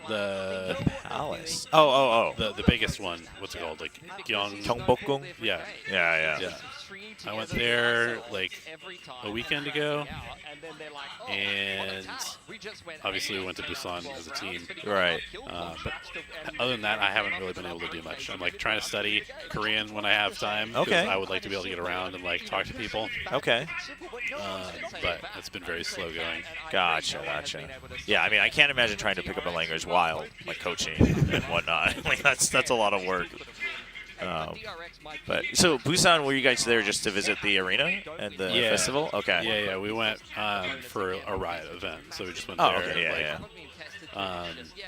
The Palace. the biggest one. What's it called? Like Gyeongbokgung? Yeah. Yeah. I went there like a weekend ago, and obviously we went to Busan as a team. Right. But other than that, I haven't really been able to do much. I'm like trying to study Korean when I have time. Okay. I would like to be able to get around and like talk to people. Okay. But it's been very slow going. Gotcha. Yeah, I mean, I can't imagine trying to pick up a language while like coaching and whatnot. Like that's a lot of work. But so Busan, were you guys there just to visit the arena and the festival? Okay. Yeah. We went for a Riot event, so we just went Oh, there. okay. Yeah.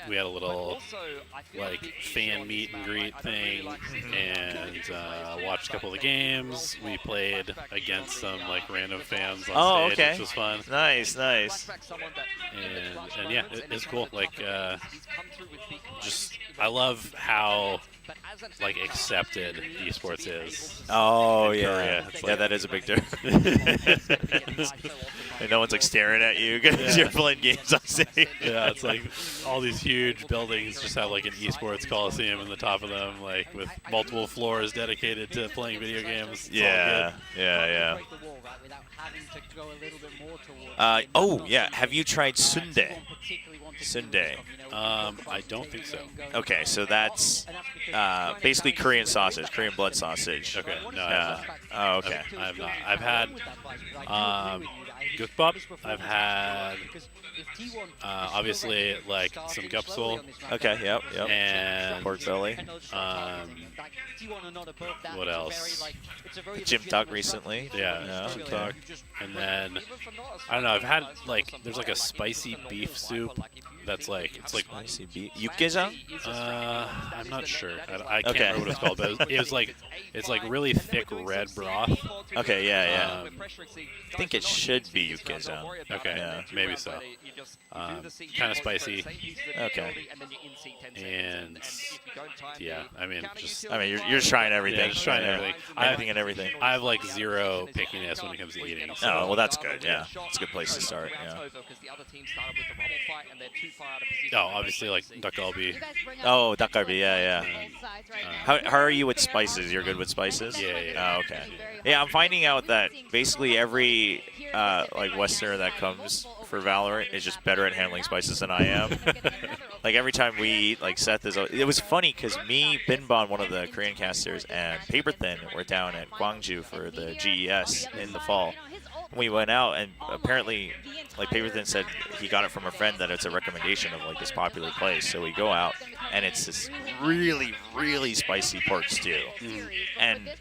We had a little like fan meet and greet thing, and watched a couple of the games. We played against some like random fans on stage, which was fun. Nice. And yeah, it's cool. Like, I love how like accepted esports is. Oh in yeah, Korea. It's like, that is a big difference. And no one's like staring at you because you're playing games on stage. Yeah, it's like all these huge buildings just have like an esports coliseum in the top of them, like with multiple floors dedicated to playing video games. It's Yeah. Oh yeah, have you tried sundae? I don't think so. Okay, so that's basically Korean sausage, Korean blood sausage. Okay, no, I have not. Oh, okay. I have not. I've had gukbap. I've had obviously like some gupsul. Okay, yep. And pork belly. What else? Jim Tuck recently. Yeah, Jim Tuck. And then I don't know. I've had like there's like a spicy beef soup. That's like it's like spicy beef. Yukgejang? I'm not sure. I can't remember what it's called, but it was like it's like really thick red broth. Okay, yeah. I think it should be yukgejang. Okay, maybe so. Kind of spicy. Okay. And yeah, I mean, you're trying everything. Yeah, just trying everything. Anything and everything. I have like zero pickiness when it comes to eating. So. Oh, well, that's good. Yeah, it's a good place to start. Yeah. Oh, obviously like duck galbi. Oh, duck galbi. Yeah. How are you with spices? You're good with spices? Yeah. Oh, okay. Yeah, I'm finding out that basically every like Westerner that comes for Valorant is just better at handling spices than I am. Like every time we eat, like Seth is. It was funny because me, Binbon, one of the Korean casters, and Paper Thin were down at Gwangju for the GES in the fall. We went out, and apparently, like Paper Thin said, he got it from a friend that it's a recommendation of like this popular place. So we go out, and it's this really, really spicy pork stew. And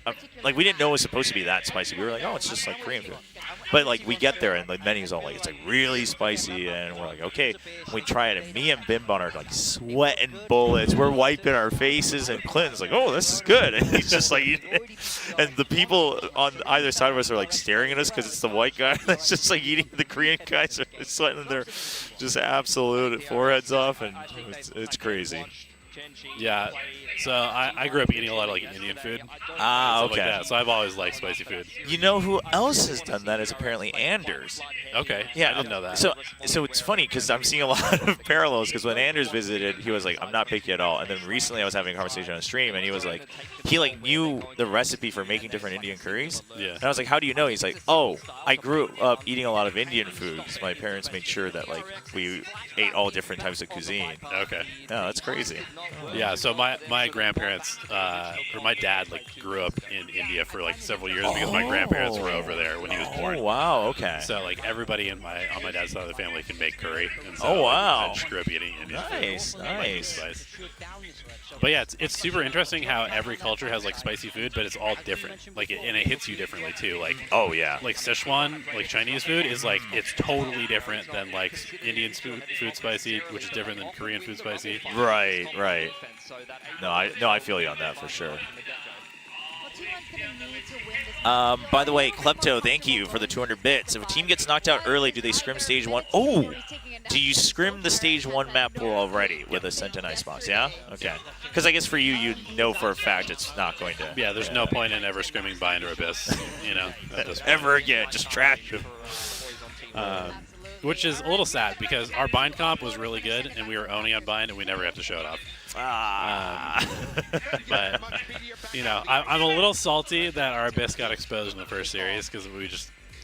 like we didn't know it was supposed to be that spicy. We were like, oh, it's just like Korean food. But like we get there, and the menu's all like it's like really spicy, and we're like, okay. And we try it, and me and Binbon are like sweating bullets. We're wiping our faces, and Clinton's like, oh, this is good. And he's just like, and the people on either side of us are like staring at us because it's the white guy that's just like eating. The Korean guys are sweating their just absolute foreheads off, and it's crazy. Yeah, so I grew up eating a lot of like Indian food. Ah, okay. Like that. So I've always liked spicy food. You know who else has done that is apparently Anders. Okay. Yeah, I didn't know that. So it's funny because I'm seeing a lot of parallels because when Anders visited, he was like, I'm not picky at all. And then recently I was having a conversation on stream, and he was like, he like knew the recipe for making different Indian curries. Yeah. And I was like, how do you know? He's like, oh, I grew up eating a lot of Indian food because my parents made sure that like we ate all different types of cuisine. Okay. Yeah, that's crazy. Yeah, so my grandparents, or my dad, like grew up in India for like several years because my grandparents were over there when he was born. Oh, wow, okay. So like everybody on my dad's side of the family can make curry. And so, oh, wow. I just grew up eating Indian food. Nice. But yeah, it's super interesting how every culture has like spicy food, but it's all different. Like and it hits you differently too. Like oh yeah. Like Szechuan, like Chinese food is like it's totally different than like Indian food spicy, which is different than Korean food spicy. Right. No, I feel you on that for sure. By the way, Klepto, thank you for the 200 bits. If a team gets knocked out early, do they scrim stage 1? Oh! Do you scrim the stage 1 map pool already with a Sent and Icebox, yeah? Okay. Because I guess for you know for a fact it's not going to... Yeah, there's no point in ever scrimming Binder Abyss, you know. Ever again, just trash. which is a little sad because our bind comp was really good and we were owning on bind and we never got to show it off. But you know, I'm a little salty that our Abyss got exposed in the first series because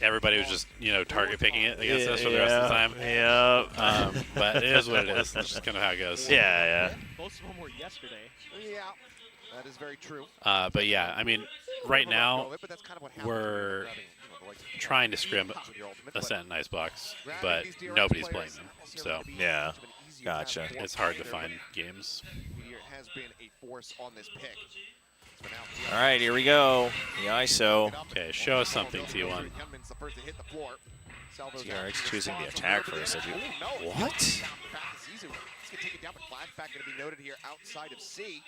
everybody was just, you know, target picking it against us for the rest of the time. Yeah. But it is what it is. That's just kind of how it goes. Yeah. Most of them were yesterday. Yeah, that is very true. But yeah, I mean, right now we're trying to scrim Ascent and Icebox, but nobody's playing them. So Yeah. Gotcha. it's hard to find games. Has been a force on this pick. All right, here we go. The ISO. Okay, show us something, T1. DRX choosing the attack first. What? Flashback going to be noted here outside of C.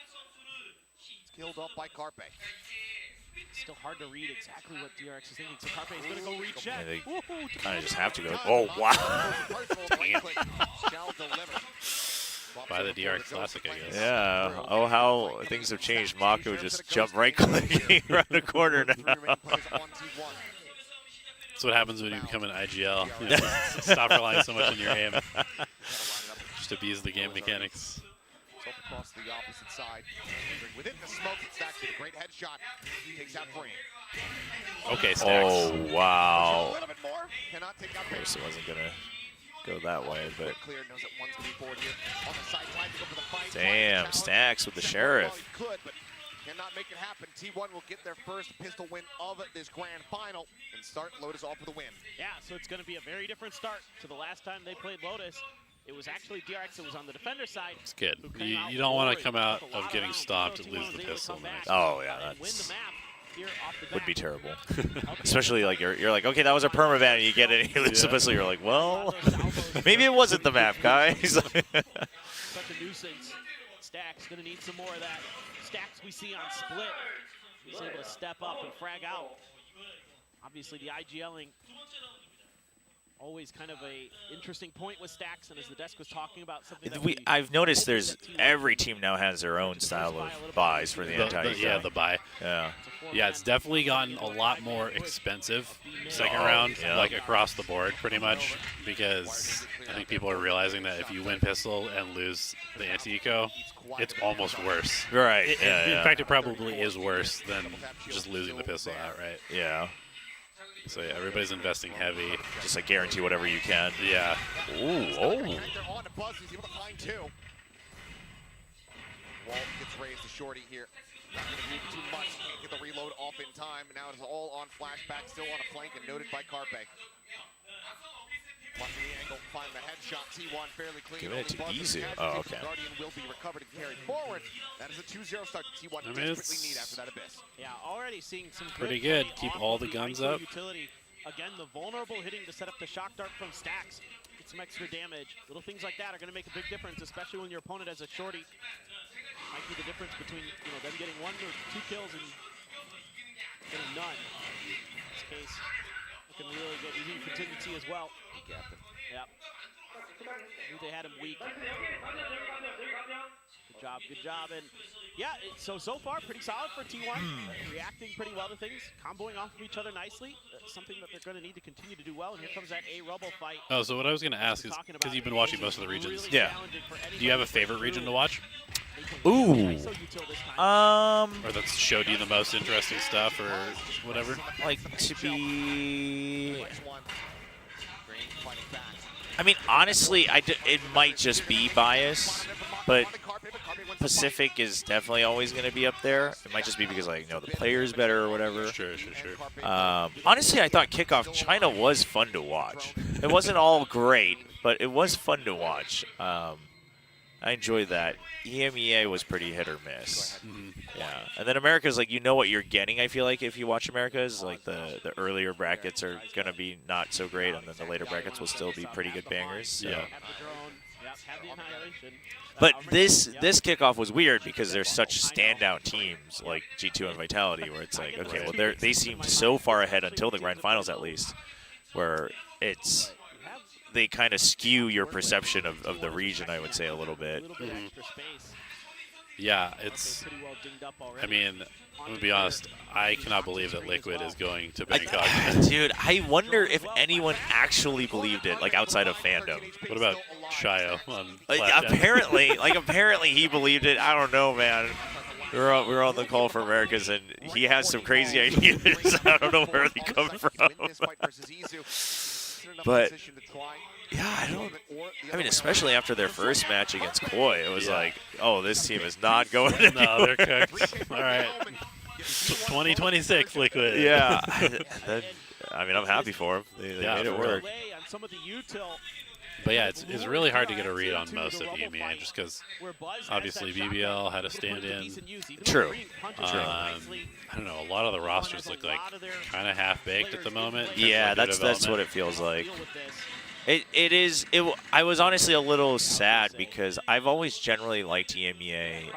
It's killed off by Carpe. Still hard to read exactly what DRX is thinking. So Carpe is going to go recheck. They kind of just have to go. Oh, wow. By the DRX Classic, I guess. Yeah. Oh, how things have changed. Mako just jumped right clicking around the corner now. That's what happens when you become an IGL. You know, stop relying so much on your aim. Just abuse the game mechanics. Across the opposite side. Within the smoke, Stacks with a great headshot. Takes out Frame. Okay, Stacks. Oh, wow. A little bit more. Cannot take out Of course, it wasn't going to go that way, but clear, knows that one's going to be forward here. On the side, tries to go for the fight. damn, Stacks with the Sheriff. Could, but cannot make it happen. T1 will get their first pistol win of this grand final and start Lotus off with a win. Yeah, so it's going to be a very different start to the last time they played Lotus. It was actually DRX that was on the defender side. It's good. You don't want to come out of getting stopped and lose the pistol. Oh, yeah, that's would be terrible. Especially like you're like, okay, that was a permaban, and you get it, and you lose the pistol. You're like, well, maybe it wasn't the map, guys. Such a nuisance. Stacks going to need some more of that. Stacks we see on split. He's able to step up and frag out. Obviously, the IGLing always kind of a interesting point with Stacks, and as the desk was talking about something that I've noticed every team now has their own style of buys for the entire game. Yeah, the buy. Yeah. Yeah, it's definitely gotten a lot more expensive second round, like across the board pretty much, because I think people are realizing that if you win pistol and lose the anti-eco, it's almost worse. Right. In fact, it probably is worse than just losing the pistol outright. Yeah. So yeah, everybody's investing heavy. Just like guarantee whatever you can. Yeah. Ooh, oh. Walt gets raised to Shorty here. Not going to move too much. Can't get the reload off in time. Now it's all on flashback, still on a flank and noted by Carpe. Watching the angle, find the headshot. T1 fairly clean. Giving it to Easy. Oh, okay. Guardian will be recovered and carried forward. That is a 2-0 start to T1 desperately need after that Abyss. Yeah, already seeing some pretty good. Keep all the guns up. Utility. Again, the vulnerable hitting to set up the shock dart from Stacks. Get some extra damage. Little things like that are going to make a big difference, especially when your opponent has a shorty. Might be the difference between them getting 1 or 2 kills and getting none. In this case, looking really good. Easy contingency as well. Yep. Knew they had him weak. Good job. And yeah, so far pretty solid for T1. Reacting pretty well to things, comboing off of each other nicely. Something that they're going to need to continue to do well. And here comes that A-Rubble fight. Oh, so what I was going to ask is, because you've been watching most of the regions. Really yeah. Do you have a favorite region to watch? Ooh. Or that's showed you the most interesting stuff or whatever? Like to be... I mean, honestly, it might just be bias, but Pacific is definitely always going to be up there. It might just be because, like, the player's better or whatever. Sure. Honestly, I thought Kickoff China was fun to watch. It wasn't all great, but it was fun to watch. I enjoyed that. EMEA was pretty hit or miss. Yeah. And then America's like, you know what you're getting, I feel like, if you watch America's. Like, the earlier brackets are going to be not so great, and then the later brackets will still be pretty good bangers. So. Yeah. But this kickoff was weird because they're such standout teams like G2 and Vitality, where it's like, okay, well, they seemed so far ahead until the grand finals, at least, where they kind of skew your perception of the region, I would say, a little bit. Yeah, it's. Pretty well dinged up already. I mean, I'm gonna be honest. I cannot believe that Liquid is going to Bangkok. Dude, I wonder if anyone actually believed it, like outside of fandom. What about Shio on Like, Flapjack? apparently he believed it. I don't know, man. We were on the call for Americas, and he has some crazy ideas. I don't know where they come from. But yeah, I mean, especially after their first match against Koi, it was like, oh, this team is not going anywhere. No, they're cooked. All right. 2026 Liquid. Yeah. I mean, I'm happy for them. They made it work. But yeah, it's really hard to get a read on most of EMEA just because obviously BBL had a stand-in. True. I don't know. A lot of the rosters look like kind of half-baked at the moment. Yeah, that's what it feels like. It is. I was honestly a little sad because I've always generally liked EMEA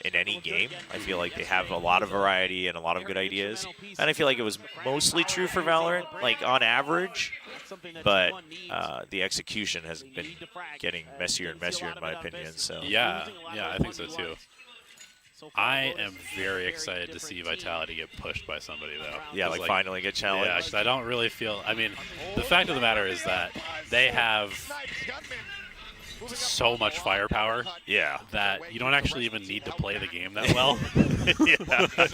in any game. I feel like they have a lot of variety and a lot of good ideas, and I feel like it was mostly true for Valorant, like on average. But the execution has been getting messier and messier, in my opinion. So yeah, I think so too. I am very excited to see Vitality get pushed by somebody, though. Yeah, like finally get challenged. Yeah, because I don't really feel. I mean, the fact of the matter is that they have so much firepower. Yeah. That you don't actually even need to play the game that well.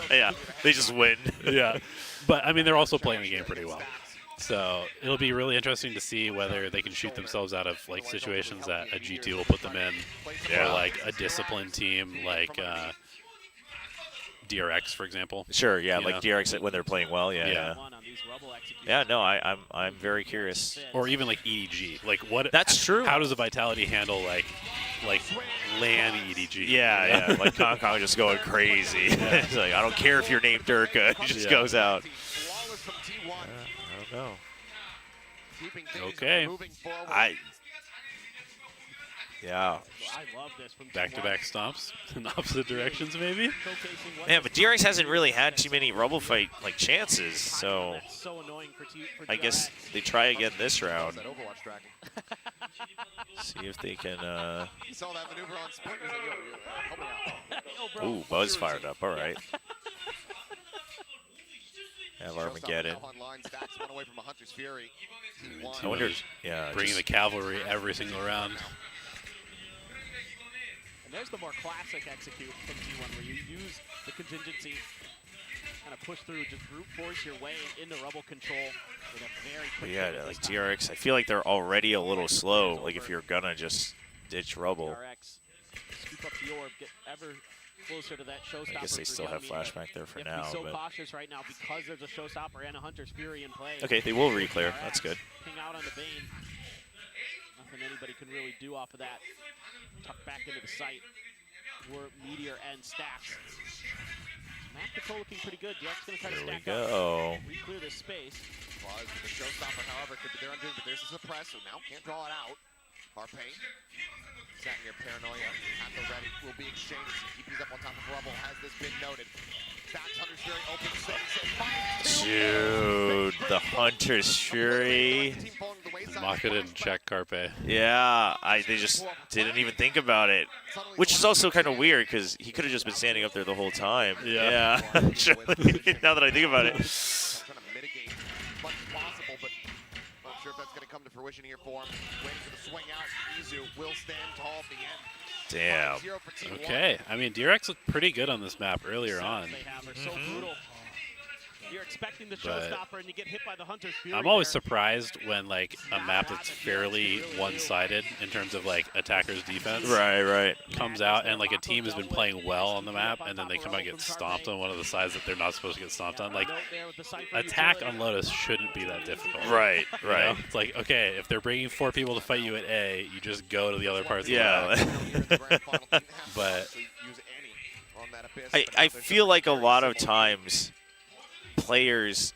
yeah. They just win. Yeah. But I mean, they're also playing the game pretty well. So it'll be really interesting to see whether they can shoot themselves out of like situations that a G2 will put them in, or like a disciplined team like DRX, for example. Sure, yeah, like DRX when they're playing well, yeah. No, I'm very curious. Or even like EDG, like what? That's true. How does a Vitality handle like LAN EDG? Yeah, like Kong just going crazy. It's like I don't care if you're named Durka, he just goes out. I don't know. Okay. Yeah. Back-to-back stomps in opposite directions, maybe? Yeah, but DRX hasn't really had too many Rumble Fight chances, so I guess they try again this round. See if they can. Ooh, Buzz fired up. All right. Have Armageddon. I wonder. Yeah, bringing the cavalry every single round. And there's the more classic execute from T1 where you use the contingency, kind of push through, just brute force your way into rubble control with a very quick. Yeah, like DRX, I feel like they're already a little slow. Like if you're gonna just ditch rubble. DRX, scoop up the orb, get ever closer to that showstopper. I guess they still have flashback there for now. So cautious right now because there's a showstopper and a Hunter's Fury in play. Okay, they will reclear. That's good. Ping out on the Bane. Nothing anybody can really do off of that. Tuck back into the site. Were Meteor and Stacks. Map control looking pretty good. DRX going to try to stack up. Re-clear this space. Buzz with the showstopper, however, could be there under, but there's a suppress, so now can't draw it out. Harpain. Sat near Paranoia. At the ready. Will be exchanged. TP's up on top of Rubble. Has this been noted? Stacks Hunter's Fury open space. Dude, the Hunter's Fury. Maka didn't check Carpe. Yeah, they just didn't even think about it. Which is also kind of weird because he could have just been standing up there the whole time. Yeah. Now that I think about it. Trying to mitigate as much as possible, but not sure if that's going to come to fruition here for him. Waiting for the swing out. Izu will stand tall at the end. Damn. Okay. I mean, DRX looked pretty good on this map earlier on. So brutal. You're expecting the showstopper and you get hit by the Hunter's Fury. I'm always surprised when like a map that's fairly one-sided in terms of like attackers' defense. Right. Comes out and like a team has been playing well on the map and then they come out and get stomped on one of the sides that they're not supposed to get stomped on. Like attack on Lotus shouldn't be that difficult. Right. You know? It's like, okay, if they're bringing 4 people to fight you at A, you just go to the other parts of the map. But I feel like a lot of times players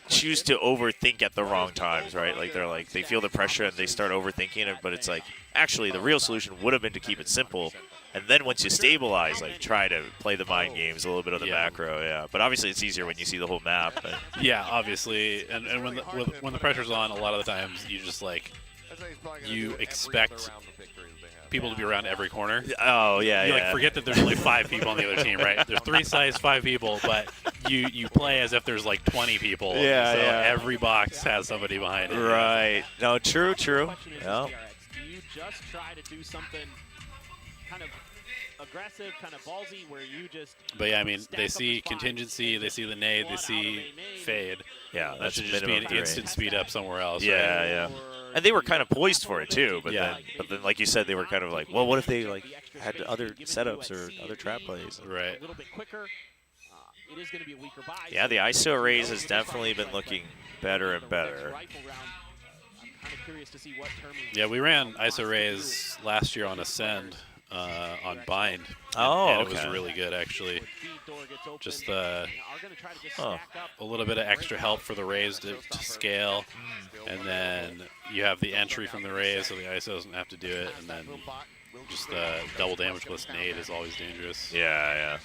choose to overthink at the wrong times, right? Like they feel the pressure and they start overthinking it, but it's like actually the real solution would have been to keep it simple, and then once you stabilize, like try to play the mind games, a little bit of the macro, But obviously it's easier when you see the whole map. But. Yeah, obviously, and when the pressure's on, a lot of the times you just like you expect people to be around every corner. Oh, yeah, You yeah. like forget that there's only 5 people on the other team, right? There's 3 sides, 5 people, but you play as if there's like 20 people. Yeah, so yeah. every box has somebody behind it. Right. No, true. Question is, Yeah. DRX, do you just try to do something kind of aggressive, kind of ballsy, where you just But yeah, I mean, stack they up see the spots contingency, and they just see the nade, they one out of see a nade? Yeah, fade. That that's should just be minimum an 3. instant speed up somewhere else. Yeah, right? yeah. And they were kind of poised for it too, but Yeah. then like you said, they were kind of like, well, what if they like had other setups or other trap plays? Right. A little bit quicker. It is going to be a weaker buy. Yeah, the ISO raise has definitely been looking better and better. I'm kind of curious to see what Yeah, we ran ISO raise last year on Ascend on Bind. Oh, and it was okay. really good, actually. Just a Huh. little bit of extra help for the raise to scale. And then you have the entry from the raise, so the ISO doesn't have to do it. And then just double damage plus nade is always dangerous. Yeah,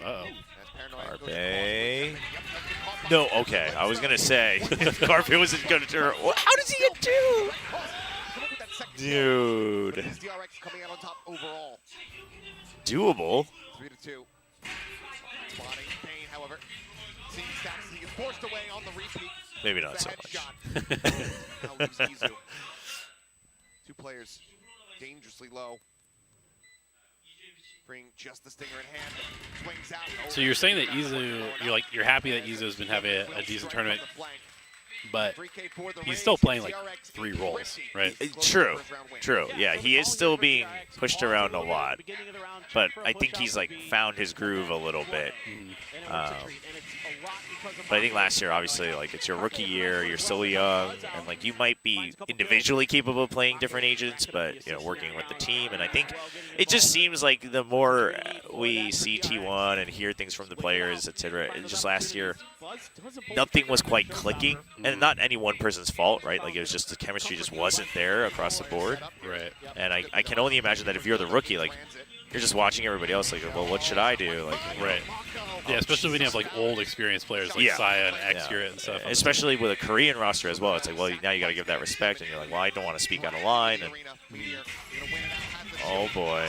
Uh-oh. Carpe. No, okay. I was gonna say Carpe wasn't gonna turn. How does he get 2? Dude. DRX coming out on top overall. Doable. 3-2. Spotting Payne, however. Seeing stacks as he gets forced away on the repeat. Maybe not so Bad much. shot. Now leaves Izu. 2 players dangerously low. Bring just the stinger in hand. Swings out. So you're saying that Izu, you're happy that Izu's been having a decent tournament, but he's still playing like 3 roles, right? True. Yeah, he is still being pushed around a lot, but I think he's like found his groove a little bit. But I think last year, obviously, like it's your rookie year, you're still young, and like you might be individually capable of playing different agents, but you know, working with the team. And I think it just seems like the more we see T1 and hear things from the players, etc. Just last year, nothing was quite clicking, and not any one person's fault, right? Like it was just the chemistry just wasn't there across the board. Right. And I can only imagine that if you're the rookie, like you're just watching everybody else, like, well, what should I do? Like, Right. Yeah, especially when you have like old experienced players like Saya and Xcurate and stuff. Especially with a Korean roster as well. It's like, well, now you got to give that respect, and you're like, well, I don't want to speak out of line. And oh boy,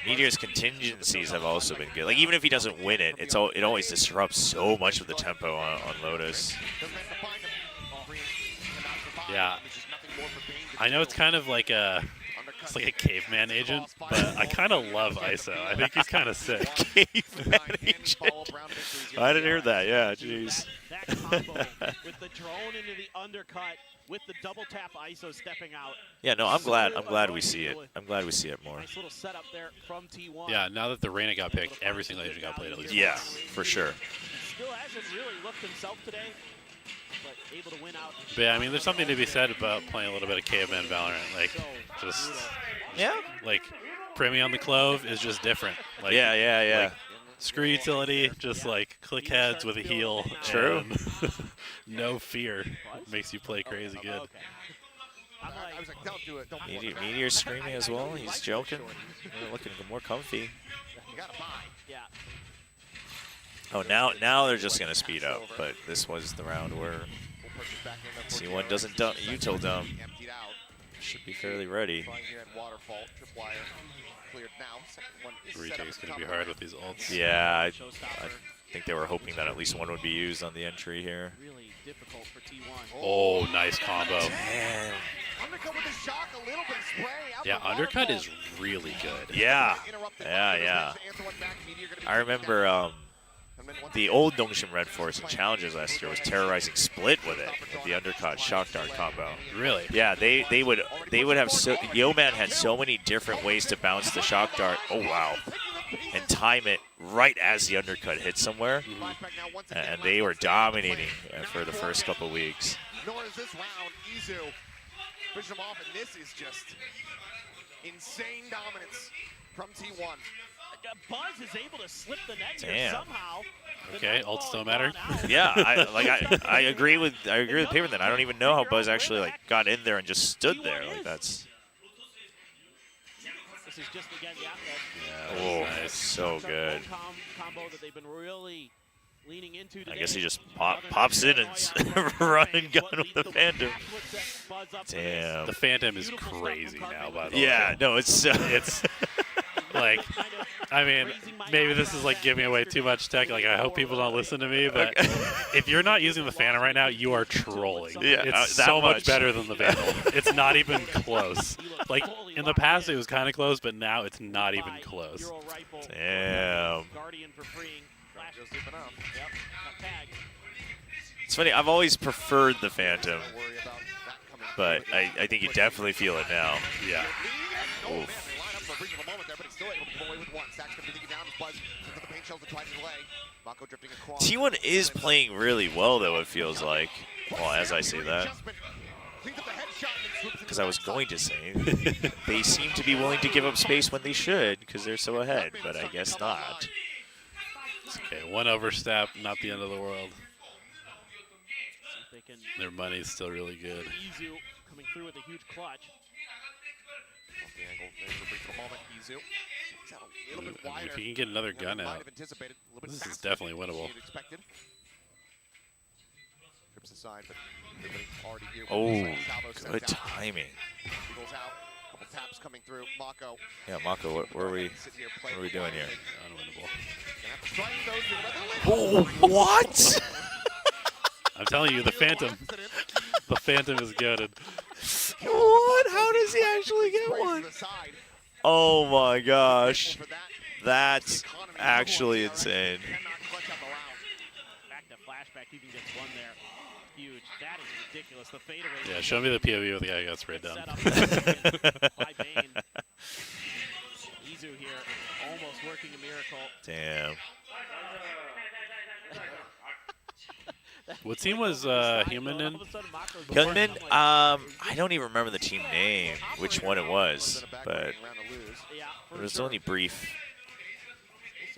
Meteor's contingencies have also been good. Like even if he doesn't win it, it always disrupts so much of the tempo on Lotus. Yeah. I know it's kind of like it's like a caveman agent, but I kind of love ISO. I think he's kind of sick. Caveman agent. I didn't hear that. Yeah, jeez. That combo with the drone into the undercut with the double tap ISO stepping out. Yeah, no, I'm glad we see it. I'm glad we see it more. Nice little setup there from T1. Yeah, now that the Reyna got picked, every single agent got played at least Yeah, once. for sure. Still hasn't really looked himself today, but able to win out. But yeah, I mean, there's something to be said about playing a little bit of caveman Valorant. Like, just like Primi on the Clove is just different. Like, Yeah. Like, screw utility, just like click heads with a heal. True. And no fear. Makes you play crazy good. Okay. I'm I was like, don't do it. Don't Meteor's screaming as well. He's joking. Looking more comfy. You gotta buy. Yeah. Oh, now they're just gonna speed up. But this was the round where C1 doesn't dump, util dump. Emptied out. Should be fairly ready. Trying here at Waterfall. Tripwire cleared now. Second one is set up Retake's at the going to be top. hard with these ults. Yeah, I think they were hoping that at least one would be used on the entry here. Really difficult for T1. Oh, nice combo. Man. Undercut with the shock, a little bit of spray. Out Yeah, from undercut Waterfall. is really good. Yeah. Interrupted. Yeah. Answer one back. Meteor gonna be I remember and then once the old Dongshim Red Force in Challenges last year was terrorizing Split with it, with the undercut shock dart combo. Really? Yeah, they would have Yeoman had so many different ways to bounce the shock dart. Oh wow, and time it right as the undercut hit somewhere, and they were dominating for the first couple weeks. Nor is this round. Izu pushing him off, and this is just insane dominance from T1. Buzz is able to slip the net here Damn. somehow. Okay, ults don't matter. Yeah, I agree with Paper then. I don't even know how Buzz actually like got in there and just stood there. Like that's. This is just again, Oh, nice. So good. Combo that they've been really leaning into I guess he today. just pops in and run and gun with the Phantom. Damn. The Phantom is crazy now, by the way. Yeah, no, it's like, I mean, maybe this is like giving away too much tech. Like, I hope people don't listen to me, but if you're not using the Phantom right now, you are trolling. Yeah, it's that so much much. better than the Vandal. It's not even close. Like, in the past, it was kind of close, but now it's not even close. Damn. Guardian for freeing. Flash Goes deep enough. Yep. Got tagged. It's funny, I've always preferred the Phantom, Don't worry about that coming but through. I think you definitely feel it now. Yeah. Oh, man, Oof. they line up for a brief of a moment there, but he's still able to come away with one. Stack's going to be digging down his buzz. Looks at the paint shells to try to delay. Mako drifting across. T1 is playing really well, though, it feels like. Well, as I say that. Because I was going to say, they seem to be willing to give up space when they should, because they're so ahead, but I guess not. It's okay. One overstep, not the end of the world. See if they can Their money's still really good. Izu coming through with a huge clutch. Off the angle there for a brief of a moment. Izu. He's out a little bit wider. If you can get another than gun we might out, have anticipated. A little bit this is faster definitely than winnable. you'd expected. Trips aside, but everybody already here. Oh, Salvo sent good down. timing. Eagles out. Couple taps coming through. Mako. Yeah, Mako, what are we doing here? Unwinnable. Gonna have to strike those. Oh, what? I'm telling you, the Phantom. The Phantom is goated. What? How does he actually get one? Oh my gosh. That's actually insane. Back to flashback, even gets one there. Huge. That is ridiculous. The fadeaway. Yeah, show me the POV with the guy who got sprayed down. Set up by Bane. Izu here, almost working a miracle. Damn. What team was Human in? Gunman, I don't even remember the team name, which one it was, but it was only brief.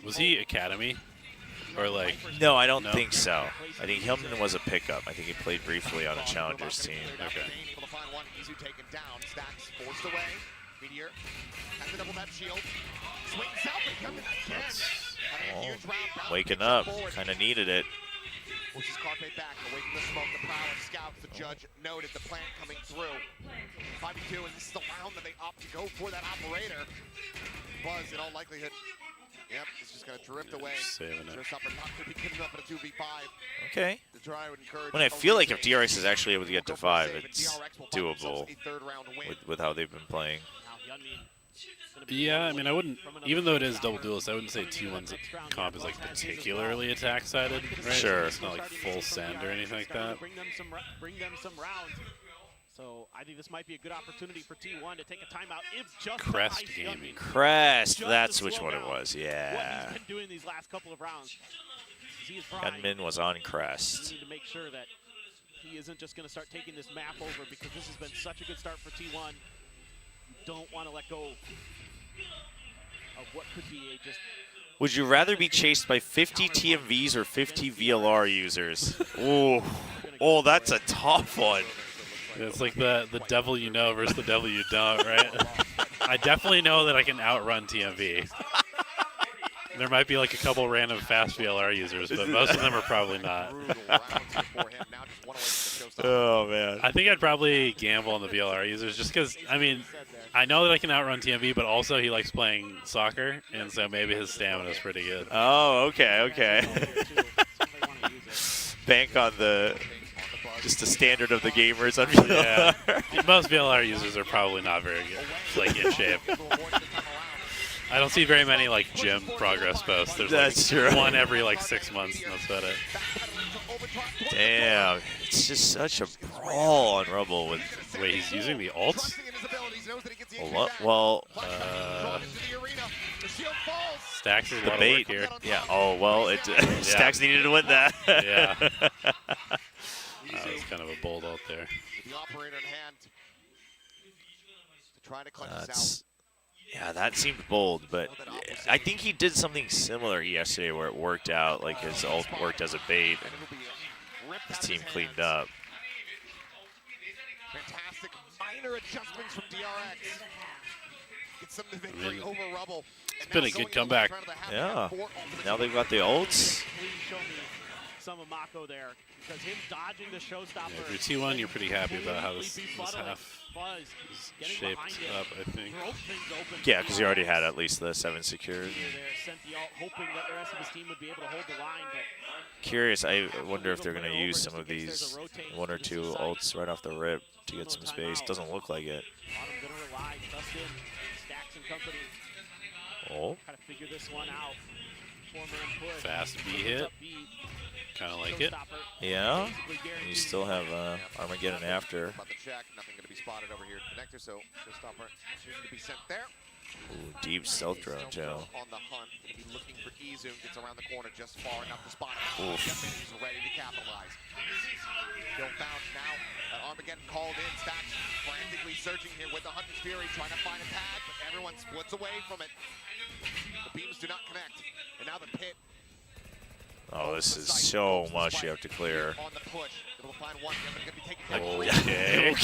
Was he Academy? Or like, No, I don't No? think so. I think Hillman was a pickup. I think he played briefly on a Challengers team. okay. Able to find one. Izu taken down. Stacks forced away. Meteor has the double tap shield. Swings out, but coming again. Having a huge round bounce, Waking picks up, forward. kind of needed it. Pushes Carpe back, away from the smoke, the prowl of scouts. The judge noted the plant coming through. 5v2, and this is the round that they opt to go for that operator. Buzz, in all likelihood, yep, it's just going to drift away. Saving it. Showstopper not going to be good enough at a 2v5. Okay. To try and encourage. When I feel like if DRX DRX is actually able to get to 5, it's doable with how they've been playing. Yeah, I mean, I wouldn't, even though it is double duelist, I wouldn't say T1's comp is like particularly attack-sided, right? Sure. It's not like full send or anything like that. Bring them some rounds. So I think this might be a good opportunity for T1 to take a timeout. If just Crest Gaming. Crest, Just that's to which slow one it down was, what yeah. he's been doing these last couple of rounds. He is trying. Gunman was on We Crest. need to make sure that he isn't just going to start taking this map over, because this has been such a good start for T1. You don't want to let go of what could be a just. Would you rather be chased by 50 TMVs or 50 VLR users? Ooh. Oh, that's a tough one. Yeah, it's like the devil you know versus the devil you don't, right? I definitely know that I can outrun TMV. There might be like a couple random fast VLR users, but most of them are probably not. Oh, man. I think I'd probably gamble on the VLR users just because, I mean, I know that I can outrun TMV, but also he likes playing soccer, and so maybe his stamina is pretty good. Oh, okay, okay. Bank on just the standard of the gamers. Yeah. Most VLR users are probably not very good, like in shape. I don't see very many like gym progress posts. There's That's like true. one every like 6 months, and that's about it. Damn, it's just such a brawl on Rumble with. Wait, he's using the ult? Well, Stacks is a the lot of bait work here. Yeah. Oh well, Stacks needed to win that. Yeah. That was kind of a bold ult there. The operator in hand to try to clutch this out. That's, yeah, that seemed bold, but I think he did something similar yesterday where it worked out. Like his ult worked as a bait, and his team cleaned up. Fantastic minor adjustments from DRX. Gets some of the victory over Rubble. It's been a good comeback. Yeah. Now they've got the ults. Please show me some of Mako there, because him dodging the showstopper. Yeah, if you're T1, you're pretty happy about how this half is shaped up, I think. Yeah, because he already had at least the 7 secured. Hoping that the rest of his team would be able to hold the line, but Curious, I wonder if they're going to use some of these 1 or 2 ults right off the rip to get some space. Doesn't look like it. Autumn gonna rely, trust in Stacks and company. Oh. Try to figure this one out. 4-man push. Fast B hit. Kind of like it. Yeah. You still have Armageddon after. About the check, nothing going to be spotted over here. Connector, so showstopper choosing to be sent there. Ooh, deep stealth drone, Joe. On the hunt, gonna be looking for Izum, gets around the corner just far enough to spot him. Oof. He's ready to capitalize. Still found now. Armageddon called in. Stacks frantically searching here with the Hunter's Fury, trying to find a tag, but everyone splits away from it. The beams do not connect, and now the pit. Oh, this is so much you have to clear. On the push, it'll find one. Gonna be taken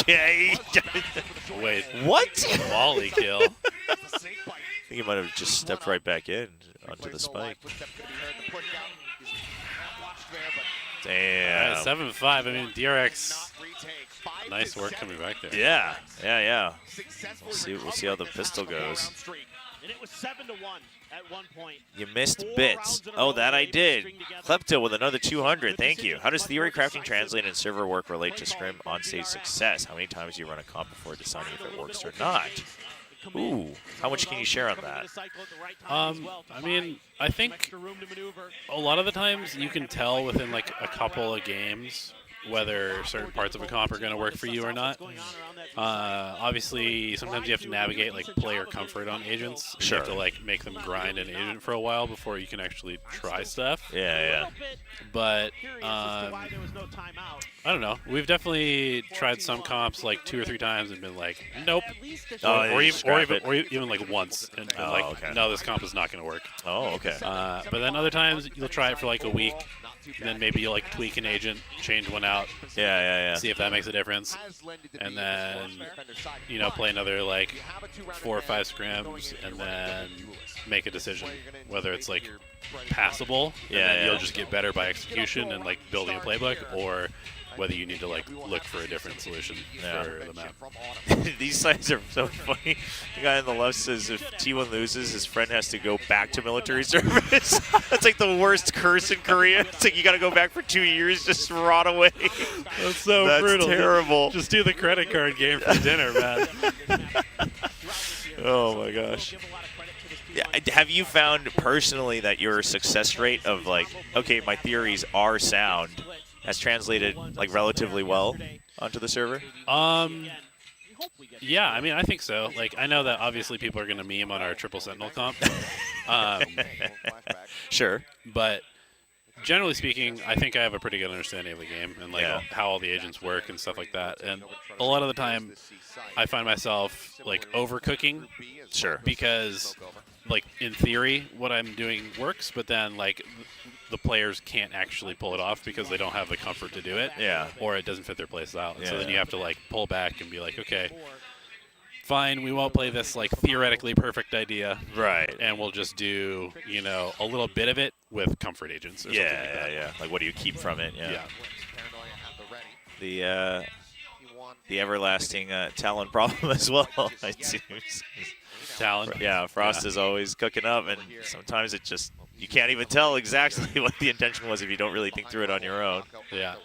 Okay. Okay. Wait. What? Volley kill. I think he might have just stepped right back in onto the spike. Damn. 7-5. I mean, DRX. Nice work coming back there. Yeah. Yeah. We'll see how the pistol goes. And it was 7-1 at one point. You missed bits. Oh, that I did. Klepto with another 200. Thank you. How does theory crafting translate and server work relate to scrim on-stage success? How many times do you run a comp before deciding if it works or not? Ooh, how much can you share on that? I mean, I think a lot of the times you can tell within like a couple of games whether certain parts of a comp are going to work for you or not. Obviously, sometimes you have to navigate like player comfort on agents. Sure. You have to like make them grind an agent for a while before you can actually try stuff. Yeah. But I don't know. We've definitely tried some comps like 2 or 3 times and been like, nope. Or even like once and been like, okay. no, this comp is not going to work. Oh, okay. But then other times you'll try it for like a week. And then maybe you'll like tweak an agent, change one out, yeah. see if that makes a difference, and then play another like 4 or 5 scrims, and then make a decision whether it's like passable, and then you'll just get better by execution and like building a playbook, or whether you need to like look for a different solution for the map. These sites are so funny. The guy on the left says if T1 loses, his friend has to go back to military service. That's like the worst curse in Korea. It's like you got to go back for 2 years, just rot away. That's so brutal. That's terrible. Just do the credit card game for dinner, man. Oh my gosh. Yeah, have you found personally that your success rate of like, okay, my theories are sound, has translated like relatively well onto the server? Yeah, I mean, I think so. Like, I know that obviously people are going to meme on our triple sentinel comp. Sure. But generally speaking, I think I have a pretty good understanding of the game and like how all the agents work and stuff like that. And a lot of the time, I find myself like overcooking. Sure. Because like in theory, what I'm doing works, but then like the players can't actually pull it off because they don't have the comfort to do it. Yeah. Or it doesn't fit their play style. Yeah. So then you have to like pull back and be like, okay, fine, we won't play this like theoretically perfect idea. Right. And we'll just do, a little bit of it with comfort agents or something like that. Yeah. Like what do you keep from it? Yeah. The everlasting Talon problem as well, it seems. Talon? Yeah, Frost is always cooking up, and sometimes it just, you can't even tell exactly what the intention was if you don't really think through it on your own. Yeah.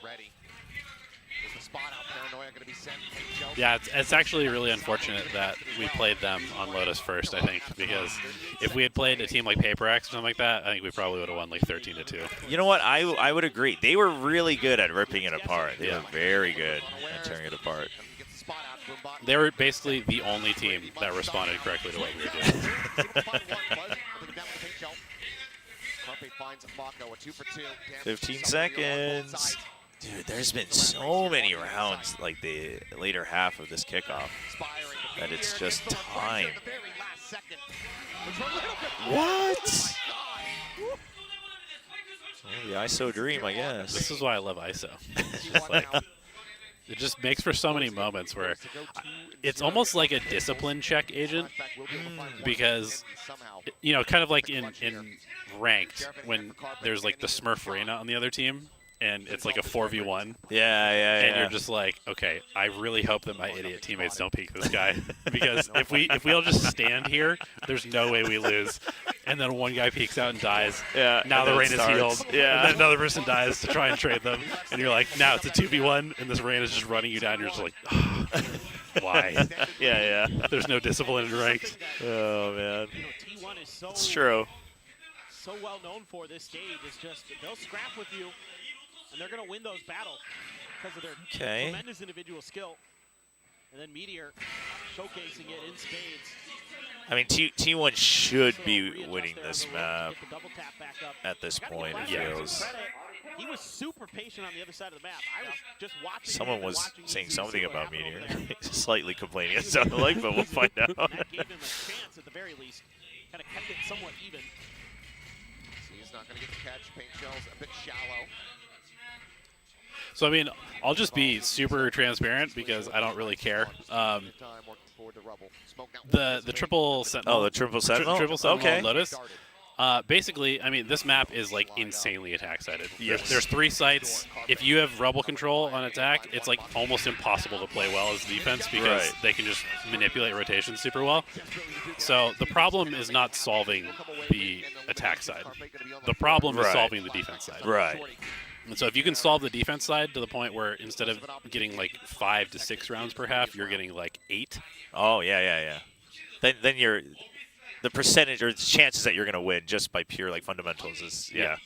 Yeah, it's actually really unfortunate that we played them on Lotus first, I think, because if we had played a team like Paper X or something like that, I think we probably would have won like 13-2. You know what? I would agree. They were really good at ripping it apart. They were very good at tearing it apart. They were basically the only team that responded correctly to what we were doing. 15 seconds. Dude, there's been so many rounds, like the later half of this kickoff, that it's just time. What? Oh, the ISO dream, I guess. This is why I love ISO. It's just like, It just makes for so many moments where it's almost like a discipline check agent because, you know, kind of like in ranked when there's like the Smurf Reina on the other team and it's like a 4v1. Yeah. And you're just like, okay, I really hope that my idiot teammates don't peek this guy because if we all just stand here, there's no way we lose. And then one guy peeks out and dies. Yeah. Now the rain is healed. Yeah. And then another person dies to try and trade them. And you're like, now it's a 2v1, and this rain is just running you down. You're just like, oh, why? Yeah. There's no discipline in ranked. Oh, man. You know, T1 is It's true. so well known for this stage. It's just they'll scrap with you, and they're going to win those battles because of their tremendous individual skill. And then Meteor showcasing it in spades. I mean, T1 should be winning this map at this point, it feels. He was super patient on the other side of the map. I was just watching. Someone was saying something about Meteor. Slightly complaining, it sounded like, but we'll find out. That gave him a chance at the very least. Kind of kept it somewhat even. He's not going to get the catch. Paint shells a bit shallow. So, I mean, I'll just be super transparent because I don't really care. The triple sentinel. Oh, the triple sentinel? Triple sentinel Okay. and Lotus. Basically, I mean, this map is like insanely attack-sided. Yes. There's 3 sites. If you have rebel control on attack, it's like almost impossible to play well as defense because they can just manipulate rotations super well. So the problem is not solving the attack side. The problem is solving the defense side. Right. And so if you can solve the defense side to the point where instead of getting like 5 to 6 rounds per half, you're getting like 8. Oh, yeah. Then you're the percentage or the chances that you're going to win just by pure like fundamentals is yeah.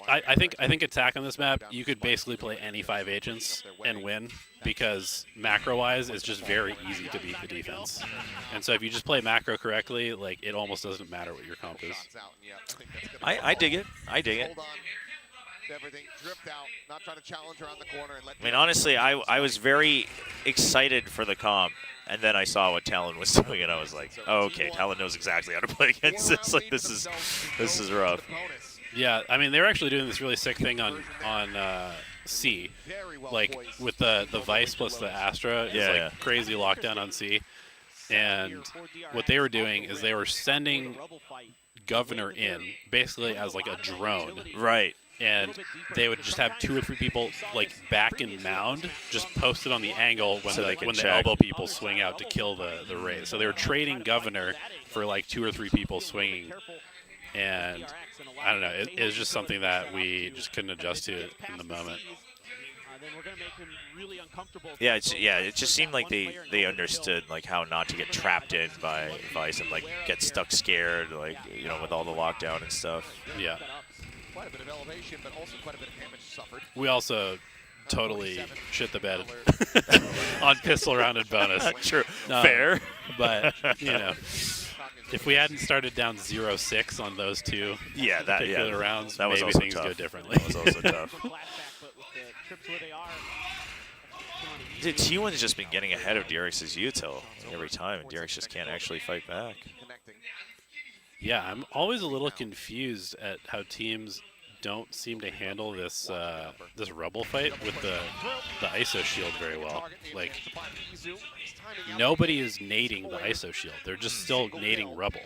I think attack on this map, you could basically play any 5 agents and win because macro-wise, it's just very easy to beat the defense. And so if you just play macro correctly, like it almost doesn't matter what your comp is. I dig it. Everything drift out, not trying to challenge around the corner and let I mean, honestly, I was very excited for the comp, and then I saw what Talon was doing, and I was like, oh, okay, Talon knows exactly how to play against this. Like, this is rough. Yeah, I mean, they were actually doing this really sick thing on C, like with the Vice plus the Astra is like crazy lockdown on C, and what they were doing is they were sending Governor in basically as like a drone. Right. And they would just have 2 or 3 people like back in mound, just posted on the angle when the elbow people swing out to kill the raise. So they were trading Governor for like 2 or 3 people swinging, and I don't know. It was just something that we just couldn't adjust to in the moment. Yeah, it just seemed like they understood like how not to get trapped in by Vice and like get stuck scared, like with all the lockdown and stuff. Yeah. Quite a bit of elevation, but also quite a bit of damage suffered. We also totally shit the bed on pistol rounded bonus. True. Fair. But, if we hadn't started down 0-6 on those 2 particular rounds, that was maybe also things tough. go differently. That was also tough. Dude, T1's just been getting ahead of DRX's util every time, and DRX just can't actually fight back. Yeah, I'm always a little confused at how teams don't seem to handle this this Rebel fight with the ISO shield very well. Like, nobody is nading the ISO shield. They're just still nading Rebel.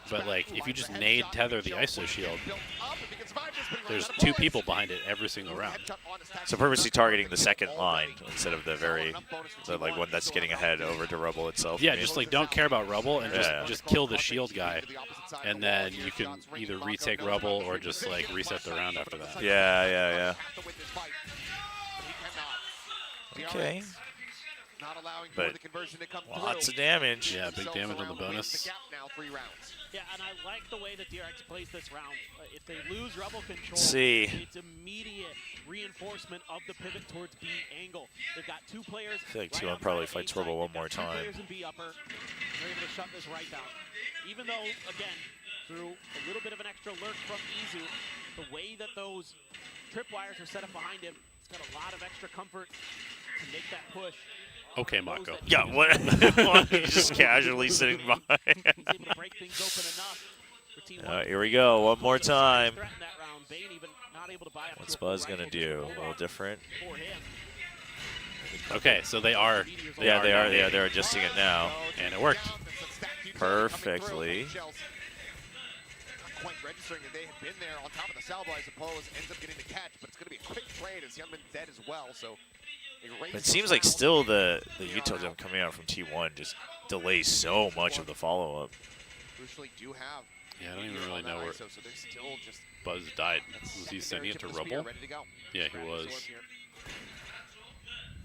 But, like, if you just nade tether the ISO shield, there's 2 people behind it every single round. So purposely targeting the second line instead of the one that's getting ahead over to Rebel itself. Yeah, just like don't care about Rebel and just kill the shield guy, and then you can either retake Rebel or just like reset the round after that. Yeah. Okay. But lots of damage. Yeah, big damage on the bonus. Yeah, and I like the way that DRX plays this round. If they lose Rebel control, it's immediate reinforcement of the pivot towards B angle. They've got 2 players. I feel like T1 probably fights Rebel one more time. 2 players in B upper. They're able to shut this right down. Even though, again, through a little bit of an extra lurk from Izu, the way that those tripwires are set up behind him, it's got a lot of extra comfort to make that push. Okay, Mako. Yeah, what? He's just casually sitting behind. He's able to break things open enough Here we go. One more time. Threatened that round. Bane even not able to buy up What's to a Buzz gonna rifle, do? just A little different. for him. Okay, so they are. Yeah, they are. now Yeah, eight, they're adjusting it now. and it worked. Perfectly. Not quite registering that they had been there on top of the salvo, I suppose. Ends up getting the catch, but it's going to be a quick trade as Youngman's dead as well. So It seems like still the util jump coming out from T1 just delays so much of the follow-up. Crucially do have. Yeah, I don't even really know where So they're still just Buzz died. Was he sending it to Rubble? ready to go. Yeah, he was.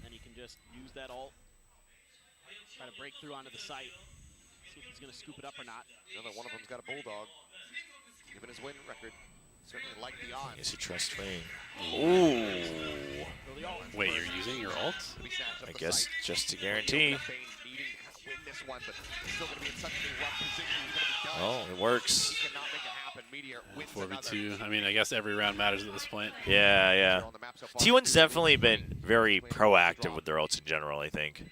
And he can just use that ult. Try to break through onto the site. See if he's going to scoop it up or not. Another one of them's got a bulldog. Given his win record, certainly like the odds. Guess you trust train. Ooh. So the ult. Wait, you're using your ult? He snatched up I the guess site. just to guarantee. Bane needing to kind of win this one, but he's still going to be in such a rough position. He's going to be done. Oh, it works. He cannot make it happen. Meteor wins another. 4v2. I mean, I guess every round matters at this point. Yeah, yeah. On the map so far. T1's definitely been very proactive with their ults in general, I think.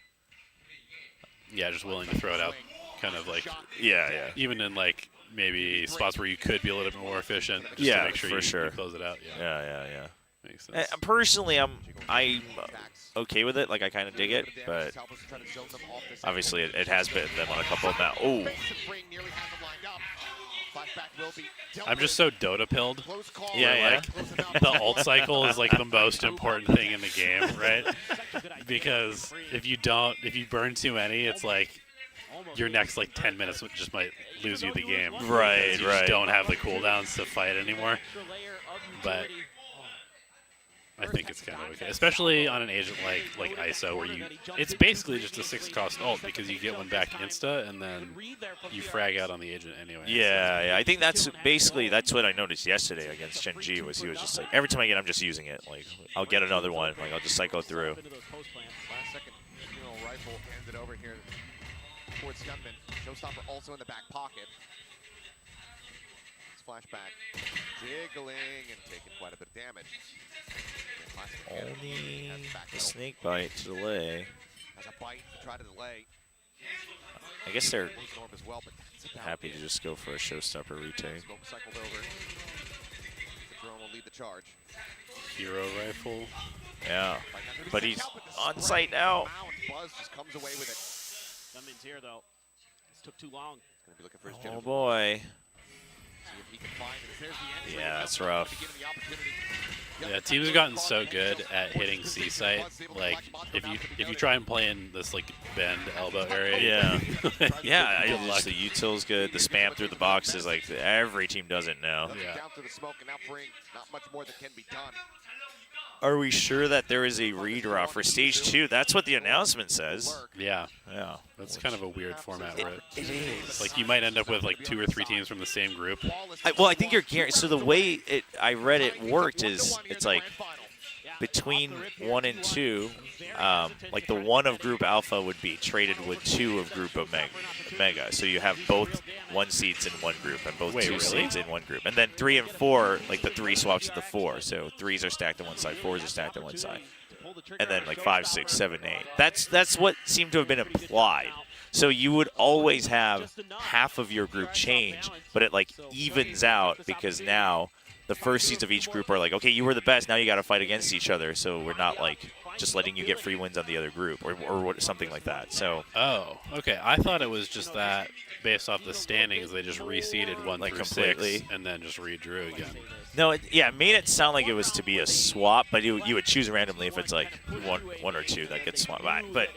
Yeah, just willing to throw it out, kind of like Yeah, yeah. even in like maybe spots where you could be a little bit more efficient. Just Yeah, to make sure for you sure. close it out. Yeah, Yeah, yeah, yeah. makes sense. Personally, I'm okay with it. Like, I kind of dig it, but obviously it has been them on a couple of that. Oh, I'm just so Dota pilled. Yeah, yeah. Like the ult cycle is like the most important thing in the game, right? Because if you burn too many, it's like your next like 10 minutes just might lose you the game. Right, because you right. just don't have the cooldowns to fight anymore. But I think it's kind of okay, especially on an agent like ISO, where it's basically just a 6-cost ult because you get one back insta and then you frag out on the agent anyway. yeah, yeah. I think that's what I noticed yesterday against Gen G was he was just like, every time I get, I'm just using it. Like, I'll get another one. Like, I'll just cycle through. Last second, rifle hands it over here towards Gunman. Showstopper also in the back pocket. Flashback, jiggling and taking quite a bit of damage. Only the snake bite to delay. Has a bite to try to delay. I guess they're Norm as well, but that's about happy to it. just go for a showstopper retake. Smoke cycled over. The drone will lead the charge. Hero rifle. Yeah, but he's on site now. Buzz just comes away with it. Gunman's here though. This took too long. Gonna be looking for his Oh gentleman. boy. See if he can find it. There's the entry. Yeah, that's rough. To give him the opportunity. Yeah, teams have gotten so good at hitting C site. Like if you try and play in this like bend elbow area, Yeah. Yeah, Good luck. the util's good. The spam through the boxes, like every team does it now. Yeah. Down through the smoke and now freeing. Not much more that can be done. Are we sure that there is a redraw for stage 2? That's what the announcement says. Yeah, Yeah. that's kind of a weird format where It is. like you might end up with like 2 or 3 teams from the same group. Well, I think you're guaranteed. So the way I read it worked is it's like between 1 and 2, like the 1 of Group Alpha would be traded with 2 of Group Omega. So you have both 1 seeds in one group and both Wait, 2 really? seeds in one group. And then 3 and 4, like the 3 swaps to the 4. So 3s are stacked on one side, 4s are stacked on one side. And then like 5, 6, 7, 8. That's what seemed to have been implied. So you would always have half of your group change, but it like evens out because now the first seeds of each group are like, okay, you were the best, now you got to fight against each other. So we're not like just letting you get free wins on the other group or something like that. So Oh, okay. I thought it was just that based off the standings, they just reseeded 1 Like through completely. 6 and then just redrew again. no, it made it sound like it was to be a swap, but you would choose randomly if it's like one or 2 that gets swapped. But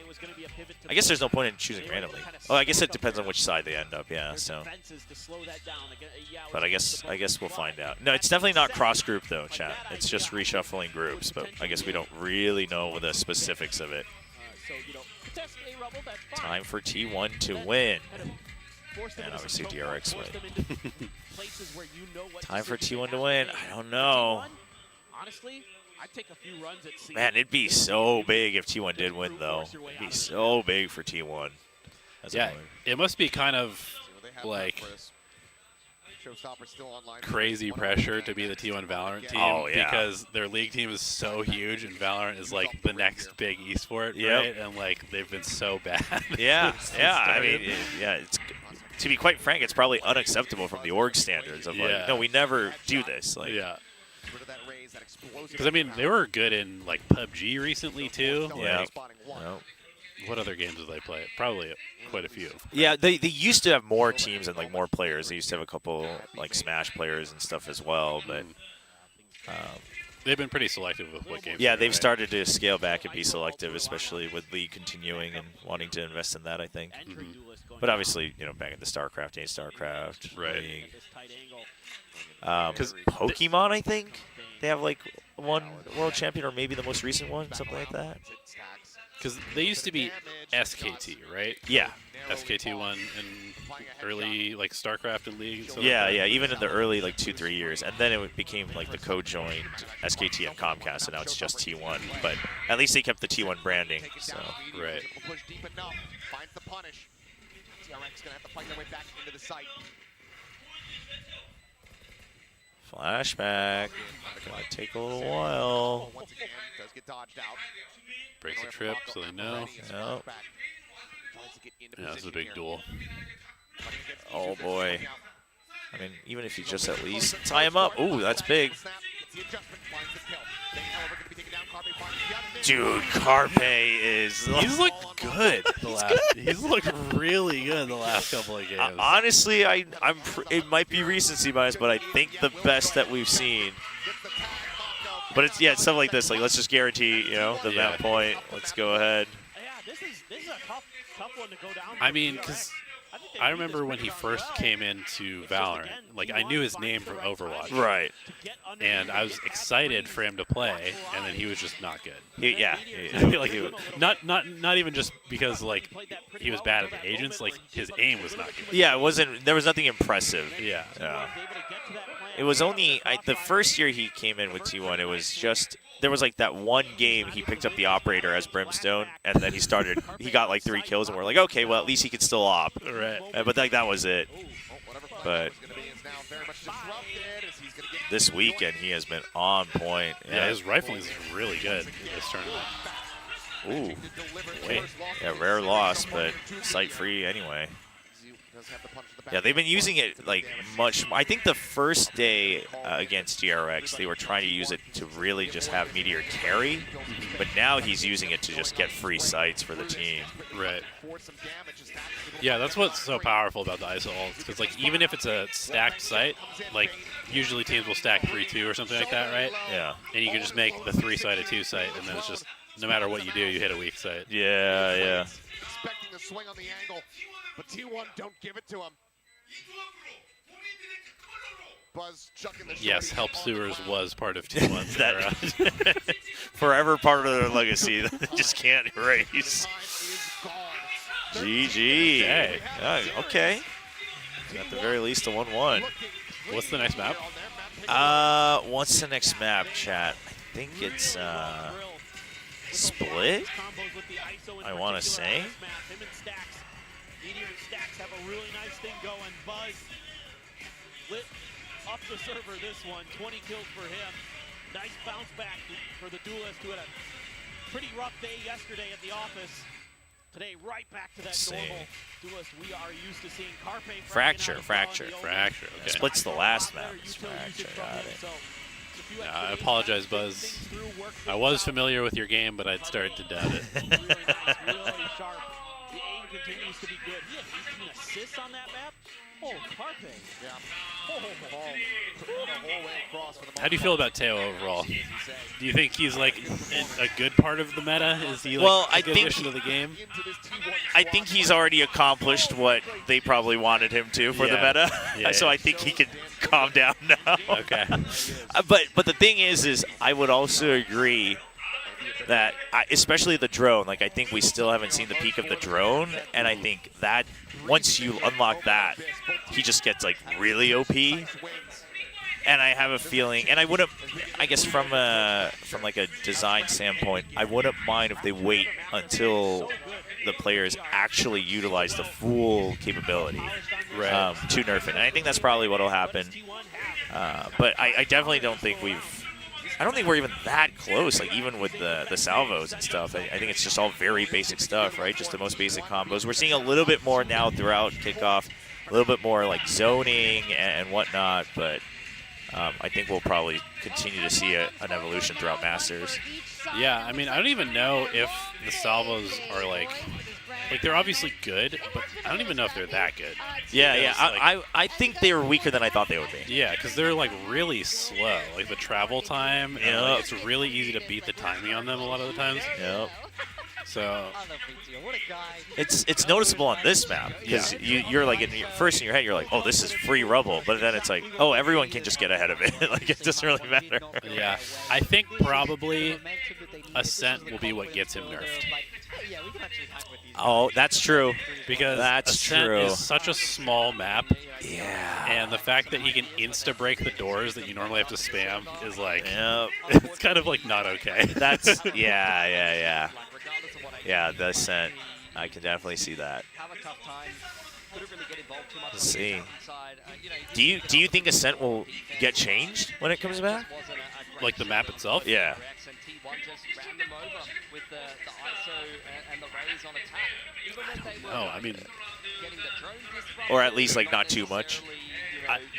I guess there's no point in choosing randomly. Well, I guess it depends on which side they end up. Yeah. So, but I guess we'll find out. No, it's definitely not cross group though, chat. It's just reshuffling groups. But I guess we don't really know the specifics of it. Time for T1 to win. And obviously DRX win. Time for T1 to win. I don't know. Honestly, I'd take a few runs at C. Man, it'd be so big if T1 did win, though. It'd be so big for T1. As a Yeah, win. it must be kind of See what they have like for us. Showstopper's still online. crazy pressure to be the T1 Valorant team Oh, yeah. because their league team is so huge and Valorant is like the next big esport, Yep. right? And like they've been so bad. Yeah, since yeah. I started. mean, it's to be quite frank, it's probably unacceptable from the org standards of like, no, we never do this. Like, Because I mean, they were good in like PUBG recently too. Yeah. Like, what other games did they play? Probably quite a few. Yeah, they used to have more teams and like more players. They used to have a couple like Smash players and stuff as well, but they've been pretty selective with what games. yeah, they've started to scale back and be selective, especially with League continuing and wanting to invest in that, I think. But obviously, you know, back in the StarCraft days, StarCraft, Right. League. Because Pokemon, I think they have like one world champion, or maybe the most recent one, something like that. Because they used to be SKT, right? Yeah. SKT won in early like StarCraft and League. And stuff Yeah, like that. yeah, even in the early like 2-3 years, and then it became like the co-joined SKT and Comcast, and now it's just T1. But at least they kept the T1 branding. So Right. Push deep enough. Finds the punish. DRX gonna have to fight their way back into the site. flashback, gonna take a little while. Once again, does get dodged out. Breaks the trip, so they know. Yep. Yeah, it's a big duel. Oh boy. I mean, even if you just at least tie him up. Ooh, that's big. Dude, Carpe is. He's looked good. He's looked really good the last couple of games. Honestly, it might be recency bias, but I think the best that we've seen. But it's it's stuff like this. Like, let's just guarantee, you know, the map point. Let's go ahead. Yeah, this is a tough one to go down. I mean, because I remember when he first came into Valorant, like I knew his name from Overwatch. Right. And I was excited for him to play, and then he was just not good. Like, not even just because like he was bad at the agents, like his aim was not good. Yeah, it wasn't. There was nothing impressive. Yeah. It was only the first year he came in with T1. It was just there was like that one game he picked up the operator as Brimstone, and then he got like 3 kills, and we're like, okay, well at least he can still op. Right. But like that was it. But this weekend he has been on point. Yeah, his rifling is really good this tournament. Ooh. Wait. Yeah, rare loss, but sight free anyway. Yeah, they've been using it like much. I think the first day against DRX, they were trying to use it to really just have Meteor carry, but now he's using it to just get free sights for the team. Right. Yeah, that's what's so powerful about the ISO ults, because like even if it's a stacked site, like usually teams will stack 3-2 or something like that, right? Yeah. And you can just make the 3-side a 2-site, and then it's just no matter what you do, you hit a weak site. Yeah, yeah. Expecting the swing on the angle, but T1 don't give it to him. Buzz chucking the yes, Help Sewers was part of T1's era. Forever part of their legacy that they just can't erase. GG. Hey. Okay. At the very least, a 1-1. What's the next map? What's the next map, chat? I think it's Split, I want to say. Meteor and Stacks have a really nice thing going. Buzz lit up the server this one. 20 kills for him. Nice bounce back for the duelist who had a pretty rough day yesterday at the office. Today, right back to that normal duelist we are used to seeing. Carpe Fracture. Okay. Split's the last map. Fracture, got it. I apologize, Buzz. I was familiar with your game, but I'd started to doubt it. Really sharp. The aim continues to be good. He had 18 assists on that map. Oh, Carpe. Yeah. The whole way across for the How do you feel about Teo overall? Do you think he's like a good part of the meta? Is he like a good addition to the game? I think he's already accomplished what they probably wanted him to for the meta. Yeah. So I think he can calm down now. Okay. But the thing is I would also agree that, especially the drone, like I think we still haven't seen the peak of the drone, and I think that once you unlock that, he just gets like really OP. And I have a feeling, and I wouldn't, I guess from like a design standpoint, I wouldn't mind if they wait until the players actually utilize the full capability to nerf it. And I think that's probably what will happen. But I definitely don't think I don't think we're even that close, like even with the salvos and stuff. I think it's just all very basic stuff, right? Just the most basic combos. We're seeing a little bit more now throughout kickoff. a little bit more like zoning and whatnot, but I think we'll probably continue to see an evolution throughout Masters. Yeah, I mean, I don't even know if the salvos are like they're obviously good, but I don't even know if they're that good. Yeah, Because, yeah. I think they were weaker than I thought they would be. Yeah, because they're like really slow. Like the travel time, and like, it's really easy to beat the timing on them a lot of the times. Yep. So it's noticeable on this map because you're like in your head you're like, oh, this is free rubble, but then it's like, oh, everyone can just get ahead of it. Like it doesn't really matter. yeah, I think probably Ascent will be what gets him nerfed. Oh, that's true. Because That's Ascent true. is such a small map, Yeah. and the fact that he can insta-break the doors that you normally have to spam is like, Yep. it's kind of like not okay. That's yeah. Yeah, the Ascent. I can definitely see that. Let's see. Do you think Ascent will get changed when it comes back? Like the map itself? Yeah. Oh, I mean, Or at least like not too much.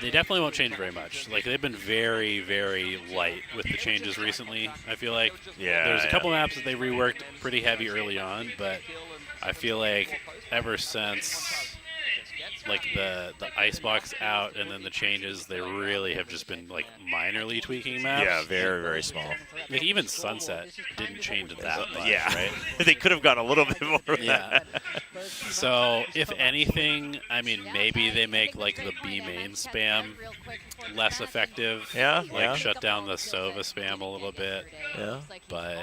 they definitely won't change very much. Like they've been very, very light with the changes recently. I feel like there's a couple maps that they reworked pretty heavy early on, but I feel like ever since like the icebox out and then the changes, they really have just been like minorly tweaking maps. Yeah, very, very small. Like even Sunset didn't change that much, Yeah, right? they could have gone a little bit more with Yeah. that. So if anything, I mean, maybe they make like the B main spam less effective. Yeah, Like yeah. shut down the Sova spam a little bit. Yeah. But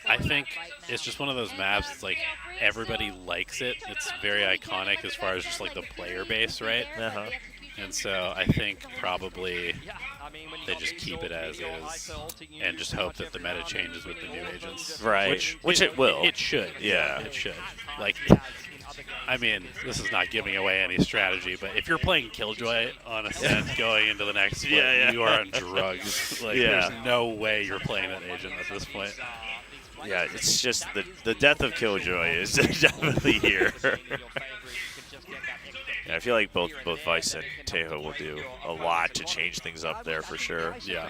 I think it's just one of those maps. It's like everybody likes it. It's very iconic as far as just like the player base, right? Uh-huh. And so I think probably they just keep it as is and just hope that the meta changes with the new agents. Right. Which it will. It should. Yeah. It should. Like, I mean, this is not giving away any strategy, but if you're playing Killjoy on Ascent going into the next split, Yeah. you are on drugs. Like, Yeah. there's no way you're playing that agent at this point. Yeah, it's just the death of Killjoy is definitely here. Yeah, I feel like both Vice and Tejo will do a lot to change things up there for sure. Yeah.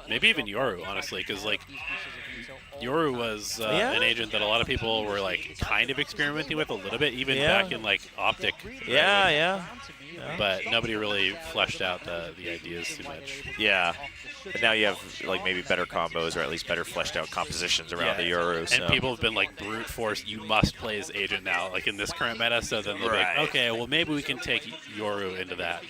Maybe even Yoru, honestly, because like Yoru was an agent that a lot of people were like kind of experimenting with a little bit, even back in like Optic. Yeah. But nobody really fleshed out the ideas too much. Yeah. But now you have like maybe better combos or at least better fleshed out compositions around the Yoru. So. And people have been like brute force, you must play as agent now, like in this current meta. So then they'll be like, okay, well maybe we can take Yoru into that.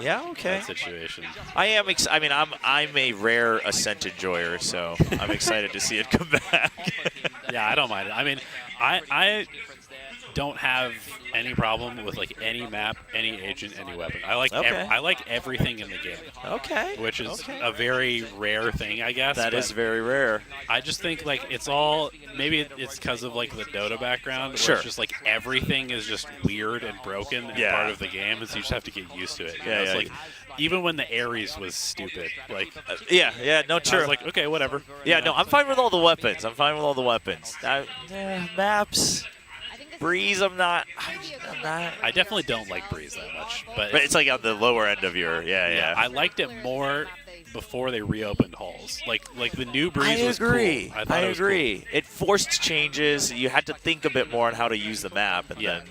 Yeah, okay. That situation. I am. I mean, I'm a rare Ascent enjoyer, so I'm excited to see it come back. Yeah, I don't mind it. I mean, I don't have any problem with like any map, any agent, any weapon. I like I like everything in the game. Okay. Which is a very rare thing, I guess. That is very rare. I just think like it's all maybe it's because of like the Dota background. Sure. Where it's just like everything is just weird and broken and part of the game, and so you just have to get used to it. You know? It's like even when the Ares was stupid, like no, true. I was like, okay, whatever. Yeah, no, I'm fine with all the weapons. Maps. Breeze, I'm not. I definitely don't like Breeze that much, but it's like on the lower end of your. Yeah. I liked it more before they reopened halls. Like the new Breeze was cool. I agree. Cool. It forced changes. You had to think a bit more on how to use the map, and then.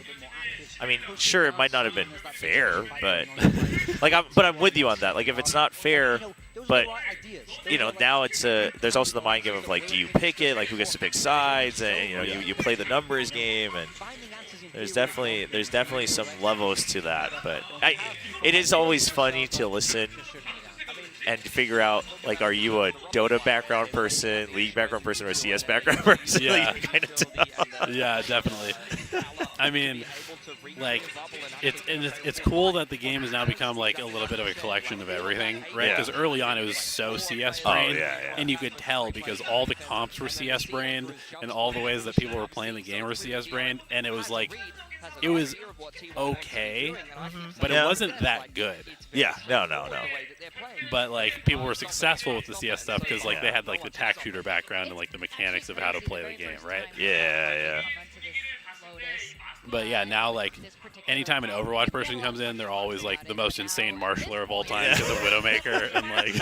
I mean, sure, it might not have been fair, but I'm with you on that. Like, if it's not fair, but now it's there's also the mind game of like, do you pick it? Like, who gets to pick sides? And you play the numbers game, and there's definitely some levels to that. But it is always funny to listen and figure out, like, are you a Dota background person, League background person, or a CS background person? Yeah. Like, you kind of tell. Yeah, definitely. I mean, like, it's cool that the game has now become like a little bit of a collection of everything, right? Because early on it was so CS brained, and you could tell because all the comps were CS brained, and all the ways that people were playing the game were CS brained, and it was like. It was okay, but it wasn't that good. Yeah, no. But like people were successful with the CS stuff because like they had like the tac shooter background and like the mechanics of how to play the game, right? Yeah. But yeah, now like anytime an Overwatch person comes in, they're always like the most insane marshaller of all time because of Widowmaker and like.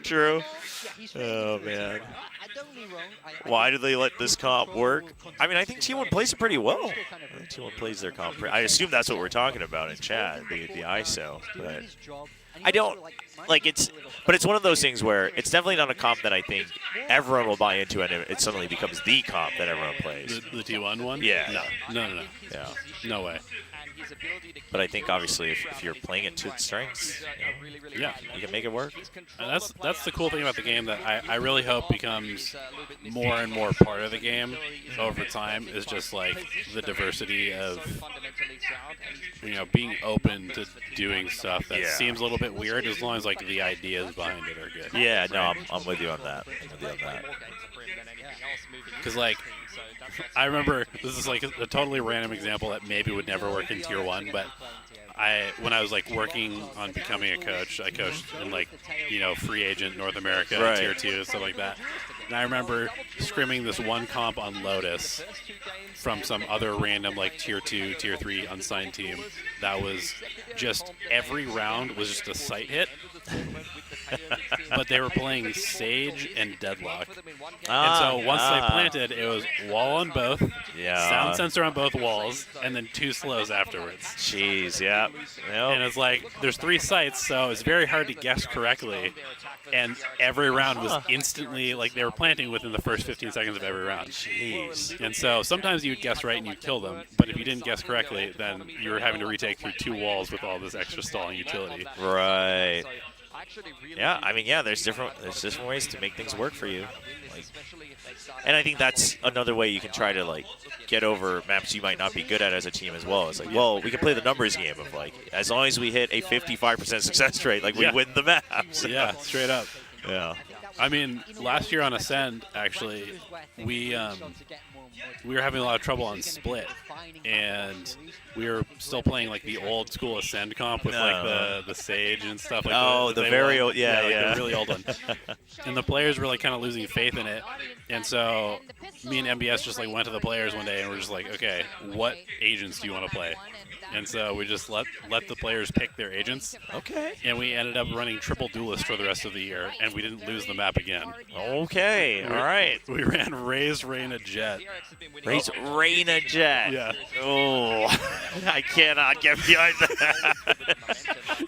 True. Oh man. Why do they let this comp work? I mean, I think T1 plays it pretty well. I think T1 plays their comp. I assume that's what we're talking about in chat, the ISO. But I don't like it's. But it's one of those things where it's definitely not a comp that I think everyone will buy into, and it suddenly becomes the comp that everyone plays. The T1 one? Yeah. No. Yeah. No way. But I think obviously if you're playing it to its strengths, Yeah. you can make it work. And that's the cool thing about the game that I really hope becomes more and more part of the game over time is just like the diversity of being open to doing stuff that seems a little bit weird as long as like the ideas behind it are good. Yeah, no, I'm with you on that. Because like I remember this is like a totally random example that maybe would never work in Tier 1, but when I was like working on becoming a coach, I coached in like free agent North America, right. Tier 2, stuff like that. And I remember scrimming this one comp on Lotus from some other random like Tier 2, Tier 3 unsigned team that was just every round was just a sight hit. But they were playing Sage and Deadlock. And so once they planted, it was wall on both, sound sensor on both walls, and then 2 slows afterwards. Jeez, yeah. Yep. And it's like, there's 3 sites, so it's very hard to guess correctly. And every round was instantly, like they were planting within the first 15 seconds of every round. Jeez. And so sometimes you'd guess right and you'd kill them, but if you didn't guess correctly, then you were having to retake through 2 walls with all this extra stalling utility. Right. Yeah, I mean, there's different ways to make things work for you. Like, and I think that's another way you can try to like get over maps you might not be good at as a team as well. It's like, well, we can play the numbers game of like, as long as we hit a 55% success rate, like we win the maps. Yeah, straight up. Yeah. I mean, last year on Ascend, actually, we were having a lot of trouble on Split, and we were still playing like the old school Ascend comp with like the Sage and stuff. Like the very old, like the really old one. And the players were like kind of losing faith in it, and so me and MBS just like went to the players one day and we're just like, okay, what agents do you want to play? And so we just let the players pick their agents. Okay. And we ended up running triple duelist for the rest of the year, and we didn't lose the map again. Okay. All right. We ran Raze, Reyna, Jet. Raze, Reyna, Jet. Yeah. Oh, I cannot get behind that.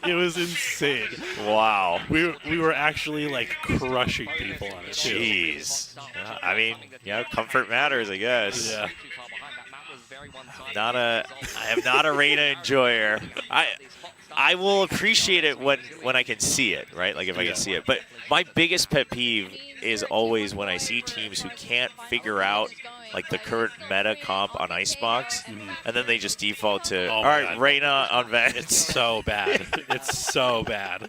It was insane. Wow. We were actually like crushing people on it too. Jeez. I mean, comfort matters, I guess. Yeah. I am not a Reyna enjoyer. I will appreciate it when I can see it, right? Like if I can see it. But my biggest pet peeve is always when I see teams who can't figure out like the current meta comp on Icebox, and then they just default to, all right, God. Reyna on Vent. It's so bad. It's so bad.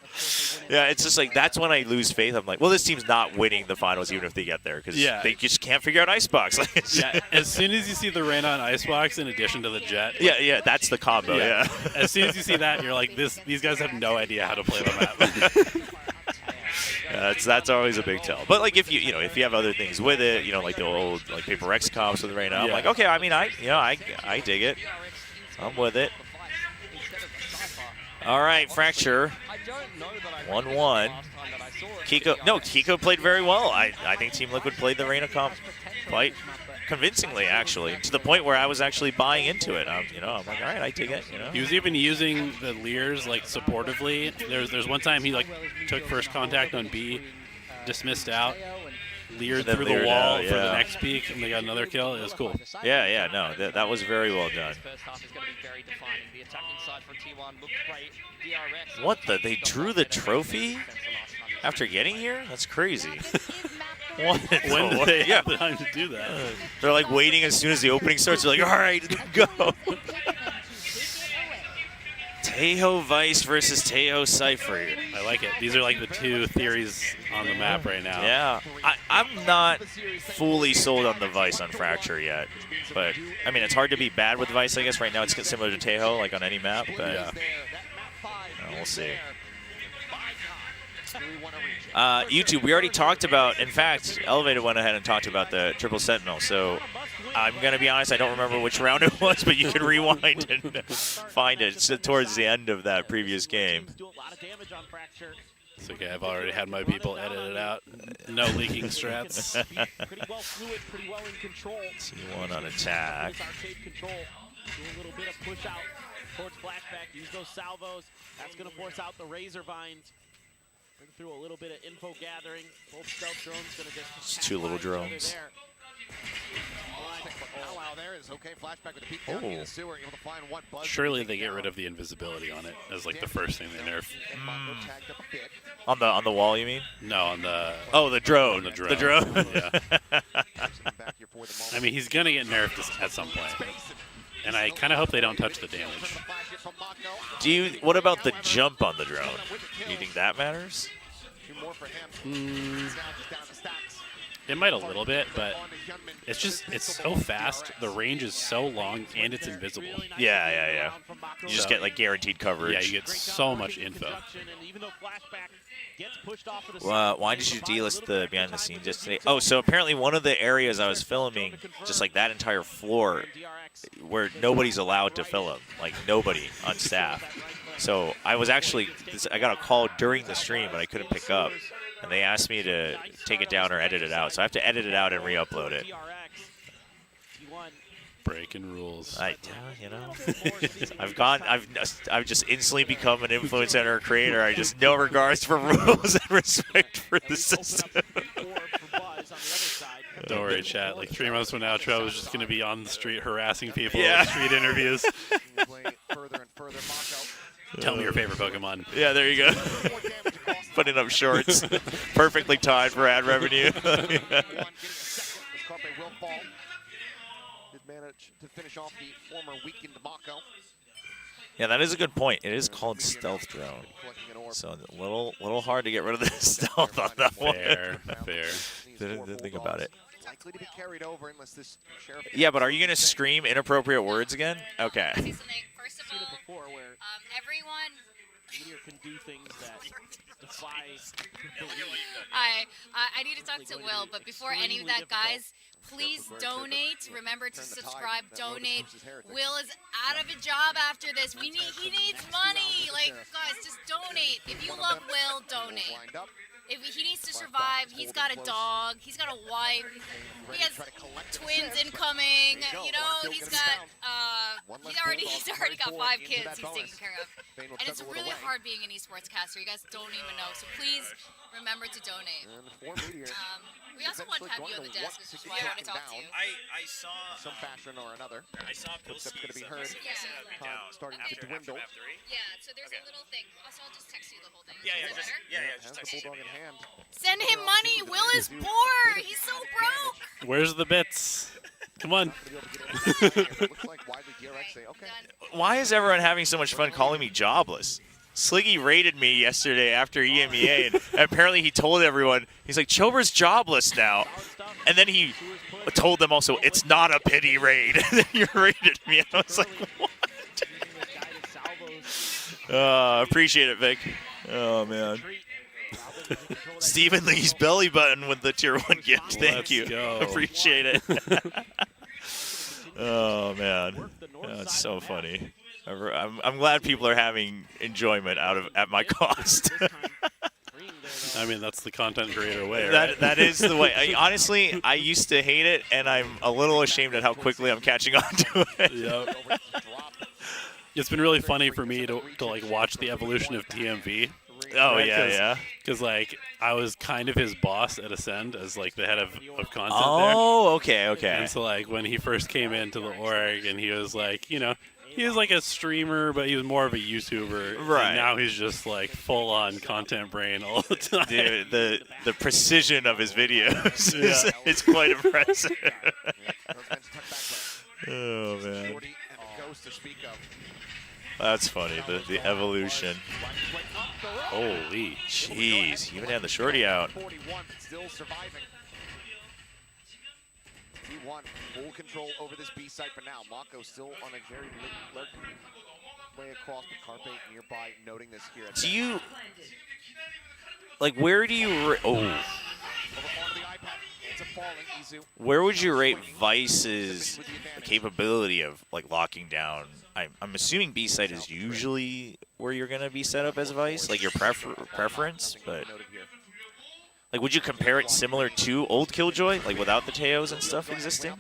Yeah, it's just like, that's when I lose faith. I'm like, well, this team's not winning the finals even if they get there, because they just can't figure out Icebox. As soon as you see the Reyna on Icebox in addition to the Jet. Yeah, that's the combo, yeah. As soon as you see that, you're like, these guys have no idea how to play the map. That's always a big tell. But like if you have other things with it, like the old like Paper X comps with Reyna, I'm like, okay, I mean I dig it. I'm with it. All right, Fracture. 1-1. Kiko played very well. I think Team Liquid played the Reyna comp quite convincingly, actually, to the point where I was actually buying into it. I'm like, all right, I dig it. He was even using the Leers like supportively. There's one time he like took first contact on B, dismissed out, leered through the wall for the next peak, and they got another kill. It was cool. Yeah, no, that was very well done. What they drew the trophy after getting here? That's crazy. When did they have time to do that? They're like waiting as soon as the opening starts. They're like, all right, go. Tejo Vice versus Tejo Cypher. I like it. These are like the 2 theories on the map right now. Yeah. I'm not fully sold on the Vice on Fracture yet. But, I mean, it's hard to be bad with Vice, I guess. Right now it's similar to Tejo, like on any map. But we'll see. YouTube, we already talked about, in fact, Elevated went ahead and talked about the Triple Sentinel. So I'm going to be honest, I don't remember which round it was, but you can rewind and find it. It's towards the end of that previous game. It's okay, I've already had my people edit it out. No leaking strats. Pretty well fluid, pretty well in control. T1 on attack. Do a little bit of push out towards flashback. Use those salvos. That's going to force out the razor vines. Bring through a little bit of info gathering. Both stealth drones going to just 2 little drones. Surely they get rid of the invisibility on it as like the first thing they nerf. On the wall, you mean? No, on the the drone. The drone. The drone. Yeah. I mean, he's gonna get nerfed at some point, and I kind of hope they don't touch the damage. What about the jump on the drone? Do you think that matters? It might a little bit, but it's so fast. The range is so long, and it's invisible. Yeah. You just get like guaranteed coverage. Yeah, you get so much info. Why did you delist the behind the scenes yesterday? Oh, so apparently one of the areas I was filming, just like that entire floor, where nobody's allowed to film, like nobody on staff. So I got a call during the stream, but I couldn't pick up. And they asked me to take it down or edit it out. So I have to edit it out and re-upload it. Breaking rules. I've just instantly become an influencer or creator. I just no regards for rules and respect for the system. Don't worry, chat. Like 3 months from now, Trev is just going to be on the street harassing people Yeah. with street interviews. Tell me your favorite Pokemon. Yeah, there you go. Putting up shorts. Perfectly timed for ad revenue. Yeah, that is a good point. It is called stealth drone. So a little hard to get rid of the stealth on that one. Fair. Didn't think about it. Yeah, but are you going to scream inappropriate words again? Okay. First of all, everyone can do things that defy I need to talk to Will, but before any of that, guys, please donate. Remember to subscribe, donate. Will is out of a job after this. He needs money. Like, guys, just donate. If you love Will, donate. If he needs to survive, he's got a dog, he's got a wife, he has twins incoming, you know, he's already got 5 kids he's taking care of. And it's really hard being an esports caster. You guys don't even know. So please remember to donate. We also want to have you on the desk, which is why I want to talk to you. I saw some fashion or another. I saw Footsteps going to be heard. Starting to dwindle. Yeah, so there's a little thing. Also, I'll just text you the whole thing. Just Has the bulldog in hand. Send him money. Will is poor. He's so broke. Where's the bits? Come on. Why is everyone having so much fun calling me jobless? Sliggy raided me yesterday after EMEA, and apparently he told everyone, he's like, Chobra's jobless now. And then he told them also, it's not a pity raid. And then you raided me. And I was like, what? Appreciate it, Vic. Oh, man. Stephen Lee's belly button with the tier 1 gift. Thank you. Go. Appreciate it. Oh, man. That's so funny. I'm glad people are having enjoyment at my cost. I mean, that's the content creator way, right? That is the way. Honestly, I used to hate it, and I'm a little ashamed at how quickly I'm catching on to it. Yep. It's been really funny for me to like watch the evolution of TMV. Oh, right? yeah. Because like I was kind of his boss at Ascend as like the head of content there. Oh, okay. And so like when he first came into the org, and he was like, you know, he was like a streamer, but he was more of a YouTuber. Right. And now he's just like full-on content brain all the time. Dude, the precision of his videos is it's quite impressive. Oh, man. That's funny, the evolution. Holy. Jeez, he even had the shorty out. T1, full control over this B site for now. Mako still on a very lurk way across, but Carpe nearby, noting this here. Do you, like, where do you, Over onto the iPad. It's a Where would you rate Vice's capability of like locking down? I'm assuming B side is usually where you're gonna be set up as Vice, like your preference, but like would you compare it similar to old Killjoy, like without the Teos and stuff existing?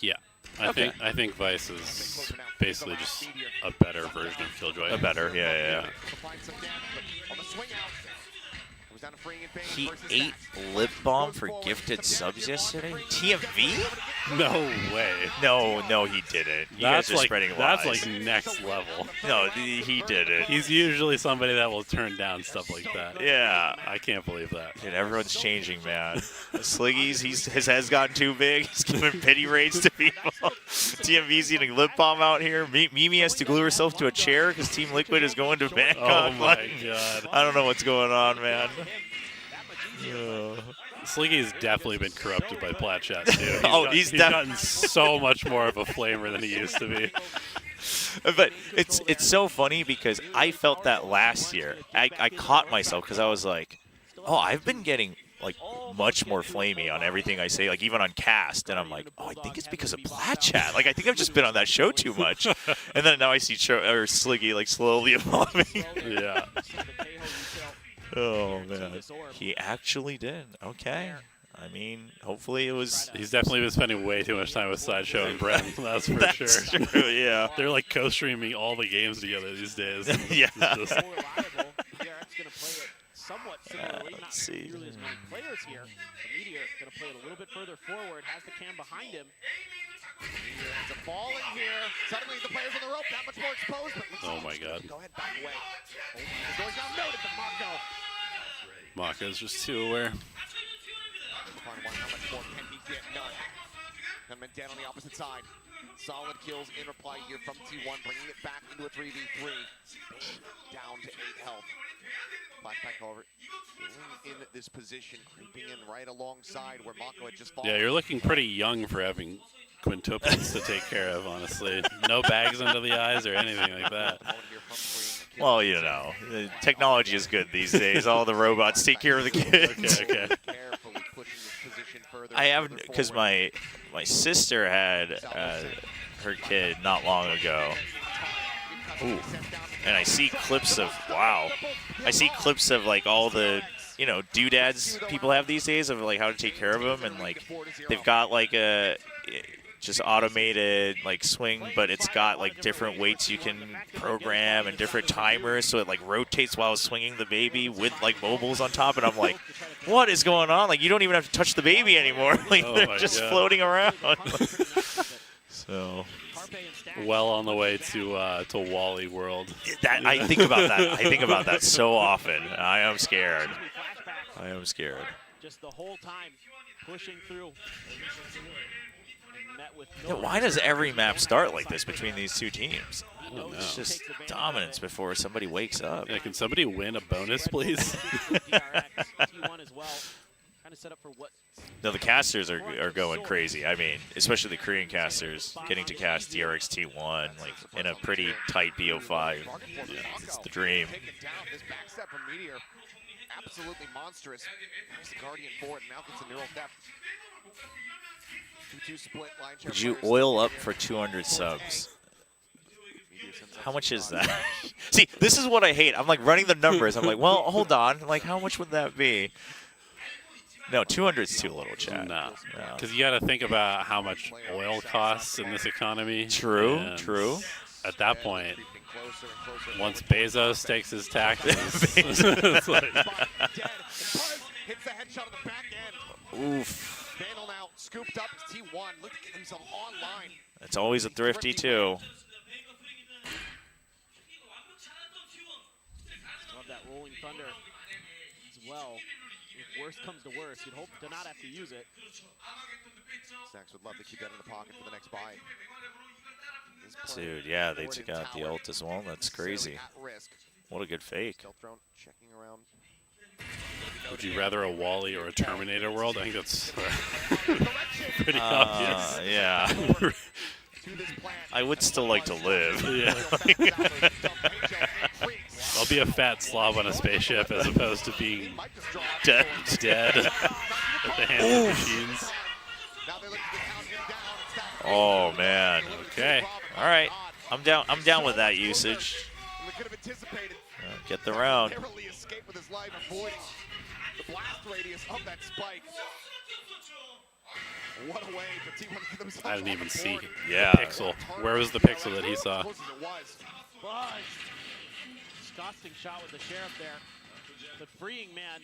Yeah. I think Vice is basically just a better version of Killjoy. A better, yeah. He ate lip balm for gifted subs yesterday? TMV? No way. No, he didn't. You guys are spreading lies. That's like next level. No, he didn't. He's usually somebody that will turn down stuff like that. Yeah. I can't believe that. Dude, everyone's changing, man. Sliggy's, his head's gotten too big. He's giving pity raids to people. TMV's eating lip balm out here. Mimi has to glue herself to a chair because Team Liquid is going to Bangkok. Oh my god. I don't know what's going on, man. Sliggy's definitely been corrupted by Plat Chat too. He's gotten so much more of a flamer than he used to be. But it's so funny because I felt that last year. I caught myself because I was like, oh, I've been getting like much more flamey on everything I say, like even on cast, and I'm like, oh, I think it's because of Plat Chat. Like I think I've just been on that show too much, and then now I see Sliggy like slowly evolving. Yeah. Oh man, he actually did. Okay. I mean, hopefully it was. He's definitely been spending way too much time with Sideshow and Brent. That's for sure. True, yeah. They're like co-streaming all the games together these days. Yeah. Somewhat similarly, not let's see. nearly as many players here. The Meteor going to play it a little bit further forward, has the cam behind him. Meteor has a ball in here. Suddenly the players on the rope that much more exposed. But Oh my god. Go ahead, back away. The door's now noted, but Mako. Maka's just too aware. How much more can he get? None. Gunman down on the opposite side. Solid kills in reply here from T1, bringing it back into a 3v3. Down to 8 health. Flashback, however, in this position, creeping in right alongside where Mako had just fallen. Yeah, you're looking pretty young for having quintuplets to take care of, honestly. No bags under the eyes or anything like that. Well, you know, technology is good these days. All the robots take care of the kids. Okay. I have, because my sister had her kid not long ago. Ooh. And I see clips of, wow. I see clips of like all the, you know, doodads people have these days of like how to take care of them, and like they've got like a just automated like swing, but it's got like different weights you can program and different timers, so it like rotates while swinging the baby with like mobiles on top. And I'm like, what is going on? Like you don't even have to touch the baby anymore. Like they're just floating around. So well on the way to Wally World. That I think about that. I think about that so often. I am scared. Just the whole time pushing through. Yeah, why does every map start like this between these two teams? I don't know. It's just dominance before somebody wakes up. Yeah, can somebody win a bonus, please? T1 as well. Kind of set up for what? No, the casters are going crazy. I mean, especially the Korean casters getting to cast DRX T1 like in a pretty tight BO5. Yeah, it's the dream. This backstep from Meteor, absolutely monstrous. There's the Guardian forward, now gets a neural theft. 2-2 split line. Would you oil up for 200 subs? How much is that? See, this is what I hate. I'm like running the numbers. I'm like, well, hold on. I'm like, how much would that be? No, 200 is too little, Chad. No, because you got to think about how much oil costs in this economy. True. At that point, once Bezos takes his taxes, it's like, oof. Vandal now scooped up T1. Look at himself online. It's always a thrifty too. Still have that rolling thunder as well. If worst comes to worst, you'd hope to not have to use it. Snacks would love to keep that in the pocket for the next buy. Dude, yeah, they took out the ult as well. That's crazy. What a good fake. Checking around. would you rather a Wally or a Terminator world? I think that's pretty obvious. Yeah. I would still like to live. Yeah. I'll be a fat slob on a spaceship as opposed to being dead at the hands of machines. Oh man. Okay. All right. I'm down with that usage. Get the round. Narrowly escaped with his life, avoiding the blast radius of that spike. What a way for T1 to get themselves I didn't on even the see board. the pixel. Where was the pixel that he saw? Close as it was. Buzz. Disgusting shot with the Sheriff there. But freeing, man,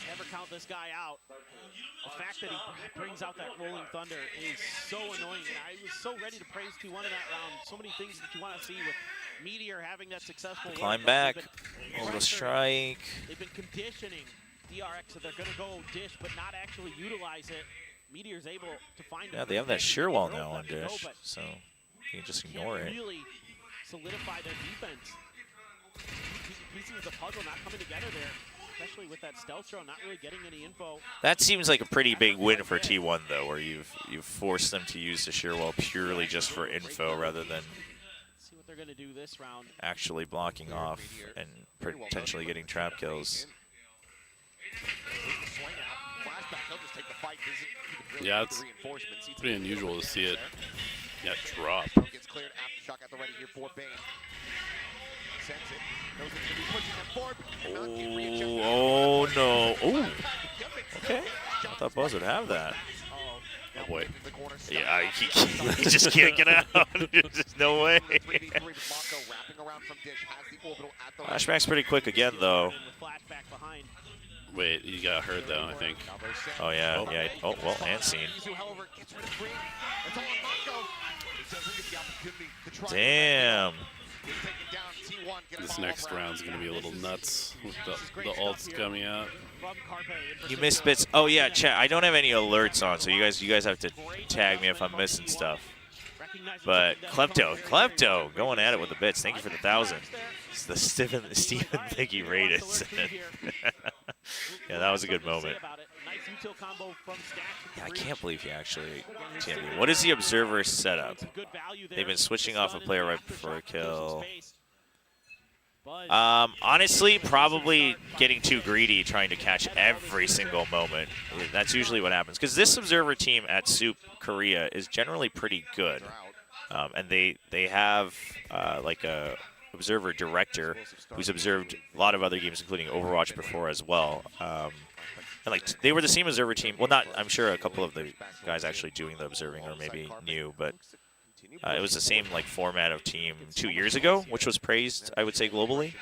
never count this guy out. The fact that he brings out that rolling thunder is so annoying. And I was so ready to praise T1 in that round. So many things that you want to see with Meteor having that successful Climb run. back. They've been Over the strike. They've been conditioning DRX that they're going to go dish, but not actually utilize it. Meteor's able to find. Yeah, they have that sheer wall now on dish, so you can just ignore it. Really solidify their defense. Pieces of the puzzle not coming together there, especially with that stealth throw, not really getting any info. That seems like a pretty big win for T1 though, where you've forced them to use the sheer wall purely just for info rather than See what they're going to do this round. actually blocking off and potentially getting trap kills. Yeah, it's pretty unusual to see it drop. Gets cleared after shock at the ready here for Bane. Sends it. Knows it's gonna be pushing them forward, but cannot get readjusted. Oh no. Oh. Okay. I thought Buzz would have that. Oh boy. Yeah, he just can't get out. There's no way. Flashback's pretty quick again though. Wait, he got hurt though, I think. Oh yeah, yeah. Oh well, and seen. Damn. This next round's gonna be a little nuts with the ults coming out. You missed bits. Oh yeah, chat. I don't have any alerts on, so you guys have to tag me if I'm missing stuff. But Klepto, going at it with the bits. Thank you for the 1,000. It's the Stephen Thinky rated. Yeah, that was a good moment. Yeah, I can't believe he actually championed. What is the observer setup? They've been switching off a player right before a kill. Honestly, probably getting too greedy, trying to catch every single moment. That's usually what happens. Because this observer team at Soup Korea is generally pretty good. And they have like a observer director who's observed a lot of other games, including Overwatch before as well. And like they were the same observer team. Well, not I'm sure a couple of the guys actually doing the observing are maybe new, but it was the same like format of team 2 years ago, which was praised, I would say, globally.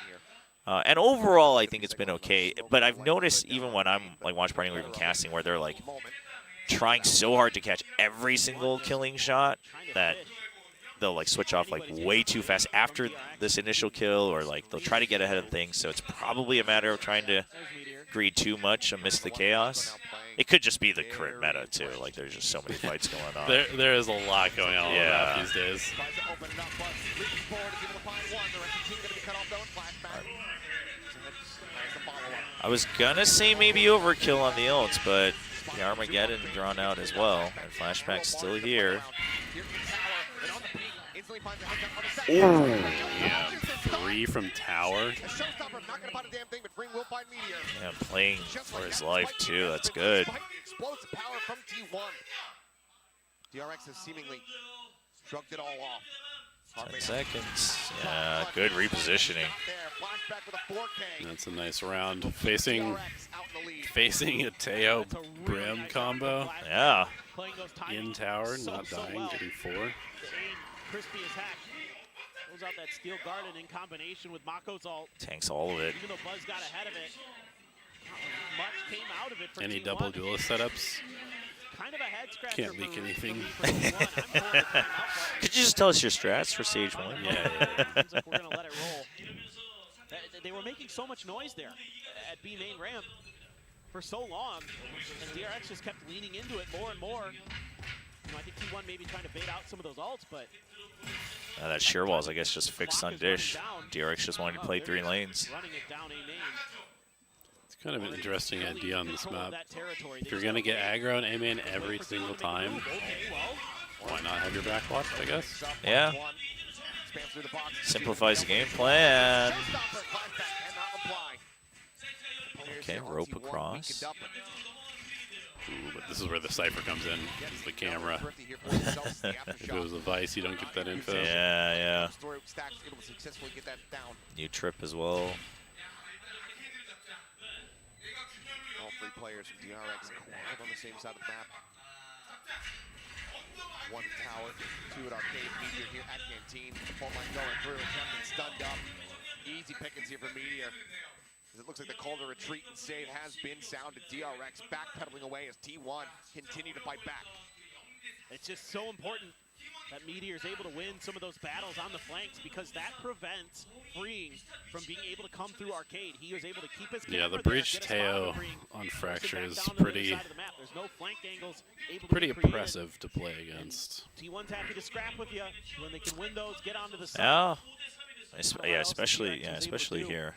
And overall, I think it's been okay. But I've noticed even when I'm like watch partying or even casting, where they're like trying so hard to catch every single killing shot that they'll like switch off like way too fast after this initial kill, or like they'll try to get ahead of things. So it's probably a matter of trying to greed too much amidst the chaos. It could just be the current meta too. Like there's just so many fights going on. There is a lot going on these days. I was gonna say maybe overkill on the ults, but the Armageddon drawn out as well. And Flashback's still here. Ooh, yeah, 3 from tower. Yeah, playing for his life too. That's good. Explosive power from T1. DRX has seemingly shrugged it all off. 10 seconds. Yeah, good repositioning. That's a nice round. Facing a Teo Brim combo. Yeah. In tower, not dying, getting 4. Crispy as heck. Pulls out that steel garden in combination with Mako's ult. Tanks all of it. Even though Buzz got ahead of it, not much came out of it for Any T1. double duelist setups? Kind of a head scratcher. Can't leak anything. Could you just tell us your strats for stage 1? Yeah. Seems like we're gonna let it roll. They were making so much noise there at B main ramp for so long, and DRX just kept leaning into it more and more. You know, I think T1 maybe trying to bait out some of those ults, but That sheer wall's, I guess, just fixed on dish. DRX just wanted to play 3 lanes. running it down A main. It's kind of an interesting idea on this map. If you're going to get aggro and A main every single time, why not have your back watched, I guess? Yeah. Simplifies the game plan. Okay, rope across. Ooh, but this is where the Cypher comes in, is the camera. If it was a Vice, you don't get that info. Yeah. New trip as well. All three players from DRX on the same side of the map. One tower, two at Arcade, Meteor here at Canteen. Phone line going through, Captain stunned up. Easy pickings here for Meteor. It looks like the call to retreat and save has been sounded. DRX backpedaling away as T1 continue to fight back. It's just so important that Meteor is able to win some of those battles on the flanks, because that prevents Freeing from being able to come through Arcade. He was able to keep his the breach Teo on Fracture is pretty oppressive to play against. T1's happy to scrap with you when they can win those, get onto the side. Yeah, especially here.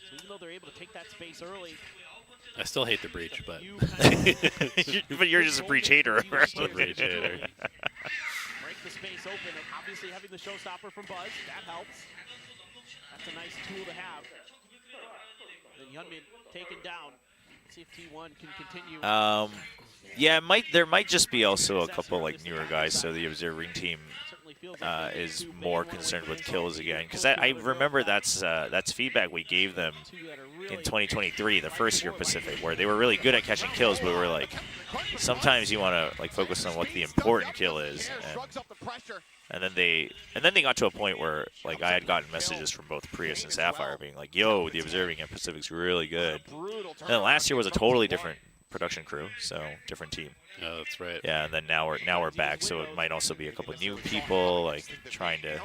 So even though they're able to take that space early, I still hate the breach, but but you're just a breach hater. Break the space open, and obviously having the showstopper from Buzz, that helps. That's a nice tool to have. Then Yunmin taken down. Let's see if T1 can continue. Yeah, there might just be also a couple like newer guys, so the observing team is more concerned with kills again, because I remember that's feedback we gave them in 2023, the first year Pacific, where they were really good at catching kills, but we were like, sometimes you want to like focus on what the important kill is, and then they got to a point where like I had gotten messages from both Prius and Sapphire being like, yo, the observing at Pacific's really good. And then last year was a totally different production crew, so different team. Oh, that's right. Yeah, and then now we're back, so it might also be a couple new people like trying to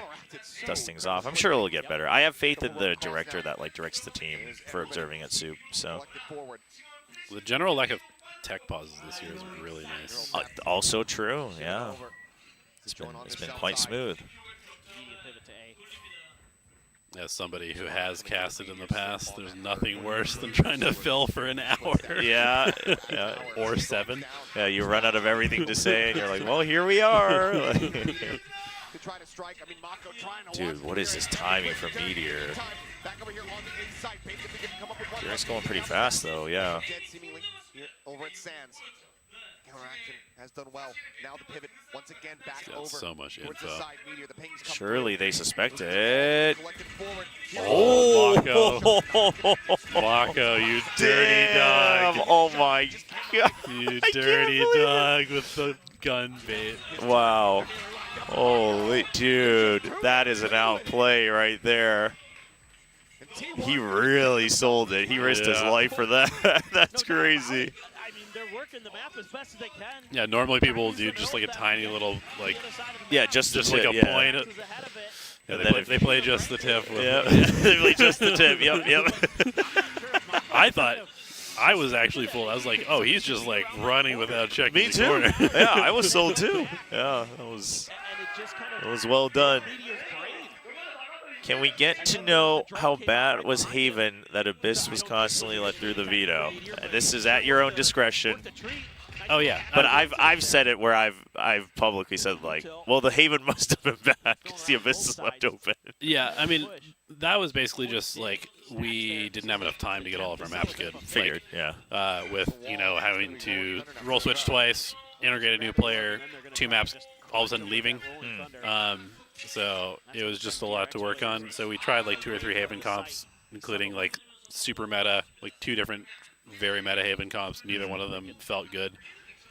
dust things off. I'm sure it'll get better. I have faith in the director that like directs the team for observing at Soup. So the general lack of tech pauses this year is really nice. Also true, yeah. It's been quite smooth. As somebody who has casted in the past, there's nothing worse than trying to fill for an hour. Yeah. Or 7. Yeah, you run out of everything to say, and you're like, well, here we are. Dude, what is this timing from Meteor? DRX going pretty fast, though, yeah. Over at Sands. Counteraction has done well. Now the pivot once again back over. So much info. Surely they suspect it. Oh, Mako, you dirty dog. Oh my god. You dirty dog with the gun bait. Wow. Holy dude, that is an outplay right there. He really sold it. He risked his life for that. That's crazy. They're working the map as best as they can. Yeah, normally people will do just like a tiny little like. Yeah, just like a point. Yeah, they play just the tip. They play just the tip. Yep. I thought I was actually full. I was like, oh, he's just like running without checking. Me too. Corner. Yeah, I was sold too. Yeah, that was well done. Can we get to know how bad was Haven that Abyss was constantly let through the veto? And this is at your own discretion. Oh yeah, but I've said it where I've publicly said like, well, the Haven must have been bad because the Abyss is left open. Yeah, I mean that was basically just like we didn't have enough time to get all of our maps good. Figured, like, yeah. With having to roll switch twice, integrate a new player, 2 maps all of a sudden leaving. So it was just a lot to work on. So we tried like 2 or 3 Haven comps, including like super meta, like 2 different very meta Haven comps. Neither one of them felt good.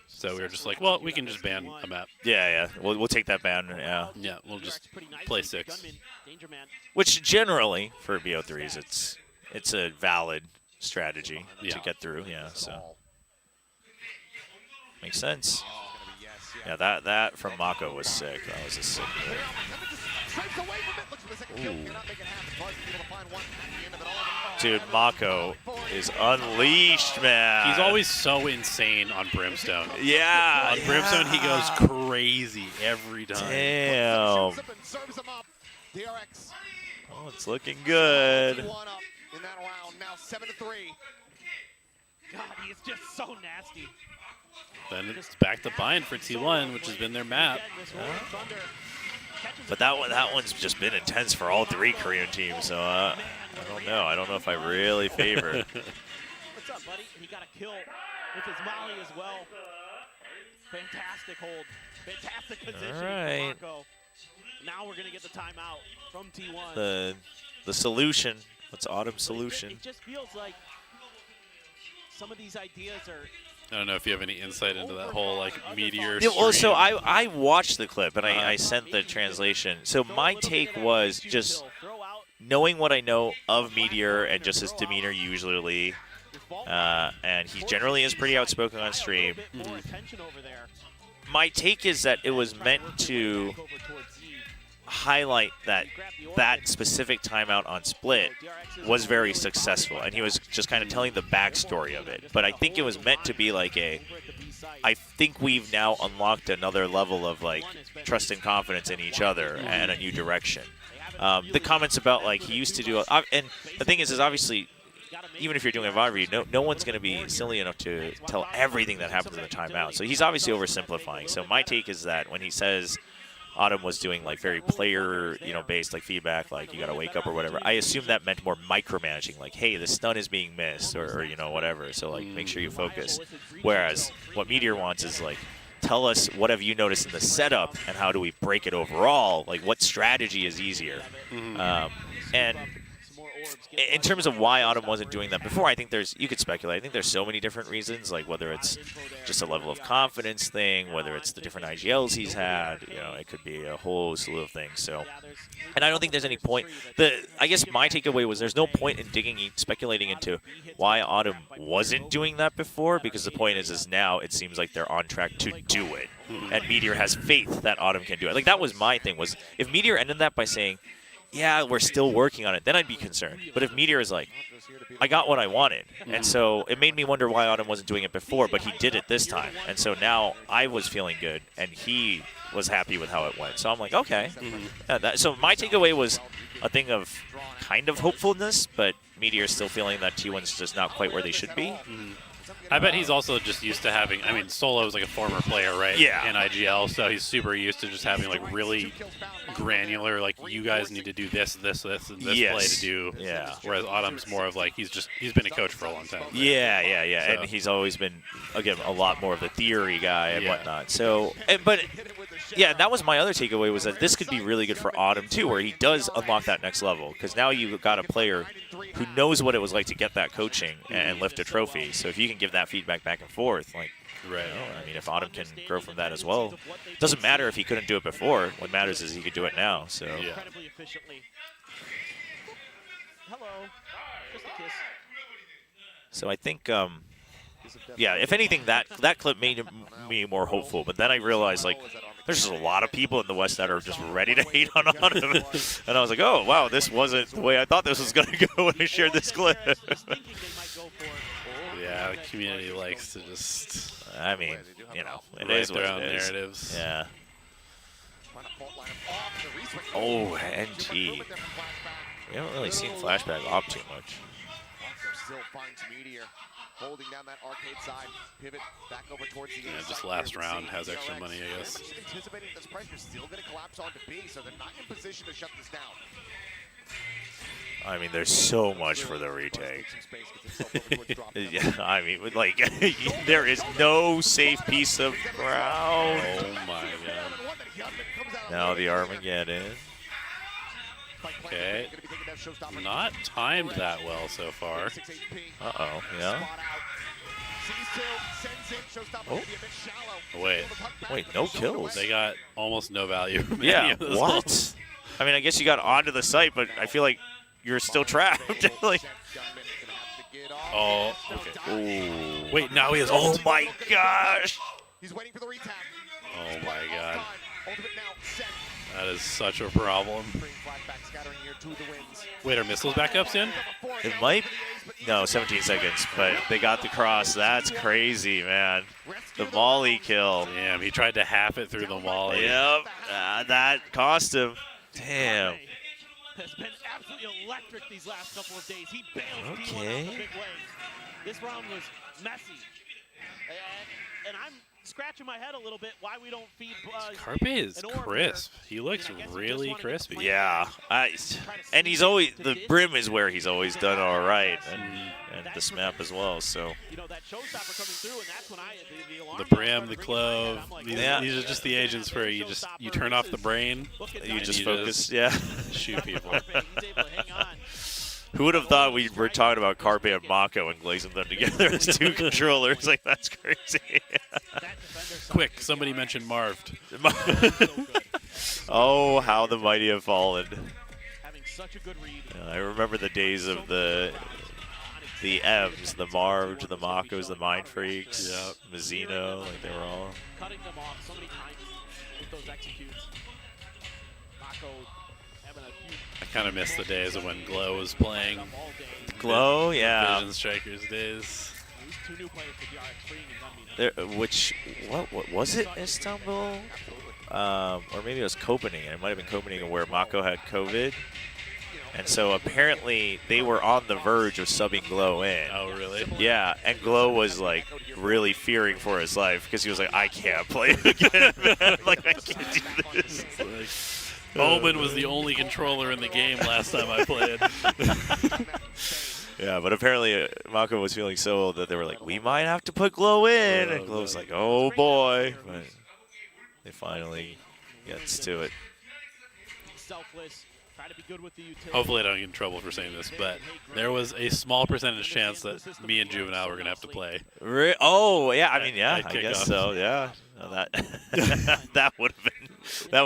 So we were just like, well, we can just ban a map. Yeah. We'll take that ban. Yeah. Yeah, we'll just play 6. Which generally for BO3s, it's a valid strategy to get through. Yeah. So makes sense. Yeah, that from Mako was sick. That was a sick move. Dude, Mako is unleashed, man. He's always so insane on Brimstone. Yeah. On Brimstone, he goes crazy every time. Damn. Oh, it's looking good. In that round, now 7-3. God, he is just so nasty. Then it's back to bind for T1, which has been their map. But that one's just been intense for all 3 Korean teams. So I don't know. I don't know if I really favor it. What's up, buddy? He got a kill with his molly as well. Fantastic hold. Fantastic position All right. from Marco. Now we're going to get the timeout from T1. The solution. What's Autumn's solution? It just feels like some of these ideas are... I don't know if you have any insight into that whole like Meteor Yeah, well, so stream. I watched the clip and I sent the translation. So my take was just knowing what I know of Meteor and just his demeanor usually, and he generally is pretty outspoken on stream. My take is that it was meant to highlight that specific timeout on Split was very successful, and he was just kind of telling the backstory of it. But I think it was meant to be like I think we've now unlocked another level of like trust and confidence in each other and a new direction. The comments about like he used to do, and the thing is obviously, even if you're doing a rivalry, no one's going to be silly enough to tell everything that happens in the timeout. So he's obviously oversimplifying. So my take is that when he says Autumn was doing like very player, based like feedback, like you got to wake up or whatever, I assume that meant more micromanaging, like, hey, the stun is being missed or whatever. So like make sure you focus. Whereas what Meteor wants is like, tell us what have you noticed in the setup and how do we break it overall? Like what strategy is easier? And in terms of why Autumn wasn't doing that before, I think you could speculate. I think there's so many different reasons, like whether it's just a level of confidence thing, whether it's the different IGLs he's had, it could be a whole slew of things. So, and I don't think there's any point. I guess my takeaway was there's no point in speculating into why Autumn wasn't doing that before, because the point is now it seems like they're on track to do it. And Meteor has faith that Autumn can do it. Like that was my thing, was if Meteor ended that by saying, yeah, we're still working on it, then I'd be concerned. But if Meteor is like, I got what I wanted. And so it made me wonder why Autumn wasn't doing it before, but he did it this time. And so now I was feeling good, and he was happy with how it went. So I'm like, okay. Yeah, so my takeaway was a thing of kind of hopefulness, but Meteor's still feeling that T1's just not quite where they should be. I bet he's also just used to having, Solo is like a former player, right? Yeah. In IGL, so he's super used to just having like really granular, like you guys need to do this, and this play to do. Yeah. Whereas Autumn's more of like he's been a coach for a long time. Yeah. So. And he's always been, again, a lot more of the theory guy and whatnot. So, but yeah, that was my other takeaway, was that this could be really good for Autumn too, where he does unlock that next level, because now you've got a player who knows what it was like to get that coaching and lift a trophy. So if you can give that feedback back and forth, like, right. If Autumn can grow from that as well, it doesn't matter if he couldn't do it before. What matters is he could do it now. So Incredibly efficiently. Hello. Just a kiss. So I think, if anything, that clip made me more hopeful. But then I realized, like, there's just a lot of people in the West that are just ready to hate on Autumn. And I was like, oh, wow, this wasn't the way I thought this was going to go when I shared this clip. Yeah, the community likes to just... it is what their own it is. narratives. Yeah. Oh, NT. We haven't really seen Flashback op too much. Still finds Meteor holding down that arcade side, pivot back over towards the just last round has extra money, I guess. Anticipating this pressure, still going to collapse onto B, so they're not in position to shut this down. There's so much for the retake. Yeah, there is no safe piece of ground. Oh my god. Now the Armageddon. Okay. Not timed that well so far. Uh-oh, yeah. Oh. Wait, no kills. They got almost no value from any Yeah, of those what? levels. I guess you got onto the site, but I feel like you're still trapped. Oh, okay. Ooh. Wait, now he has Oh ult. my gosh. He's waiting for the retap. Oh my god. Ultimate now set. That is such a problem. Flashback scattering here to the wins. Wait, are missiles back up soon? It might. No, 17 seconds, but they got the cross. That's crazy, man. The volley kill. Damn, he tried to half it through the wall. Yep, that cost him. Damn. Has been absolutely electric these last couple of days. He bailed Okay. T1 out the big way. This round was messy. And I'm scratching my head a little bit why we don't feed Carpe is an orb crisp. here. He looks I mean, I guess he just really wanted to crispy. play Yeah, and he's always the brim is where he's always done all right, and this map as well. So You know, that showstopper coming through, and that's when the alarm The bells brim, started the ringing in my head. clove. I'm like, These, Yeah. these are just the agents where you turn off the brain. you just you focus. Yeah. shoot people. He's able to hang on. Who would have thought we were talking about Carpe and Mako and glazing them together as two controllers? Like, that's crazy. Quick, somebody mentioned Marved. Oh, how the mighty have fallen. Having such a good read. I remember the days of the M's, the Marved, the Makos, the Mind Freaks, Mizzino, like they were all. Cutting them off so many times with those executes. Mako having a huge I kind of miss the days of when Glow was playing. up all day. Glow, yeah. Vision Strikers days. These two new players for DRX freeing and Gunby. What was it? Istanbul? Or maybe it was Copenhagen. It might have been Copenhagen where Mako had COVID. And so apparently they were on the verge of subbing Glow in. Oh, really? Yeah, and Glow was like really fearing for his life because he was like, I can't play again, man. Like, I can't do this. Omen was the only controller in the game last time I played. Yeah, but apparently Mako was feeling so ill that they were like, we might have to put Glow in. And Glow was like, oh boy. But they finally gets to it. Selfless. Try to be good with the utility. Hopefully I don't get in trouble for saying this, but there was a small percentage chance that me and Juvenile were going to have to play. Oh, yeah, I mean, yeah, At I guess kickoff. so, yeah. No, that would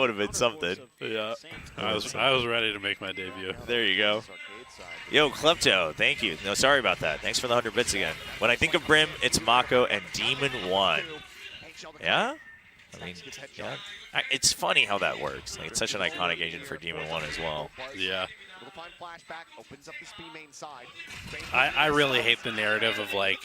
have been something. Yeah, I was ready to make my debut. There you go. Yo, Klepto, thank you. No, sorry about that. Thanks for the 100 bits again. When I think of Brim, it's Mako and Demon 1. Yeah? I mean, yeah. It's funny how that works. Like, it's such an iconic agent for Demon 1 as well. Yeah. Opens up the speed main side. I really hate the narrative of, like,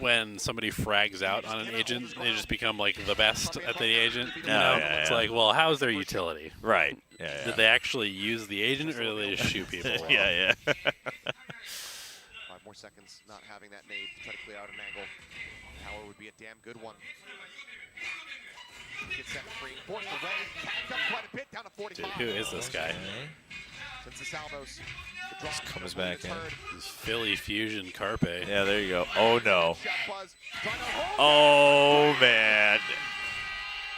when somebody frags out on an agent, they just become, like, the best at the agent. You know? Yeah, it's yeah. like, well, how's their utility? Right. Yeah, Did they actually use the agent, or did they just shoot people? yeah. 5 more seconds not having that nade to try to clear out an angle. Power would be a damn good one. Gets that free. Forced away. Backed up quite a bit down to 45. Dude, who is this guy? Since the salvos. The Just comes back in. This Philly Fusion Carpe. Yeah, there you go. Oh, no. Shot buzz. Trying to hold Oh, man.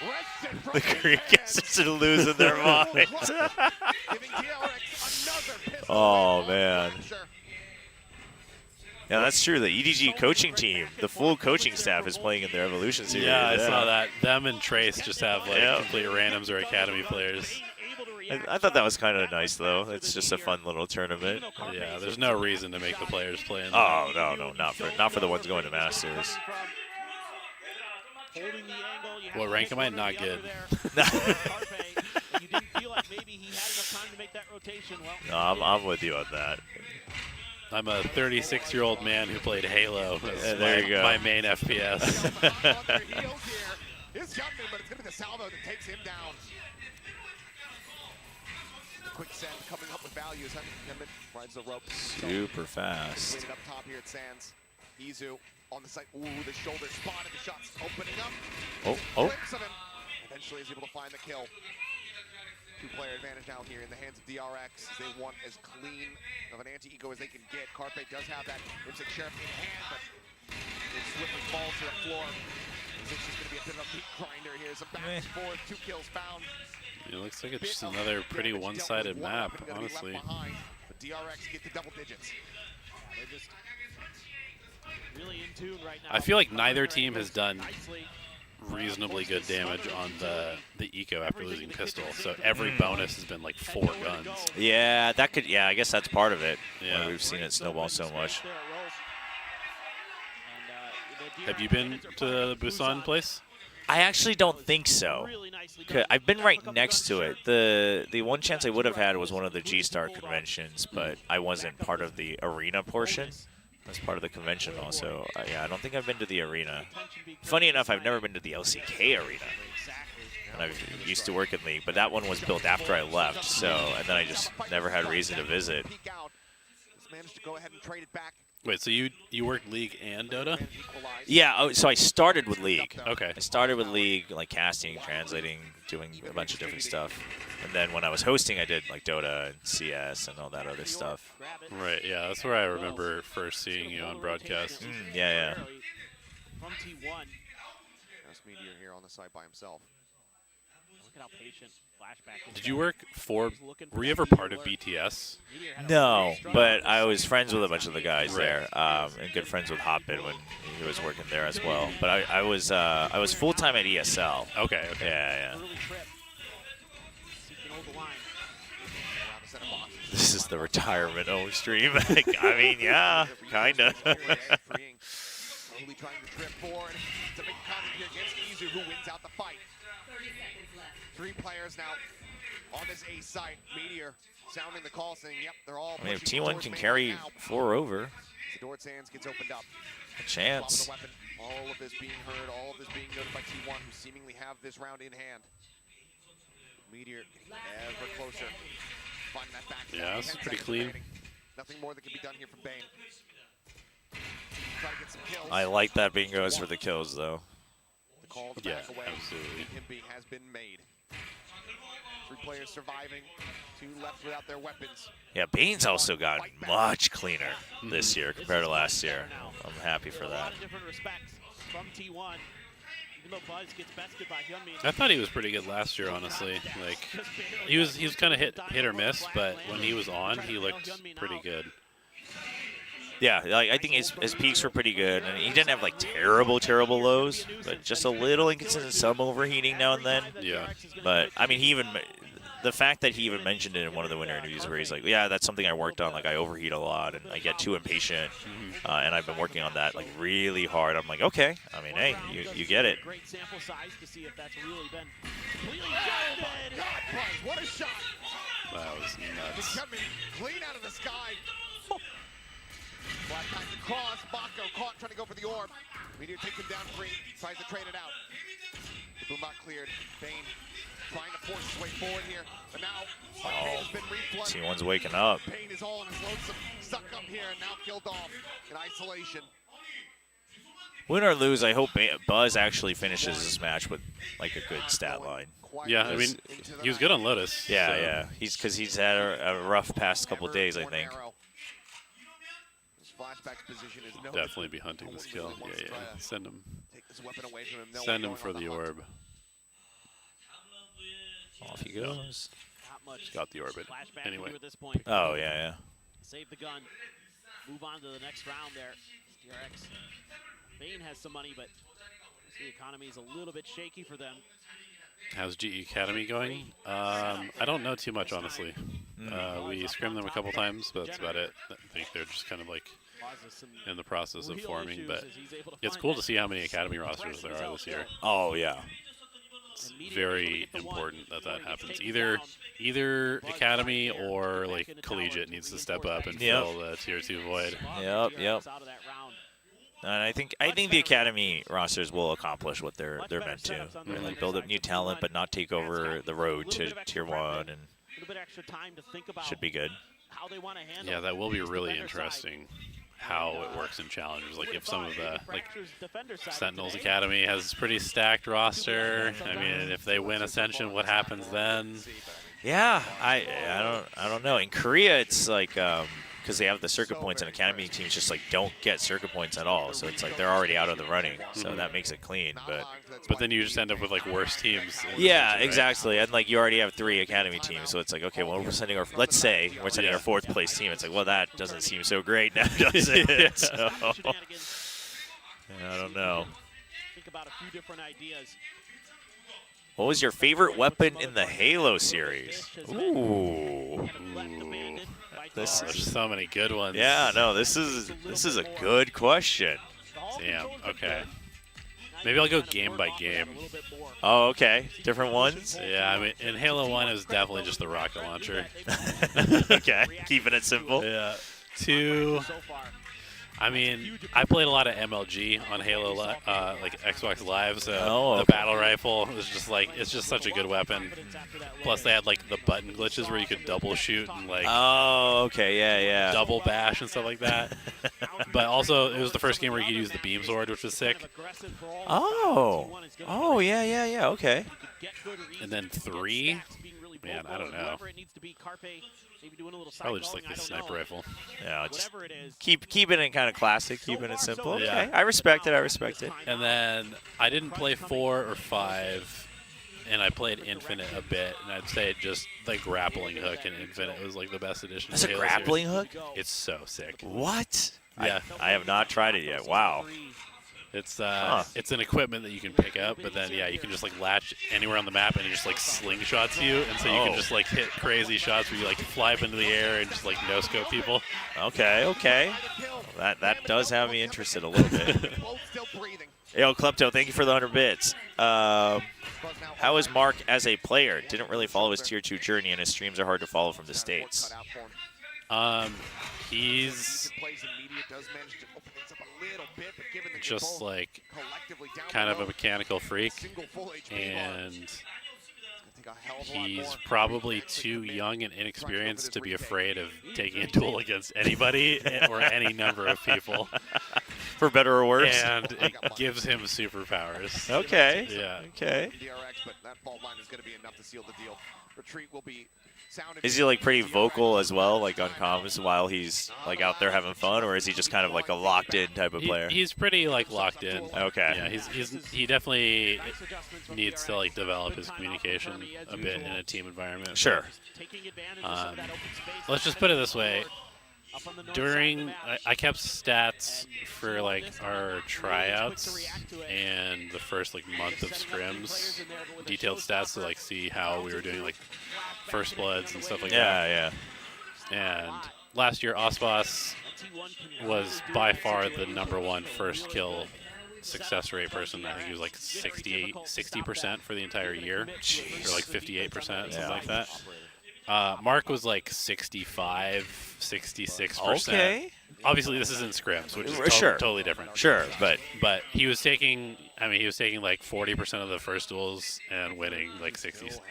Wrested from The his Greeks hands. are losing their minds. Giving DRX another pistol. Oh, man. Sure. Yeah, that's true. The EDG coaching team, the full coaching staff is playing in their Evolution series. Yeah, I saw that. Them and Trace just have, like, Yeah. complete randoms or academy players. I thought that was kind of nice, though. It's just a fun little tournament. Yeah, there's no reason to make the players play in Oh, no, not for the ones going to Masters. What rank am I? Not good. No, I'm with you on that. I'm a 36-year-old man who played Halo as Yeah, there you go. my main FPS. His gunman, but it's going to be the salvo that takes him down. Quick send coming up with values. Gunman rides the ropes. Super fast. Waiting up top here at Sands. Izu on the side. Ooh, the shoulder spotted. The shots opening up. Oh. Glimpse of him. Eventually is able to find the kill. Two-player advantage now here in the hands of DRX. They want as clean of an anti-eco as they can get. Carpe does have that Lipstick Sheriff in hand, but it swiftly falls to the floor. This is just going to be a bit of a beat grinder here. Some back and forth, 2 kills found. It looks like it's just another pretty one-sided map, honestly. But DRX get the double digits. They're just really in tune right now. I feel like neither team has done reasonably good damage on the eco after losing pistol, so every bonus has been like 4 guns. Yeah, that could. Yeah, I guess that's part of it. Yeah. We've seen it snowball so much. Have you been to the Busan place? I actually don't think so. I've been right next to it. The one chance I would have had was one of the G-Star conventions, but I wasn't part of the arena portion. I was part of the convention also. Yeah, I don't think I've been to the arena. Funny enough, I've never been to the LCK arena. And I used to work in League, but that one was built after I left, so, and then I just never had reason to visit. Managed to go ahead and trade it back. Wait, so you worked League and Dota? Yeah, so I started with League. Okay. I started with League, like casting, translating, doing a bunch of different stuff. And then when I was hosting, I did like Dota and CS and all that other stuff. Right, yeah, that's where I remember first seeing you on broadcast. Yeah. From T1. There's Meteor here on the side by himself. Look at how patient flashback. Did you work were you ever part of BTS? No, but I was friends with a bunch of the guys there, and good friends with Hopin when he was working there as well. But I was full time at ESL. Okay. Yeah. This is the retirement home stream. I mean, yeah, kinda. Only trying to trip forward to make contact here against Izu, who wins out the fight. 3 players now on this A site. Meteor sounding the call, saying, "Yep, they're all." I mean, if T1 can carry 4 over, Zador's hands gets opened up. a chance. All of this being heard, all of this being noted by T1, who seemingly have this round in hand. Meteor ever closer. Finding that back. Yeah, this is pretty clean. Nothing more that can be done here from Bane. Try to get some kills. I like that Bingo's for the kills, though. The call to Yeah, back away. absolutely. Himby has been made. 3 players surviving, 2 left without their weapons. Yeah, Bane's also gotten much cleaner this year compared to last year. I'm happy for A that. lot of different respects from T1. Even though Buzz gets bested by Hyunmin. I thought he was pretty good last year, honestly. Like he was kind of hit or miss, but when he was on, he looked pretty good. Yeah, like, I think his peaks were pretty good, and he didn't have like terrible lows, but just a little inconsistent, some overheating now and then. Yeah. But I mean, the fact that he even mentioned it in one of the winter interviews where he's like, yeah, that's something I worked on. Like I overheat a lot and I get too impatient, and I've been working on that like really hard. I'm like, okay. I mean, hey, you get it. Great sample size to see if that's really been completely Oh my God, Buzz, what a shot! That was nuts. He's coming clean out of the sky. Black pass across, Bako caught, trying to go for the orb. Meteor takes him down free, tries to trade it out. The boombot cleared. Bane trying to force his way forward here, but now Bane has been refluxed. T1's waking up. Bane is all on his lonesome, stuck up here, and now killed off in isolation. Win or lose, I hope Buzz actually finishes this match with like a good stat line. Yeah, I mean, he was good on Lotus. Yeah, so. yeah. He's had a rough past couple days, I think. Definitely be hunting this kill. Yeah. Send him. Take this weapon away from him. No Send one him going for on the hunt. orb. Off he goes. not much. Got the orbit. Flashback Anyway. to do at this point. Oh, yeah. Save the gun. Move on to the next round there. DRX. Bane has some money, but the economy is a little bit shaky for them. How's GE Academy going? I don't know too much, honestly. We scrimmed them a couple times, but that's about it. I think they're just kind of like in the process of forming, but it's cool to see how many Academy rosters there are this year. Oh, yeah. It's very important that that happens. Either Academy or like Collegiate needs to step up and fill the Tier 2 void. Yep. And I think the Academy rosters will accomplish what they're meant to. Like build up new talent, but not take over the road to Tier 1, and should be good. Yeah, that will be really interesting how it works in challengers. Like if some of the Sentinels Academy has a pretty stacked roster. I mean, if they win Ascension, what happens then? Yeah, I don't know. In Korea, it's like because they have the circuit points, and Academy teams just like don't get circuit points at all. So it's like they're already out of the running. So that makes it clean. But then you just end up with like worse teams. Yeah, exactly. And like you already have 3 Academy teams, so it's like, okay, well, we're sending our, let's say we're sending our 4th place team. It's like, well, that doesn't seem so great now, does it? So, I don't know. Think about a few different ideas. What was your favorite weapon in the Halo series? Ooh. There's so many good ones. Yeah, no, this is a good question. Damn. Okay. Maybe I'll go game by game. Oh, okay. Different ones? Yeah, I mean, in Halo 1, it was definitely just the rocket launcher. Okay, keeping it simple. Yeah. 2, I mean, I played a lot of MLG on Halo, like Xbox Live, so the battle rifle was just like, it's just such a good weapon. Plus, they had like the button glitches where you could double shoot and like oh, okay, yeah. double bash and stuff like that. But also, it was the first game where you could use the beam sword, which was sick. Oh, yeah, okay. And then 3, man, I don't know. Probably just like the sniper rifle. Yeah, just keeping it kind of classic, keeping it simple. Okay, Yeah. I respect it. And then I didn't play 4 or 5, and I played Infinite a bit, and I'd say just the grappling hook in Infinite was like the best addition. That's to a Halo grappling series. hook? It's so sick. What? Yeah. I have not tried it yet. Wow. It's an equipment that you can pick up, but then yeah, you can just like latch anywhere on the map, and it just like slingshots you, and so you can just like hit crazy shots where you like fly up into the air and just like no scope people. Okay. Well, that does have me interested a little bit. Yo, Klepto, thank you for the 100 bits. How is Mark as a player? Didn't really follow his Tier 2 journey, and his streams are hard to follow from the States. He's just like kind of a mechanical freak, and he's probably too young and inexperienced to be afraid of taking a duel against anybody or any number of people. For better or worse. And it gives him superpowers. Okay. Yeah. Okay. DRX, but that fault line is going to be enough to seal the deal. Retreat will be sounded. Is he like pretty vocal as well, like on comms while he's like out there having fun, or is he just kind of like a locked-in type of player? He's pretty like locked in. Okay. Yeah, he definitely needs to like develop his communication a bit in a team environment. Sure. Let's just put it this way. I kept stats for like our tryouts and the first like month of scrims, detailed stats to like see how we were doing like first bloods and stuff like that. Yeah. And last year, Osbos was by far the #1 first kill success rate person. I think he was like 60% for the entire year, or like 58%, something like that. Mark was like 65, 66%. Okay. Obviously, this isn't scrims, which is totally different. Sure, but he was taking like 40% of the first duels and winning like 65%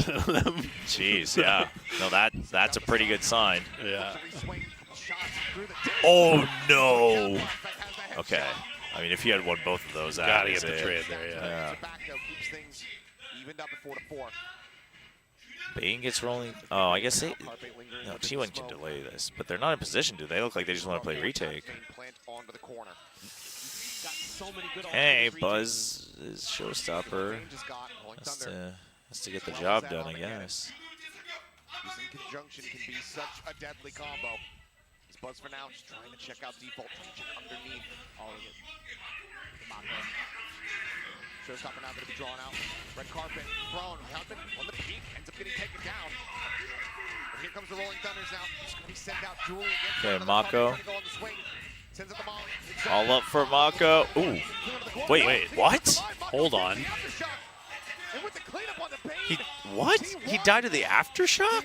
of them. jeez, yeah. No, that's a pretty good sign. Yeah. Oh no. Okay. I mean, if he had won both of those, Gotta get the trade there. Yeah. Bane gets rolling. Oh, I guess T1 can delay this, but they're not in position to. They look like they just want to play retake. Hey, Buzz is showstopper. Has to get the job done, I guess. Using conjunction can be such a deadly combo. It's Buzz for now, just trying to check out default, trying to check underneath all of it. Showstopper now going to be drawn out. Red carpet, thrown, Humpin on the peak, ends up getting taken down. But here comes the Rolling Thunders now. Just going to be sent out dueling again. Okay, Mako. Sends up the molly. All up for Mako. Ooh. Wait, what? Hold on. What? He died of the aftershock?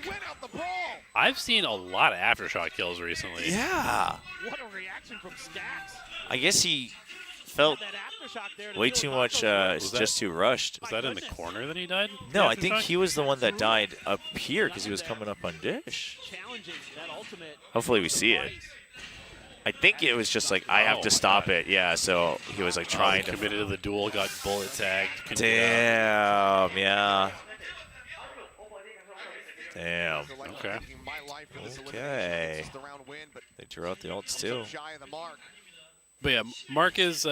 I've seen a lot of aftershock kills recently. Yeah. What a reaction from Stacks. I guess he felt way too much, just too rushed. Was that in the corner that he died? No, I think he was the one that died up here because he was coming up on dish. Hopefully we see it. I think it was just like, I have to stop it. Yeah, so he was like trying to. Committed to the duel, got bullet tagged. Damn, yeah. Damn. Okay. Okay. They drew out the ults too. But yeah, Mark is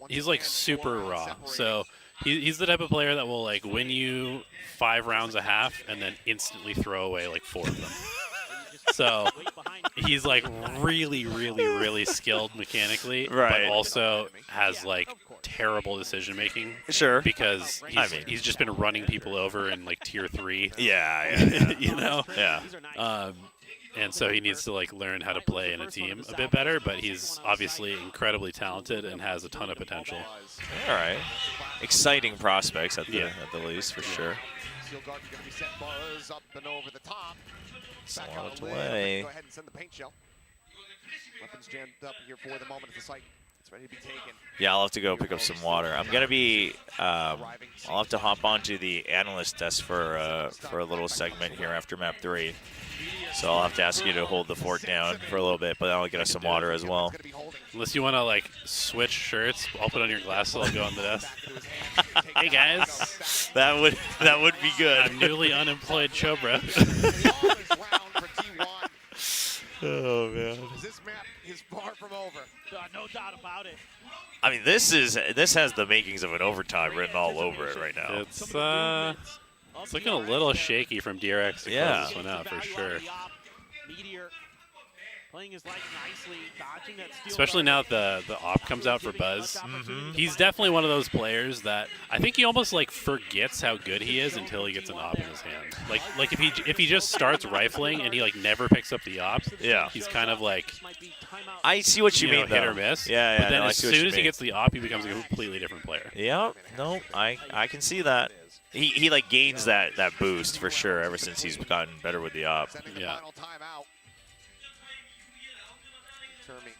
he's like super raw. So he's the type of player that will like win you 5 rounds a half and then instantly throw away like 4 of them. So he's like really skilled mechanically, but also has like terrible decision making. Sure. Because he's just been running people over in like tier 3. Yeah. You know? Yeah. And so he needs to like learn how to play in a team a bit better, but he's obviously incredibly talented and has a ton of potential. All right. Exciting prospects at the least, for sure. Slot it away. Go ahead and send the paint shell. Weapons jammed up here for the moment at the site. It's ready to be taken. Yeah, I'll have to go pick up some water. I'm gonna be. I'll have to hop onto the analyst desk for a little segment here after map 3. So I'll have to ask you to hold the fort down for a little bit, but I'll get us some water as well. Unless you want to like switch shirts, I'll put on your glasses. I'll go on the desk. Hey guys, That would be good. I'm newly unemployed Chobra. Oh man. This map is far from over. No doubt about it. I mean, this has the makings of an overtime written all over it right now. It's looking a little shaky from DRX to close this one out for sure. Meteor playing his life nicely, dodging that steal. Especially now that the op comes out for Buzz. He's definitely one of those players that I think he almost like forgets how good he is until he gets an op in his hand. Like if he just starts rifling and he like never picks up the ops, Yeah. he's kind of like I see what you mean, hit though. or miss. Yeah, But then no, I as see what you soon as he mean. gets the op, he becomes a completely different player. Yeah, no, I can see that. He like gains that boost for sure ever since he's gotten better with the op. Yeah. Termi,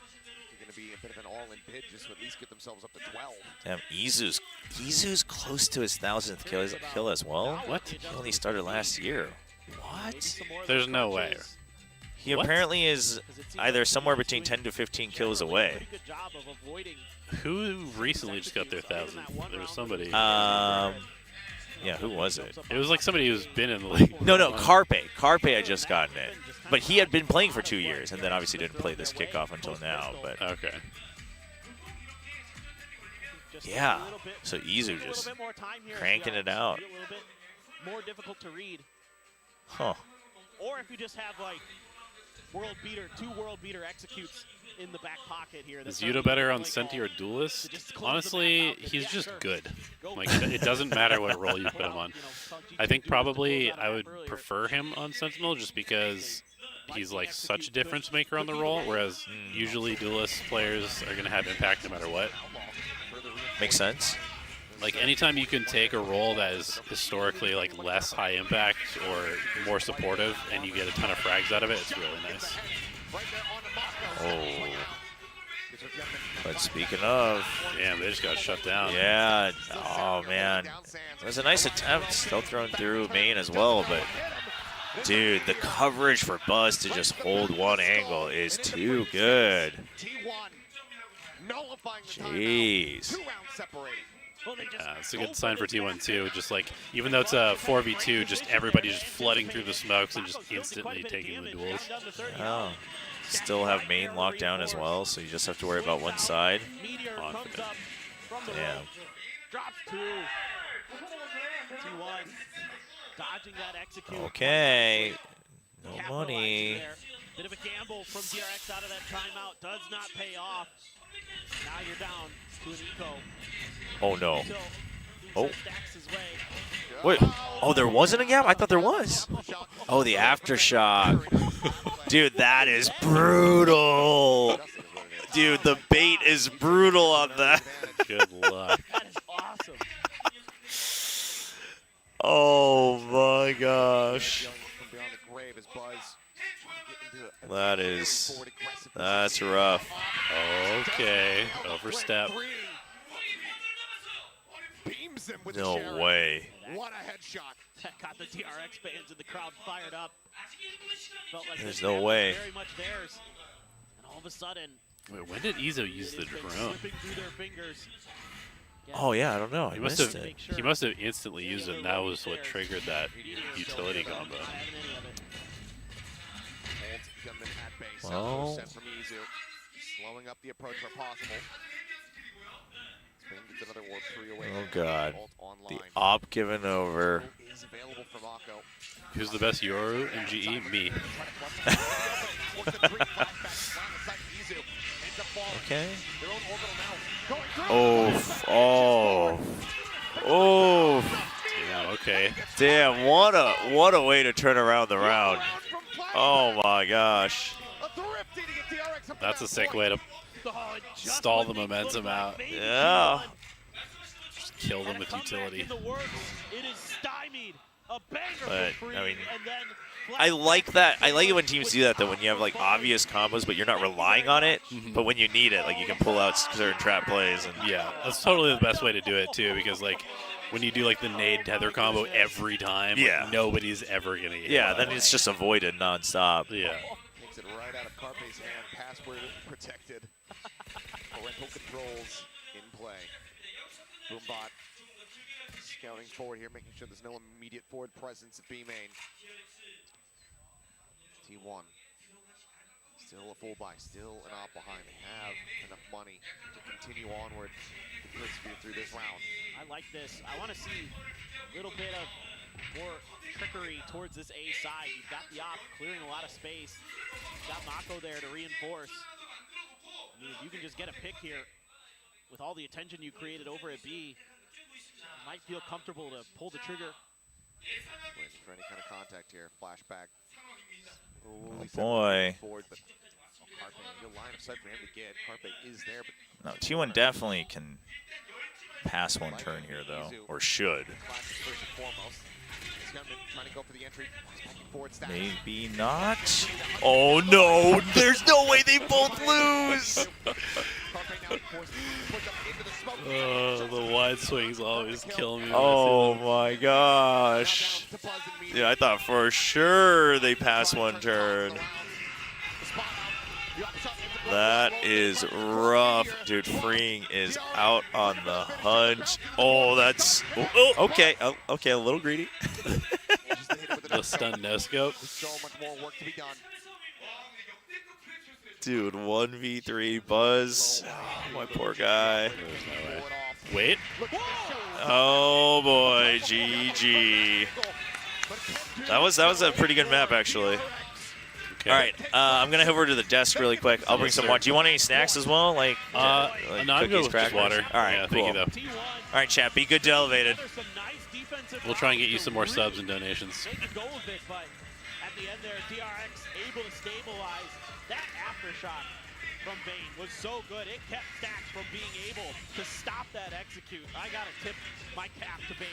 you're going to be a bit of an all-in bid just to at least get themselves up to 12. Damn, Izu's close to his 1000th kill as well. What? He only started last year. What? There's no way. He What? apparently is either somewhere between 10 to 15 kills away. Who recently just got their 1000th? There was somebody. Yeah, who was it? It was like somebody who's been in the league. No, Carpe. Carpe had just gotten it. But he had been playing for 2 years, and then obviously didn't play this kickoff until now. But Okay. yeah, so Izu just cranking it out. More difficult to read. Huh. Or if you just have like two world beater executes in the back pocket here. Is Yuta better on Senti or Duelist? Honestly, he's just good. Like, it doesn't matter what role you put him on. I think probably I would prefer him on Sentinel just because he's like such a difference maker on the role, whereas usually Duelist players are going to have impact no matter what. Makes sense. Like anytime you can take a role that is historically like less high impact or more supportive and you get a ton of frags out of it, it's really nice. Oh. But speaking of, Damn, they just got shut down. yeah, oh man. It was a nice attempt, still thrown through main as well, but dude, the coverage for Buzz to just hold one angle is too good. Jeez. It's a good sign for T1 too. Just like, even though it's a 4v2, just everybody just flooding through the smokes and just instantly taking the duels. Oh. Still have main locked down as well, so you just have to worry about one side. Confident. Damn. Drops 2. T1 dodging that execute. Okay. No money. Bit of a gamble from DRX out of that timeout. Does not pay off. Now you're down to an eco. Oh no. Oh. Wait. Oh, there wasn't a gap? I thought there was. Oh, the aftershock. Dude, that is brutal. Dude, the bait is brutal on that. Good luck. That is awesome. Oh my gosh. That's rough. Okay, overstep. No way. What a headshot. That got the DRX fans in the crowd fired up. Felt like There's this no match way. was very much theirs. And all of a sudden, Wait, when did Izo use the drone? slipping through their fingers. Oh yeah, I don't know. I He must missed have. it. He must have instantly used it. And that was what triggered that utility combo. Well. Sent from Izu. Slowing up the approach where possible. Spain gets another warp 3 away. Oh god. Ult The online. op given over. Is available from Akko. Who's the best Yoru in GE? Me. Okay. Oh. Oh. Oh. Yeah. Okay. Damn, what a way to turn around the round. Oh my gosh. That's a sick way to stall the momentum out. Yeah. Just kill them with utility. It is stymied. A banger But, for free, I mean, and then I like that. I like it when teams do that, though, when you have, like, obvious combos, but you're not relying on it. But when you need it, like, you can pull out certain trap plays. And Yeah, that's totally the best way to do it, too, because, like, when you do, like, the nade tether combo every time, Yeah. like, nobody's ever going to get yeah, it. then it's just avoided nonstop. Yeah. Takes it right out of Carpe's hand. Password protected. Parental controls in play. Boombot scouting forward here, making sure there's no immediate forward presence at B main. T1. Still a full buy, still an op behind. They have enough money to continue onward to persevere through this round. I like this. I want to see a little bit of more trickery towards this A side. You've got the op clearing a lot of space. You've got Mako there to reinforce. I mean, if you can just get a pick here with all the attention you created over at B, you might feel comfortable to pull the trigger. Waiting for any kind of contact here. Flashback. Oh, boy. Forward, but Carpe, good line of sight for him to get. Carpe is there, but No, T1 definitely can pass one turn here, though, or should. Classic first and foremost. Trying to go for the entry. Forward stacks. Maybe not. Oh, no. There's no way they both lose. The wide swings always kill me. when I see Oh, them. my gosh. Yeah, I thought for sure they passed one turn. That is rough. Dude, Freeing is out on the hunt. Oh, that's... Oh, okay. Oh, okay, a little greedy. The stun no scope. So much more work to be done. Dude, 1v3 Buzz. Oh, my poor guy. Wait. Oh, boy. GG. That was a pretty good map, actually. Okay. All right, I'm gonna head over to the desk really quick. I'll bring some water. Do you want any snacks as well, like No, I'm good cookies, with just crackers? water. All right, Yeah, cool. thank you, though. All right, chat. Be good to Elevated. We'll try and get you some more subs and donations. They could go with it, but at the end there, DRX able to stabilize. That aftershock from Bane was so good. It kept Stacks from being able to stop that execute. I got to tip my cap to Bane.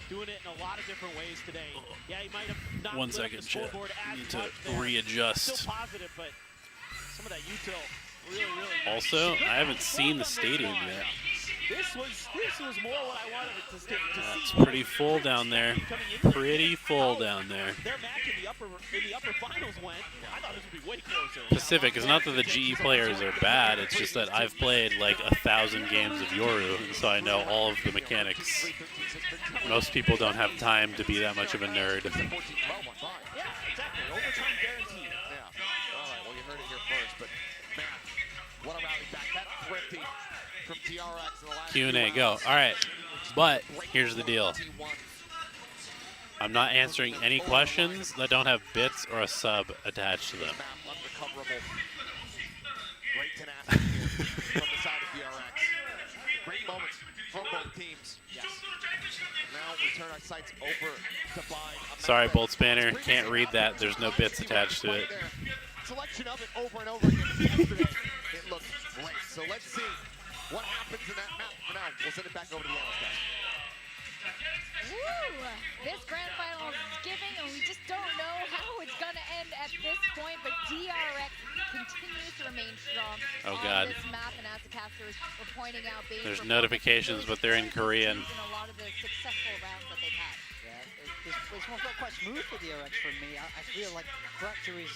Doing it in a lot of different ways today. Yeah, he might have not 1 lit up second, the chat. scoreboard as Need much to there. readjust. Still positive, but some of that util really Also, nice. I haven't seen the stadium yet. This was more what I wanted it to see. It's pretty full down there. Pretty full down there. Their match in the upper finals went. I thought this would be way closer. Pacific is not that the GE players are bad. It's just that I've played like 1,000 games of Yoru, and so I know all of the mechanics. Most people don't have time to be that much of a nerd. Yeah, exactly. Overtime guaranteed. Yeah. All right. Well, you heard it here first, but man, what a rally back. That thrifty from DRX in the last Q&A, go. All right, but here's the deal. I'm not answering any questions that don't have bits or a sub attached to them. Unrecoverable. Great tenacity here from the side of DRX. Great moments from both teams. Yes. Now we turn our sights over to find a Sorry, map. Bolt Spanner, can't read that. There's no bits attached to it. Selection of it over and over again. Yesterday, it looked great. So let's see what happens in that map. For now, we'll send it back over to the analyst desk. Woo! This grand final is giving, and we just don't know how it's going to end at this point, but DRX continues to remain strong Oh, on God. this map, and as the casters were pointing out, There's notifications, but they're in Korean. In a lot of the successful rounds that they've had. Yeah, this one felt quite smooth for DRX from me. I feel like Fracture is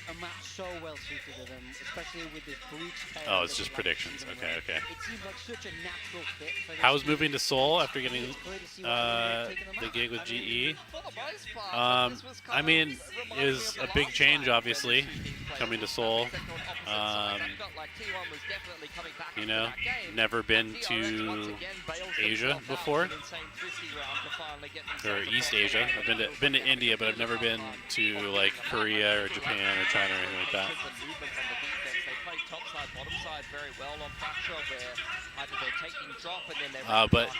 a match so well suited to them, especially with this breach pair. Oh, it's just predictions. Okay, okay. It seems like such a natural fit for this How's team. moving to Seoul after getting It's clear to see why they've taken them the out. gig with GE? For the most part, this was I kind mean, of it reminding was me of a the big last change, time obviously, where the two teams played coming to on Seoul. opposite sides. That felt like T1 was definitely coming back You into know, that game. never been And DRX once to again bails Asia themselves out before, with an insane twisty round to finally get or themselves East across the Asia. line. I've been to India, but I've never been to like Korea or Japan or China or anything like that. The movement on the defense, they played top side, bottom side very well on Fracture, where either they're taking drop and then they're but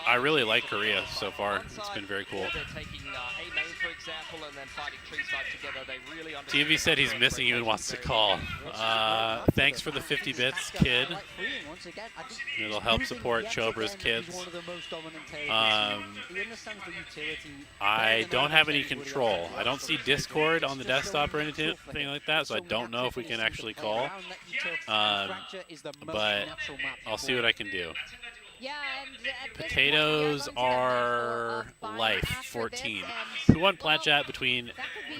I really like Korea so far. It's been very cool. They're taking A main, for example, and then fighting tree side together. They really TMV said he's missing you and wants to call. Thanks for the 50 bits, kid. It'll help support Chobra's kids. I don't have any control. I don't see Discord on the desktop or anything like that, so I don't know if we can actually call. But I'll see what I can do. Yeah, and Potatoes are life, 14. Who won plat chat between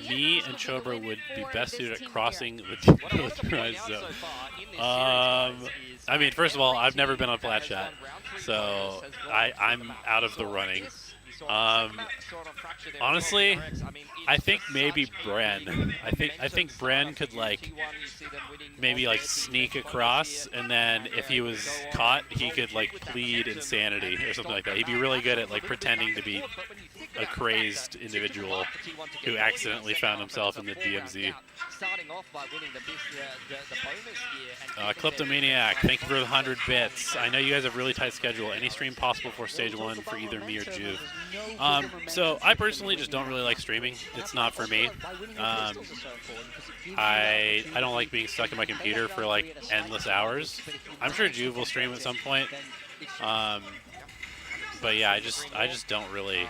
me and Chobra would be best suited at crossing the demilitarized zone? I mean, first of all, I've never been on plat chat, so I'm out of the running. Honestly, I think maybe Bren. I think Bren could maybe sneak across, and then if he was caught, he could plead insanity or something like that. He'd be really good at pretending to be a crazed individual who accidentally found himself in the DMZ. Kleptomaniac, thank you for the 100 bits. I know you guys have a really tight schedule. Any stream possible for stage 1 for either me or Juve? So I personally just don't really like streaming. It's not for me. I don't like being stuck in my computer for endless hours. I'm sure Juve will stream at some point. But yeah, I just don't really.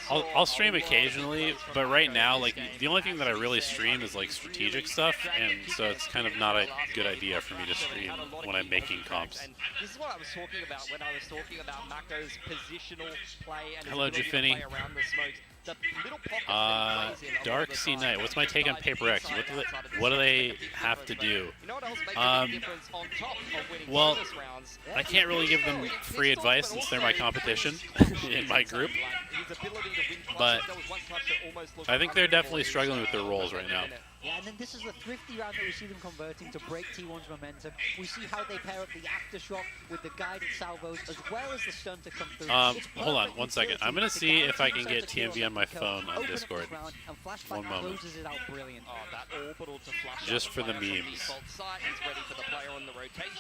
I'll stream occasionally, but right now, the only thing that I really stream is strategic stuff, and so it's kind of not a good idea for me to stream when I'm making comps. And this is what I was talking about when I was talking about Mako's positional play and Hello, his ability to Jafini. play around the smokes. The little pockets that he plays in a lot Dark of the Sea time, Knight. What's my take on Paper X? What do they have to do? You know what else makes a big difference on top of winning Well, bonus rounds? I can't really give them free advice since they're my competition in my group. But I think they're definitely struggling with their roles right now. Yeah, and then this is the thrifty round that we see them converting to break T1's momentum. We see how they pair up the aftershock with the guided salvos as well as the stun to come through. Hold on one second. I'm going to see if I can get TMV on my phone on Discord. One moment. Just for the memes.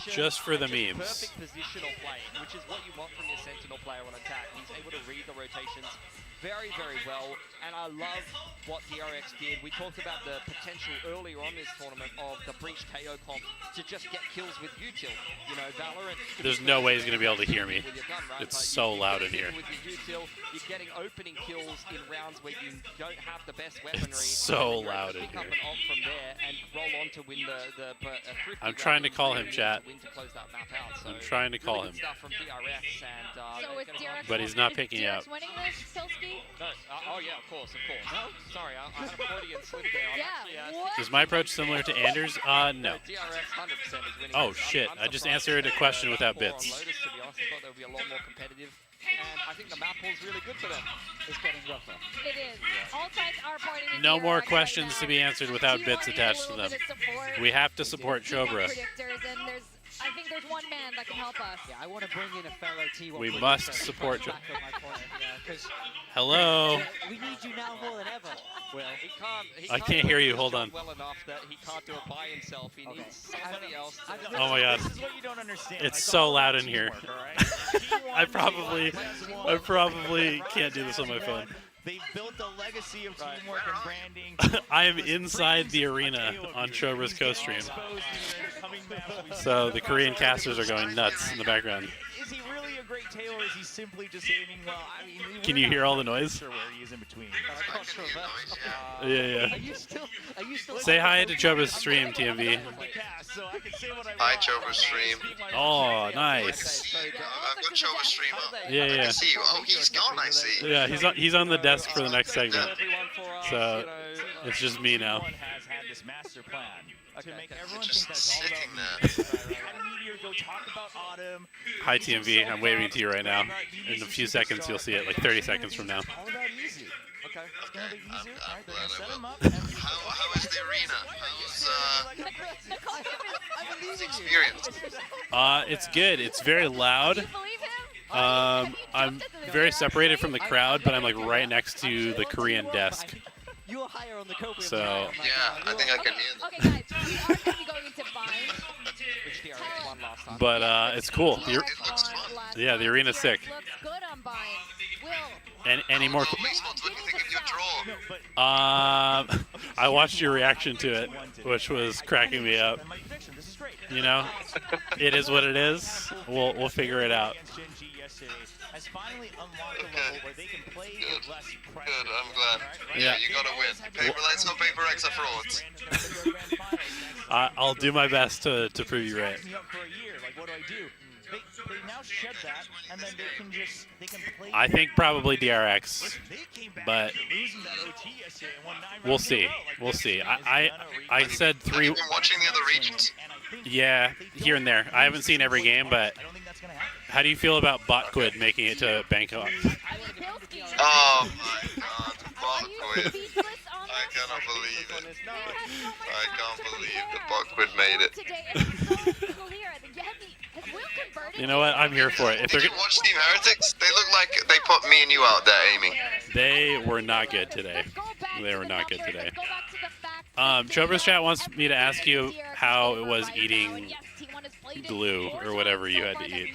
Just for the memes. Perfect positional play, which is what you want from your Sentinel player on attack. He's able to read the rotations very, very well, and I love what DRX did. We talked about the potential earlier on this tournament of the Breach KO comp to just get kills with util. You know, Valorant. There's no way he's going to be able to hear me. Gun, right? It's so loud in here. With your util, you're getting opening kills in rounds where you don't have the best weaponry. It's so loud in pick up here. an ult from there and roll on to win I'm trying to call him, chat. So I'm trying to call him. stuff from DRX and, So is DRX But he's not picking DRX up. winning this, Pilsky? No, oh yeah, of course. No, sorry, I had a Freudian slip there. I'm actually, what? Is my approach similar to Anders? No. DRX 100% is winning. Oh this. shit, I'm I just surprised answered a that question without for bits. Lotus, to be honest, I thought they would be a lot more competitive. And I think the map pool's really good for them. It's getting rougher. It is. All sides are partying in No more DRX questions right to now. be answered without T1 bits needs attached a to little them. bit of support. We have to support We have Chobra. predictors, and I think there's one man that can help us. Yeah, I want to bring in a fellow T1. We player must to support back up my point, yeah, 'cause Hello? we need you now more than ever. Well, I can't hear you, do hold his on. job well enough that he can't do it by himself. He needs somebody else to Oh my god. This is what you don't understand. It's so loud in here. I T1 probably can't do this on my phone. They built a legacy of teamwork and branding. I am inside the arena on Chobra's co-stream. So the Korean casters are going nuts in the background. Is he really a great tail, or is he simply just aiming well? I mean, Can you hear all the noise? Sure where he is in between. Yeah. Are you still Say hi to Chobra's stream, TMV. Hi, Chobra stream. Oh, nice. I've got Chobra stream up. I Yeah. can see you. Oh, he's gone, I see. Yeah, he's on the desk for the next segment. So it's just me now. Has had this master plan to make everyone Just think that's all sitting about there. Had a meteor go talk about Autumn. Hi, TMV. I'm waving to you right now. In a few seconds, you'll see it, like 30 seconds from now. All about easy. Okay, it's gonna be I'm easier. All right, they're glad gonna set I him will. up. How is the arena? How's experience? It's good. It's very loud. Do you believe him? I'm very separated from the crowd, but I'm like right next to the Korean desk. You were higher on the Cobra. So Yeah, I think I can hear them. Okay, guys, we are going to be going into Bind. Which DRX won last time. but it's cool. DRX looks won fun. last Yeah, the time. arena's DRX sick. looks good on Bind. Will. Any more? Esports, what do you think of your draw? I watched your reaction to it, which was cracking me up. You know, it is what it is. We'll figure it out. Has finally unlocked a level where they can play with less pressure. Good, I'm glad. Yeah. You gotta win. Paper, let's go Paper X are frauds. I'll do my best to prove you right. Me up for a year. Like, what do I do? They now shed that, and then they can play. I think probably DRX, but we'll see. We'll see. I said Have 3. you been watching the other regions? Yeah, here and there. I haven't seen every game, but how do you feel about Botquid making it to Bangkok? Oh my god, Buckwheat. I cannot believe it. I can't believe that Buckwheat made it. You know what? I'm here for it. If they're Did you watch Team Heretics? They look like they put me and you out there aiming. they were not good today. They were not good today. Chobra's chat wants me to ask you how it was eating glue or whatever you had to eat.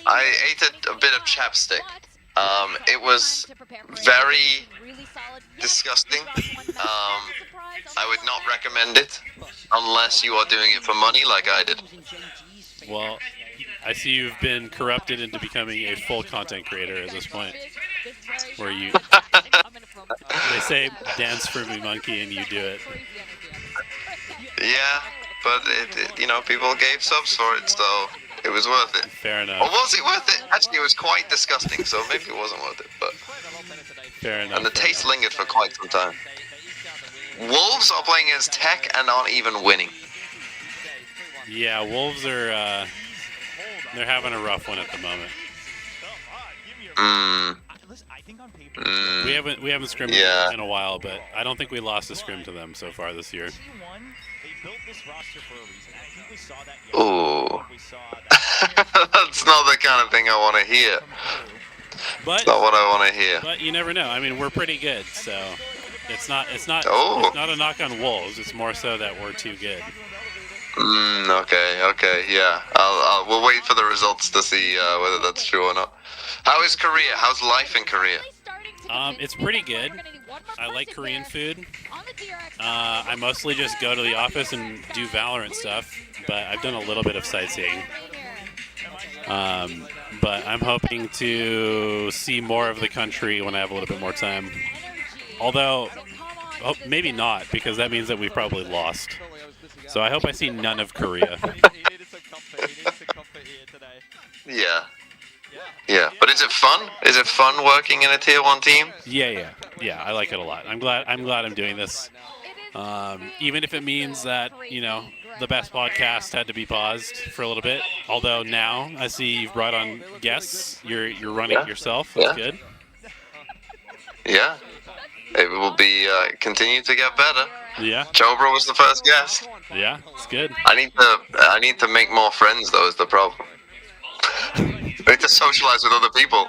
I ate a bit of chapstick. It was very disgusting. I would not recommend it unless you are doing it for money like I did. Well, I see you've been corrupted into becoming a full content creator at this point, where you they say dance for me monkey and you do it. Yeah, but you know, people gave subs for it, so it was worth it. Fair Or enough. was it worth it? Actually, it was quite disgusting, so maybe it wasn't worth it. But Fair enough. and the taste lingered for quite some time. Wolves are playing against Tech and aren't even winning. Yeah, Wolves are they're having a rough one at the moment. We haven't scrimmed Yeah. in a while, but I don't think we lost a scrim to them so far this year. Ooh. That's not the kind of thing I want to hear. But Not what I want to hear. But you never know. I mean, we're pretty good, so it's not Oh. it's not a knock on Wolves. It's more so that we're too good. Okay, yeah. We'll wait for the results to see whether that's true or not. How is Korea? How's life in Korea? It's pretty good. I like Korean food. I mostly just go to the office and do Valorant stuff, but I've done a little bit of sightseeing. But I'm hoping to see more of the country when I have a little bit more time. Although, maybe not, because that means that we've probably lost. So I hope I see none of Korea. Yeah. Yeah, but is it fun? Is it fun working in a tier 1 team? Yeah, I like it a lot. I'm glad I'm doing this. Even if it means that, you know, the best podcast had to be paused for a little bit. Although now I see you've brought on guests. You're running it yourself. That's good. Yeah. It will be continue to get better. Yeah. Chobra was the first guest. Yeah, it's good. I need to make more friends though, is the problem. I need to socialize with other people.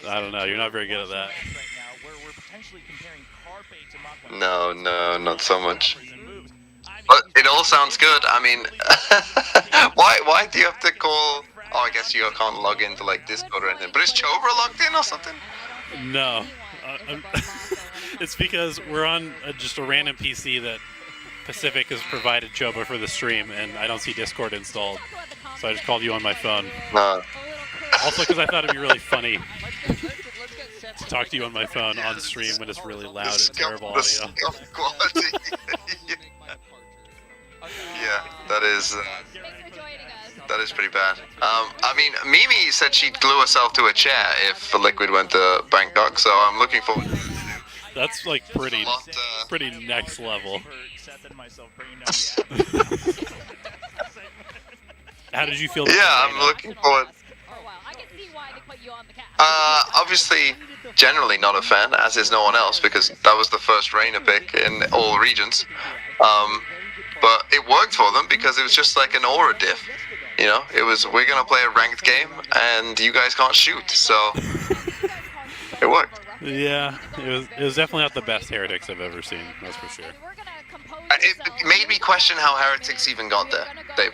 I don't know. You're not very good at that. No, not so much. But it all sounds good. I mean, why do you have to call? Oh, I guess you can't log into like Discord or anything. But is Chobra logged in or something? No. It's because we're on just a random PC that Pacific has provided Chobra for the stream, and I don't see Discord installed. So I just called you on my phone. No. Also because I thought it'd be really funny to talk to you on my phone on stream when it's really loud and terrible audio. Quality. Yeah, that is pretty bad. I mean, Mimi said she'd glue herself to a chair if Liquid went to Bangkok, so I'm looking forward to it. That's like pretty next level. How did you feel? Yeah, I'm looking forward. Obviously, generally not a fan, as is no one else, because that was the first Reina pick in all regions. But it worked for them because it was just like an aura diff. You know, it was, we're gonna play a ranked game, and you guys can't shoot, so it worked. Yeah, it was definitely not the best Heretics I've ever seen. That's for sure. It made me question how Heretics even got there. They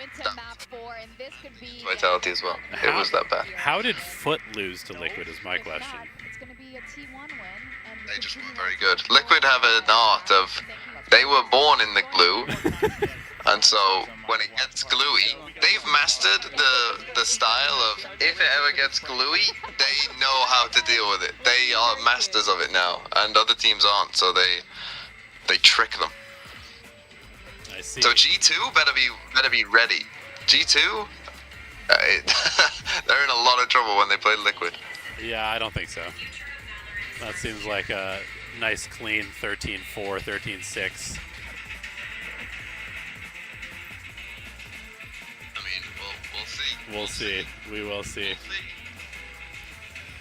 Vitality as well. It was that bad. How did Foot lose to Liquid is my question. They just weren't very good. Liquid have an art of, they were born in the glue, and so when it gets gluey, they've mastered the style of, if it ever gets gluey, they know how to deal with it. They are masters of it now, and other teams aren't, so they trick them. I see. So G2 better be ready. G2, they're in a lot of trouble when they play Liquid. Yeah, I don't think so. That seems like a nice, clean 13-4, 13-6. I mean, we'll see. We'll see. We will see.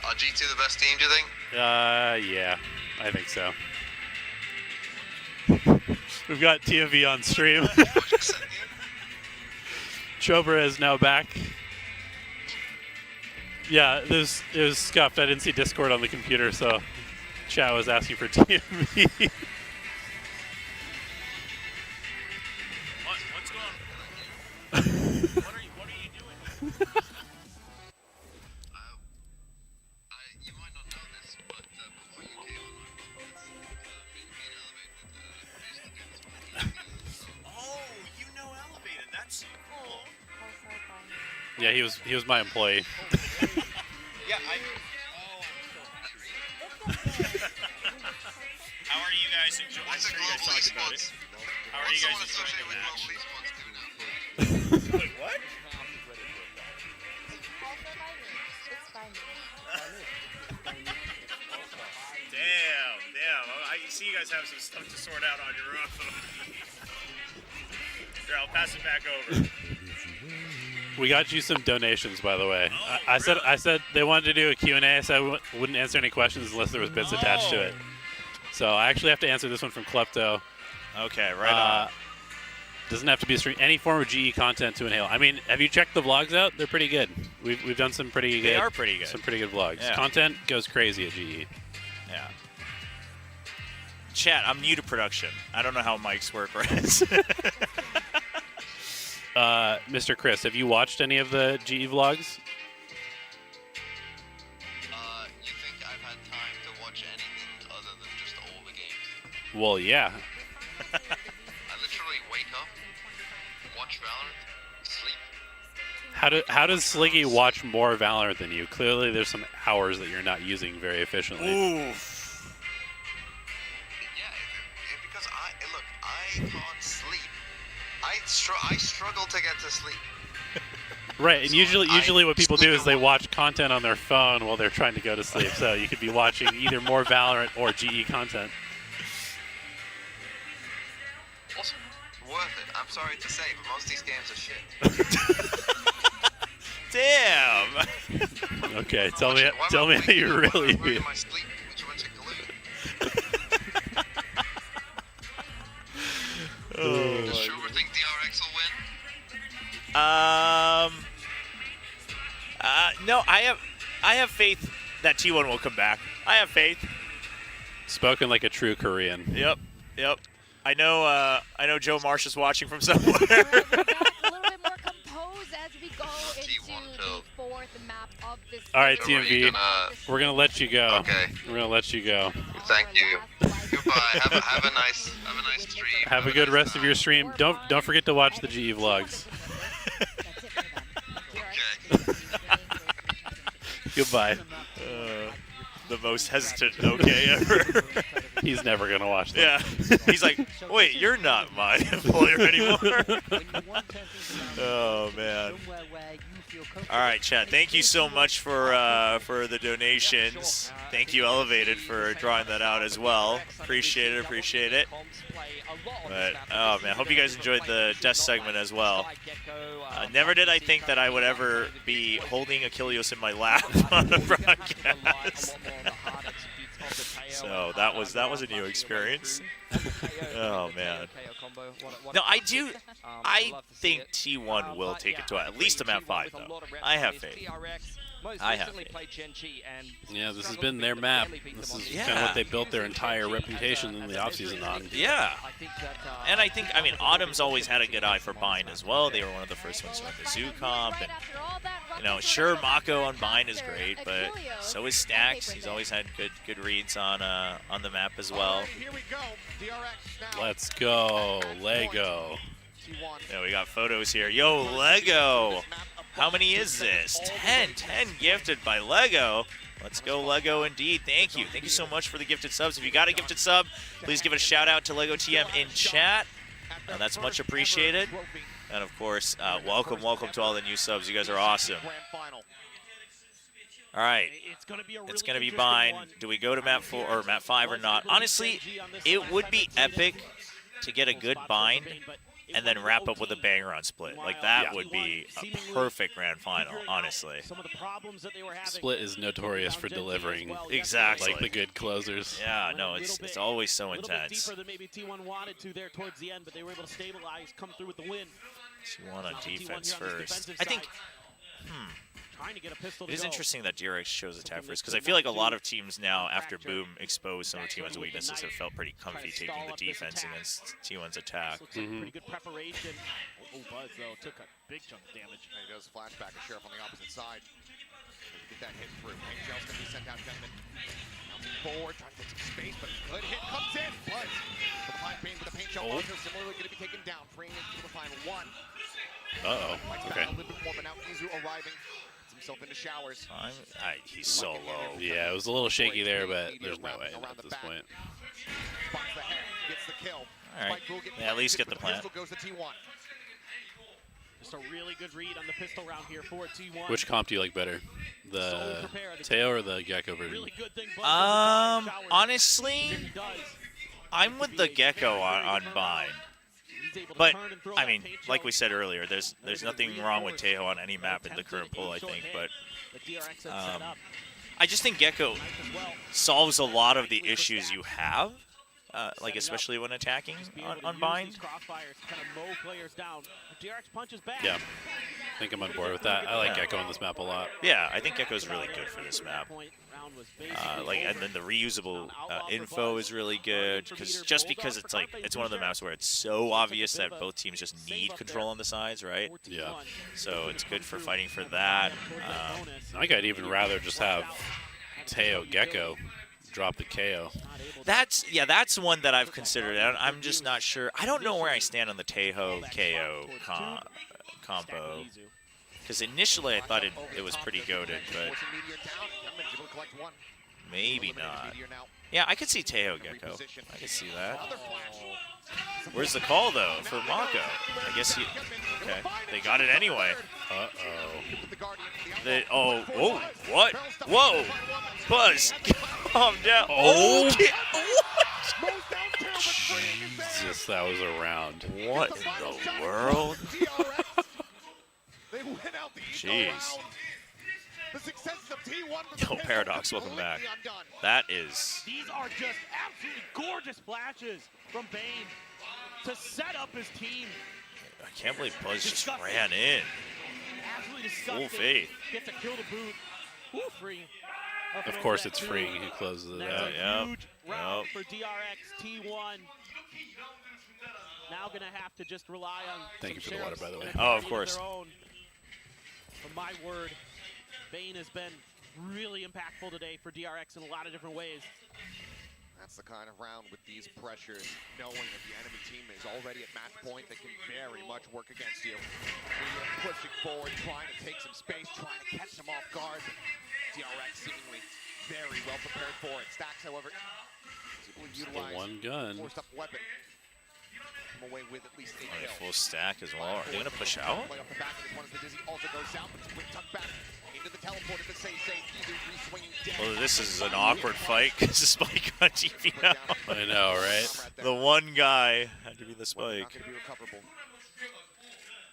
Are G2 the best team, do you think? Yeah, I think so. We've got TMV on stream. Chobra is now back. Yeah, it was scuffed. I didn't see Discord on the computer, so chat was asking for TMV. What's going on? What are you doing? You might not know this, but before you came on, Oh, you know Elevated. That's so cool. Yeah, he was my employee. Yeah, How are you guys enjoying? What's a global esports? How are you guys enjoying the match? Wait, what? Damn. I see you guys have some stuff to sort out on your own. Here, I'll pass it back over. We got you some donations, by the way. I said they wanted to do a Q&A. I said I wouldn't answer any questions unless there was bits attached to it. So I actually have to answer this one from Klepto. Okay, right on. Doesn't have to be any form of GE content to inhale. I mean, have you checked the vlogs out? They're pretty good. We've done some pretty good. They are pretty good. Some pretty good vlogs. Yeah. Content goes crazy at GE. Yeah. Chat, I'm new to production. I don't know how mics work, right? Mr. Chris, have you watched any of the GE vlogs? You think I've had time to watch anything other than just all the games? Well, yeah. I literally wake up, watch Valorant, sleep. How does Sliggy watch more Valorant than you? Clearly, there's some hours that you're not using very efficiently. Oof. Yeah, because I can't sleep. I struggle to get to sleep. Right, and So usually what people do is they sleep watch content on their phone while they're trying to go to sleep. So you could be watching either more Valorant or GE content. Also, worth it. I'm sorry to say, but most of these games are shit. Damn. Okay, tell me how you really Where feel. am I sleeping? Which one's a glue? Does Chobra think DRX will win? No, I have faith that T1 will come back. I have faith. Spoken like a true Korean. Yep. I know Joe Marsh is watching from somewhere. A little bit more composed as we go into the fourth map of this. All right, Chobra, TMV, you gonna- we're gonna let you go. Okay. We're gonna let you go. Thank you. Goodbye. Have a nice stream. Have a good rest of your stream. Don't forget to watch the GE vlogs. Okay. Goodbye. The most hesitant okay ever. He's never gonna watch them. Yeah. He's like, wait, you're not my employer anymore. Oh man. All right, chat. Thank you so much for the donations. Thank you, Elevated, for drawing that out as well. Appreciate it. But oh man, hope you guys enjoyed the death segment as well. Never did I think that I would ever be holding Achilles in my lap on a broadcast. So that was a new experience. Oh man. No, I think T1 will take it to at least a map 5 though. I have faith. Most I have recently faith. played Gen Chi and Yeah, this has struggled been to their beat map. barely beat This them is on Yeah. kind of what they the built their Gen entire Chi reputation in as the a offseason business on. unit. Yeah. I think that, And I think, I mean, Autumn's always had a good eye for Bind as well. They were one of the first ones to run the Zoo Comp. And, you know, sure, Mako on Bind is great, but so is Stacks. He's always had good reads on the map as well. Here we go. DRX now. Let's go, Lego. Yeah, we got photos here. Yo, Lego. How many is this? 10. 10 gifted by Lego. Let's go, Lego, indeed. Thank you. Thank you so much for the gifted subs. If you got a gifted sub, please give it a shout out to Lego TM in chat. That's much appreciated. And of course, welcome to all the new subs. You guys are awesome. All right, it's gonna be Bind. Do we go to map 4 or map 5 or not? Honestly, it would be epic to get a good Bind and then wrap up with a banger on Split. Like, that would be a perfect grand final, honestly. Split is notorious for delivering Exactly. like the good closers. Yeah, no, it's always so intense. Deeper than maybe T1 wanted to there towards the end, but they were able to stabilize, come through with the win. T1 on defense T1 here on this first. defensive I think side, trying to get a pistol to it is go. interesting that DRX chose attack first, because I feel like a lot of teams now, after Boom exposed some of T1's weaknesses, have felt pretty comfy taking the defense against T1's attack. Looks like pretty good preparation. Oh, Buzz, though, took a big chunk of damage. And he does flashback a Sheriff on the opposite side. Get that hit through. Paint Shell's going to be sent out, gentlemen. Bouncing forward, trying to get some space, but good hit comes in. Buzz from behind Paint with the Paint Shell launcher, similarly going to be taken down, freeing it to the final one. Uh-oh. Okay. A little bit more, but now Izu arriving. Himself into showers. He's so low. Yeah, it was a little shaky there, but there's no way at this point. Spots the head, gets the kill. All right. Yeah, at least get the plant. Pistol goes to T1. Just a really good read on the pistol round here for T1. Which comp do you like better? The Teo or the Gecko version? Really good thing Buzz does in showers. Honestly, He does. I'm with the Gecko on Bind. He's able to But, turn and throw I that mean, paint like shell. we said earlier, there's nothing wrong with Tejo on any map in the current pool, I think. But The DRX had set up. I just think Gecko Nice as well. solves a lot of the issues you have, like especially when attacking Be able to on use Bind. these crossfires to kind of mow players down. The DRX punches back. Yeah. I think I'm on board with that. I like Gecko on this map a lot. Yeah, I think Gecko's really good for this map. And then the reusable info is really good, because it's one of the maps where it's so obvious that both teams just need control on the sides, right? Yeah. So it's good for fighting for that. I think I'd even rather just have Teo Gecko drop the KO. That's one that I've considered. I'm just not sure. I don't know where I stand on the Tejo KO combo. Because initially I thought it was pretty goated, but maybe not. Yeah, I could see Tejo Gecko. I could see that. Where's the call, though, for Mako? I guess he... Okay, they got it anyway. Oh, whoa, what? Whoa! Buzz, calm down. Oh! Okay. Jesus, that was a round. What in the world? Jeez. Yo, Paradox, welcome back. That is... These are just absolutely gorgeous flashes from Bane to set up his team. I can't believe Buzz just ran in. Absolutely disgusting. Full faith. Gets a kill to boot. Ooh, free. Of course it's free. He closes it That's out. a huge round for DRX T1. Now gonna have to just rely on. Thank you for the water, by the way. Oh, of course. But my word, Bane has been really impactful today for DRX in a lot of different ways. That's the kind of round with these pressures, knowing that the enemy team is already at match point, that can very much work against you. We're pushing forward, trying to take some space, trying to catch them off guard. DRX seemingly very well prepared for it. Stacks, however, is able to utilize The one gun. forced up weapon. Come away with at least a kill. Full stack as well. Are they going to push out? Play off the back of this one as the Dizzy also goes down, but it's quick tuck back into the teleporter to say safe. Either re-swinging down. Well, this is an awkward fight because the Spike on TV now. I know, right? The one guy had to be the Not Spike. going to be recoverable.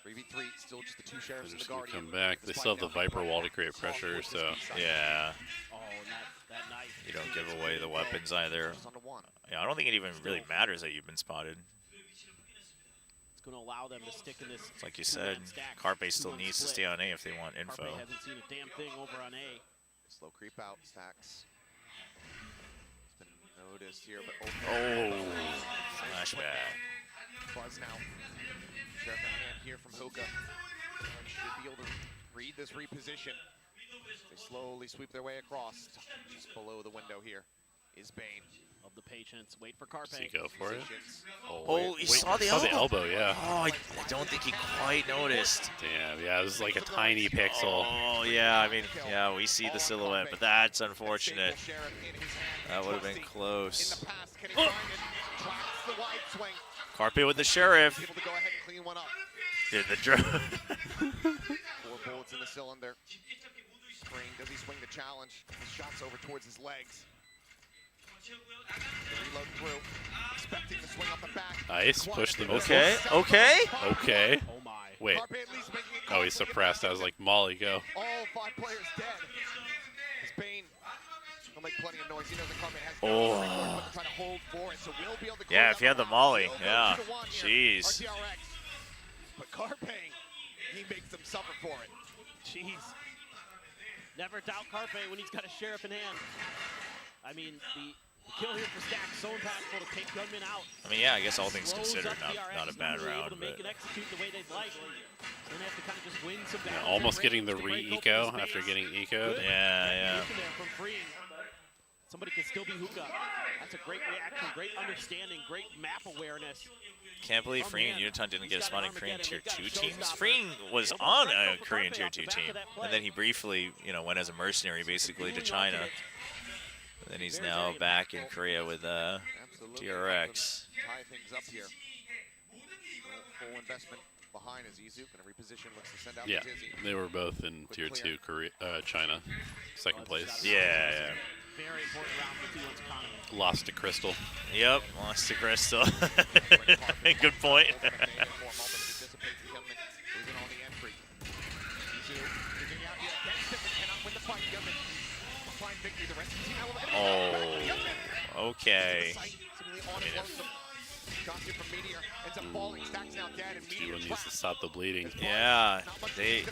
3v3, still just the two sheriffs and the Just gonna Guardian. come back. They still have the Viper wall to create pressure, so Yeah, Oh, and that knife. you don't give away the weapons either. Just on to one. Yeah, I don't think it even really matters that you've been spotted. Let's going to allow them to stick in this. It's like you said, Carpe still needs to stay on A if they want info. Carpe hasn't seen a damn thing over on A. Slow creep out, Stacks. It's been noticed here, but Flashback. Buzz now. Sheriff in hand here from Hoka. Should be able to read this reposition. They slowly sweep their way across. Just below the window here is Bane. Of the patience. Wait for Carpe. Does he go for it? He saw the elbow. The elbow, yeah. Oh, I don't think he quite noticed. Damn, yeah, it was like a tiny pixel. Oh, yeah, I mean, yeah, we see the silhouette, but that's unfortunate. That would have been close. Carpe with the Sheriff. Able to go ahead and clean one up. Did the drone. 4 bullets in the cylinder. Spring, does he swing the challenge? His shot's over towards his legs. The reload through, expecting to swing up the back. Nice, push the missile. Okay. Oh my. Wait. Carpe at least making it Oh, he's suppressed. I was like, Molly, go. all 5 players dead. As Bane will make plenty of noise. He knows that Carpe has to try to hold for it, so we'll be able to Yeah, close if you had the out molly, the yeah. 2-1 here. Jeez. Our DRX. But Carpe, he makes them suffer for it. Jeez. Never doubt Carpe when he's got a Sheriff in hand. I mean, the kill here for Stacks, so impactful to take Gunman out. I mean, yeah, I guess all things Slows considered, up not a DRX, bad really able round, to make but and execute the way they'd like. Then they have to kind of just win some Yeah, battles almost and getting the break open re-eco the after space. getting eco'd. yeah. Looking there from freeing. Somebody can still be Hookah. That's a great reaction, great understanding, great map awareness. Can't believe Oh, Freeing man. and Uniton didn't He's get a got spot in an Korean Tier Armageddon. 2 He's got teams. Showstopper. Freeing was Over on the a back Korean of Tier that 2 play. team, and then he briefly, went as a mercenary basically to China. And then he's now back in Korea with Absolutely. DRX. Tie things up here. Full investment behind as Izu going to reposition, looks to send out Yeah, Tizzy. they were both in Tier 2 Korea, China, second place. Yeah. Very important round for T1's economy. Lost to Crystal. Yep, lost to Crystal. Good point. Oh, okay. T1 needs to stop the bleeding. Yeah, it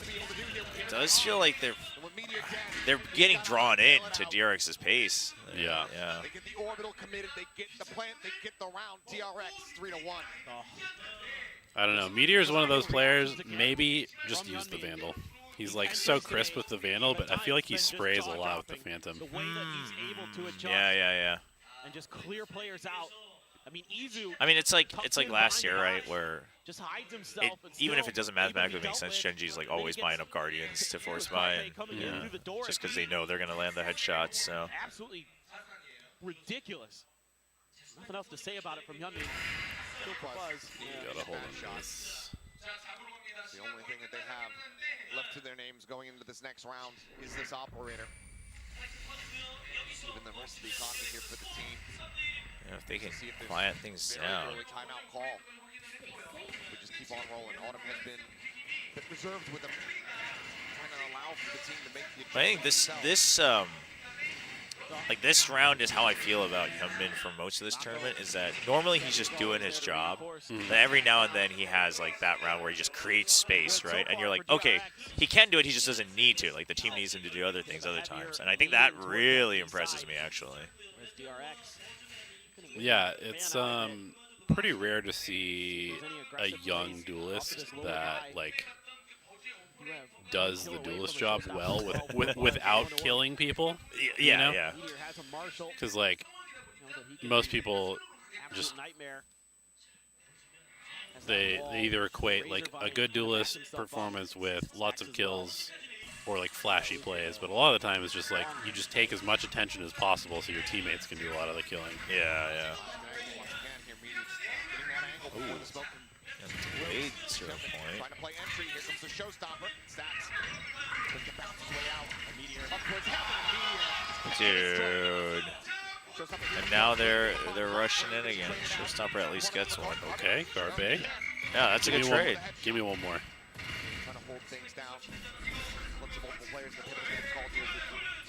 does feel like they're getting drawn in to DRX's pace. Yeah. They get the orbital committed, they get the plant, they get the round. DRX 3-1. I don't know. Meteor is one of those players, maybe just use the Vandal. He's like so crisp with the Vandal, but I feel like he sprays a lot with the Phantom. The way that he's able to adjust Yeah. and just clear players out. I mean, Izu. I mean, it's like last year, right, where just hides himself. even if it doesn't mathematically make sense, Shenji's like always buying up Guardians to force buy, and just because they know they're gonna land the headshots. So absolutely ridiculous. Nothing else to say about it from Hyunmin. Still for Buzz. Gotta hold on. The only thing that they have left to their names going into this next round is this operator. Even the rest of the economy here for the team. if they can quiet things down. Early timeout call. We just keep on rolling. Autumn has been a bit reserved with them, trying to allow for the team to make the. I think this round is how I feel about Hyunmin for most of this tournament, is that normally he's just doing his job, but every now and then he has like that round where he just creates space, right? And you're like, okay, he can do it, he just doesn't need to. Like the team needs him to do other things other times. And I think that really impresses me, actually. Yeah, it's pretty rare to see a young duelist that like does the duelist job well without killing people. Yeah. Because like most people just they either equate like a good duelist performance with lots of kills or like flashy plays, but a lot of the time it's just like you just take as much attention as possible so your teammates can do a lot of the killing. Yeah. Ooh. Wade to a point. Trying to play entry. Here comes the showstopper. Stacks. Quick to bounce his way out. A meteor. Up towards Dude. And now they're rushing in again. Showstopper at least gets one. Okay, Carpe. Yeah, that's a good trade. Give me one more. Trying to hold things down. Looks at multiple players. The pivot is called here.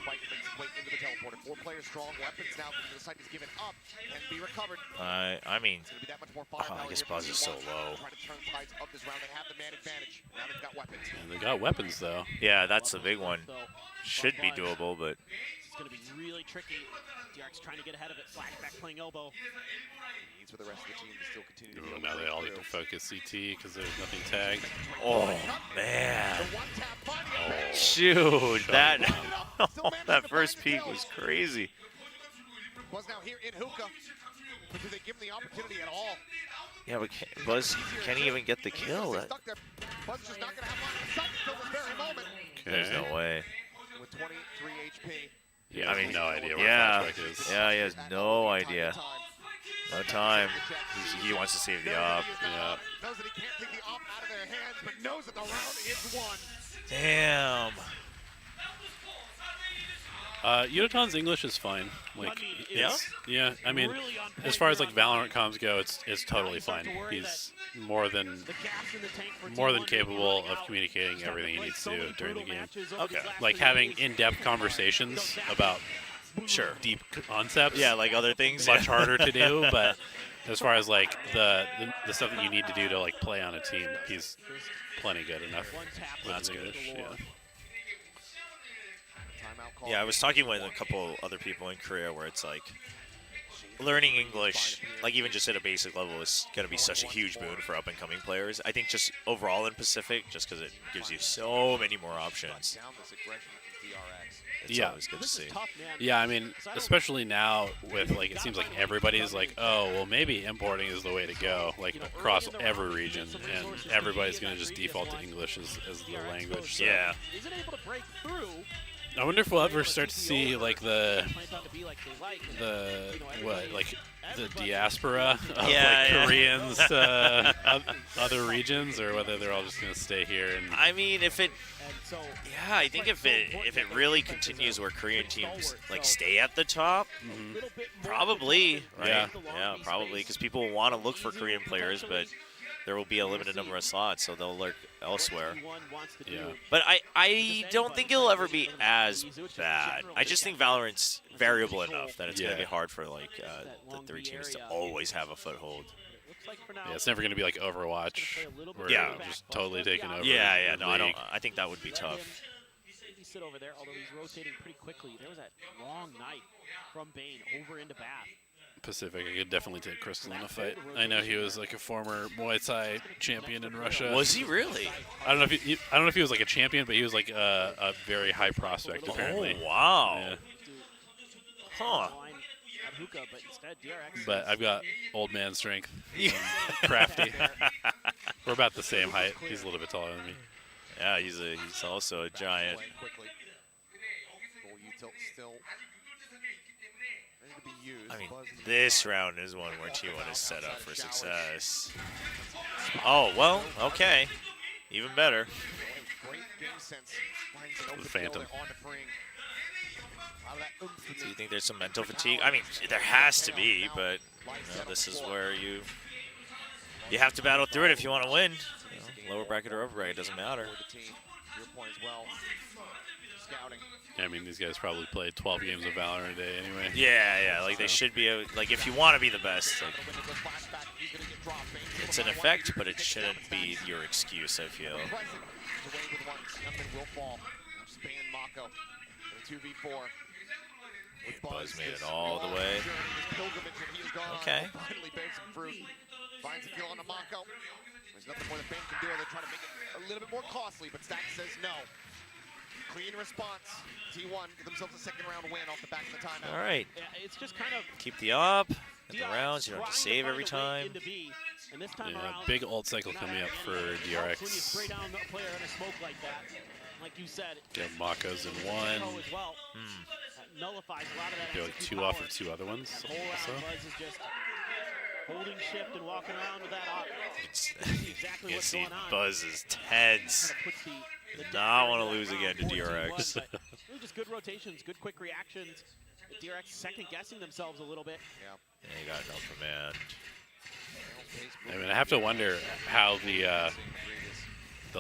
Spike makes his way into the teleporter. 4 players strong, weapons now. The site is given up and be recovered. I mean, It's gonna be that much more I firepower guess here for Buzz is so T1. low. Trying to turn tides of this round. They have the man advantage. Now they've got weapons. And they got weapons though. Yeah, that's the big one. Should be doable, but It's going to be really tricky. DRX trying to get ahead of it. Flashback playing elbow. Needs for the rest of the team to still continue to be Ooh, able now to they all break need to through. focus CT because there's nothing tagged. oh man, The one tap finding a man. shoot, that Still managed that to first find the peek kill. was crazy. Was now here in hookah. But do they give him the opportunity at all? Yeah, but Buzz, can he even get the kill? They That, stuck there. Buzz just not gonna have line of sight until this very moment. there's Okay. no way. With 23 HP. He has no idea where Yeah, flashback is. yeah, he has no Time to idea. time. No time. He wants to save the op. Yeah. Knows that he can't take the op out of their hands, but knows that the round is won. Damn. Unaton's English is fine. Like, I mean, it's, yeah. I mean, really on point as far as here like on Valorant comms go, it's totally start fine. to worry He's more than the gas in the tank for more than T1 capable running of out. communicating Starting everything he to play needs so to many during the brutal game. matches over Okay. these last Like 3 having days. in-depth conversations about Sure. deep concepts. Yeah, like other things. much harder to do, but as far as like the stuff that you need to do to like play on a team, he's plenty good enough. One tap with That's his good. English, yeah. Timeout call. Yeah, I was talking with a couple other people in Korea where it's like learning English, like even just at a basic level, is going to be such a huge boon for up-and-coming players. I think just overall in Pacific, just because it gives you so many more options. Down this aggression from DRX. It's Yeah. always good to This see. is tough, man. Yeah, I mean, especially now with like it seems like everybody's like, oh, well, maybe importing is the way to go, like across every region, and everybody's gonna just default to English as the language. So. Yeah. Isn't able to break through. I wonder if we'll ever start to see like the Might not be like they like, and what like the diaspora of Yeah, like yeah. Koreans to other regions, or whether they're all just gonna stay here and I mean, if it, and so yeah, I think if it really continues where Korean teams like stay at the top, a little bit more probably, right? Yeah. Yeah, probably, because people will want to look for Korean players, but there will be a limited number of slots, so they'll lurk elsewhere. Yeah. But I don't think it'll ever be as bad. I just think Valorant's variable enough that it's going to Yeah. be hard for like the 3 teams to always have a foothold. yeah, it's never gonna be like Overwatch, where Yeah. it's just totally taken over. Yeah, the no, I don't. league. I think that would be tough. He sit over there, although he's rotating pretty quickly. There was that long knife from Bane over into Bath. Pacific, I could definitely take Crystal in a fight. I know he was like a former Muay Thai champion in Russia. Was he really? I don't know if he was like a champion, but he was like a very high prospect apparently. Oh wow. Yeah. Huh. At hookah, but instead DRX. But I've got old man strength. And crafty. We're about the same height. He's a little bit taller than me. Yeah, he's also a giant. Playing quickly. Full util still ready to be used. I mean, Buzz in the this front. round is one where T1 is set up for success. Oh well, okay, even better. Great game sense. Finds an open The field Phantom. there on the free. A lot of that oomph in Do you the think there's some mental fatigue? I mean, there has to be, but this is where you have to battle through it if you want to win. You know, lower bracket or upper bracket, doesn't matter. for the team. Your point as well. Scouting. Yeah, I mean, these guys probably played 12 games of Valorant a day anyway. Yeah, like they should be. Like if you want to be the best, like When it goes flashback, he's gonna get dropped. Bane's it's an effect, but it shouldn't be your excuse. I feel. present. He's away with one. Youngman will fall. Just ban Mako in a 2v4. With Buzz made it this all the long way. journey, this pilgrimage that he has gone on Okay. will finally bear some fruit. Finds a kill on the Mako. There's nothing more that Bane can do. They're trying to make it a little bit more costly, but Stack says no. Clean response. T1 get themselves a second round win off the back of the timeout. All right, Yeah, it's just kind of keep the up. Get the DRX rounds. You don't have to trying save find every a way time. into B, and this time Yeah, around, big ult cycle coming up for helps when you DRX. spray down a player in a smoke like that. Like you said, Get Mako's in one. Echo as well. That nullifies a lot of that Be like execute 2 off power. of 2 other ones. That whole Also. round Buzz is just holding shift and walking around with that op. It's, Exactly you what's see, going on. Buzz is tense. Kind of puts the Did depth not into wanna that lose round again to for T1, DRX. but really just good rotations, good quick reactions. DRX second guessing themselves a little bit. Yeah, you got no command. I mean, I have to wonder how the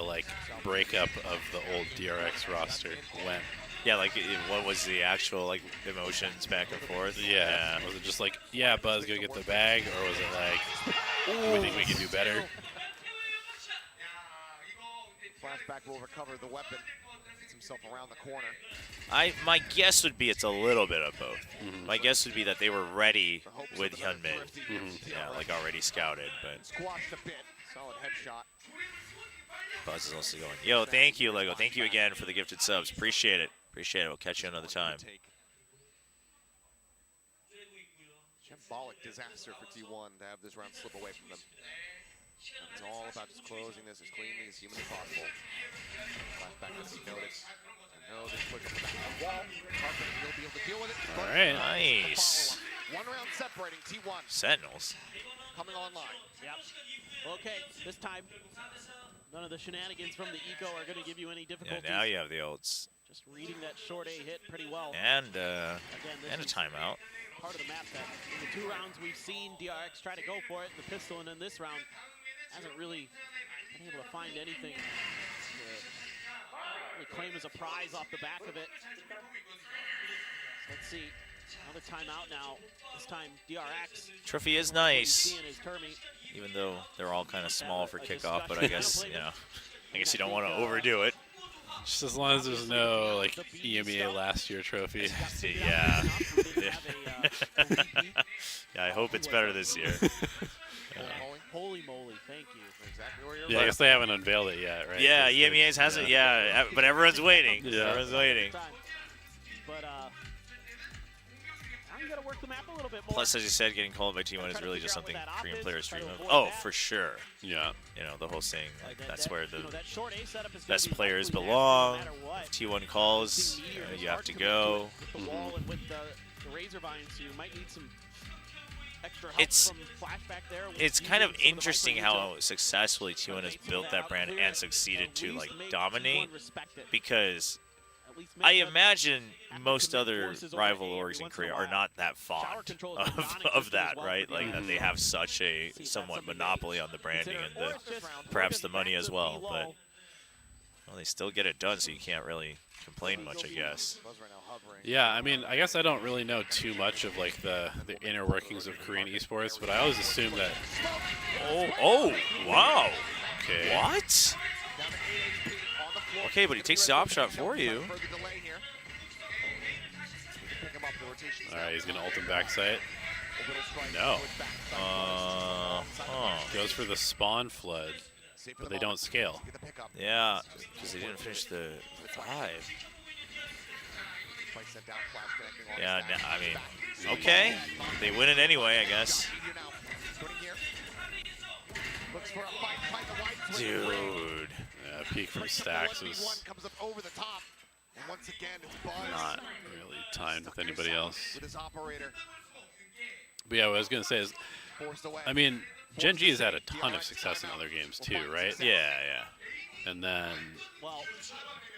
like breakup of the old DRX roster went. Yeah, like what was the actual like emotions back and forth? Yeah. Was it just like, yeah, Buzz, go get the bag, or was it like, we think we can do better? Flashback will recover the weapon. Gets himself around the corner. My guess would be it's a little bit of both. My guess would be that they were ready with Hyunmin. Yeah, like already scouted, but Squashed a bit. Solid headshot. Buzz is also going. Yo, thank you, Lego. Thank you again for the gifted subs. Appreciate it. Appreciate it. We'll catch you another time. Shambolic disaster for T1 to have this round slip away from them. It's all about just closing this as cleanly as humanly possible. Flashback as he noted. No, this push up the back of the wall. Carpenter will be able to deal with it. All right. Nice. One round separating T1. Sentinels. Coming online. Yep. Okay, this time, none of the shenanigans from the eco are going to give you any Yeah, difficulties. now you have the ults. Just reading that short A hit pretty well. And Again, this a is timeout. part of the map that in the 2 rounds we've seen DRX try to go for it, the pistol, and then this round hasn't really been able to find anything to really claim as a prize off the back of it. So let's see. Another timeout now. This time DRX. Trophy is nice, Seeing his Termi. even though they're all kind of small for kickoff, but I guess, you know, I guess you don't want to overdo it. Just as long as there's no like EMEA last year trophy. Yeah. Yeah, I hope it's better this year. Holy moly, thank you. Exactly where you're Yeah, I guess they haven't unveiled it yet, right? Yeah, 'Cause they- EMEA's hasn't, yeah, but everyone's waiting. Yeah. Everyone's waiting. But now you gotta work the map a little bit more. Plus, as you said, getting called by T1 is really just something Korean players dream of. avoid Oh, that. for sure. Yeah. You know, the whole saying, like, that's where the that short A setup is gonna best be players ugly belong. no matter what. If T1 calls, you have to go. With the wall and with the razor vines, so you might need some extra help It's- from flashback there. with It's kind of using some the interesting Viper how successfully T1 has built that brand and succeeded to, like, dominate, because I imagine most other rival orgs in Korea are not that fond of that, right? Like, that they have such a somewhat monopoly on the branding and perhaps the money as well, but well, they still get it done, so you can't really complain much, I guess. Yeah, I mean, I guess I don't really know too much of like the inner workings of Korean esports, but I always assume that. Oh, wow. Okay. What? Okay, but he takes the op shot for you. All right, he's gonna ult him backside. No. Goes for the spawn flood, but they don't scale. Yeah, because they didn't finish the 5. Yeah, I mean, okay. They win it anyway, I guess. Dude. Yeah, peek from Stacks was not really timed with anybody else. But yeah, what I was gonna say is, I mean, Gen G has had a ton of success in other games too, right? Yeah, yeah. And then, Well,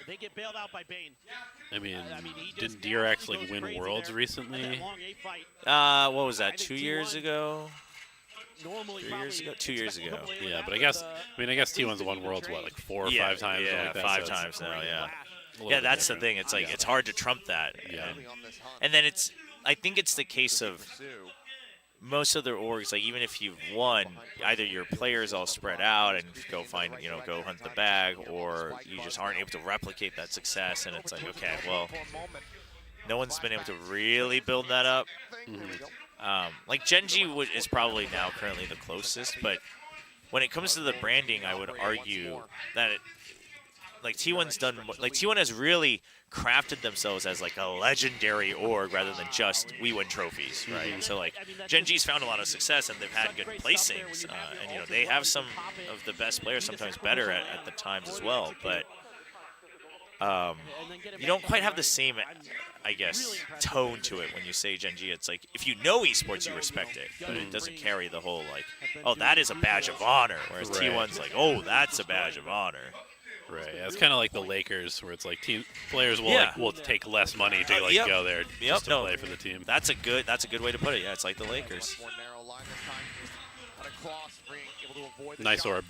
they get bailed out by Bane. I mean, he didn't just DRX goes like win crazy Worlds there. recently? That long A fight. What was that, 2 years ago? Normally 3 years ago? 2 years ago. Yeah, but I guess T1's won Worlds what, like 4 or 5 times? Yeah, something like that, 5 so it's times now, yeah. a little Yeah, bit that's the different. thing. It's like, it's hard to trump that. Yeah. And then I think it's the case of most other orgs, like even if you've won, either your players all spread out and go find, go hunt the bag, or you just aren't able to replicate that success, and it's like, okay, well, no one's been able to really build that up. Like Gen G is probably now currently the closest, but when it comes to the branding, I would argue that T1 has really crafted themselves as like a legendary org rather than just we win trophies, right? So like Gen G's found a lot of success and they've had good placings, and they have some of the best players, sometimes better at the times as well, but you don't quite have the same, I guess, tone to it when you say Gen G. It's like, if you know esports, you respect it, but it doesn't carry the whole, like, oh, that is a badge of honor, whereas Right. T1's like, oh, that's a badge of honor. Right. Yeah, it's kind of like the Lakers, where it's like team players will Yeah. will take less money to like Yep. go there just to No. play for the team. That's a good way to put it. Yeah, it's like the Lakers. Nice orb.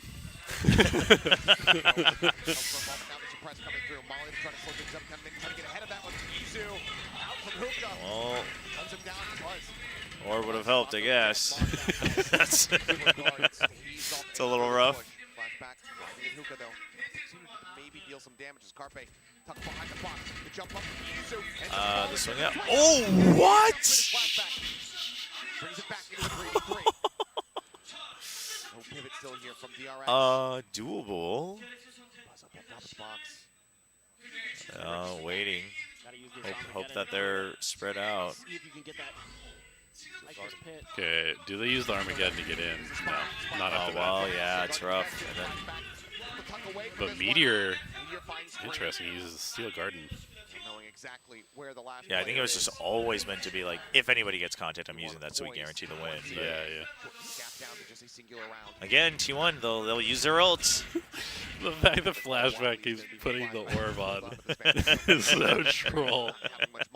press coming through. Molly's trying to slow things up, kind of trying to get ahead of that one. Izu out from Hookah. Well, Cuts him down. Buzz. or would have helped, I guess. That's it's a little rough. Flashback. Hookah though. Maybe deal some damage as Carpe tucked behind the box. The jump up. Izu. The swing out. Oh, what? Brings it back into the 3v3. No pivot still here from DRX. Doable. Buzz up on top of the box. Waiting. Gotta use this Hope that they're spread out. See if you can get that. Like this pit. Okay, do they use the Armageddon to get in? No, not after Well, that. yeah, it's rough. And then But Meteor, interesting, he uses Steel Garden. Exactly where the last yeah, I think it was just always meant to be like, if anybody gets contact, I'm using that so we guarantee the win. But Yeah. again, T1, they'll use their ults. The fact that Flashback keeps putting the orb on is so troll. Let's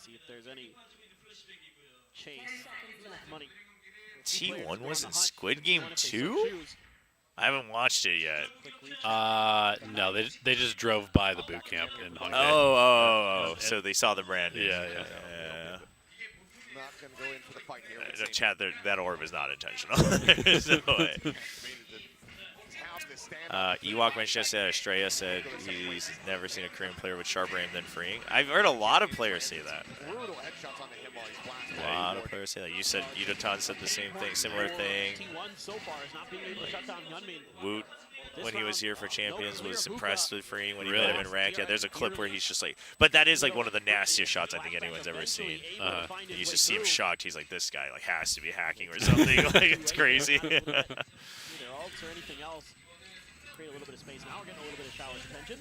see if there's any chase money. T1 was in Squid Game 2? I haven't watched it yet. No, they just drove by the boot camp in Hong Kong. Oh, so they saw the brand. Yeah. Not gonna go in for the fight here. Chat, that orb is not intentional. There's no way. Ewok mentioned yesterday, Estrella said he's never seen a Korean player with sharper aim than freeing. I've heard a lot of players say that. Brutal headshots onto him while he's blasting. A lot of players say that. You said Yudotan said the same thing, similar thing. T1 so far is not being able to shut down Hyunmin. Woot, when he was here for Champions, was suppressed with freeing when he met him in ranked. Yeah, there's a clip where he's just like, but that is like one of the nastiest shots I think anyone's ever seen. You just see him shocked. He's like, this guy like has to be hacking or something. Like it's crazy. Either ults or anything else. Create a little bit of space. Now we're getting a little bit of shower attention.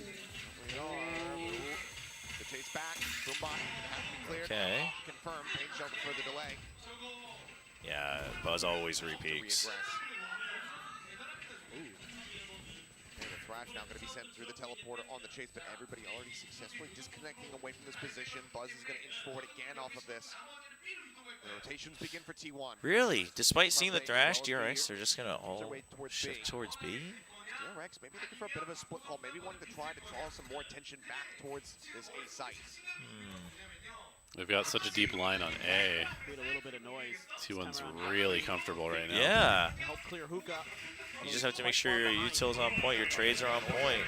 The chase back. Boomba has to be cleared. Okay. Confirmed. Pain shelter for the delay. Yeah, Buzz always repeats. And the Thrash now going to be sent through the teleporter on the chase, but everybody already successfully disconnecting away from this position. Buzz is going to inch forward again off of this. The rotations begin for T1. Really? Despite seeing the Thrash, DRX, they're just going to all shift towards B? DRX maybe looking for a bit of a split call, maybe wanting to try to draw some more attention back towards this A site. They've got such a deep line on A. Create a little bit of noise. T1's really comfortable right now. Yeah. Help clear Hookah. You just have to make sure your util's on point, your trades are on point.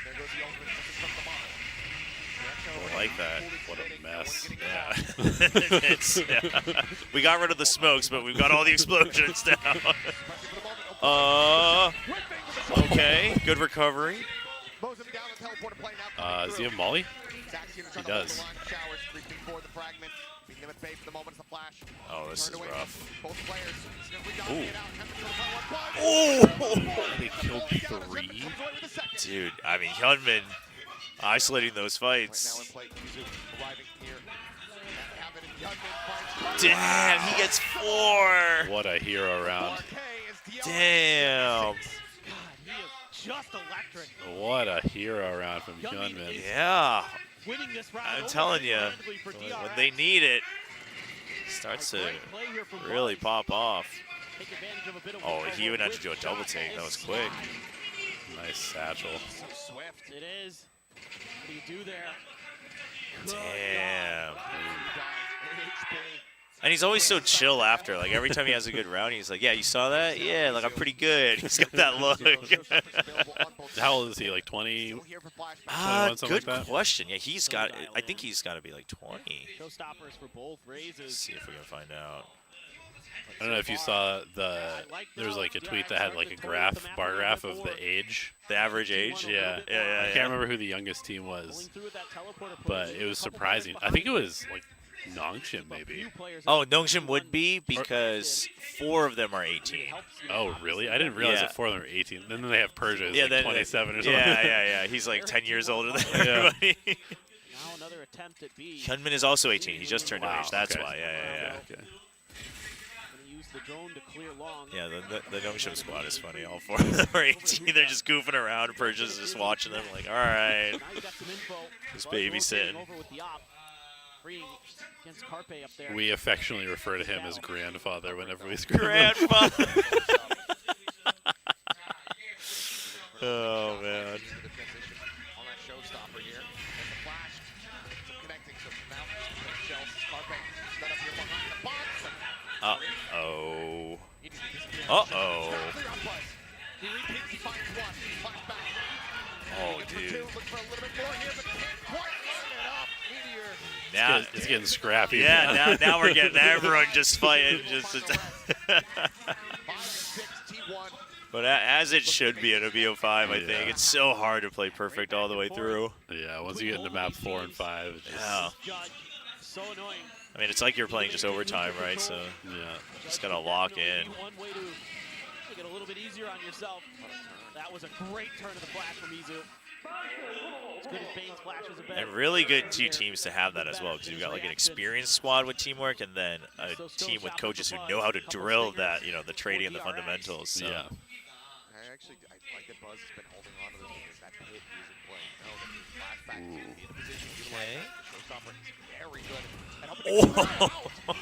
There goes the ultimate from the bottom. I like that. What a mess. Yeah. We got rid of the smokes, but we've got all the explosions now. Okay, good recovery. Does he have Molly? He does. Oh, this is rough. Ooh. Oh! They killed 3? Dude, I mean, Hyunmin isolating those fights. Damn, he gets 4. What a hero round. Damn. God, he is just electric. What a hero round from Hyunmin. Yeah. Winning this round I'm telling you, when they need it, it starts to really pop off. Oh, he even had to do a double take. That was quick. Nice satchel. It is. What do you do there? Damn. And he's always so chill after. Like, every time he has a good round, he's like, yeah, you saw that? Yeah, like, I'm pretty good. He's got that look. How old is he? Like 20? 21, good like that? question. Yeah, he's got, I think he's got to be like 20. Showstoppers for both raises. Let's see if we can find out. I don't know if you saw there was like a tweet that had like a bar graph of the age. The average age? Yeah. I can't remember who the youngest team was, but it was surprising. I think it was like Nongshim maybe. Oh, Nongshim would be because 4 of them are 18. Oh, really? I didn't realize that 4 of them are 18. Then they have Persia, yeah, like 27 or something. Yeah. He's like 10 years older than everybody. Now another attempt at B. Hyunmin is also 18. He just turned age. That's why. Yeah. Okay. The drone to clear long. Yeah, the Nongshim squad is funny. All 4 of them are 18. They're just goofing around. Persia's just watching them like, all right. Just babysitting. We affectionately refer to him as grandfather whenever we screw him. Grandfather. Oh, man. The transition on that showstopper here. And the flash. Some connecting. So now Shells, Carpe, set up here behind the box. Uh-oh. He needs to disappear. Uh-oh. Clear on Buzz. He repeats, he finds one. Flash back. Oh, Looking for dude. two, looking for a little bit more here, but can't quite line it up. Meteor. Now, It's getting scrappy. yeah, now we're getting everyone just fighting. Just 5 and 6, T1. But as it should be in a BO5, I think. It's so hard to play perfect all the way through. Yeah, once you get into map 4 and 5, it's just, Yeah. Judge, so annoying. I mean, it's like you're playing just overtime, right? So yeah. just gotta lock in. One way to make it a little bit easier on yourself. That was a great turn of the flash from Izu. As good as Bane's flash was a bet. And really good two teams to have that as well, because you've got like an experienced squad with teamwork, and then a team with coaches who know how to drill that, you know, the trading and the fundamentals. So. Yeah. I like that Buzz has been holding on to this because that pit he is in play. No, that his flashback is going to be in a position to utilize that. The showstopper is very good. And up Oh,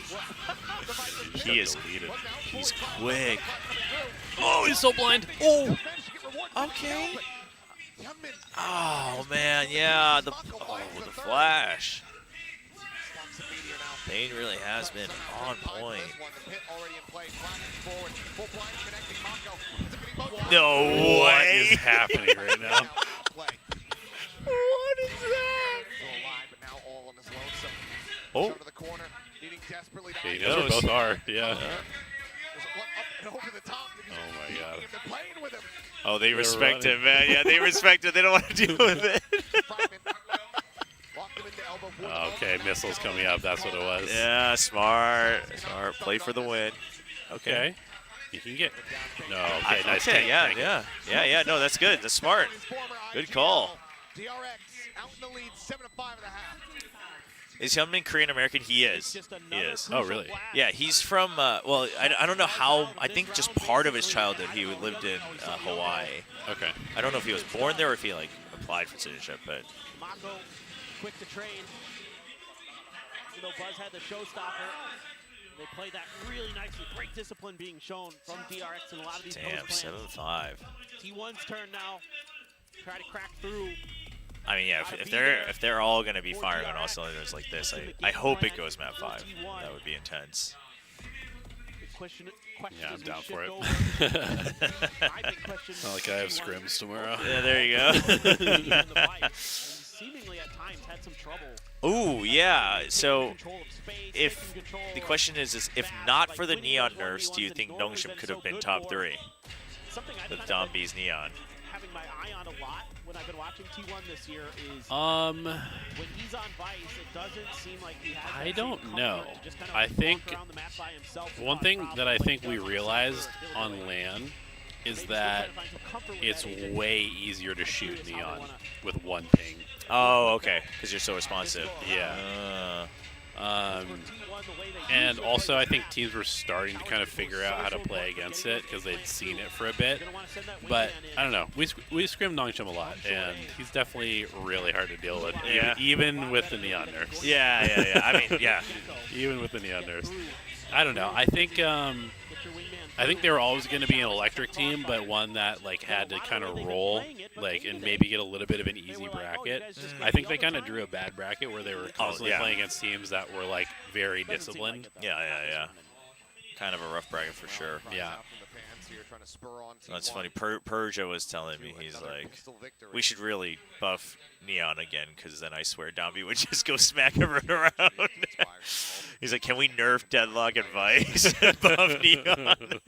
he is. He's quick. Oh, he's so blind. Oh. Okay. Oh man, yeah. The flash. Bane really has been on point. No way. What is happening right now? What is that? Oh. Yeah, you know they both are. Yeah. Oh my God. Oh, they respect running. him, man. Yeah, they respect it. They don't want to deal with it. Okay, missiles coming up. That's what it was. Yeah, smart. Smart. Play for the win. Okay. You can get. No. Okay. Nice. Okay, tank, yeah, tank. yeah. No, that's good. That's smart. Good call. DRX out in the lead, 7-5 and a half. Is Hyunmin Korean American? He is. He is. Oh, really? Yeah, he's from, well, I don't know how, I think just part of his childhood he lived in Hawaii. Okay. I don't know if he was born there or if he, like, applied for citizenship, but. Mako, quick to trade. You know, Buzz had the showstopper. They played that really nicely. Great discipline being shown from DRX in a lot of these Damn, post plans. 7-5. T1's turn now. Try to crack through. I mean, yeah, if they're all gonna be firing on all cylinders like this, I hope it goes map 5. That would be intense. Yeah, I'm down for it. It's not like I have scrims tomorrow. Yeah, there you go. Seemingly at times had some trouble. Ooh, yeah. So, if the question is if not for the Neon nerfs, do you think Nongshim could have been top 3 with Dombi's Neon? Having my eye on a lot when I've been watching T1 this year is when he's on Vice, it doesn't seem like he has. I don't know. Just kind of I think around the map by himself one thing that I think we realized on LAN is that it's way easier to shoot Neon with one ping. Oh, okay, because you're so responsive. Yeah. And also, I think teams were starting to kind of figure out how to play against it because they'd seen it for a bit. But I don't know. We scrimmed Nongshim a lot, and he's definitely really hard to deal with, even with the Neon nerfs. Yeah. I mean, yeah. Even with the Neon nerfs. I don't know. I think they were always going to be an electric team, but one that like had to kind of roll, like, and maybe get a little bit of an easy bracket. I think they kind of drew a bad bracket where they were constantly playing against teams that were like very disciplined. Yeah. Kind of a rough bracket for sure. Yeah. That's funny. Persia was telling me, he's like, we should really buff Neon again, because then I swear Dombi would just go smack everyone around. He's like, can we nerf Deadlock and Vice and buff Neon?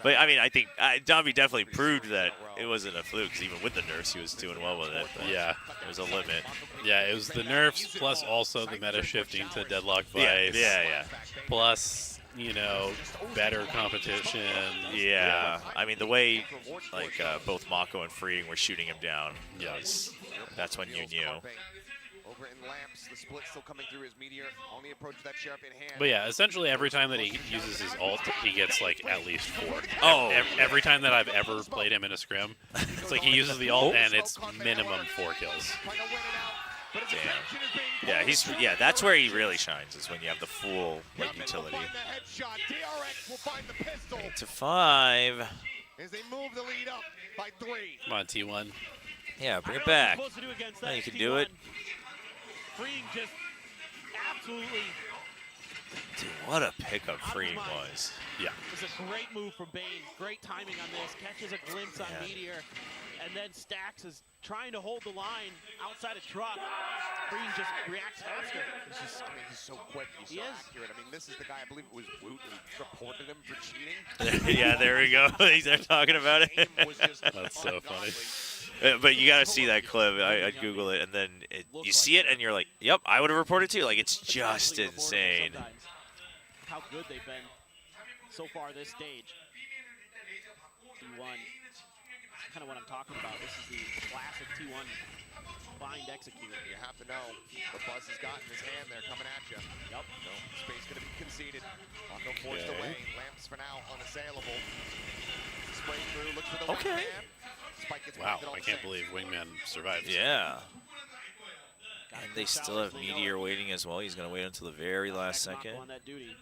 But I mean, I think Dombi definitely proved that it wasn't a fluke, because even with the nerfs, he was doing well with it. But yeah, there's a limit. Yeah, it was the nerfs plus also the meta shifting to Deadlock Vice. Yeah. Plus, you know, better competition. Yeah. I mean, the way like both Mako and Freeing were shooting him down. Yes. That's when you knew. Over in lamps, the split still coming through his meteor. Only approach that sheriff in hand. But yeah, essentially every time that he uses his ult, he gets like at least 4. Oh, every time that I've ever played him in a scrim, it's like he uses the ult and it's minimum 4 kills. Damn. Yeah, Yeah, that's where he really shines, is when you have the full like utility. 8-5. As they move the lead up by 3. Come on, T1. Yeah, bring it back. Now you can do it. Freeing just absolutely. Dude, what a pickup Freeing was. Yeah. It's a great move from Bane. Great timing on this. Catches a glimpse on Meteor. And then Stax is trying to hold the line outside of truck. Freeing just reacts faster. He's so quick. He's so accurate. I mean, this is the guy, I believe it was Woot who reported him for cheating. Yeah, there we go. He's there talking about it. That's so funny. But you got to see that clip. I'd Google it, and then you see it, and you're like, yep, I would have reported too. Like, it's just insane. How good they've been so far this stage. T1. Kind of what I'm talking about. This is the classic T1 bind execute. You have to know what Buzz has got in his hand there coming at you. Yep. No space going to be conceded. Mako forced away. Lamps for now unassailable. Spray through. Looks for the wingman. Spike gets wow, I can't believe Wingman survived. Yeah. And they still have Meteor waiting as well. He's going to wait until the very last second. On that duty.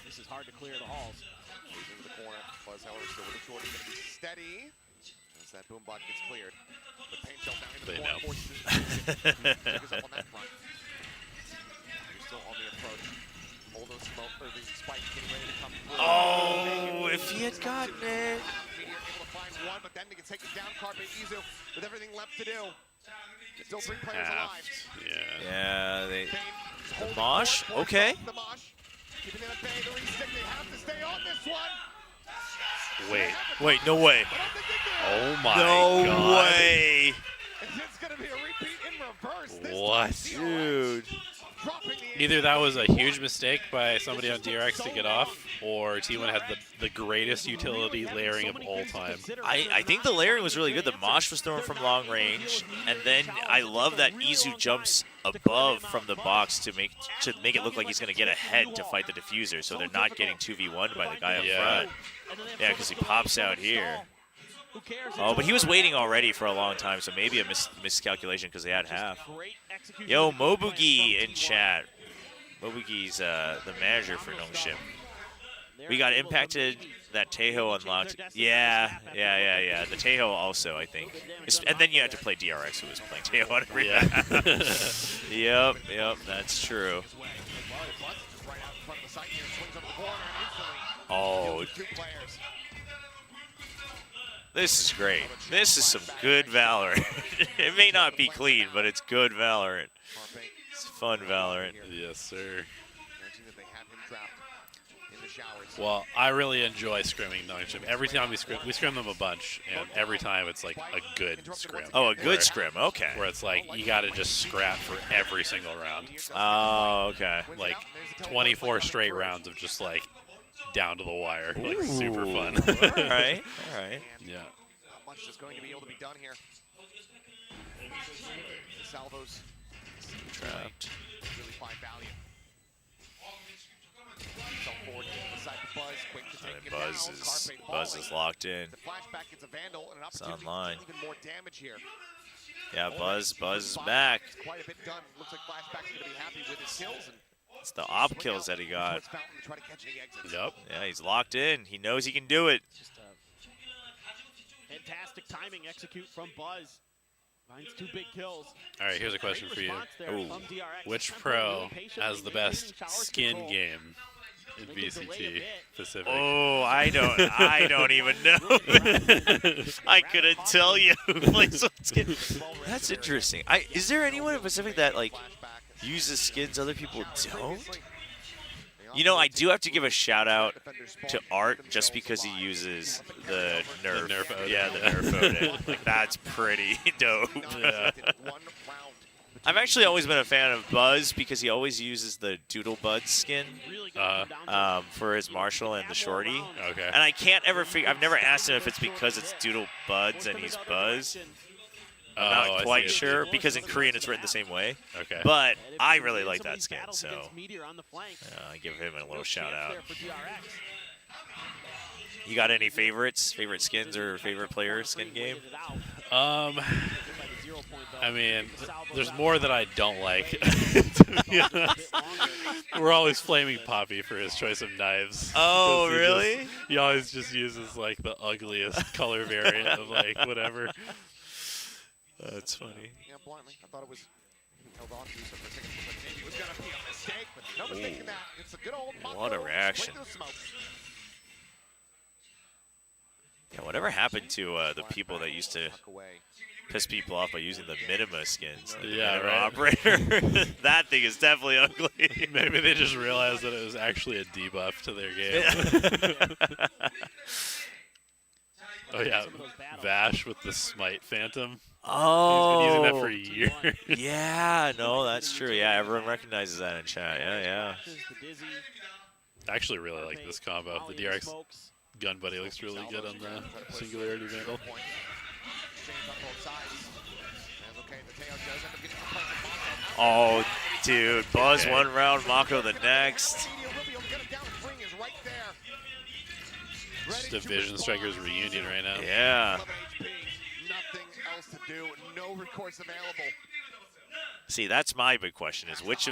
This is hard to clear the halls. He's into the corner. Buzz, however, still with the shorty. Going to be steady. As that boom bot gets cleared. The paint shell down in the corner. Forces his up on that front. You're still on the approach. Hold those smoke, or the spike getting ready to come through. Oh, if he had gotten it. Meteor able to find one, but then they can take it down. Carpe Izu with everything left to do. Still 3 players alive. Yeah, the mosh, okay. The mosh. Keeping them at bay, the re-stick. They have to stay on this one. Wait, no way. Oh my god. No way. It's going to be a repeat in reverse. What? Dude. Either that was a huge mistake by somebody on DRX to get off, or T1 had the greatest utility layering of all time. I think the layering was really good. The mosh was thrown from long range, and then I love that Izu jumps above from the box to make it look like he's going to get ahead to fight the diffuser, so they're not getting 2v1 by the guy up front. Yeah, because he pops out here. Oh, but he was waiting already for a long time, so maybe a miscalculation because they had half. Yo, Mobugi in chat. Mobugi's the manager for Nongshim. We got impacted. That Teho unlocked. Yeah. The Teho also, I think. And then you had to play DRX, who was playing Teho on every map. Yep, that's true. Oh. This is great. This is some good Valorant. It may not be clean, but it's good Valorant. It's fun Valorant. Yes, sir. Well, I really enjoy scrimming Nongshim. Every time we scrim them a bunch, and every time it's like a good scrim. Oh, a good scrim, okay. Where it's like you got to just scrap for every single round. Oh, okay. Like 24 straight rounds of just like down to the wire. Like super fun. All right. Yeah. Not much is going to be able to be done here. Salvos trapped. Really fine value. Forward to the side of Buzz, quick to take Buzz is locked in. The flashback gets a Vandal and an opportunity online. to do even more damage here. Yeah, Buzz is back. Quite a bit done. Looks like Flashback's going to be happy with his kills. And it's the op kills that he got. Yep. Yeah, he's locked in. He knows he can do it. Just fantastic timing execute from Buzz. Finds 2 big kills. All right, here's a question for you. Which pro has the best skin game in VCT Pacific? Oh, I don't even know. I couldn't tell you who plays what skin. That's interesting. Is there anyone in Pacific that like uses skins other people don't? You know, I do have to give a shout out to Art just because he uses the Nerf. Yeah, the Nerf Odin. Like, that's pretty dope. Yeah. I've actually always been a fan of Buzz because he always uses the Doodle Bud skin for his Marshall and the Shorty. Okay. And I can't ever figure. I've never asked him if it's because it's Doodle Buds and he's Buzz. I'm not quite sure because in Korean it's written the same way. Okay. But I really like that skin, so I give him a little shout out. You got any favorites? Favorite skins or favorite player skin game? hero point, though. I mean, Salvo there's that more one. that I don't like. To be honest. We're always flaming Poppy for his choice of knives. Oh, Because really? He always just uses like the ugliest color variant of like whatever. That's funny. Yeah, bluntly, I thought it was held on to so for a second, but maybe it was gonna be a mistake, but no mistake in that. It's a good old What a reaction. Right through the smoke. Yeah, whatever happened to the people that used to piss people off by using the Minima skins? The Yeah, Minima right. Operator. That thing is definitely ugly. Maybe they just realized that it was actually a debuff to their game. Oh yeah, Vash with the Smite Phantom. Oh. He's been using that for years. Yeah, no, that's true. Yeah, everyone recognizes that in chat. Yeah, yeah. I actually really like this combo. The DRX gun buddy looks really good on the Singularity Vandal. Oh, dude. Buzz one round, Mako the next. It's just a Vision Strikers reunion right now. Yeah. Nothing else to do. No recourse available. See, that's my big question: is which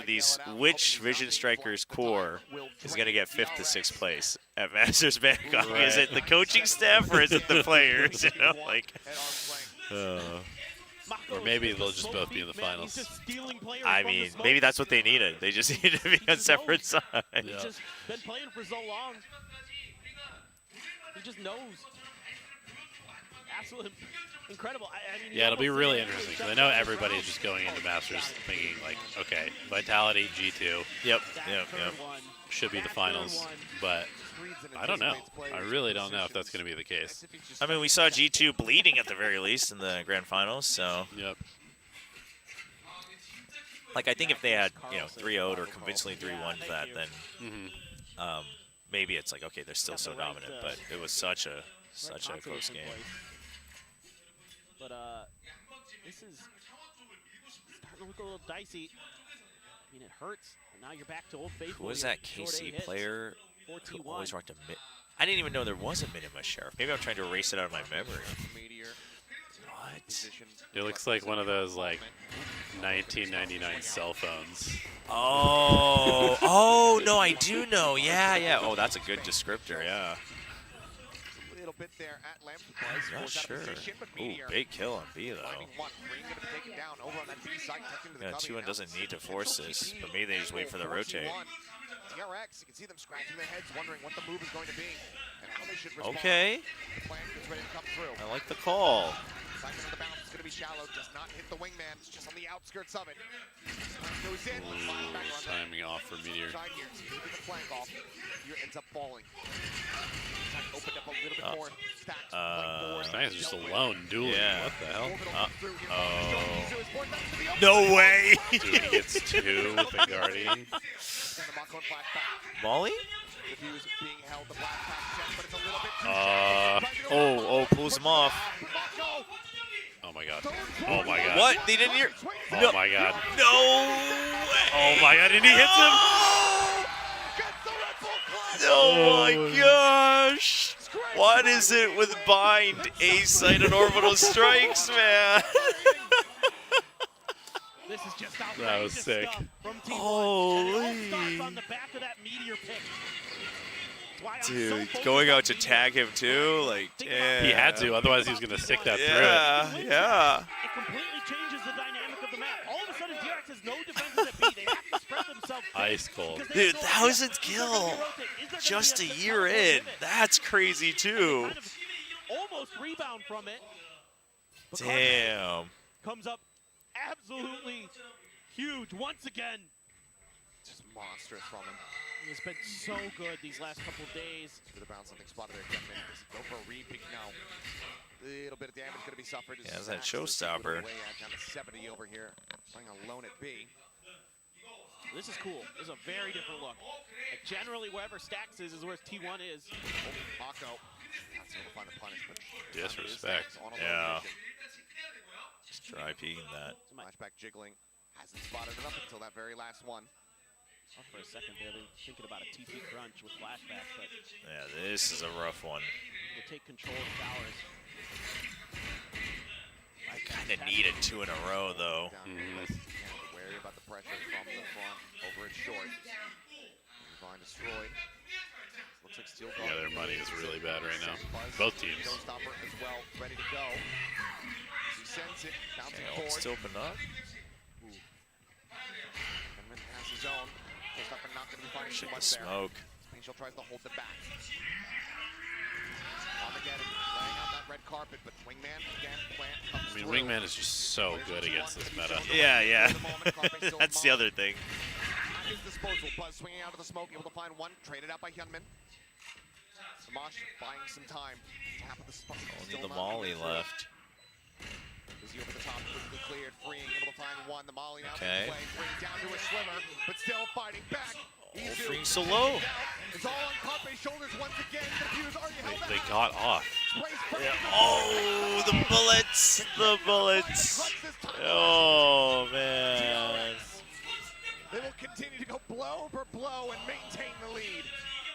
Vision Strikers core is going to get 5th to 6th place at Masters Bangkok? Right. Is it the coaching staff or is it the players? You know, like. Or maybe they'll just both be in the finals. I mean, maybe that's what they needed. They just needed to be on separate sides. Yeah. He's just been playing for so long. He just knows. Absolutely incredible. I mean, Yeah, it'll be really interesting because I know everybody's just going into Masters thinking like, okay, Vitality, G2. Yep. Should be the finals, but I don't know. I really don't know if that's going to be the case. I mean, we saw G2 bleeding at the very least in the grand finals, so. Yep. Like, I think if they had, 3-0'd or convincingly 3-1'd that, then maybe it's like, okay, they're still so dominant, but it was such a close game. But this is starting to look a little dicey. I mean, it hurts. And now you're back to old faithful. Who was that KC player who always rocked a mid? I didn't even know there was a Minima Sheriff. Maybe I'm trying to erase it out of my memory. What? It looks like one of those like 1999 cell phones. Oh, oh no, I do know. Yeah. Oh, that's a good descriptor. Yeah. Bit there at Lamp. I'm not sure. Ooh, big kill on B though. Yeah, 2-1 doesn't need to force this, but maybe they just wait for the rotate. DRX, you can see them scratching their heads, wondering what the move is going to be and how they should respond. Okay. The plan gets ready to come through. I like the call. Second of the bounce is going to be shallow, does not hit the wingman, it's just on the outskirts of it. Goes in, Timing off for Meteor. Side here, taking the flank off. Meteor ends up falling. Opened up a little bit more. Stacks, Stacks is just alone dueling. Yeah. What the hell? Oh. No way. Dude, he gets 2 with the Guardian. Molly? Pulls him off. Oh my god. Oh my god. What? They didn't hear? Oh my god. No way. Oh my god, and he hits him. Oh my gosh. What is it with bind, A-site, and orbital strikes, man? This is just That was sick. Holy. On the back of that Meteor pick. Dude, going out to tag him too, like, damn. He had to, otherwise he was going to stick that through it. Yeah. It completely changes the dynamic of the map. All of a sudden, DRX has no defenses at B. They have to spread themselves. Ice cold. Dude, 1,000th kill just a year in. That's crazy too. Kind of almost rebound from it. Damn. Comes up absolutely huge once again. Just monstrous from him. He's been so good these last couple of days. Through the bounce, something spotted there. Go for a read, pick now. Little bit of damage going to be suffered. Yeah, that's that showstopper. Down to 70 over here. Playing alone at B. This is cool. This is a very different look. Like generally, wherever Stacks is where T1 is. Mako. That's going to find a punishment. Disrespect. Yeah. Just try peeking that. Flashback jiggling. Hasn't spotted it up until that very last one. For a second there, they're thinking about a TP crunch with flashback, but yeah, this is a rough one. We'll take control of towers. My Kind of needed 2 in a row, though. Wary about the pressure from the front over it short. Vine destroyed. Looks like Steel Yeah, their money is really bad right now. Both teams. Showstopper as well, ready to go. He sends it, bouncing Okay, forward. still open up. Henman has his own. Showstopper not going to be finding too Should much there. smoke. Angel tries to hold the back. Armageddon laying out that red carpet, but Wingman again, plant comes I mean, through. Wingman is just so good against this meta. Yeah, yeah. That's the other thing. At his disposal, Buzz swinging out of the smoke, able to find one, traded out by Hyunmin. Samash buying some time. Tap of the spot. Only the Molly left. Is he over the top, quickly cleared, freeing, able to find one. The Molly now Okay. away, freeing down to a sliver, but still fighting back. Oh, freeing so low. It's all on Carpe's shoulders once again. The fuse already held They out. got off. Oh, the bullets. The bullets. Oh, man. They will continue to go blow for blow and maintain the lead.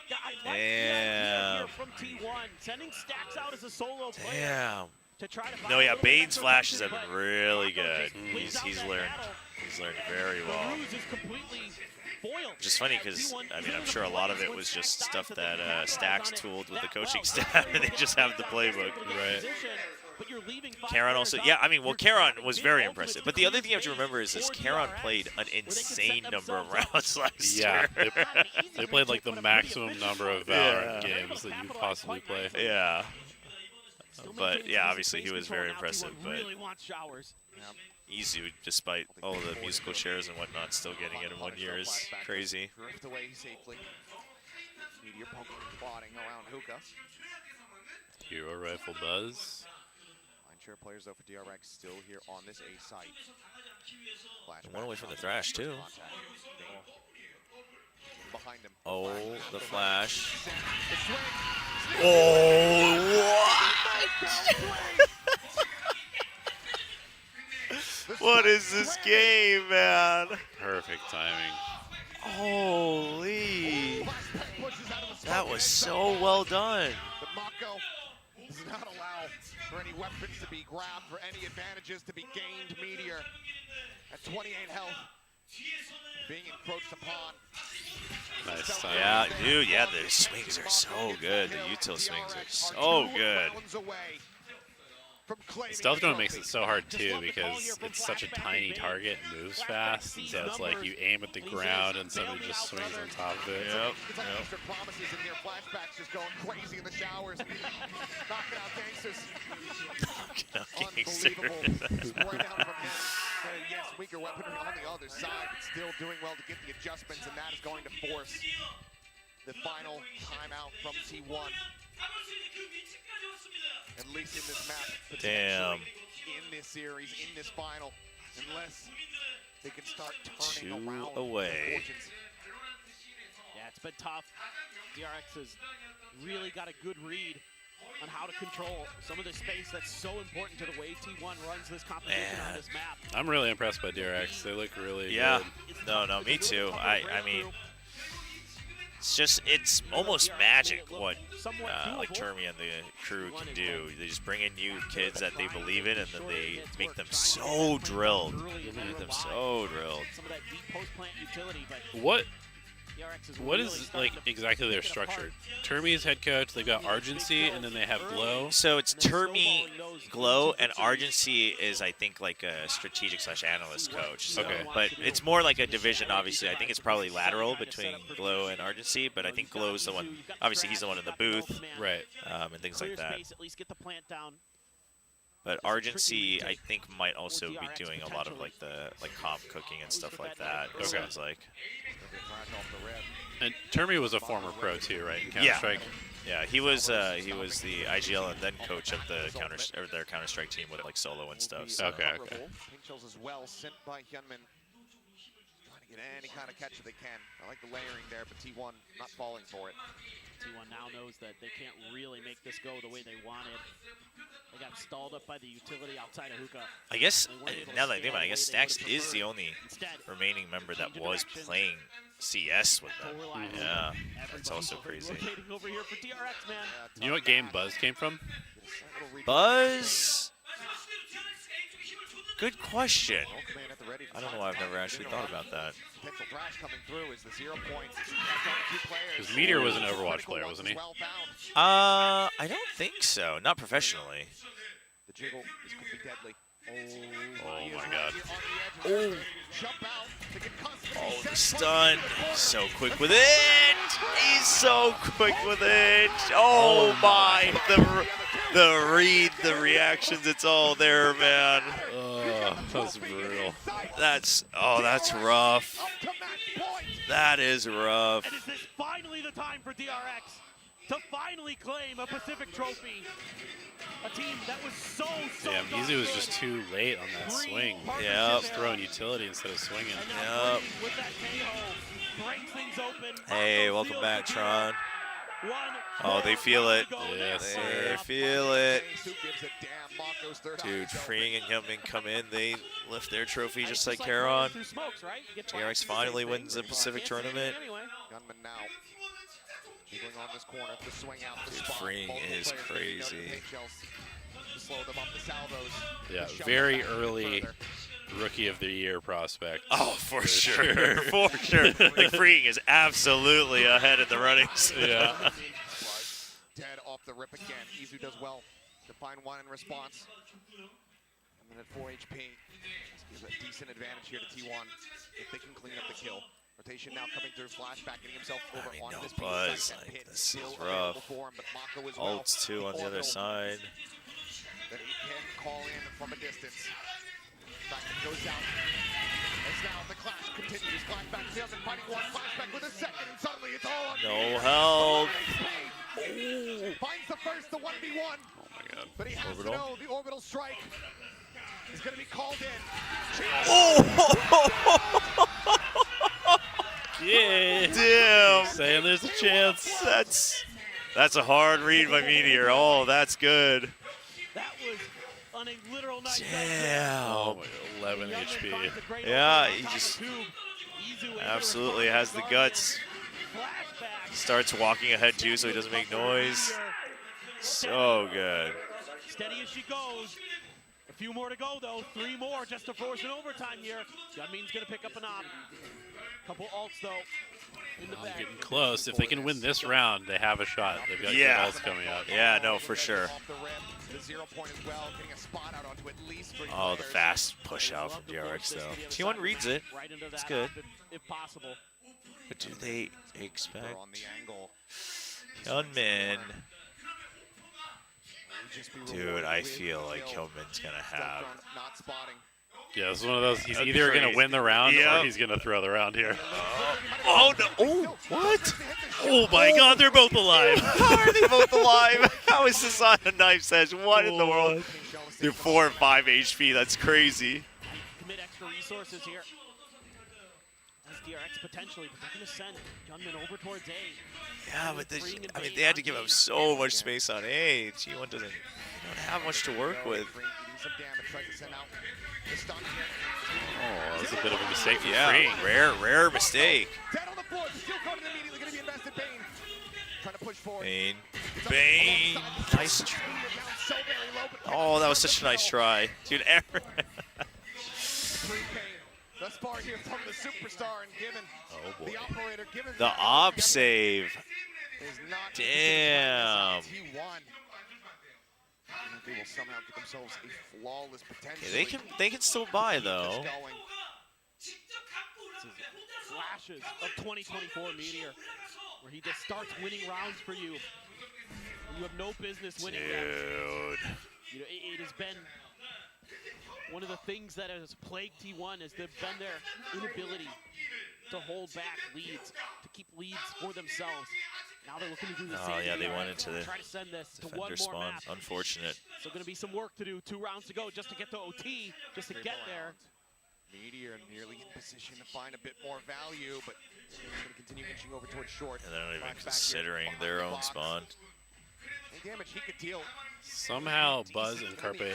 Yeah, I like the Damn. idea here from T1, sending Stacks out as a solo player. Damn. To try to No, yeah, find Bane's extra flashes have punches, been but really Marco good. just wins out He's that learned. battle. He's learned very well. Ruse is completely foiled. Which is funny because, I mean, I'm sure a lot of it was just stuff that Stacks tooled with the coaching staff, and they just have the playbook. Right. Karon also, yeah, I mean, well, Karon was very impressive. But the other thing you have to remember is this Karon played an insane number of rounds last Yeah, year. they played like the maximum number of Valorant games that you could possibly play. Yeah. But, yeah, obviously he was very impressive. But Izu, despite all the musical chairs and whatnot, still getting it in 1 year is crazy. Drift away safely. Meteor poking and plotting around Hookah. Hero Rifle Buzz. Mindshare players though for DRX still here on this A site. One away from the Thrash, too. Behind him. Oh, the flash. The swing. Oh, what? What is this game, man? Perfect timing. Holy. That was so well done. But Mako does not allow for any weapons to be grabbed, for any advantages to be gained. Meteor at 28 health, being encroached upon. Nice timing. Yeah, dude, yeah, the swings are so good. The util swings are so good. Stealth drone makes it so hard too because it's such a tiny target and moves fast, and so it's like you aim at the ground and somebody just swings on top of it. Yep. It's like Easter promises in here. Flashbacks just going crazy in the showers. Knocking out gangsters. Unbelievable. Pouring down from him. Yes, weaker weaponry on the other side, but still doing well to get the adjustments, and that is going to force the final timeout from T1. At least in this map, potentially in this series, in this final, unless they can start turning 2 around away. their fortunes. Yeah, it's been tough. DRX has really got a good read on how to control some of the space that's so important to the way T1 runs this competition on this map. I'm really impressed by DRX. They look really Yeah. good. No, me too. I mean, it's just, it's almost magic what like Termi and the crew can do. They just bring in new kids that they believe in, and then they make them so drilled. Make them so drilled. Some of that deep post-plant utility, but What is like exactly their structure? Termi is head coach. They've got Argency, and then they have Glow. So it's Termi, Glow, and Argency is, I think, like a strategic / analyst coach. So, Okay. But it's more like a division, obviously. I think it's probably lateral between Glow and Argency, but I think Glow is the one, obviously he's the one in the booth, Right. and things like that. At least get the plant down. But Argency, I think, might also be doing a lot of like the comp cooking and stuff like that. It sounds like. And Termi was a former pro too, right? In Counter-Strike. Yeah, he was the IGL and then coach of the their Counter-Strike team with like solo and stuff. So. Okay. Pink shells as well, sent by Hyunmin. Trying to get any kind of catch that they can. I like the layering there, but T1 not falling for it. T1 now knows that they can't really make this go the way they wanted. They got stalled up by the utility outside of Hookah. I guess, now that I think about it, I guess Stacks is the only remaining member that was playing CS with them. Yeah, that's also crazy. Over here for DRX, man. You know what game Buzz came from? Buzz? Good question. I don't know why I've never actually thought about that. Potential thrash coming through is the 0 points. Because Meteor was an Overwatch player, wasn't he? I don't think so. Not professionally. The jiggle is could be deadly. Oh my god. Oh. Oh, the stun. So quick with it. He's so quick with it. Oh my. The read, the reactions, it's all there, man. Oh, that's brutal. That's rough. That is rough. And is this finally the time for DRX to finally claim a Pacific trophy? A team that was so Damn, Easy was just too late on that swing. Yep. Just throwing utility instead of swinging. Yep. Hey, welcome back, Tron. Oh, they feel it. Yes, They sir. feel it. Dude, Freeing and Youngmin come in. They lift their trophy just like Caron. DRX finally wins the Pacific tournament. Gunman now. Jiggling on this corner, the swing out, the Dude, spot. Freeing is crazy. Slow them up, the salvos. Yeah, very early Rookie of the Year prospect. Oh, for sure. For sure. Like, Freeing is absolutely ahead in the runnings. Yeah. Dead off the rip again. Izu does well to find one in response. And then at 4 HP, gives a decent advantage here to T1 if they can clean up the kill. Rotation now coming through, flashback, getting himself over on no this buzz. Like, this is rough. Ults too on the other side. That he can call in from a distance. Back goes out. As now the clash continues. Flashback to the other, fighting one, flashback with a second, and suddenly it's all on. No help. Finds the first, the 1v1. Oh my god. But he has to know the orbital strike is going to be called in. Oh! Yeah. Damn. Saying there's a chance. That's a hard read by Meteor. Oh, that's good. That was on a literal night. Damn. Oh my god, 11 HP. Yeah, he just absolutely has the guts. Starts walking ahead too so he doesn't make noise. So good. Steady as she goes. A few more to go though. 3 more just to force an overtime here. Gunmin's gonna pick up an op. Couple ults though. In the back. Getting close. If they can win this round, they have a shot. They've got good ults coming out. Yeah, no, for sure. Oh, the fast push out from DRX though. T1 reads it. It's good. If possible. But do they expect Hyunmin? Dude, I feel like Hyunmin's gonna have. Yeah, it's one of those. He's either going to win the round or he's going to throw the round here. Oh no! Oh, what? Oh my god, they're both alive. How are they both alive? How is this on a knife edge? What in the world? Dude, 4 and 5 HP. That's crazy. Commit extra resources here. As DRX potentially, but they're going to send Gunman over towards A. Yeah, but they had to give up so much space on A. G1 don't have much to work with. Oh, that's a bit of a mistake for Freeing. Rare mistake. Bane. Nice try. Oh, that was such a nice try. Dude, Thus far here from the superstar and given the operator, given the op save. is not Damn. They will somehow get themselves a flawless potential. Yeah, they can still buy though. Flashes of 2024 Meteor, where he just starts winning rounds for you. You have no business winning them. You know, it has been one of the things that has plagued T1 has been their inability to hold back leads, to keep leads for themselves. Now they're looking to do the same. Oh yeah, they went into the try to send this to one defender more spawn. map. Unfortunate. So going to be some work to do. 2 rounds to go just to get to OT, just to get there. Meteor nearly in position to find a bit more value, but he's going to continue inching over towards short. And they're not even considering their own spawn. Any damage he could deal. Somehow Buzz and Carpe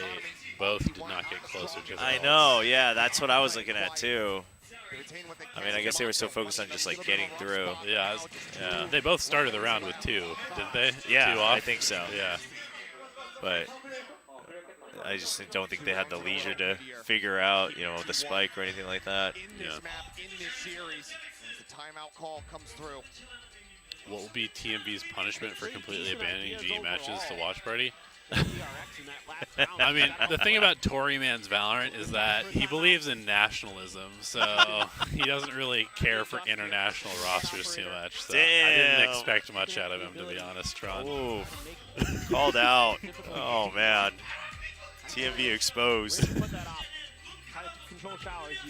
both did not get closer to the I know, yeah, that's what I was looking at too. I mean, I guess they were so focused on just like getting through. Yeah, they both started the round with 2, didn't they? Yeah, 2 off? I think so. Yeah. But I just don't think they had the leisure to figure out, you know, the spike or anything like that. In this map, in this series, as the timeout call comes through. What will be TMV's punishment for completely abandoning GE matches to watch party? I mean, the thing about Tory Man's Valorant is that he believes in nationalism, so he doesn't really care for international rosters too much. So I didn't expect much out of him, to be honest, Tron. Ooh. Called out. Oh, man. TMV exposed.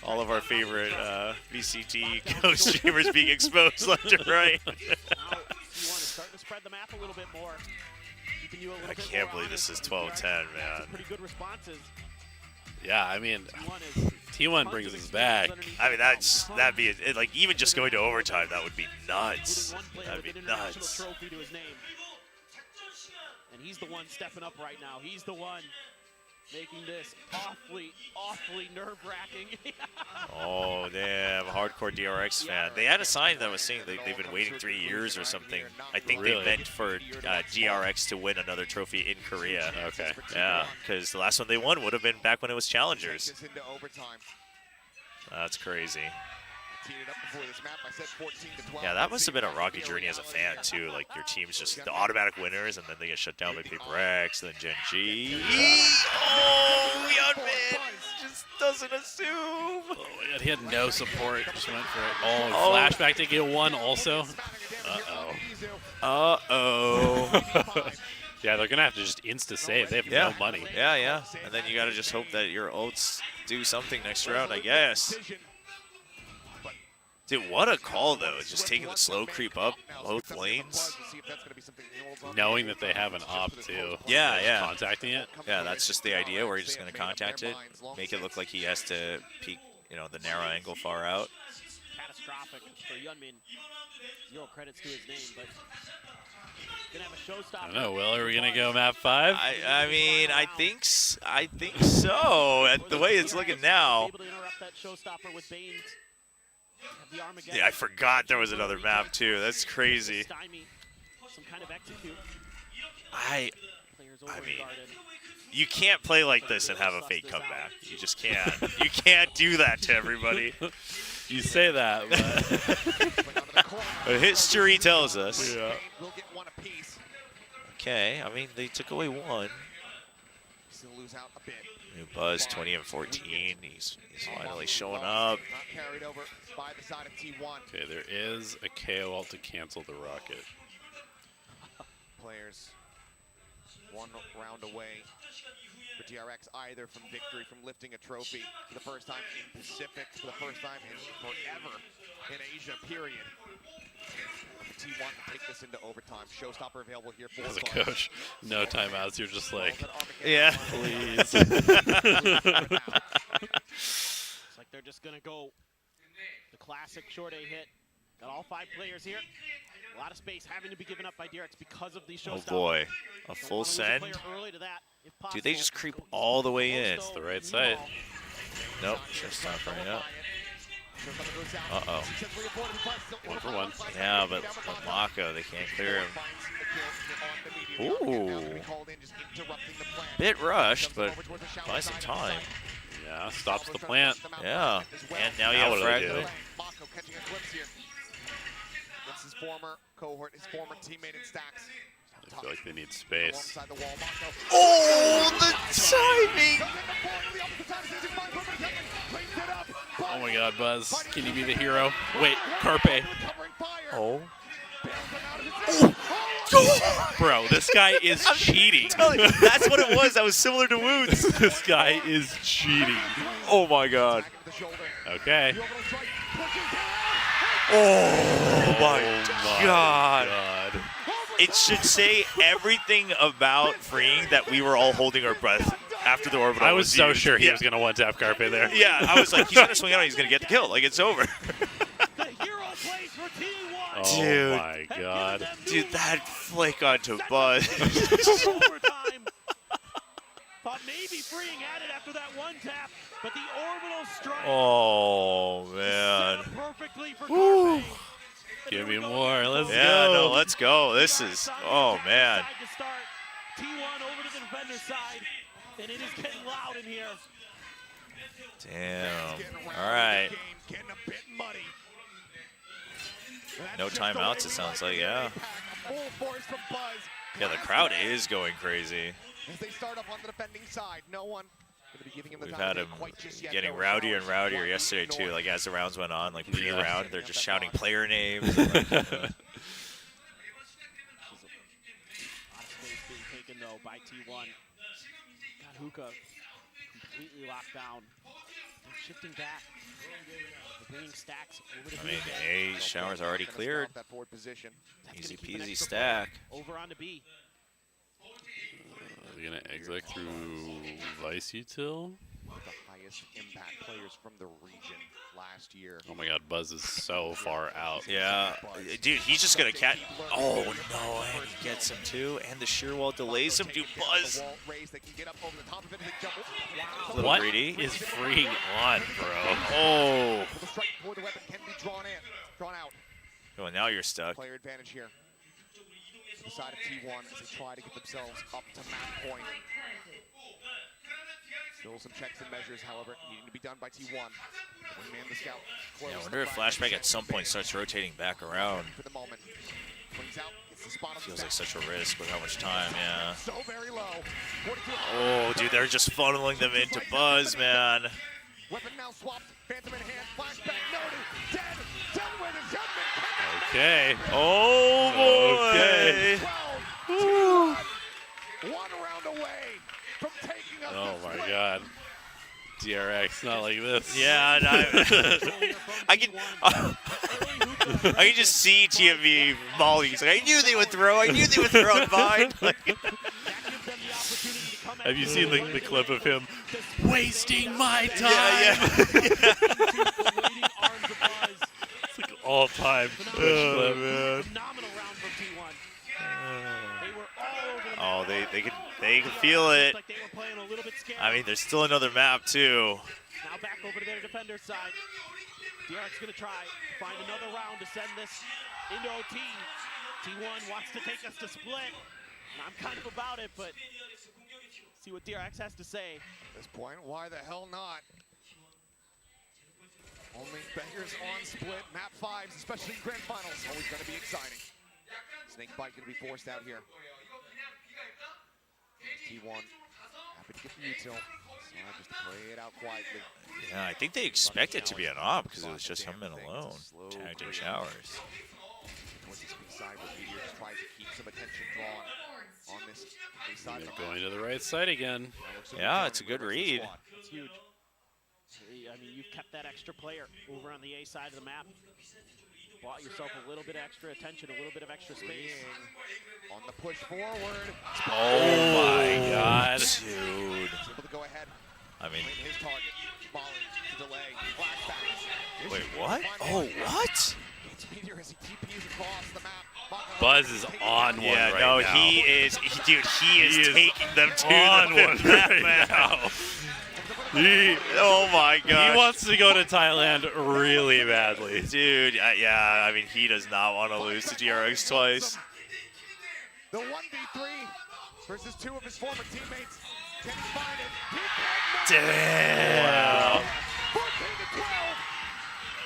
All of our favorite VCT co-streamers being exposed left and right. I can't believe this is 12-10, man. Yeah, I mean, T1 brings us back. I mean, that'd be like even just going to overtime. That would be nuts. That'd be nuts. And he's the one stepping up right now. He's the one making this awfully nerve-wracking. Oh, damn. Hardcore DRX fan. They had a sign that was saying they've been waiting 3 years or something. I think they meant for DRX to win another trophy in Korea. Okay. Yeah, because the last one they won would have been back when it was Challengers. That's crazy. Yeah, that must have been a rocky journey as a fan, too. Like, your team's just the automatic winners, and then they get shut down by Paper X, then Gen G. Oh, Youngman just doesn't assume. Oh, my God, he had no support. Just went for it. Oh, flashback to get one also. Uh-oh. Uh-oh. Yeah, they're going to have to just insta-save. They have no money. Yeah. And then you got to just hope that your ults do something next round, I guess. Dude, what a call, though. Just taking the slow creep up both lanes. Knowing that they have an op, too. Yeah. Contacting it. Yeah, that's just the idea where he's just going to contact it, make it look like he has to peek, you know, the narrow angle far out. Catastrophic for Yunmin. 0 credits to his name, but gonna have a showstopper. I don't know, Will. Are we going to go map 5? I mean, I think so. At the way it's looking now. Able to interrupt that showstopper with Baines. Yeah, I forgot there was another map too. That's crazy. I mean, you can't play like this and have a fake comeback. You just can't. You can't do that to everybody. You say that, but history tells us. Yeah. Okay, I mean, they took away one. New Buzz, 20 and 14. He's finally showing up. Okay, there is a KO ult to cancel the rocket. Players 1 round away for DRX, either from victory, from lifting a trophy for the first time in Pacific, for the first time in forever in Asia, period. T1 to take this into overtime. Showstopper available here for as a coach. No timeouts. You're just like, yeah, please. It's like they're just gonna go the classic short A hit. Got all 5 players here. A lot of space having to be given up by DRX because of these showstoppers. Oh boy, a full send. Dude, they just creep all the way in. It's the right side. Nope, showstopper, yeah. Uh-oh. 1 for 1. Yeah, but Mako, they can't clear him. Ooh. Bit rushed, but buy some time. Yeah, stops the plant. Yeah. And now you have fragment. Mako catching a glimpse here. That's his former cohort, his former teammate in Stacks. I feel like they need space. Oh, the timing! Oh my God, Buzz. Can you be the hero? Wait, Carpe. Oh. Bro, this guy is cheating. That's what it was. That was similar to Woods. This guy is cheating. Oh my God. Okay. Oh my God. It should say everything about freeing that we were all holding our breath after the orbital. I was so used. sure he was going to one-tap Carpe there. Yeah, I was like, he's going to swing out, he's going to get the kill. Like, it's over. Oh Dude. my God. Dude, that flick onto Buzz. Thought maybe freeing at it after that one tap, but the orbital strike. Oh, man. Perfectly for Woo. Give me more. Let's go. Yeah, no, let's go. This is, oh, man. T1 over to the defender side, and it is getting loud in here. Damn. All right. Getting a bit muddy. No timeouts, it sounds like, yeah. Full force from Buzz. Yeah, the crowd is going crazy. As they start up on the defending side, no one going to be giving him the We've time had of him day quite just yet, getting though. rowdier and Showers rowdier yesterday, too. north. Like, as the rounds went on, like, Yeah. pre-round, they're just shouting player names. A lot of space being taken, though, by T1. Got Hookah completely locked down. They're shifting back. They're bringing stacks over to I mean, B. A shower's already Gonna cleared. stop that forward position. That's Easy gonna keep an peasy extra stack. player over onto B. Are we gonna exec through Vice Util? One of the highest impact players from the region last year. Oh my God, Buzz is so far out. Yeah. Dude, he's just going to catch. Oh, no. And he gets him, too. And the sheer wall delays him. Dude, Buzz. A little What greedy. is freaking on, bro? Oh. The strike before the weapon can be drawn out. Oh, now you're stuck. Player advantage here. To the side of T1 as they try to get themselves up to map point. Still some checks and measures, however, needing to be done by T1. Wingman the scout. Yeah, I wonder if Flashback at some point starts rotating back around. For the moment. Swings out, gets the spot on Feels the like stack. such a risk with how much time, yeah. So very low. 42. Oh, dude, they're just funneling them into Buzz, man. Weapon now swapped. Phantom in hand. Flashback noted. Dead. Dead with his judgment. Okay. Oh, boy. Okay. 12. T1. 1 round away from taking us Oh this my way. God. DRX, not like this. Yeah, and I can just see TMV Molly. He's like, I knew they would throw. I knew they would throw it fine. Have you seen the clip of him wasting my time? Yeah. It's like all time. Oh, man. Phenomenal round from T1. They were all over the Oh, map. they can feel it. Like they were playing a little bit scared. I mean, there's still another map too. Now back over to their defender's side. DRX gonna try to find another round to send this into OT. T1 wants to take us to split. And I'm kind of about it, but see what DRX has to say. At this point, why the hell not? Only beggars on split. Map 5s, especially in grand finals, always going to be exciting. Snakebite going to be forced out here. T1 happy to get the util. So just to play it out quietly. Yeah, I think they expect it to be an op because it was just him and alone. Tagged in showers. Towards the speed side where Meteor just tries to keep some attention drawn on this A side. of the Going to the right side again. map. Yeah, it's a good read. It's huge. I mean, you've kept that extra player over on the A side of the map. Bought yourself a little bit extra attention, a little bit of extra space. On the push forward. Oh my God. Dude. He's able to go ahead. I mean, His target. Volley to delay. Flashback. wait, what? Oh, what? It's Meteor as he TPs across the map. Buzz is on one Yeah, right no, now. he is taking them to on the one map right now. now. He, Oh my gosh. he wants to go to Thailand really badly. Dude, yeah, I mean, he does not want to lose to DRX twice. The 1v3 versus 2 of his former teammates. Can he find it? He cannot. Damn. 14 to 12.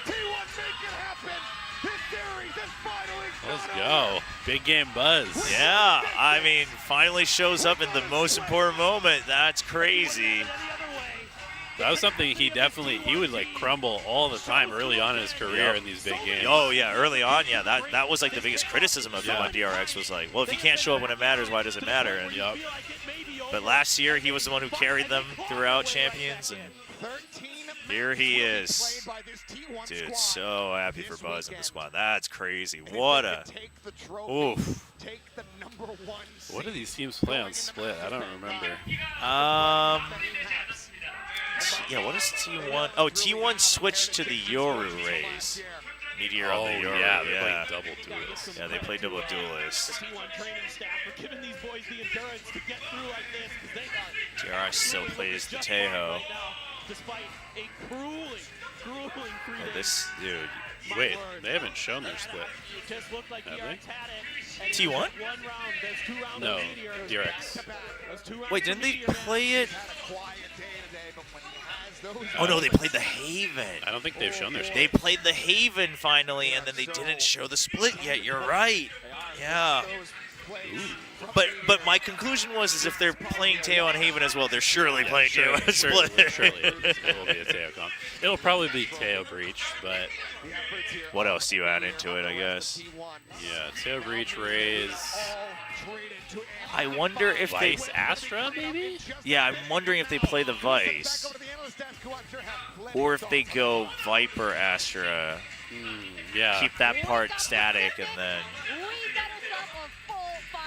T1 make it happen. This series is finally Let's go. Big game Buzz. Yeah, I mean, finally shows up in the most important moment. That's crazy. That was something he would like crumble all the time early on in his career Yep. in these big games. Oh yeah, early on, yeah, that was like the biggest criticism of him on DRX was like, well, if you can't show up when it matters, why does it matter? And but last year he was the one who carried them throughout Champions, and 13 here he is. played by this T1 Dude, squad. so happy for This Buzz in the weekend. squad. That's crazy. And if What they a could take the trophy, oof. take the number 1 What do seed. these teams play on Split? I don't remember. Yeah, what is T1? Oh, T1 switched to the Yoru raise. Meteor on the Yoru. yeah, they yeah. play double duelist. Yeah, they play double duelist. The T1 training staff are giving these boys the endurance to get through like this because they are DRX still plays the just fine Tejo. right now, despite a grueling 3 days. This dude, Wait, they haven't shown their split. It just looked like Have DRX had it. and T1? one round, there's 2 rounds No, of Meteor. DRX. There's 2 rounds Wait, of didn't they Meteor. play it? Quiet day today, but when he has those Oh no, they played the Haven. I don't think they've shown their They split. played the Haven finally, and then they didn't show the split yet. You're right. Yeah. But my conclusion was is if they're playing Teo on Haven as well, they're surely playing Teo on Split. Surely it will be a Teo comp. It'll probably be Teo Breach, but What else do you add into it, I guess? yeah, Teo Breach, Raze, I wonder if they... Vice, Astra, maybe? Yeah, I'm wondering if they play the Vice. Or if they go Viper, Astra. Yeah. Keep that part static, and then...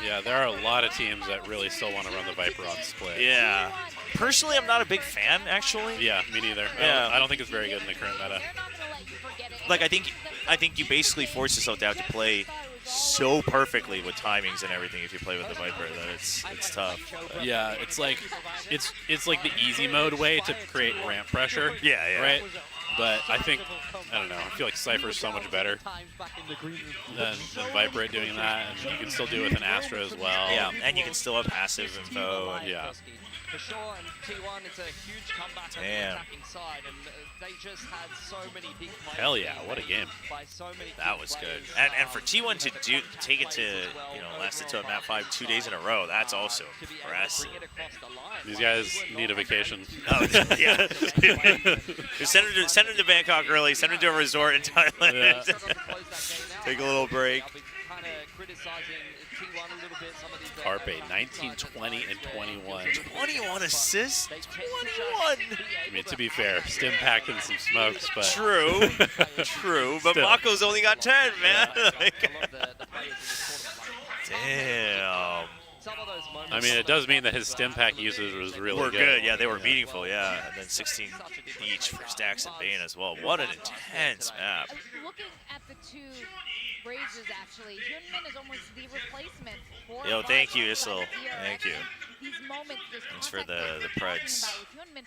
Yeah, there are a lot of teams that really still want to run the Viper on Split. Yeah. Personally, I'm not a big fan, actually. Yeah, me neither. Yeah. I don't think it's very good in the current meta. Like, I think you basically force yourself to have to play so perfectly with timings and everything if you play with the Viper that it's tough. Yeah, it's like the easy mode way to create ramp pressure. Yeah, yeah. Right? But I don't know, I feel like Cypher's so much better than Viper at doing that, and you can still do it with an Astra as well. Yeah, and you can still have passive info. And Yeah. For sure, and T1, it's a huge comeback on the Damn. attacking side, and they just had so many big plays. Hell yeah, what a game. By so many That big was good. players. And for T1 to take it to, last it to a map 5 2 days in a row, that's also To be able to impressive. bring it across the line. These guys need a vacation. Oh, yeah. send him to Bangkok early. Send him to a resort in Thailand. Yeah. Take a little break. I'll be kind of criticizing T1 a little bit. Some of these Carpe, 19, 20, and 21. 21 assists? They tend to 21! just be I able mean, to be to fair, Stim packed in some smokes, but... True. True. But Still. Mako's only got 10, man. I love Like, the players in this tournament. damn. Some of those moments I mean, it does mean that his Stim pack usage was really We're good. good. Yeah, they were meaningful. Yeah. And then 16 each for Stacks and Bane as well. What an intense map. Looking at the 2 Razes, actually, Hyunmin is almost the replacement for Yo, thank you, Vice Issel. inside of DRX. Thank you. These moments, this Thanks for contact the that we're preds. talking about with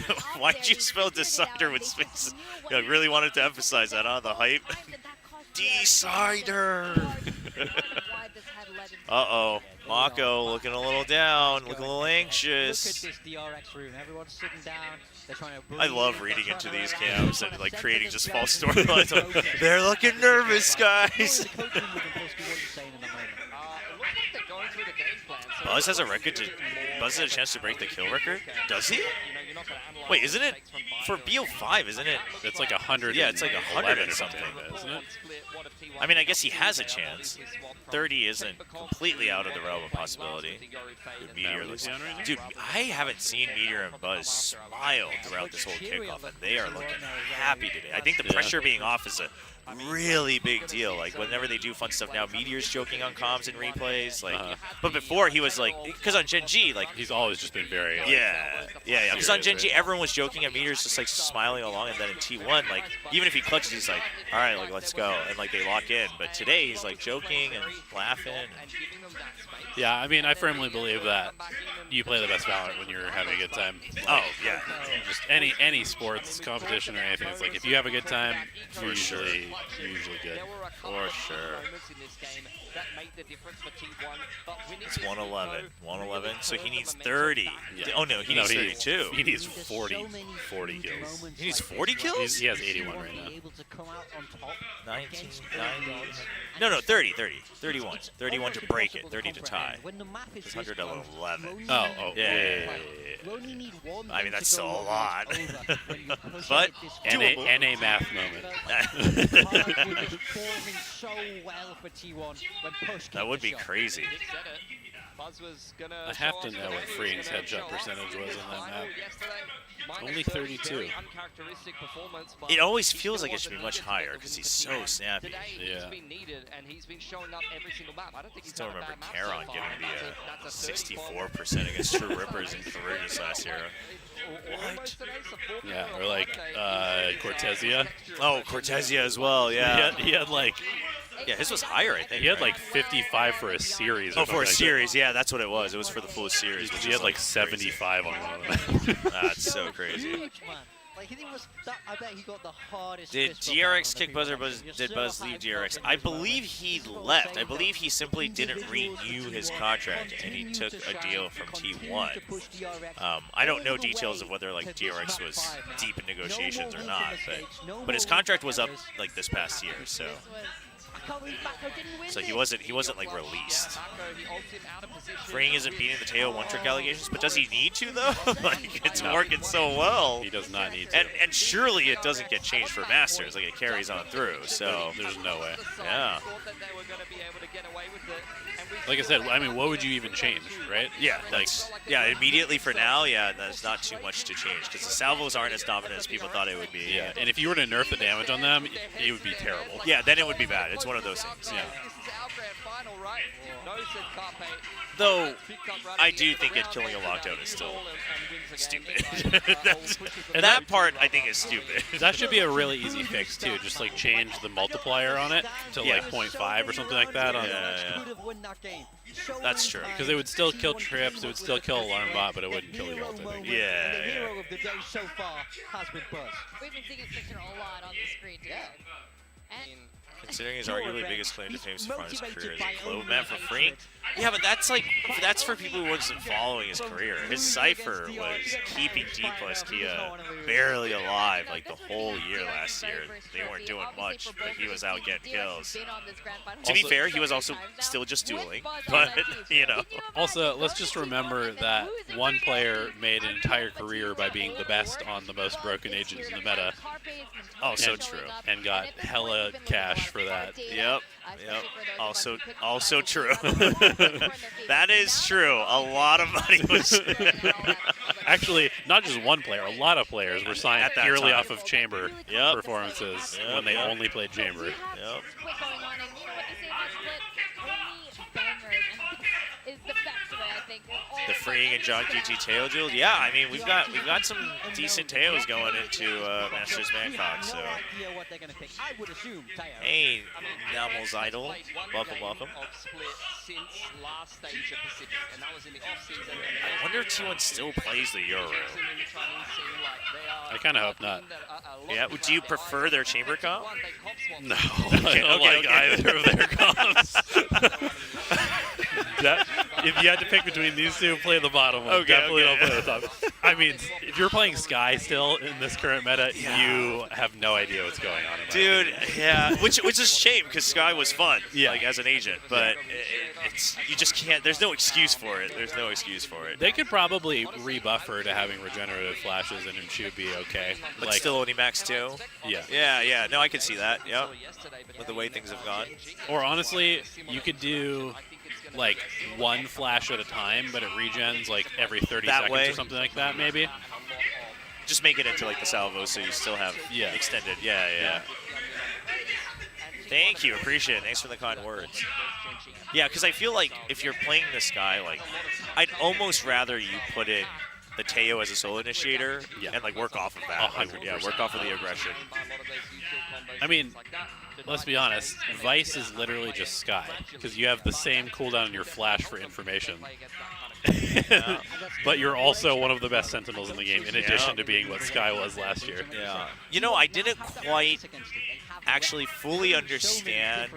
Hyunmin on the off Why'd there, you they spell figured it Decider out, with they just space? knew what Yeah, they really were wanted to doing. emphasize that, huh? The hype. Times that cost Decider. why this had led into Uh-oh. Mako looking a little down, looking a little Look at anxious. this DRX room. Everyone's sitting down. They're trying to I love reading into these camps and like creating just false storylines. They're looking nervous, guys. it looks like they're going through the game plan. So Buzz has a record to. Buzz has a chance to break the kill record. Does he? you're not gonna analyze Wait, isn't it mistakes from for Viper. BO5? Isn't it? It's like 100. Yeah, it's like 100 and or something. isn't it? I mean, I guess he has a chance. 30 isn't completely out of the realm of possibility. Good Meteor looks. Dude, I haven't seen Meteor and Buzz smile throughout this whole kickoff, and they are looking happy today. I think the pressure being off is a really big deal. Like whenever they do fun stuff now, Meteor's joking on comms and replays. Like, but before he was like, because on Gen G, like, He's always just been very... Like, yeah. Because on Gen G, everyone was joking, and Meteor's just like smiling along, and then in T1, like, even if he clutches, he's like, all right, like, let's go, and like they lock in. But today, he's like joking and laughing. Yeah, I mean, I firmly believe that you play the best Valorant when you're having a good time. Oh yeah. Just any sports competition or anything. It's like if you have a good time, For you're sure. usually good. For sure. It's 111. 111. So he needs 30. Yeah. Oh no, he needs 32. He needs 40 kills. He needs 40 kills? He has 81 right now. 19, 90. No, 30. 31. 31 to break it. 30 to tie. It's 100 to 11. Oh, Yeah. I mean, that's still a lot. But doable. NA math moment. That would be crazy. I have to know what Freeing's headshot percentage was in that map. Only 32. It always feels like it should be much higher because he's so snappy. Yeah. Still remember Caron getting the 64% against True Rippers in Convergence last year. What? Yeah, or like Cortezia. Oh, Cortezia as well, yeah. He had like... Yeah, his was higher, I think. He had right? like 55 for a series. Oh, or for a something like series, yeah, that's what it was. It was for the full series. that. Which He is had like crazy. 75 on one of them. That's so crazy. Like he was, I bet he got the hardest. Did fist bump DRX on kick the Buzz or previous did round. Buzz leave DRX? I believe he left. I believe he simply didn't renew his contract and he took a deal from T1. I don't know details of whether like DRX was deep in negotiations or not, but his contract was up like this past year, so he wasn't like released. Freeing isn't beating the Teo one-trick allegations, but does he need to though? Like it's working so well. He does not need to. And surely it doesn't get changed for Masters, like it carries on through. So there's no way. Yeah. Like I said, I mean, what would you even change, right? Yeah, yeah. Immediately for now, yeah, there's not too much to change because the salvos aren't as dominant as people thought it would be. Yeah, and if you were to nerf the damage on them, it would be terrible. Yeah, then it would be bad. It's one of those things. Yeah. Though, I do think that killing a lockdown is still stupid. that part, I think, is stupid. That should be a really easy fix, too. Just, like, change the multiplier on it to, like, 0.5 or something like that. That's true. Because it would still kill trips, it would still kill alarm bot, but it wouldn't kill the ult, I think. Yeah. We've been seeing his picture a lot on the screen today. And Considering his arguably biggest claim to fame so far in his career is a clove map for Freeing. Yeah, but that's for people who wasn't following his career. His Cypher was keeping D plus Kia barely alive like the whole year last year. They weren't doing much, but he was out getting kills. To be fair, he was also still just dueling, but you know. Also, let's just remember that one player made an entire career by being the best on the most broken agents in the meta. Oh, so true. And got hella cash for that. Yep. Also true. That is true. A lot of money was actually not just one player. A lot of players were signed purely off of Chamber Yep. performances when they only played Chamber. Yep. The Freeing and John QT Teo duel. Yeah, I mean we've got some decent Teos going into Masters Bangkok. So hey, Namel's Idol, welcome. I wonder if T1 still plays the Euro. I kind of hope not. Yeah, do you prefer their Chamber comp? No, I don't like either of their comps. If you had to pick between these two, play the bottom one. Definitely don't play the top. I mean, if you're playing Sky still in this current meta, you have no idea what's going on. Dude, yeah, which is a shame because Sky was fun, like as an agent, but it's you just can't. There's no excuse for it. They could probably rebuff her to having regenerative flashes, and she would be okay. But still only max 2. Yeah. Yeah. No, I could see that. Yep. With the way things have gone. Or honestly, you could do like one flash at a time, but it regens like every 30 seconds or something like that, maybe. Just make it into like the salvo, so you still have extended. Yeah. Thank you, appreciate it. Thanks for the kind words. Yeah, because I feel like if you're playing this guy, like I'd almost rather you put in the Teo as a solo initiator and like work off of that. 100%. Work off of the aggression. I mean, let's be honest, Vice is literally just Sky, because you have the same cooldown in your flash for information. But you're also one of the best Sentinels in the game, in addition to being what Sky was last year. Yeah. You know, I didn't quite actually fully understand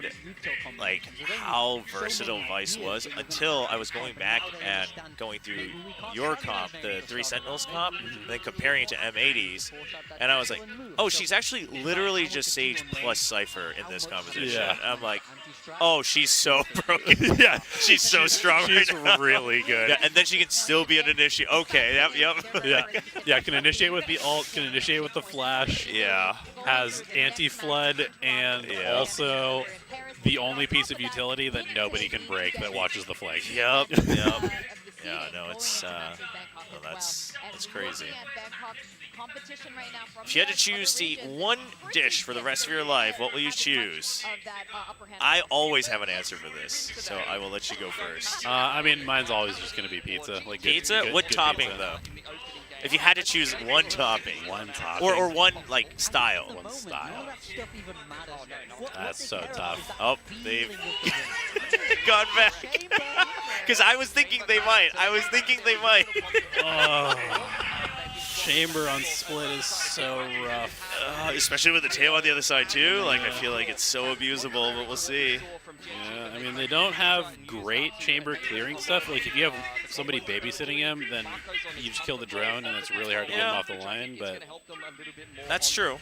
like how versatile Vice was until I was going back and going through your comp, the 3 Sentinels comp, and then comparing it to M80's, and I was like, oh, she's actually literally just Sage plus Cypher in this composition. Yeah. I'm like, oh, she's so broken. Yeah, she's so strong. She's right now. really good. Yeah, and then she can still be an initiate. Okay, yep. Yeah, can initiate with the ult, can initiate with the flash. Yeah. Has anti-flood and also the only piece of utility that nobody can break that watches the flank. Yep. Yeah, no, it's that's crazy. If you had to choose to eat one dish for the rest of your life, what will you choose? I always have an answer for this, so I will let you go first. I mean, mine's always just going to be pizza. Like Pizza? What topping, though? If you had to choose one topping. One topping. Or one, like, style. One style. That's so tough. Oh, they've gone back. Because I was thinking they might. Oh. chamber on split is so rough. Especially with the tail on the other side too. Like I feel like it's so abusable, but we'll see. Yeah, I mean they don't have great chamber clearing stuff. Like if you have somebody babysitting him, then you just kill the drone, and it's really hard to get him off the line. But that's true.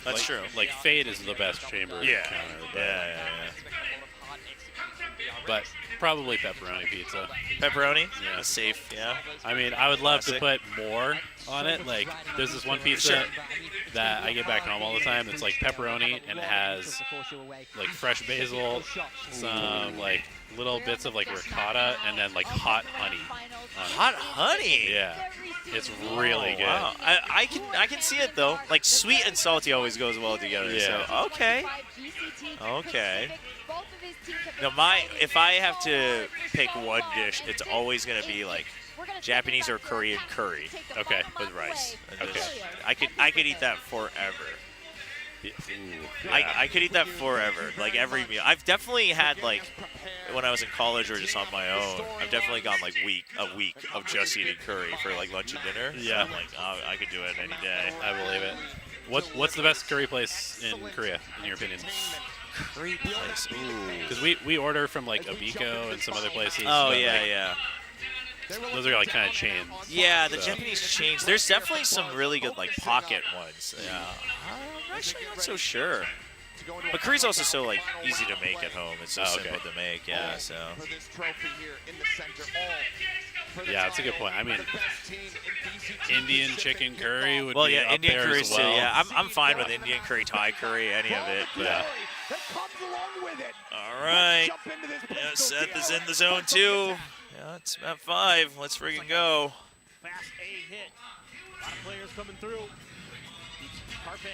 That's true. Like Fade is the best chamber counter. But, Yeah. But probably pepperoni pizza. Pepperoni? Yeah. Safe, yeah. I mean, I would love to put more on it. Like, there's this one pizza that I get back home all the time. It's like pepperoni, and it has like fresh basil, some like little bits of like ricotta, and then like hot honey. Hot honey? Yeah. It's really good. Wow. I can see it though. Like sweet and salty always goes well together. Yeah. So okay. Okay. No, if I have to pick one dish, it's always gonna be like Japanese or Korean curry. Okay. With rice. And Okay. I could eat that forever. Ooh, I could eat that forever. Like every meal. I've definitely had like when I was in college or just on my own. I've definitely gone like a week of just eating curry for like lunch and dinner. Yeah. So I'm like, oh, I could do it any day. I believe it. What's the best curry place in Korea, in your opinion? Curry place. Ooh. Because we order from like Abiko and some other places. Oh but, yeah, like, yeah. Those are like kind of chains. Yeah, the Japanese chains. There's definitely some really good like pocket ones. Yeah. I'm actually not so sure. But curry's also so like easy to make at home. It's so simple to make. Yeah. So. Yeah, that's a good point. I mean, Indian chicken curry would be up Indian there curries as well. too. Yeah, I'm fine with Indian curry, Thai curry, any of it. But, Yeah. All right. Yeah, Seth is in the zone too. Yeah, it's map 5. Let's friggin' go. Fast A hit. A lot of players coming through. Carpe.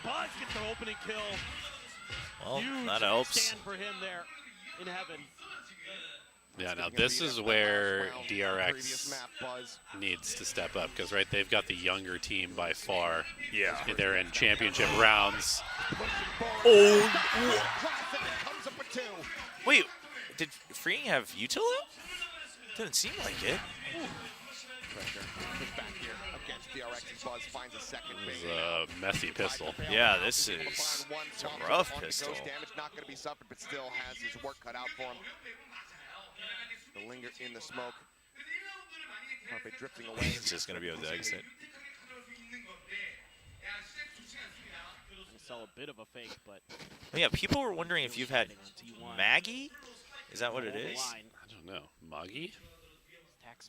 Buzz gets the opening kill. Well, Huge that helps. stand for him there in heaven. Yeah, now this is where DRX needs to step up because, right, they've got the younger team by far. Yeah. They're in championship rounds. Oh. Wait, did Freeing have util out? Didn't seem like it. This is a messy pistol. Yeah, this is a rough pistol. Not going to be suffered, but still has his work cut out for him. The linger in the smoke. Carpe drifting away. He's just going to be able to exit. Sell a bit of a fake, but Yeah, people were wondering if you've had Maggie. Is that what it is? I don't know. Magi?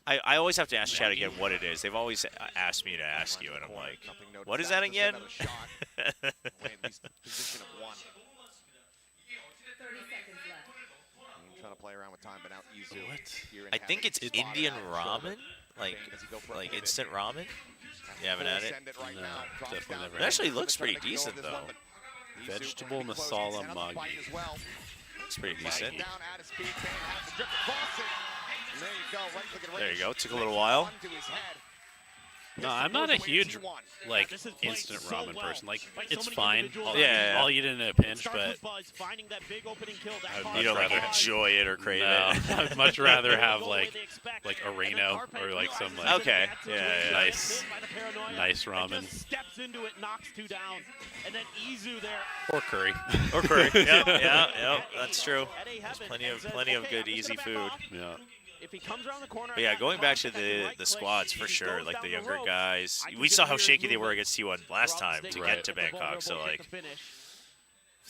I always have to ask Chad again what it is. They've always asked me to ask you, and I'm like, what is that again? Trying to play around with time, but now Izu. I think it's Indian ramen, like instant ramen. You haven't had it? No, definitely never. It actually looks pretty decent though. Vegetable masala magi. It's pretty decent. There you go. Took a little while. No, I'm not a huge like instant ramen person. Like it's fine. I'll eat it in a pinch, but you don't like enjoy it or crave it. I'd much rather have like a Reno or like some like nice ramen. Steps into it, knocks 2 down, and then Izu there. Or curry. Or curry. Yeah, that's true. There's plenty of good easy food. Yeah. If he comes around the corner, But yeah, going back to the squads for sure, like the younger guys. We saw how shaky they were against T1 last time to get to Bangkok. So like,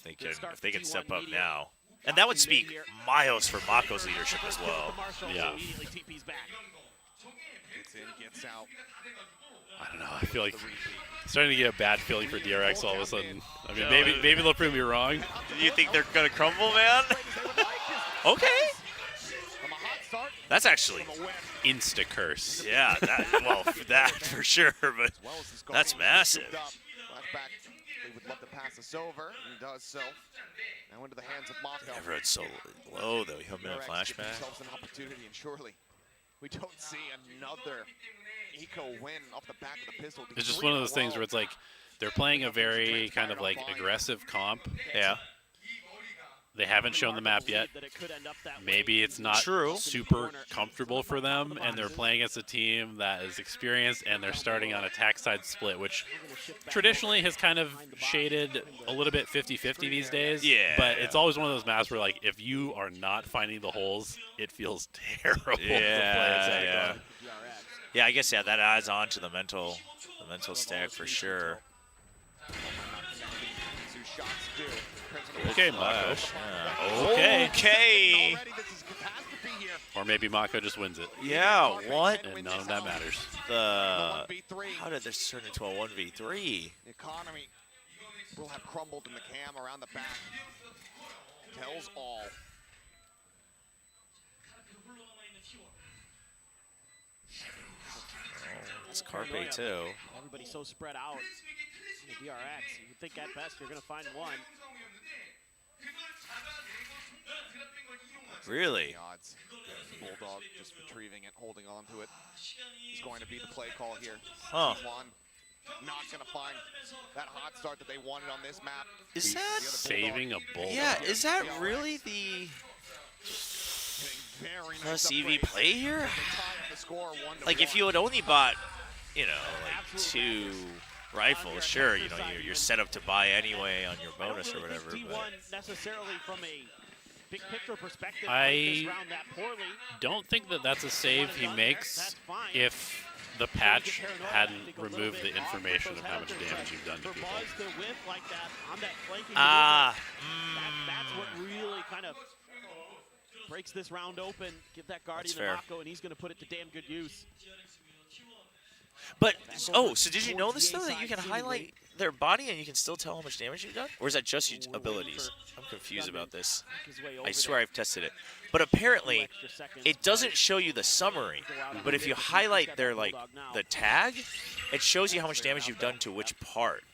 if they can step up now, and that would speak miles for Mako's leadership as well. Yeah. I don't know. I feel like starting to get a bad feeling for DRX all of a sudden. I mean, maybe they'll prove me wrong. Do you think they're gonna crumble, man? Okay. That's actually Insta curse. Yeah, that for sure, but that's massive. They would love to pass this over, and does so. Now into the hands of Mako. Everyone's so low though. He'll be a flashback. An opportunity, and surely we don't see another eco win off the back of the pistol. It's just one of those things where it's like they're playing a very kind of like aggressive comp. Yeah. they haven't shown the map yet. Maybe it's not super comfortable for them, and they're playing against a team that is experienced, and they're starting on attack side split, which traditionally has kind of shaded a little bit 50-50 these days. Yeah. But it's always one of those maps where, like, if you are not finding the holes, it feels terrible to play attack on. Yeah, I guess that adds on to the mental stack for sure. Okay, Mako. Okay. Or maybe Mako just wins it. Yeah, what? And none of that matters. How did this turn into a 1v3? The economy will have crumbled in the cam around the back. Tells all. It's Carpe too. Everybody's so spread out in the DRX. You think at best you're going to find one. Really? Odds. Bulldog just retrieving it, holding on to it. Is going to be the play call here. Huh. One. Not going to find that hot start that they wanted on this map. Is that saving a Bulldog? Yeah, is that really the plus EV play here? Like, if you had only bought, you know, like 2 rifles, sure, you know, you're set up to buy anyway on your bonus or whatever. But necessarily from a big picture perspective, I don't think that that's a save he makes if the patch hadn't removed the information of how much damage you've done to people. That's what really kind of breaks this round open. Give that Guardian to Mako, and he's going to put it to damn good use. But, oh, so did you know this, though, that you can highlight their body and you can still tell how much damage you've done? Or is that just your abilities? I'm confused about this. I swear I've tested it. But apparently, it doesn't show you the summary. But if you highlight their, like, the tag, it shows you how much damage you've done to which part.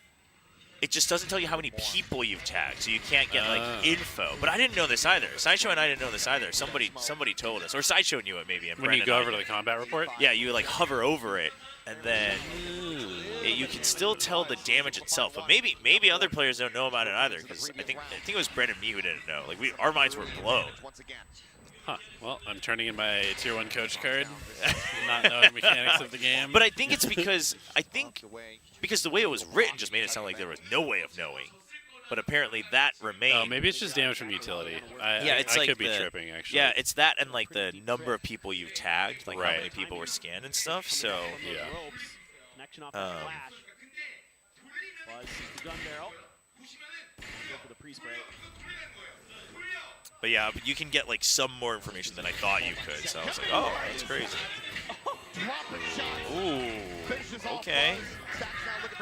It just doesn't tell you how many people you've tagged, so you can't get, like, info. But I didn't know this either. Sideshow and I didn't know this either. Somebody told us. Or Sideshow knew it, maybe. And when you go over to the combat report? Yeah, you, like, hover over it. And then you can still tell the damage itself, but maybe other players don't know about it either. Because I think it was Brandon and me who didn't know. Like our minds were blown. Huh. Well, I'm turning in my Tier 1 coach card, not knowing the mechanics of the game. But I think it's because because the way it was written just made it sound like there was no way of knowing. But apparently that remained. Oh, maybe it's just damage from utility. I like could be tripping, actually. Yeah, it's that and, like, the number of people you've tagged, like how many people were scanned and stuff, so. Yeah. Connection off the flash. Buzz, the gun barrel. Go for the pre-spray. But yeah, but you can get, like, some more information than I thought you could, so I was like, oh, that's crazy. Ooh, okay.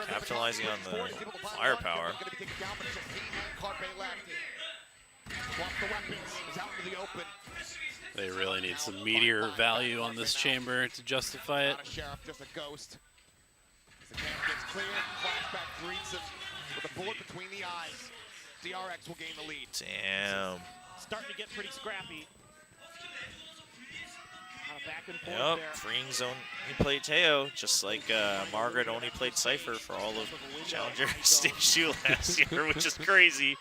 Capitalizing on the firepower. They really need some meteor value on this chamber to justify it. Sheriff, just a ghost. The camera gets clear, flashback greets him with a bullet between the eyes. DRX will gain the lead. Damn. Starting to get pretty scrappy. Back and forth yep, there. Freeing's only played Teo, just like Margaret only played Cypher for all of Challenger Stage 2 last year, which is crazy.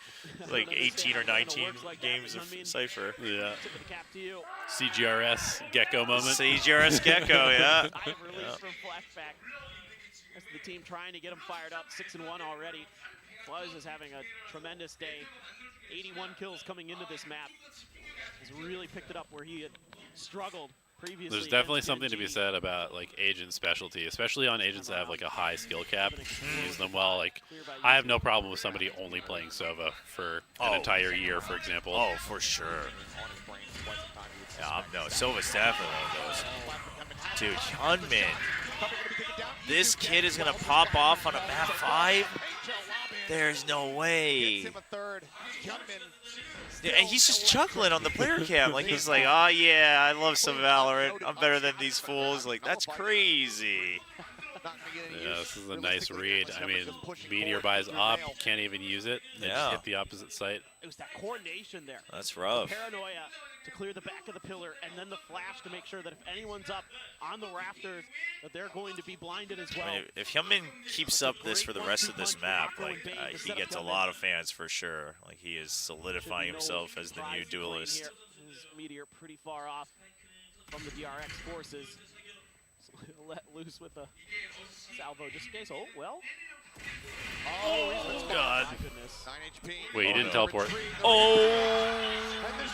Like 18 or 19 games of Cypher. Yeah. CGRS Gecko moment. CGRS Gecko, yeah. From flashback. That's the team trying to get him fired up. 6-1 already. Buzz is having a tremendous day. 81 kills coming into this map. He's really picked it up where he had struggled previously. There's definitely something to be said about, like, agent specialty, especially on agents that have, like, a high skill cap. Use them well. Like, I have no problem with somebody only playing Sova for an entire year, for example. Oh, for sure. Yeah, no, Sova's definitely one of those. Dude, Hyunmin. This kid is going to pop off on a map 5? There's no way. Yeah, and he's just chuckling on the player cam. Like, he's like, oh, yeah, I love some Valorant. I'm better than these fools. Like, that's crazy. Yeah, this is a nice read. I mean, Meteor buys up, can't even use it. They just hit the opposite site. It was that coordination there. That's rough. Paranoia to clear the back of the pillar, and then the flash to make sure that if anyone's up on the rafters, that they're going to be blinded as well. I mean, if Hyunmin keeps up this for the rest of this map, like he gets a lot of fans for sure. Like he is solidifying himself as the new duelist. His Meteor pretty far off from the DRX forces. So let loose with a salvo just in case. Oh, well. Oh, God. My goodness. 9 HP. Wait, he didn't teleport. Oh,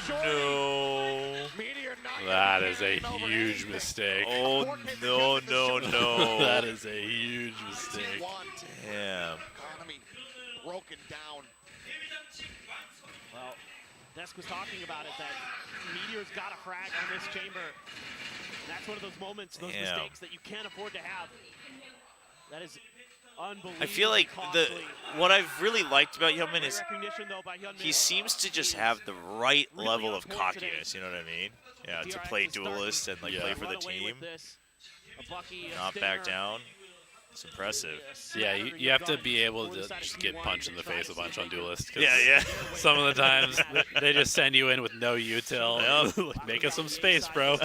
no. That is a huge mistake. Oh, no, no, no. That is a huge mistake. Damn. Economy broken down. Well, Desk was talking about it, that Meteor's got a frag on this chamber. And that's one of those moments, those mistakes that you can't afford to have. That is unbelievable. I feel like what I've really liked about Hyunmin is he seems to just have the right level of cockiness, you know what I mean? Yeah, to play duelist and like play for the team. Not back down. It's impressive. Yeah, you have to be able to just get punched in the face a bunch on duelist. Yeah. Some of the times they just send you in with no util. Like, make us some space, bro.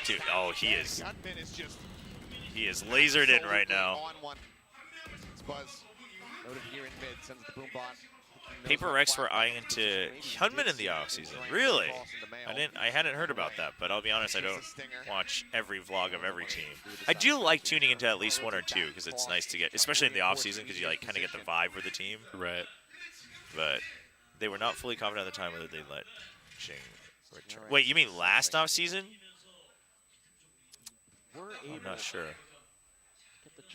Dude, he is lasered in right now. Paper Rex were eyeing into Hyunmin in the offseason. Really? I hadn't heard about that, but I'll be honest, I don't watch every vlog of every team. I do like tuning into at least one or two because it's nice to get, especially in the offseason, because you like kind of get the vibe for the team. Right. But they were not fully confident at the time whether they let Jing return. Wait, you mean last offseason? I'm not sure.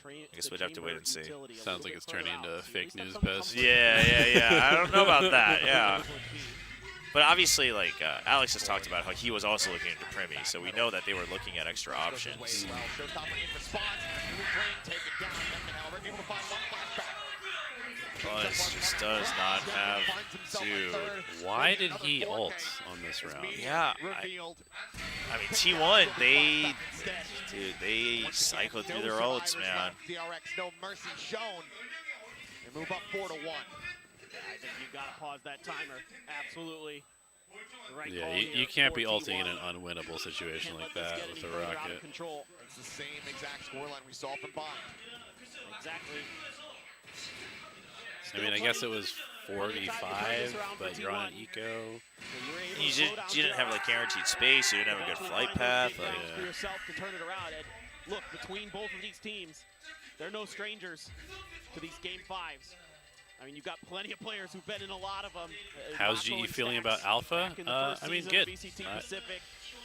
I guess we'd have to wait and see. Sounds like it's turning into a fake news post. Yeah. I don't know about that, yeah. But obviously, like, Alex has talked about how he was also looking into Primi, so we know that they were looking at extra options. Buzz just does not have to. Why did he ult on this round? Yeah, I mean, T1, they cycle through their ults, man. DRX, no mercy shown. They move up 4-1. I think you gotta pause that timer. Absolutely. Right, yeah, you can't be ulting in an unwinnable situation like that with a rocket. It's the same exact scoreline we saw from Bond. Exactly. I mean, I guess it was 4v5, but you're on an eco. You didn't have like guaranteed space. You didn't have a good flight path. For yourself to turn it around. And look, between both of these teams, they're no strangers to these game fives. I mean, you've got plenty of players who've been in a lot of them. How's GE feeling about Alpha? I mean, good. VCT Pacific,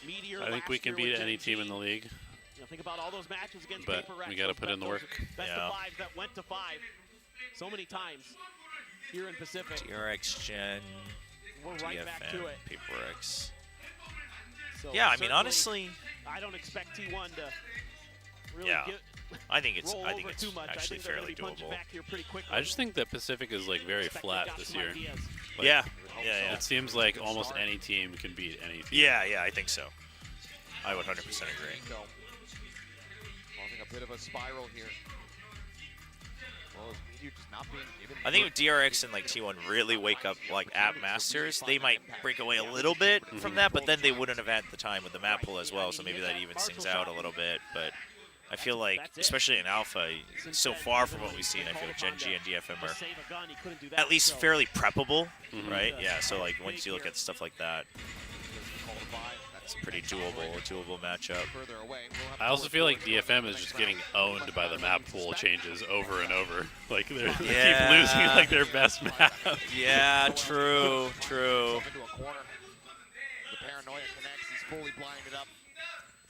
Meteor I think we can beat any team in the league. You know, think about all those matches against but Paper Rex. We got to put in the work. Best of fives that went to 5 so many times here in Pacific. DRX Gen, we're right back to it. Paper Rex. So yeah, I mean, honestly, I don't expect T1 to really get. I think it's too much. actually fairly doable. I just think that Pacific is like very flat this year. Like, yeah. It seems like almost any team can beat any team. Yeah, I think so. I would 100% agree. Causing a bit of a spiral here. Well, just not being given. I think if DRX and like T1 really wake up like at Masters, they might break away a little bit from that, but then they wouldn't have had the time with the map pool as well, so maybe that evens things out a little bit. But I feel like, especially in Alpha, so far from what we've seen, I feel like Gen G and DFM are at least fairly preppable, right? Yeah, so like once you look at stuff like that, it's a pretty doable matchup. I also feel like DFM is just getting owned by the map pool changes over and over. Like they keep losing like their best map. Yeah, true. The paranoia connects. He's fully blinded up,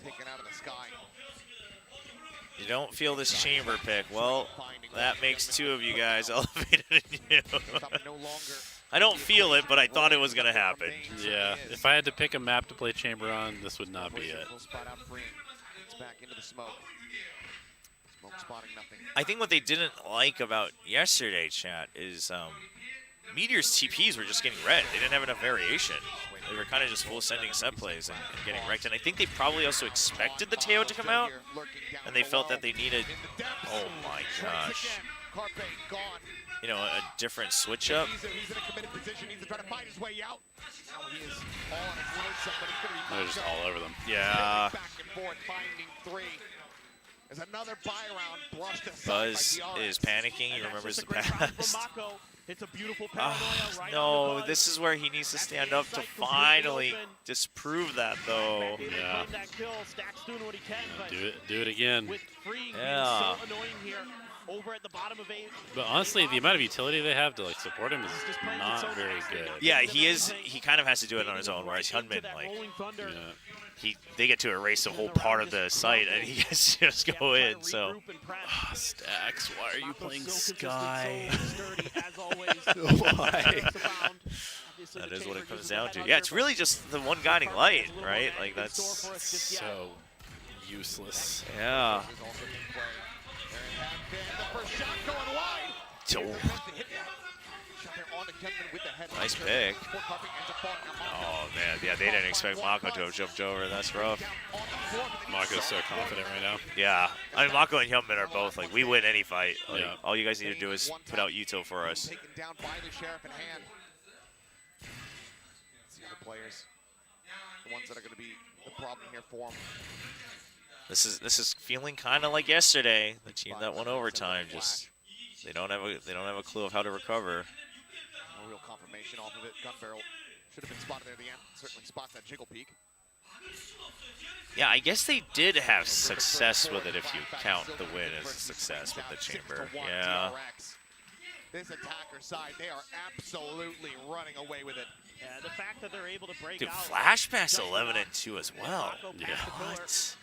taken out of the sky. You don't feel this chamber pick. Well, that makes two of you guys elevated in you. I don't feel it, but I thought it was going to happen. Yeah, if I had to pick a map to play chamber on, this would not be it. I think what they didn't like about yesterday, chat, is Meteor's TPs were just getting read. They didn't have enough variation. They were kind of just full sending set plays and getting wrecked. And I think they probably also expected the Teo to come out, and they felt that they needed, oh my gosh, you know, a different switch up. They're just all over them. Yeah. As another buy round brushed aside Buzz by DRX. is panicking. He remembers the past. It's a beautiful paranoia right No, on the this is where he needs to stand up to finally disprove that, though. Yeah. That kill, Stack's doing what he can, but Do it again. with Free Yeah. being so annoying here, over at the bottom of 8. But honestly, the amount of utility they have to like support him is not very good. Yeah, he is. He kind of has to do it on his own, whereas Hyunmin, like, they get to erase a whole part of the site, and he gets to just go in. So, Stacks, why are you playing Sky? why? That is what it comes down to. Yeah, it's really just the one guiding light, right? Like, that's so useless. Yeah. Nice pick. Oh, man. Yeah, they didn't expect Mako to have jumped over. That's rough. Mako's so confident right now. Yeah. I mean, Mako and Hyunmin are both, like, we win any fight. Like, Yeah. all you guys need to do is put out Yuto for us. Taken down by the sheriff in hand. It's the other players, the ones that are going to be the problem here for them. This is feeling kind of like yesterday. The team that won overtime just they don't have a clue of how to recover. No real confirmation off of it. Gun barrel should have been spotted there at the end. Certainly spots that jiggle peak. Yeah, I guess they did have success with it if you count the win as a success with the chamber. Yeah. This attacker side, they are absolutely running away with it. Yeah, the fact that they're able to break Dude, out. Flash pass 11 and 2 as well. Yeah. What?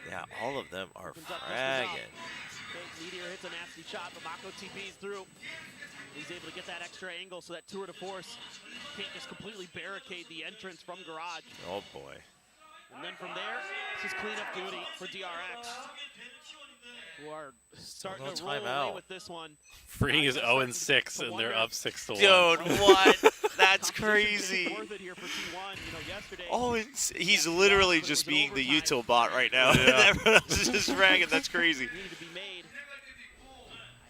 Yeah, all of them are Opens up this fragging. Okay, Meteor hits a nasty shot, but Mako TP's through. He's able to get that extra angle so that tour de force can't just completely barricade the entrance from Garage. Oh boy. And then from there, this is cleanup duty for DRX, who are starting to roll away with this one. Freeing is 0-6, and they're up 6-1. Dude, what? That's crazy. Worth it here for T1. You know, yesterday. Oh, he's literally just being the Yuto bot right now. Yeah. Everyone else is just fragging. That's crazy. Needed to be made.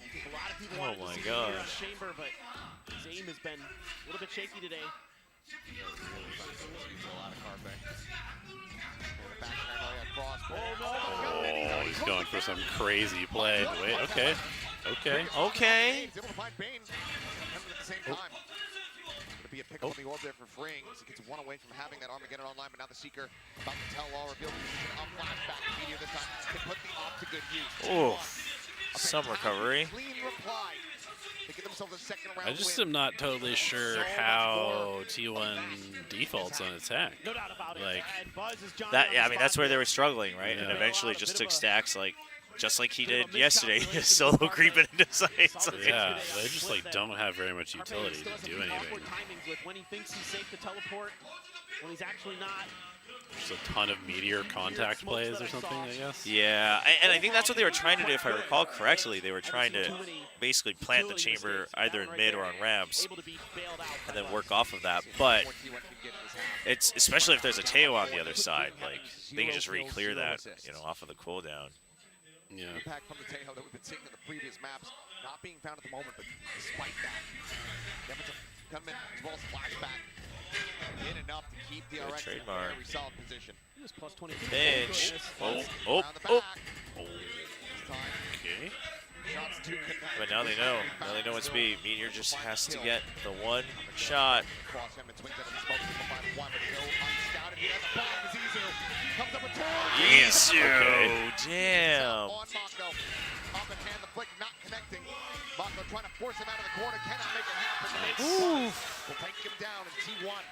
I think a lot of people wanted Oh to my see him here on gosh. Chamber, but his aim has been a little bit shaky today. Oh, he's going for some crazy play. Wait, okay. Okay. Okay. He's able to find Bane. At the same time. Going to be a pick up on the orb there for Freeing. He gets one away from having that Armageddon online, but now the Seeker about to tell all, reveal the position of flashback. Meteor this time to put the op to good use. Oh, some recovery. Clean reply. They get themselves a second round I just win. am not totally sure how T1 defaults on attack. No doubt about it. Like And Buzz is Johnny That on yeah, the I mean that's spot where they here. were struggling, right? And Yeah. eventually just took Stacks just like he did yesterday, just solo creeping into sites. yeah, they just like don't have very much utility Still has to some do pretty anything. awkward timings with when he thinks he's safe to teleport, when he's actually not. Just a ton of meteor contact plays or something, I guess. Yeah, and I think that's what they were trying to do. If I recall correctly, they were trying to basically plant the chamber either in mid or on ramps, Able to be bailed out. and then work off of that. But it's especially if there's a Teo on the other side, like they can just re-clear that, off of the cooldown. Yeah. Impact from the Tejo that we've been seeing in the previous maps, not being found at the moment, but despite that, Devon's coming as well as flashback. In enough to keep DRX in a trademark. very solid position. He was plus 22. Pinch. Around Oh. the back. Oh. This time, Okay. shots to connect. But now they know. Now they know it's speed. Meteor just has to get the one shot. Cross him and swings out of the smoke. He'll find one, but he'll unscouted. He has a bomb. It's Izu. Comes up with two. Izu. Damn. On Mako. Up and hand the flick, not connecting. Mako trying to force him out of the corner. Cannot make it happen. Will take him down in T1.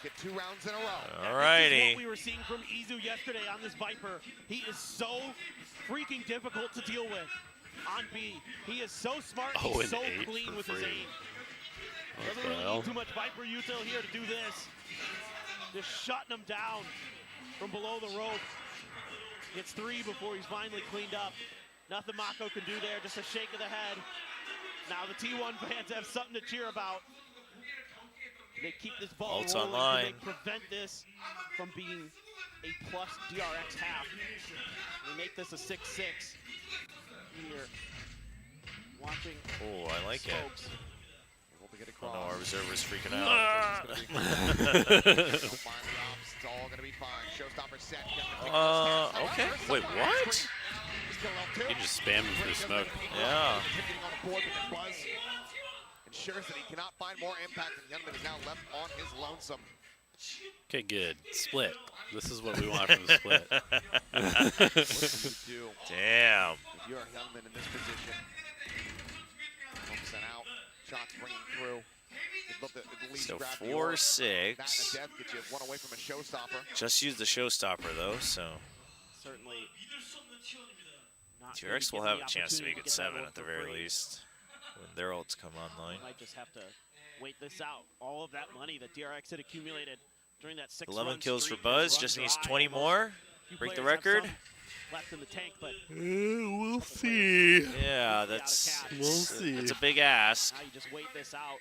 Get 2 rounds in a row. Alrighty. This is what we were seeing from Izu yesterday on this Viper. He is so freaking difficult to deal with on B. He is so smart. Oh, He's an so 8 clean for with his free. aim. What Doesn't the really hell? need too much Viper util here to do this. Just shutting him down from below the rope. Gets 3 before he's finally cleaned up. Nothing Mako can do there, just a shake of the head. Now the T1 fans have something to cheer about. They keep this ball Ult's rolling. online. They prevent this from being a plus DRX half. They make this a 6-6 here. Watching. Oh, I like Smokes. Able to get Oh across. no, our reserver's freaking out. It's all gonna be fine. Showstopper set. Okay. Wait, what? You just spam him through smoke. Yeah. Buzz ensures that he cannot find more impact, and Youngman is now left on his lonesome. Okay, good. Split. This is what we want from the split. What do you do Damn. if you're a Youngman in this position? Sent out, shots bringing through. You'd love to at least So grab 4-6. that and a death get you one away from a showstopper. Just used the showstopper though, so Certainly. not DRX will really have getting a the chance to opportunity make it get that 7 one at the for very free. least when their ults come online. Might just have to wait this out. All of that money that DRX had accumulated during that 6 11 run kills for streak Buzz, has just run needs dry. 20 Almost more. few Break the players have record. some left in the tank, but We'll see. Yeah, that's We'll see. It's a big ask, now you just wait this out.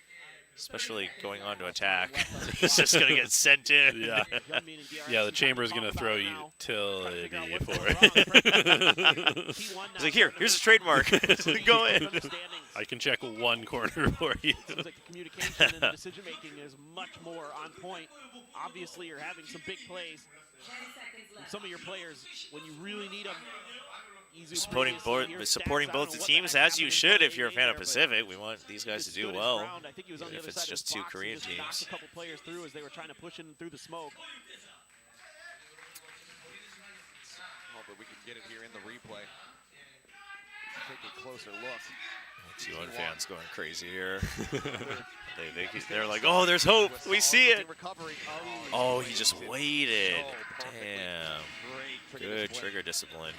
especially going on to attack. He's just gonna get sent in. Yeah. Youngmin and DRX, Yeah, the you chamber's talk gonna about throw it you now. till Trying to the figure out what's for going it. wrong. T1 He's now like, here, starting here's a to trademark. Go in. understandings. I can check one corner for you. Seems like the communication and the decision making is much more on point. Obviously, you're having some big plays from some of your players when you really need them. Supporting both the teams as you should if you're a fan of Pacific. We want these guys to do well. Even if it's just 2 Korean teams. A couple players through as they were trying to push in through the smoke. Hope that we can get it here in the replay. Take a closer look. T1 fans going crazy here. They're like, oh, there's hope. We see it. Oh, he just waited. Damn. Good trigger discipline.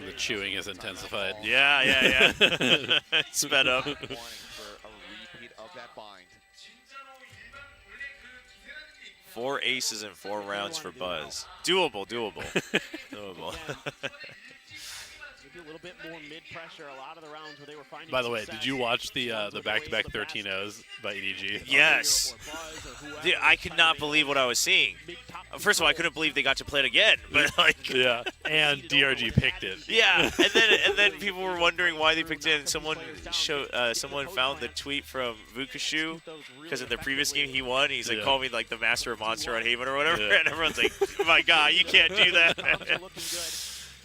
The chewing is intensified. Yeah. Sped up. For a repeat of that bind. 4 aces in 4 rounds for Buzz. Doable. Doable. Maybe a little bit more mid-pressure. A lot of the rounds where they were finding By the way, success. did you watch the back-to-back 13-0s by EDG? Yes. Dude, I could not believe what I was seeing. First of all, I couldn't believe they got to play it again. But like, Yeah, and DRG picked it. yeah, and then people were wondering why they picked it. And someone found the tweet from Vukashu because in the previous game he won. He's like, Yeah. call me like the master of Monster on Haven or whatever. Yeah. And everyone's like, my God, you can't do that. Looking good.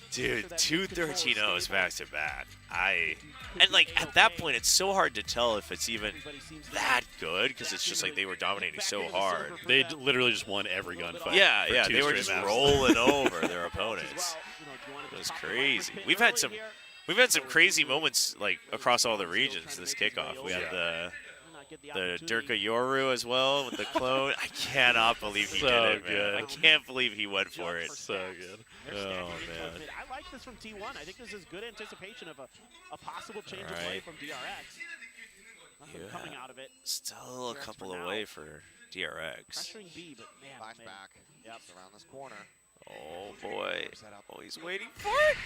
Dude, 2 13-0s back to back. And like at that point, it's so hard to tell if it's even that good because it's just like they were dominating so hard. They literally just won every gunfight. Yeah, for yeah, 2 they were straight just maps. rolling over their opponents. It was crazy. We've had some crazy moments like across all the regions this kickoff. We had the Durka Yoru as well with the clone. I cannot believe he So did it, man. good. I can't believe he went for it. So good. Oh, man. I like this from T1. I think this is good anticipation of a possible change of play Alright. from DRX. Nothing coming out of it. Still a couple away for DRX. Pressuring B, but man, Flashback. Yep. Around this corner. Oh boy. Oh, he's waiting for it.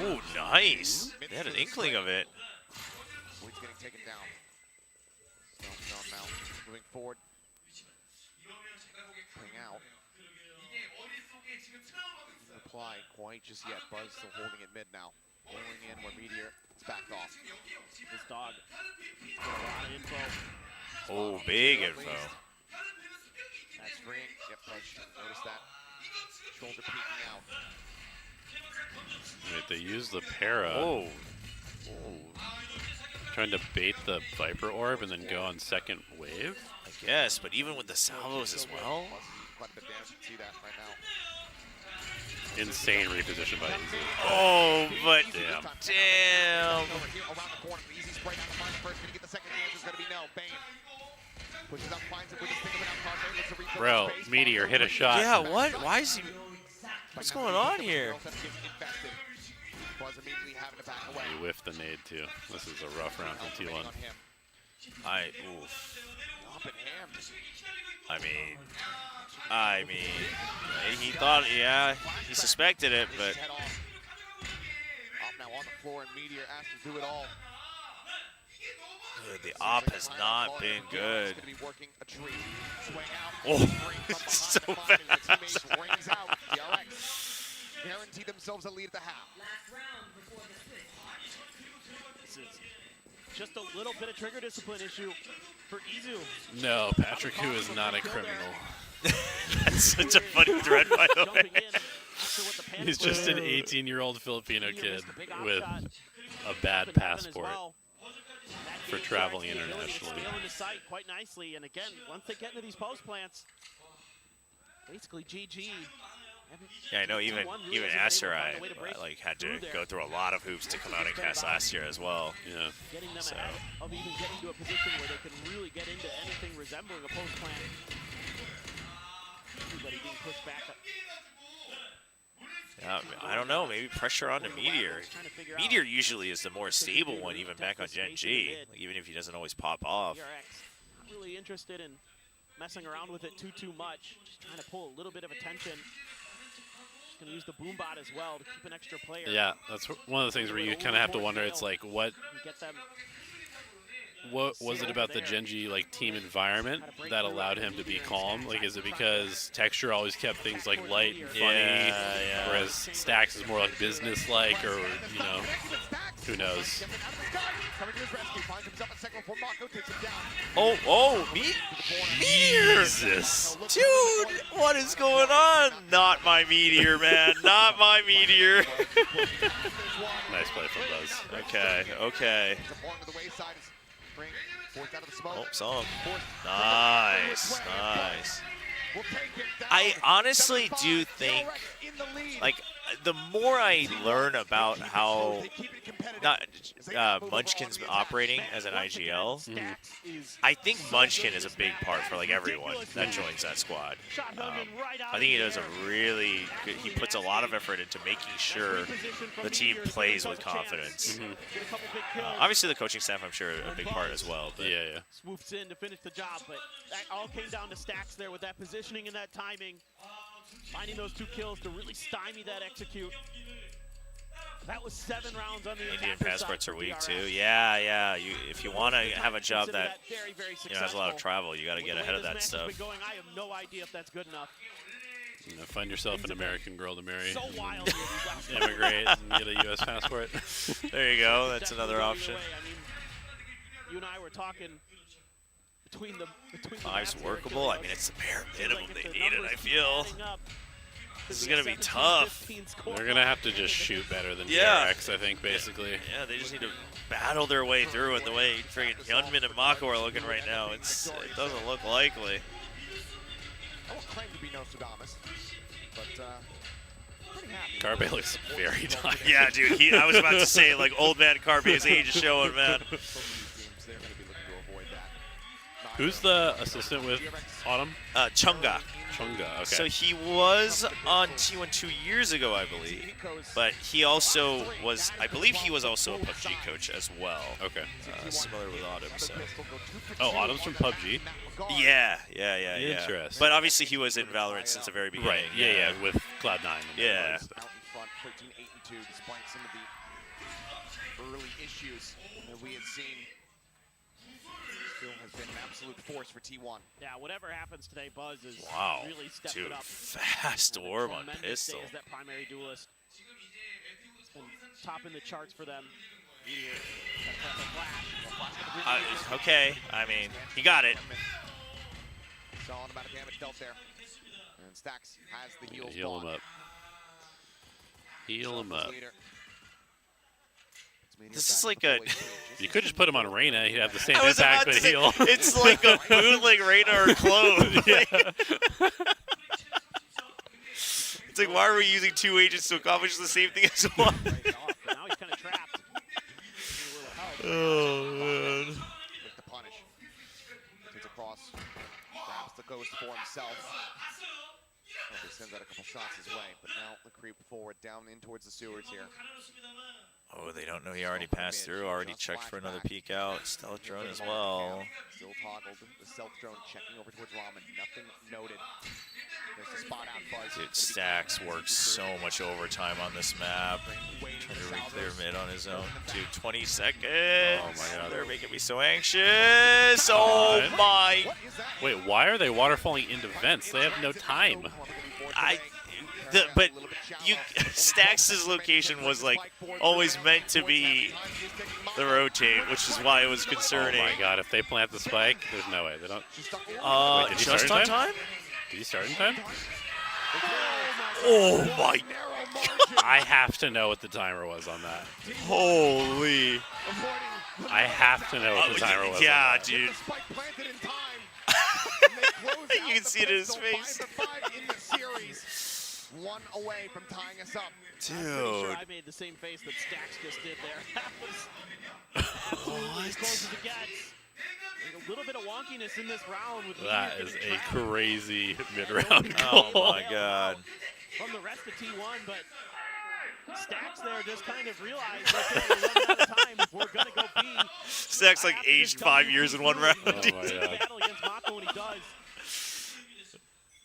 Oh, nice. They had an inkling of it. Wheat's getting taken down. Stone now. Moving forward. Coming out. Reply quite just yet. Buzz still holding it mid now. Rolling in where Meteor is backed off. This dog. Got a lot of info. Oh, big info. That's freeing. Yep, Buzz noticed that. Shoulder peeking out. Wait, they used the para. Oh. Trying to bait the Viper Orb and then go on second wave? I guess, but even with the salvos as well. Quite a bit of damage. You can see that right now. Insane reposition by Easy. Oh, but Damn. damn. Over here around the corner. Easy spray down the front first. Gonna get the second damage. Is gonna be no. Bane pushes up, finds it with his finger out. Bane looks to refill Bro, the space. Meteor hit a shot. Yeah, what? Why is he? What's going on here? Buzz immediately having to back away. He whiffed the nade too. This is a rough round from T1. On him. Oof. Up and ham. I mean, he thought, yeah, he suspected it, but Head off. now on the floor, and Meteor asked to do it all. Dude, the op has not been good. Oh, so fast. DRX guarantee themselves a lead at the half. This is just a little bit of trigger discipline issue for Izu. No, Patrick, who is not a criminal. That's such a funny thread, by the way. He's just an 18-year-old Filipino kid with a bad passport for traveling internationally. Quite nicely, and again, once they get into these post plants, basically GG. Yeah, I know. Even Aster, I like had to go through a lot of hoops to come out and cast last year as well. Yeah. Getting them ahead of even getting to a position where they can really get into anything resembling a post plant. Everybody being pushed back. Yeah, I don't know. Maybe pressure on the Meteor. Meteor usually is the more stable one, even back on Gen G, even if he doesn't always pop off. DRX not really interested in messing around with it too much. Just trying to pull a little bit of attention. Just gonna use the boom bot as well to keep an extra player. Yeah, that's one of the things where you kind of have to wonder. It's like what was it about the Gen G like team environment that allowed him to be calm? Like, is it because Texture always kept things like light and funny, whereas Stax is more like business-like, or you know, who knows? Jesus, dude, what is going on? Not my Meteor, man. Not my Meteor. Nice play from Buzz. Okay. Oh, saw him. Nice. I honestly do think, like, the more I learn about how Munchkin's operating as an IGL, I think Munchkin is a big part for like everyone that joins that squad. I think he does a really good, he puts a lot of effort into making sure the team plays with confidence. Obviously the coaching staff, I'm sure, a big part as well. But yeah. Swoops in to finish the job, but that all came down to Stax there with that positioning and that timing. Finding those 2 kills to really stymie that execute. That was 7 rounds on the Indian passports are weak too. Yeah. If you want to have a job that has a lot of travel, you got to get ahead of that stuff. I have no idea if that's good enough. You know, find yourself an American girl to marry, immigrate, and get a U.S. passport. There you go. That's another option. I mean, you and I were talking. Between the 5's workable. I mean, it's the bare minimum they needed, I feel. This is going to be tough. They're going to have to just shoot better than DRX, I think, basically. Yeah, they just need to battle their way through it the way friggin' Hyunmin and Mako are looking right now. It doesn't look likely. I won't claim to be Nostradamus, but pretty happy. Carbe looks very tired. Yeah, dude. I was about to say, like, old man Carbe's age is showing, man. Who's the assistant with Autumn? Chunga. Okay. So he was on T1 2 years ago, I believe. But he also was, I believe he was also a PUBG coach as well. Okay. Similar with Autumn, so. Oh, Autumn's from PUBG? Yeah. Interesting. But obviously he was in Valorant since the very beginning. Right, yeah, with Cloud9. Yeah. Out in front, 13-8-2, despite some of the early issues that we had seen. Still has been an absolute force for T1. Yeah, whatever happens today, Buzz is really stepped it up. Fast orb on pistol. That primary duelist. It's been topping the charts for them. Okay, I mean, he got it. Solid amount of damage dealt there. And Stax has the heals. Heal him up. Heal him up. This is like a... You could just put him on Reyna. He'd have the same impact, but heal. It's like a bootleg Reyna or clone. It's like, why are we using 2 agents to accomplish the same thing as one? Now he's kind of trapped. Oh, man. With the punish. Takes across. Grabs the ghost for himself. He sends out a couple shots his way, but now the creep forward down in towards the sewers here. Oh, they don't know he already passed through. Already checked for another peek out. Stealth drone as well. Still toggled. The stealth drone checking over towards Ramen. Nothing noted. There's a spot out buzz. Dude, Stacks works so much overtime on this map. Trying to re-clear mid on his own. Dude, 20 seconds. Oh my god. They're making me so anxious. Oh my. Wait, why are they waterfalling into vents? They have no time. But Stacks' location was like always meant to be the rotate, which is why it was concerning. Oh my god, if they plant the spike, there's no way. They don't. Wait, did he just start in time? Did he start in time? Oh my. I have to know what the timer was on that. Holy. I have to know what the timer was. Yeah, on that. dude. You can see it in his face. One away from tying us up. Dude. I'm pretty sure I made the same face that Stacks just did there. That was as close as it gets. A little bit of wonkiness in this round. With That is a crazy mid-round goal. Oh my god. From the rest of T1, but Stacks there just kind of realized that we're running out of time. We're going to go B. Stacks like aged 5 years in one round. Oh my god. Battle against Mako when he does.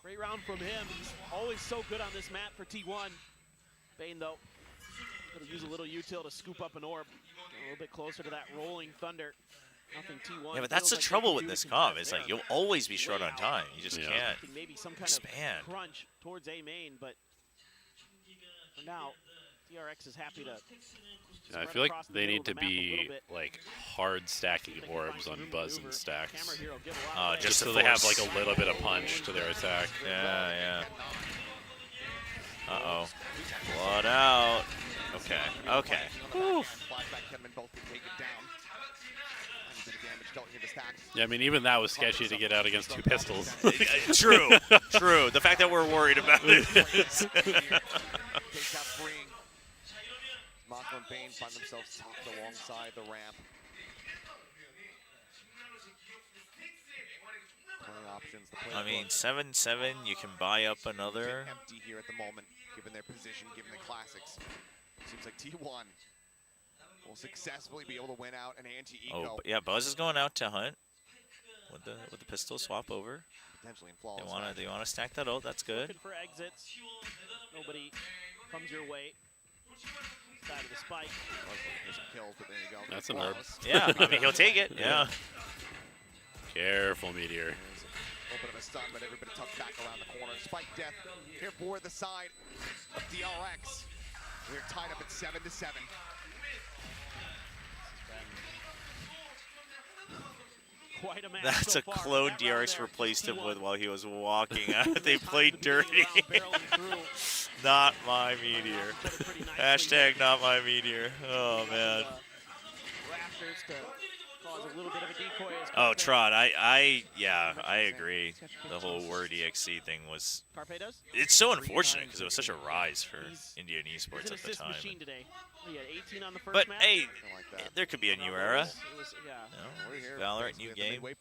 Great round from him. He's always so good on this map for T1. Bane, though, going to use a little util to scoop up an orb. Get a little bit closer to that rolling thunder. Nothing T1. Yeah, but that's the trouble with this comp. It's like you'll always be short on time. You just can't maybe some kind expand. of crunch towards A main, but for now, DRX is happy to. Yeah, I feel like they need to be like hard stacking orbs on Buzz and Stacks. Just so they have like a little bit of punch to their attack. Yeah, yeah. Uh-oh. Blood out. Okay, okay. Yeah, I mean, even that was sketchy to get out against two pistols. True, true. The fact that we're worried about it. Mako and Bane find themselves topped alongside the ramp. Playing options. I mean, 7-7, you can buy up another. Empty here at the moment, given their position, given the classics. Seems like T1 will successfully be able to win out an anti-eco. Oh, yeah, Buzz is going out to hunt with the pistol swap over. Potentially in flawless. They wanna stack that out. That's good. Looking for exits. Nobody comes your way. Side of the spike. There's some kills, but there you go. That's an herb. Yeah, I mean, he'll take it. Yeah. Careful, Meteor. A little bit of a stun, but everybody tucked back around the corner. Spike death here for the side of DRX. We're tied up at 7-7. Quite a match That's so a far. clone That round DRX there, replaced him T1 with while he was walking. They played dirty. Not my Meteor. Hashtag not my Meteor. Oh, man. Rafters to cause a little bit of a decoy. Oh, Trot, I agree. The whole word EXC thing was... Carpe does? It's so unfortunate because it was such a rise for Indian esports He's an at the assist time. machine today. He had 18 on the first But, match. hey, there could be a new era. It was, yeah. You know, Valorant, new game. We're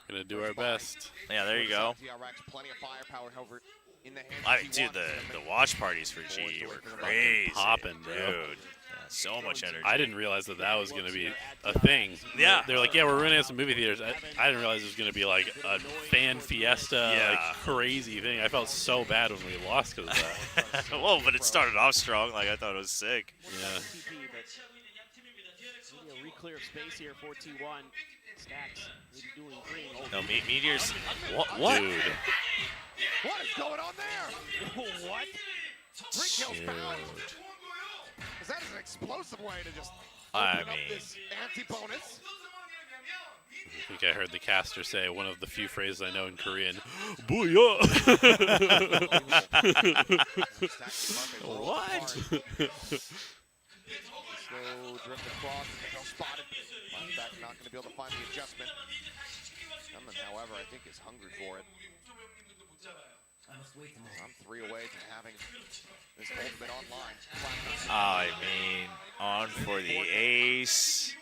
gonna do our best. Yeah, there you go. Plenty of firepower, however, in the hands I of mean, dude, T1. the watch parties for G were crazy. Popping, bro. Dude. Yeah, so much energy. I didn't realize that that was gonna be a thing. Yeah. They're like, yeah, we're running out some movie theaters. I didn't realize it was gonna be like a fan fiesta, like crazy thing. I felt so bad when we lost because of that. Well, but it started off strong. Like, I thought it was sick. Yeah. Maybe a re-clear of space here for T1. Stacks maybe doing green. No, Meteor's... What? Dude. What is going on there? What? 3 kills found. Because that is an explosive way to just I open up mean... this anti-bonus. I think I heard the caster say one of the few phrases I know in Korean. Booyah! What? Slow drift across, no spotted. Back not going to be able to find the adjustment. Someone, however, I think is hungry for it. I'm 3 away from having this ultimate online. I mean, on for the ace.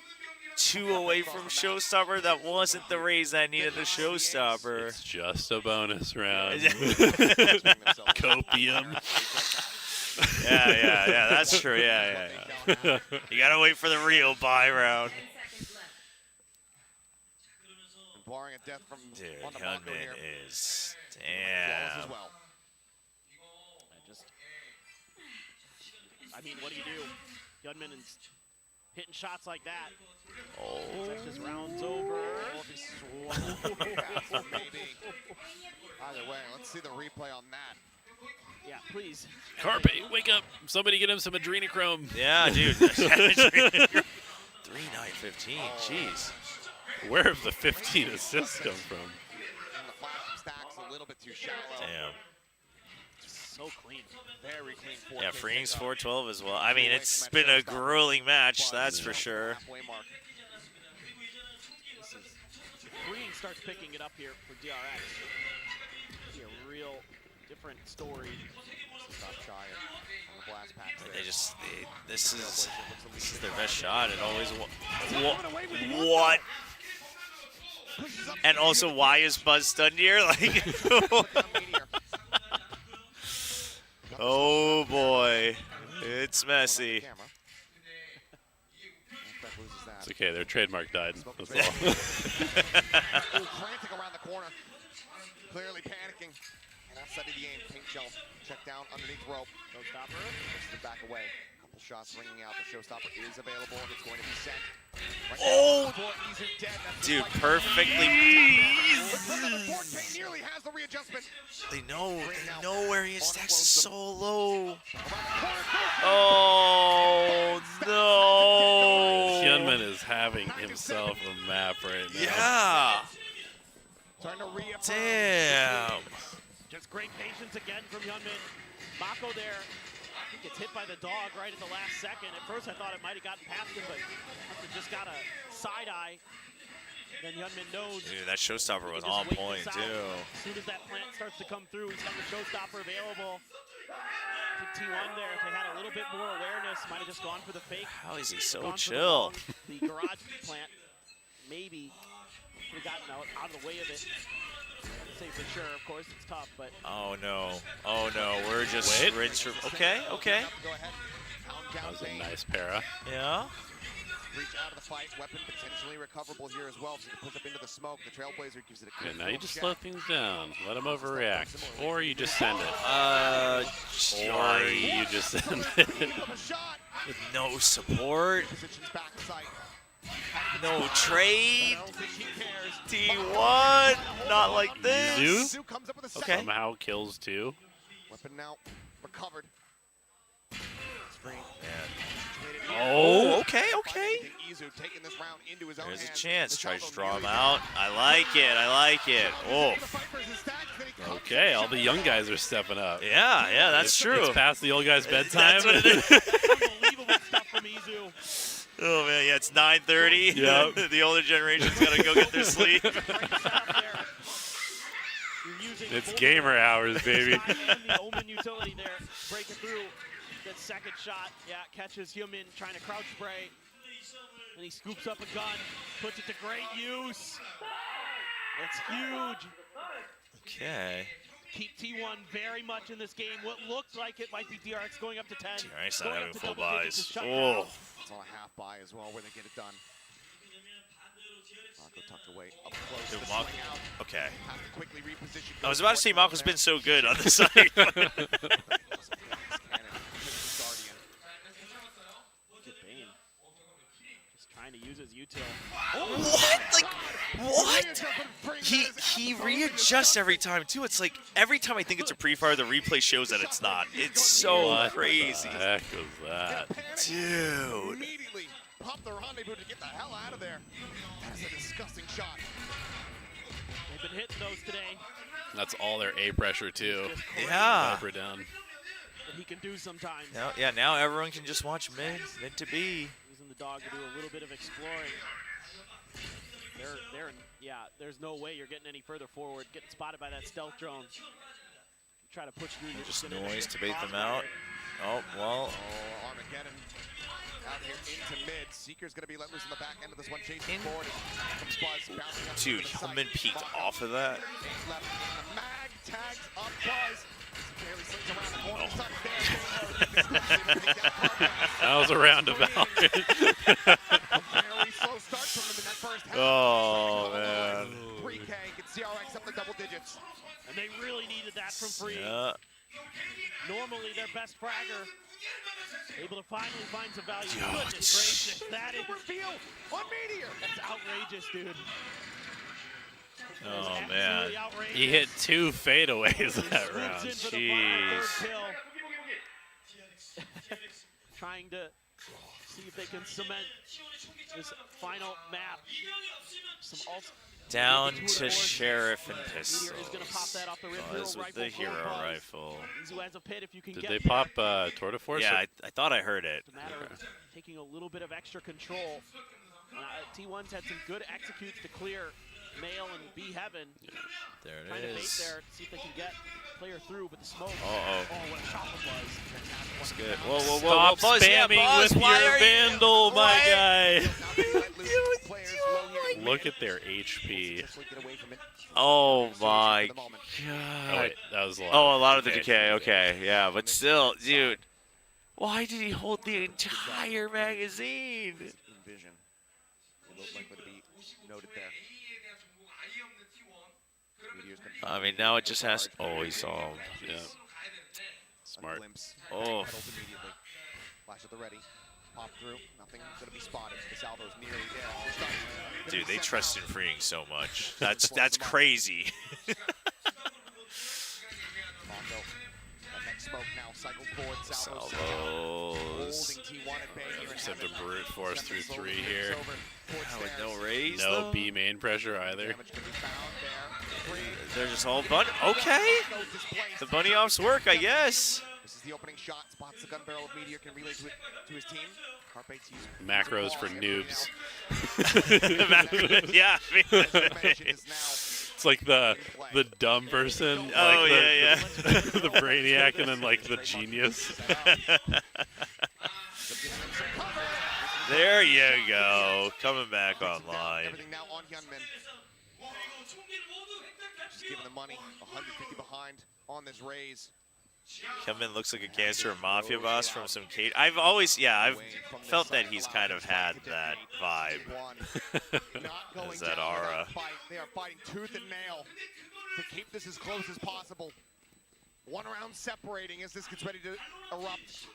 2 away from Showstopper. That wasn't the raise that needed the Showstopper. It's just a bonus round. Copium. Yeah, that's true. Yeah. You gotta wait for the real buy round. Barring a death from Dude, on the Mako here. Hyunmin is Flawless as damn. well. I mean, what do you do? Hyunmin is hitting shots like that. Oh. This round's over. Maybe. Either way, let's see the replay on that. Yeah, please. Carpe, wake up. Somebody get him some adrenochrome. Yeah, dude. 3-9-15. Jeez. Where have the 15 assists come from? And the flash from Stacks a little bit too shallow. Damn. So clean. Very clean. Yeah, Freeing's 412 as well. I mean, it's been a grueling match, that's for sure. Freeing starts picking it up here for DRX. See a real different story. Stop shy on the blast packs there. This is their best shot. It always what? And also, why is Buzz stunned here? Like, oh boy, it's messy. It's okay, their trademark died. That's all. Frantic around the corner. Clearly panicking. And outside of the game, pink shell. Check down underneath rope. Showstopper. Pushes it back away. Couple shots ringing out. The showstopper is available and it's going to be sent. Right Oh, dead. dude, perfectly. Nearly has the readjustment. They know where he is. Stacks is so low. Oh no! Hyunmin is having himself a map right now. Yeah. Trying to Damn. Just great patience again from Hyunmin. Mako there. I think gets hit by the dog right at the last second. At first I thought it might have gotten past him, but must have just got a side eye. Then Hyunmin knows. Dude, that showstopper was on point too. As soon as that plant starts to come through, he's got the showstopper available. I think T1 there, if they had a little bit more awareness, might have just gone for the fake. How is he so Gone for chill? The garage plant, maybe could have gotten out of the way of it. I'd say for sure, of course, it's tough, but. Oh no! Oh no! We're just rinse. Okay. Go ahead. That was a nice para. Yeah. Reach out of the fight. Weapon potentially recoverable here as well. So you can push up into the smoke. The Trailblazer gives it a Yeah, good now you just slow things down. Let them overreact. Or you just send it. Or you just send it. With no support. Positions back sight. No trade. T1. Not like this. Zoo comes up with a Okay. somehow kills two. Weapon now recovered. Screen. Oh, okay. Izu taking this round into his own There's a hands. chance. The Tries to Shadow draw him nearly out. I like it. Oh. Okay, all the young guys are stepping up. Yeah, that's true. It's past the old guy's bedtime. That's what it is. Unbelievable stuff from Izu. Oh man, yeah, it's 9:30. Yep. The older generation's gotta go get their sleep. It's gamer hours, baby. The Omen utility there, breaking through. That second shot, yeah, catches Hyunmin trying to crouch spray. And he scoops up a gun, puts it to great use. That's huge. Okay. Keep T1 very much in this game. What looked like it might be DRX going up to 10. DRX not going having up to full double digits buys. to shut Oh. down. It's on a half buy as well where they get it done. Mako tucked away up close. Dude, The Mako- swing out. Okay. Have to quickly reposition. I was about to say Mako's been so good on the side. Just trying to use his util. What? Like, what? He readjusts every time too. It's like every time I think it's a pre-fire, the replay shows that it's not. It's so What crazy. the heck was that? Dude. Immediately pop the rendezvous to get the hell out of there. That is a disgusting shot. They've been hitting those today. That's all their A pressure too. Yeah. Viper down. That he can do sometimes. Now everyone can just watch mid to B. Using the dog to do a little bit of exploring. There's no way you're getting any further forward. Getting spotted by that stealth drone. Try to push through. You're Just gonna noise get to bait them crossfire. out. Oh, well. Oh, Armageddon out here into mid. Seeker's going to be let loose in the back end of this one, chasing forward. Comes Buzz bouncing up Dude, to the Hyunmin side. peeked off of that. Left. The mag tags up Buzz. Barely slings around the corner. Tucks there. That was a roundabout. Very slow start from them in that first half. Oh, man. 3K gets DRX up to double digits. And they really needed that from Free. Yeah. Normally their best fragger. Able to finally find some value. Goodness gracious, that is reveal on Meteor. That's outrageous, dude. Oh, man. He hit 2 fadeaways that round. Jeez. Trying to see if they can cement this final map. Some ults. Down to Sheriff and Meteor is gonna pop that off the rip. with the hero rifle. Easy as a pit if you can Did get they there. pop Tour de Force? Yeah, I thought I heard it. It's a matter of taking a little bit of extra control. T1's had some good executes to clear Male and B Heaven. There Trying it to bait is. there, see if they can get player through, but the smoke. Oh, what a shot it was. that's good. Whoa, whoa, whoa, Stop whoa, Buzz, yeah, spamming Buzz, with why your are you- Vandal, my why- guy. Players Look at their HP. Oh my Oh, god. wait, that was a lot. Oh, a lot of the decay. Okay, yeah, but still, dude. Why did he hold the entire magazine? Vision. It looked likely to be noted there. I mean, now it just has. Oh, he saw him. Yeah. Smart. Oh. Flash at the ready. Pop through. Nothing gonna be spotted. The salvo's nearly there. Dude, they trust in freeing so much. That's crazy. Mondo. That next smoke now cycles forward. Salvo's Salvos. holding T1 at bay here. Just have to brute force through 3 here. Yeah, with no raise, No though? B main pressure either. Damage can be found there. They're just all bunny. Okay. The bunny offs work, I guess. This is the opening shot. Spots the gun barrel of Meteor. Can relay to his team. Carpe to use Macros for noobs. Yeah. It's like the dumb person. Like Oh, the, yeah, the brainiac and then like the genius. There you go. Coming back online. Everything now on Hyunmin. Just giving the money. 150 behind on this raise. Kevin looks like a gangster mafia boss from some Kate. I've always, I've felt that he's kind of had that vibe. As that aura. They are fighting tooth and nail to keep this as close as possible. 1 round separating as this gets ready to erupt.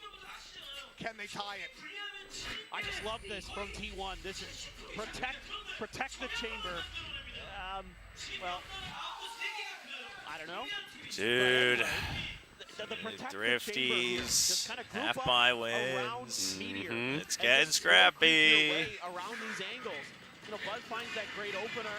Can they tie it? I just love this from T1. This is protect the chamber. Well, I don't know. Dude. The protect the Drifties, just kind of group half up by around wins. Meteor It's and getting just sort of creep your scrappy. way around these angles. You know, Buzz finds that great opener.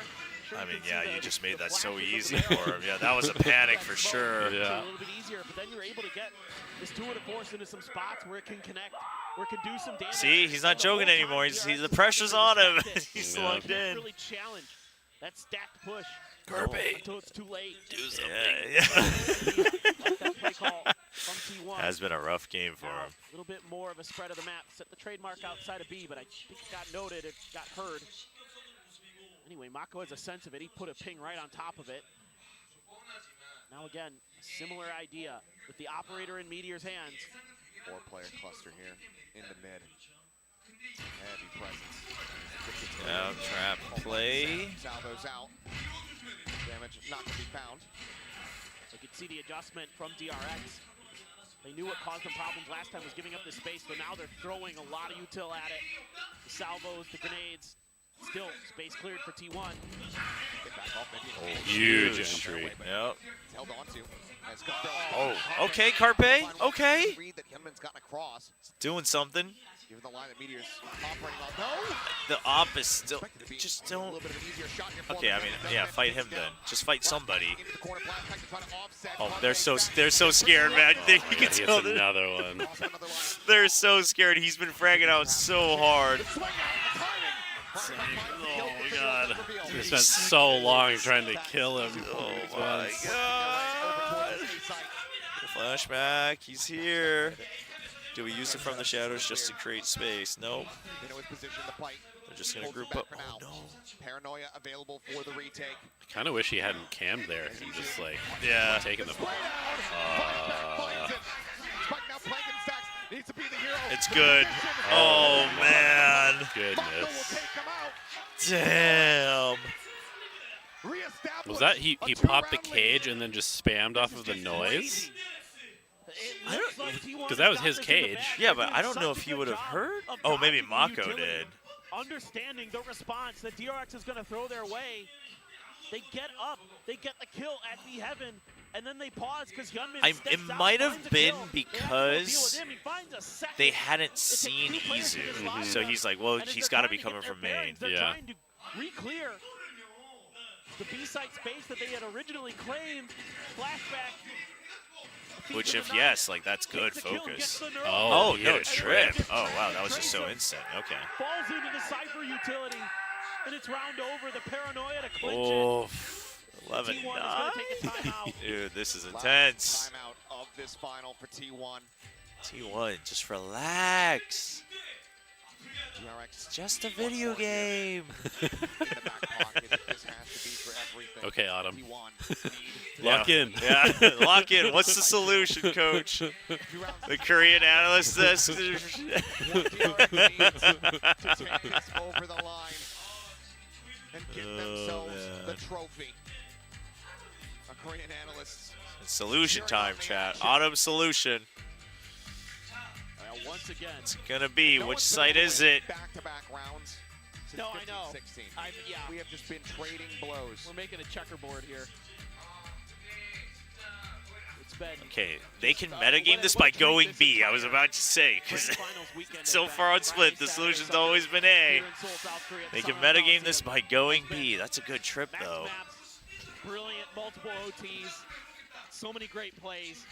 Sure, I you mean, can yeah, see you the- just made the that so flashes of easy the for him. Yeah, that was a panic for sure. It's Yeah. a little bit easier, but then you're able to get this tour de force into some spots where it can connect, where it can do some damage. See, he's not The whole joking time anymore. DRX The is pressure's trying on to him. respect it. He's Yeah. slugged Can't in. really challenge that stacked push. Carpe. Until it's too late. Do something. Yeah. Like that play call from T1. Has been a rough game for Now, him. a little bit more of a spread of the map. Set the trademark outside of B, but I think it got noted, it got heard. Anyway, Mako has a sense of it. He put a ping right on top of it. Now again, similar idea with the operator in Meteor's hands. 4-player cluster here in the mid. Heavy presence. Yeah, trap play. Salvo's out. Damage not to be found. So you can see the adjustment from DRX. They knew what caused them problems last time was giving up the space, but now they're throwing a lot of util at it. The salvos, the grenades. Still, space cleared for T1. Get back off, maybe. Huge entry. Yep. It's held on to. Oh, okay, Carpe. Okay. Read that Hyunmin's gotten across. Doing something. Given the line that Meteor's operating on. No! The op is still. Expected to be Just a don't. little bit of an easier shot here for Okay, him. I mean, yeah, fight him then. Just fight somebody. Into the corner, blast back to try to offset. Oh, they're so scared, man. You can He hits tell that another one. Also another line. they're so scared. He's been fragging out so hard. Swing out, the timing. Oh my god. He spent so long trying to kill him. Oh my god. Flashback. He's here. Do we use it from the shadows just to create space? Nope. They know his position, the fight. They're just gonna Holds it group back up. for now. Oh no. Paranoia available for the retake. I kind of wish he hadn't cammed there and just like Yeah. taken the. Spike now planking stacks. He good. Oh, man. Goodness. Damn. Was that he popped the cage and then just spammed off of the noise? Because that was his cage. Yeah, but I don't know if he would have heard. Oh, maybe Mako did. Understanding the response that DRX is going to throw their way, they get up, they get the kill at the heaven, and then they pause because Hyunmin steps It out, might have finds a been kill. because He finds a second. they hadn't seen Izu. So he's like, well, he's got to be coming from main. They're Yeah. trying to re-clear the B-site space that they had originally claimed. Flashback. Which, if yes, like, that's good focus. Oh, Oh, he no hit a trip. Oh, wow, that was just so instant. Okay. Falls into the Cypher utility, and it's round over. The paranoia to clinch Oh, it. 11-9. T1 is going to take a timeout. Dude, this is intense. Timeout of this final for T1. T1, just relax. DRX It's just a video game. in the back pocket. This has to be for everything. Okay, Autumn. T1 Lock in. Yeah, lock in. What's the solution, coach? The Korean analyst says. what DRX needs to take this over the line and get themselves the trophy. A Korean analyst. It's solution time, chat. Autumn solution. Once again, It's gonna be. Which site is it? Back-to-back rounds. Since No, I know. 15-16. yeah, We have just been trading blows. we're making a checkerboard here. It's been Okay, they can metagame this by going B. I was about to say, because so far on Split, the solution's always been A. They can metagame this by going B. That's a good trip, though. Brilliant, multiple OTs, so many great plays.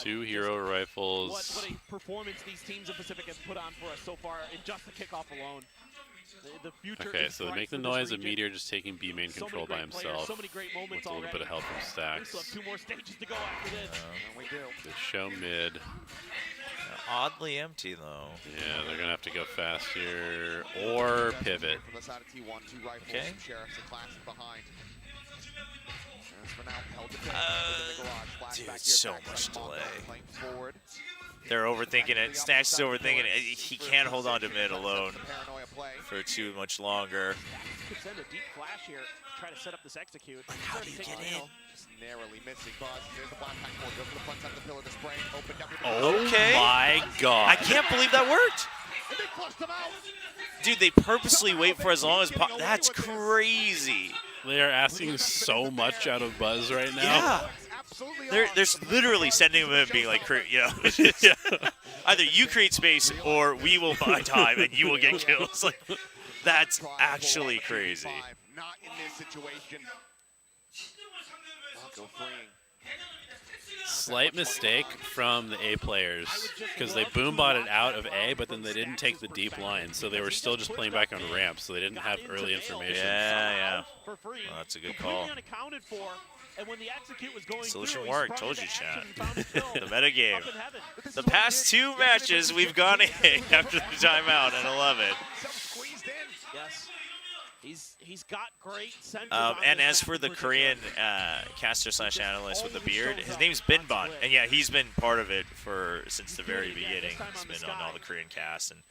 2 hero rifles. What a performance these teams in Pacific have put on for us so far in just the kickoff alone. The future Okay, is so they bright make the for this noise of region. Meteor just taking B main So many control by great players, himself. so many great moments With a little already. bit of help from We Stacks. still have 2 more stages to go after this. And we do. They show mid. Oddly empty, though. Yeah, they're gonna have to go fast here or pivot. From the side of T1, 2 rifles, Okay. some sheriffs and classic behind. As for now, held to pin within the garage. Dude, Flashback here, so backside much Mongo delay. playing forward. They're overthinking it. Stacks is overthinking it. He can't hold on to mid Sets up alone the paranoia play. for too much longer. Could send a deep flash here, try to set up this execute. How do you get in? Just narrowly missing. Buzz, there's the black pack forward. Goes to the front side of the pillar. The spray opened up. Okay. My God. I can't believe that worked. And they flushed him out. Dude, they purposely wait for as long as possible. That's crazy. They are asking so much out of Buzz right now. Yeah. Absolutely. They're literally sending him in being like, you know, either you create space or we will buy time and you will get kills. Like, that's actually crazy. Not in this situation. Mongo freeing. Slight mistake from the A players because they boom-bot it out of A, but then they didn't take the deep line, so they were still just playing back on ramp, so they didn't have early information. Yeah. For free. Well, that's a good call. Completely unaccounted for. And when the execute was going Solution through, he worked. sprung Told you, into chat. action and found his kill. The metagame. Up in heaven. The past 2 matches, we've gone A after the timeout at 11. Squeezed in. Yes. He's got great sensors on And this as map for in the particular. Korean caster/analyst with the beard, his name's Binbon, and yeah, he's been part of it since the very beginning. He's been on all the Korean casts, and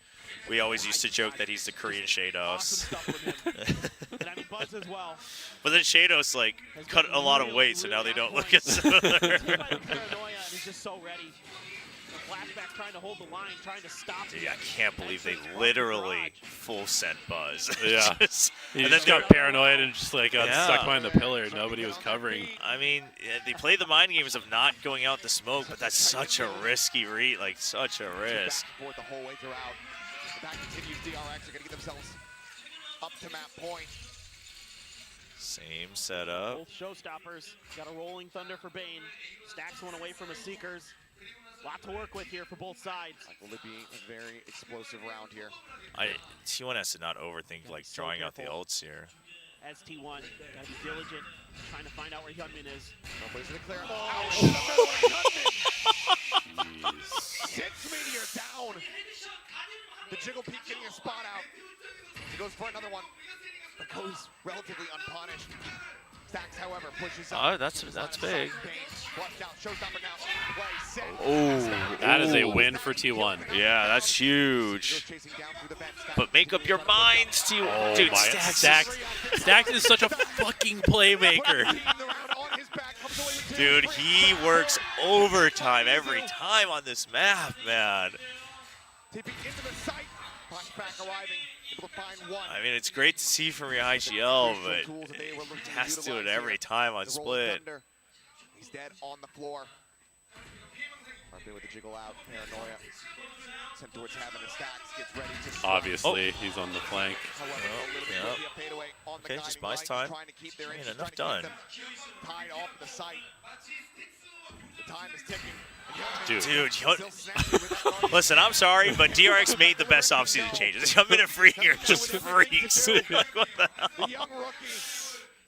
we always used to joke that he's the Korean Awesome Shados. stuff from him. And I mean, Buzz as well. But then Shados like cut a lot of weight, so now they don't look as similar. He's hit by the paranoia, and he's just so ready. The flashback trying to hold the line, trying to stop. Dude, I can't believe they literally full set Buzz. Yeah. Just- He and just then got paranoid and just like got Yeah. stuck behind the pillar. Nobody was covering. I mean, they play the mind games of not going out the smoke, but that's such a risky read, like such a risk. Back and forth the whole way throughout. The back continues. DRX are going to get themselves up to map point. Same setup. Both showstoppers got a rolling thunder for Bane. Stacks one away from his Seekers. Lot to work with here for both sides. Will it be a very explosive round here? T1 has to not overthink like So drawing out the careful. ults here. As T1, gotta be diligent, trying to find out where Hyunmin is. Nobody's going to clear. Six Meteor down. The Jiggle Peak getting a spot out. He goes for another one, but goes relatively unpunished. Stacks, however, pushes Oh, that's big. Oh, That is a win for T1. Yeah, that's huge. But make up your minds, T1. Oh Dude, my, Stacks is such a fucking playmaker. Dude, he works overtime every time on this map, man. I mean, it's great to see from your IGL, but he has to do it every time on split. He's dead on the floor. Harping with the jiggle out, paranoia. Sent towards having his Stacks, gets ready to Obviously, he's on the flank. Okay, just buys time. I mean, enough done. Tied off the site. The time is ticking. Dude, listen, I'm sorry, but DRX made the best offseason changes. I'm in a free here, just freaks. Like, what the hell? The young rookie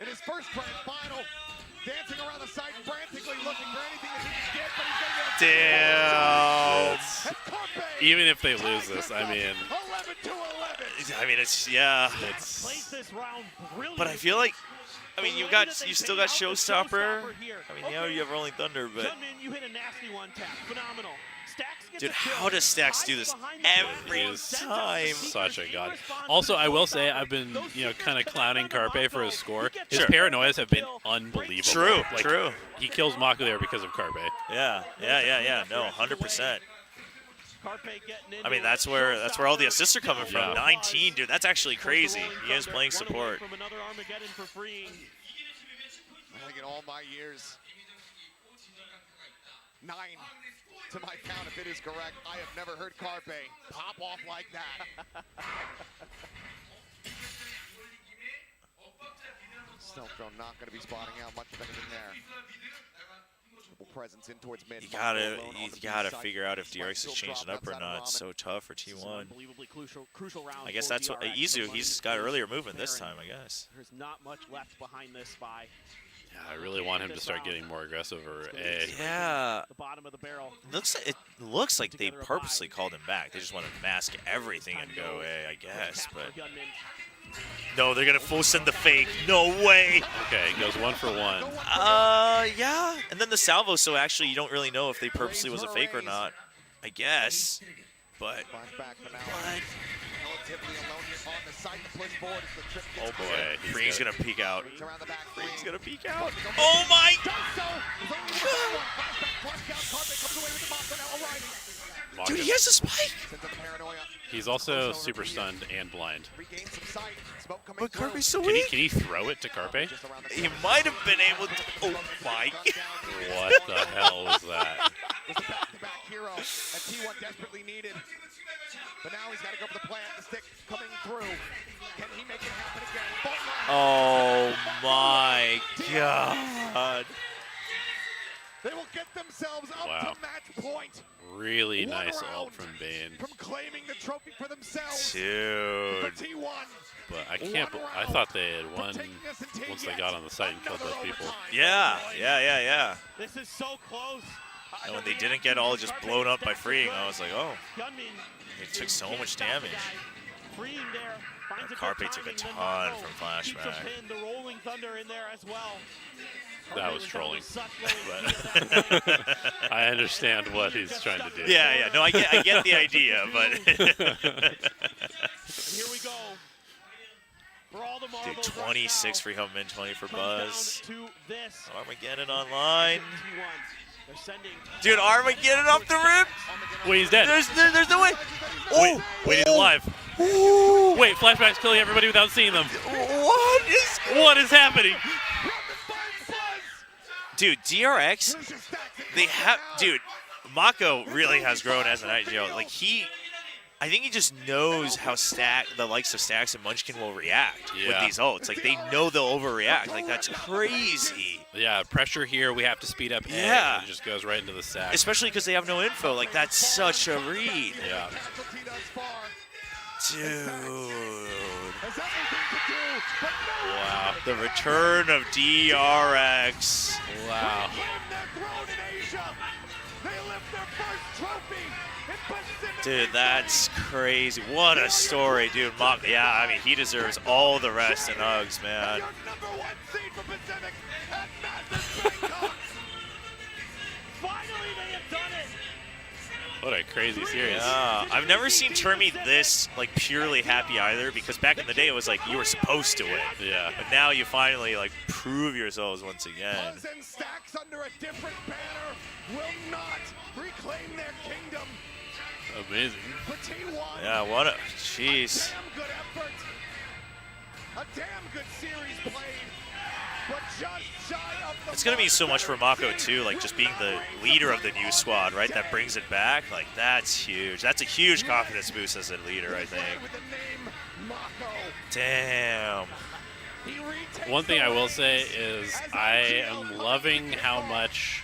in his first grand final, dancing around the site, frantically looking for anything that he can get, but he's going to get Damn. Even if they lose this, I mean, 11-11. It's yeah. Plays this round brilliantly. But I feel like, I mean, you still got Showstopper. I mean, yeah, you have Rolling Thunder, but You hit a nasty one tap. Phenomenal. Stacks gets dude, a kill. how does Stacks do this every time? such a god. Also, I will say I've been, kind of clowning Carpe for his score. His Sure. paranoias have been unbelievable. True, Like, true. He kills Mako there because of Carpe. Yeah. No, 100%. Carpe getting in I mean, there. that's where all the assists are coming from. Yeah. 19, dude, that's actually crazy. He is playing support. From another Armageddon for freeing. I think in all my years, 9 to my count, if it is correct, I have never heard Carpe pop off like that. Stealth drone not going to be spotting out much of anything there. Presence in towards mid. You gotta figure out if DRX is changing up or not. It's so tough for T1. Crucial round. I guess that's what Izu. He's got earlier movement this time, I guess. There's not much left behind this spy. Yeah, I really want him to start getting more aggressive over A. Yeah. The bottom of the barrel. It looks like they purposely called him back. They just want to mask everything and go A, I guess. But no, they're gonna full send the fake. No way. Okay, it goes 1 for 1. Yeah. And then the salvo, so actually you don't really know if they purposely was a fake or not, I guess. But Oh boy, Free's gonna peek out. Free's gonna peek out. Oh my! Dude, he has a spike. He's also super stunned and blind. But Carpe's so Can weak. he throw it to Carpe? He might have been able to. Oh my! What the hell was that? Back-to-back hero that T1 desperately needed. But now he's got to go for the plant. The stick coming through. Can he make it happen again? Oh my God! They will get themselves up Wow. to match point. Really One nice round ult from Bane. From claiming the trophy for themselves. Dude. For T1. But I can't. I thought they had won once they got on the site and killed those people. Yeah. This is so close. And when they didn't get all just blown up by freeing, I was like, oh, they took so much damage. Carpe took a ton from flashback. The Rolling Thunder in there as well. That was trolling. But I understand what he's trying to do. Yeah. No, I get the idea, but. Here we go. For all the Dude, 26 for Humpman, 20 for Buzz. This. Armageddon online. They're sending. Dude, Armageddon off the rip. Wait, he's dead. There's no way. Oh, wait, he's alive. Oh. Wait, flashback's killing everybody without seeing them. What is happening? Dude, DRX, dude, Mako really has grown as an IGL. Like, I think he just knows how the likes of Stacks and Munchkin will react with these ults. Like, they know they'll overreact. Like, that's crazy. Yeah, pressure here, we have to speed up. Yeah. And it just goes right into the stack. Especially because they have no info. Like, that's such a read. Yeah. Dude. Wow. The return of DRX. Wow. Dude, that's crazy. What a story, dude. Yeah, I mean, he deserves all the rest in Uggs, man. #1 seed for Pacific at Masters Bangkok. Finally, they have done it. What a crazy series. Yeah, I've never seen Termi this like purely happy either, because back in the day it was like you were supposed to win. Yeah. But now you finally like prove yourselves once again. Buzz and Stacks under a different banner will not reclaim their kingdom. Amazing. For T1. Yeah, what a jeez. Damn good effort. A damn good series played. But just shy of the It's gonna be so much for Mako too, like just being the leader of the new squad, right? That brings it back. Like that's huge. That's a huge confidence boost as a leader, I think. with the name Mako. Damn. He retakes One thing the I will reins say is as I IGL am loving comes how in. much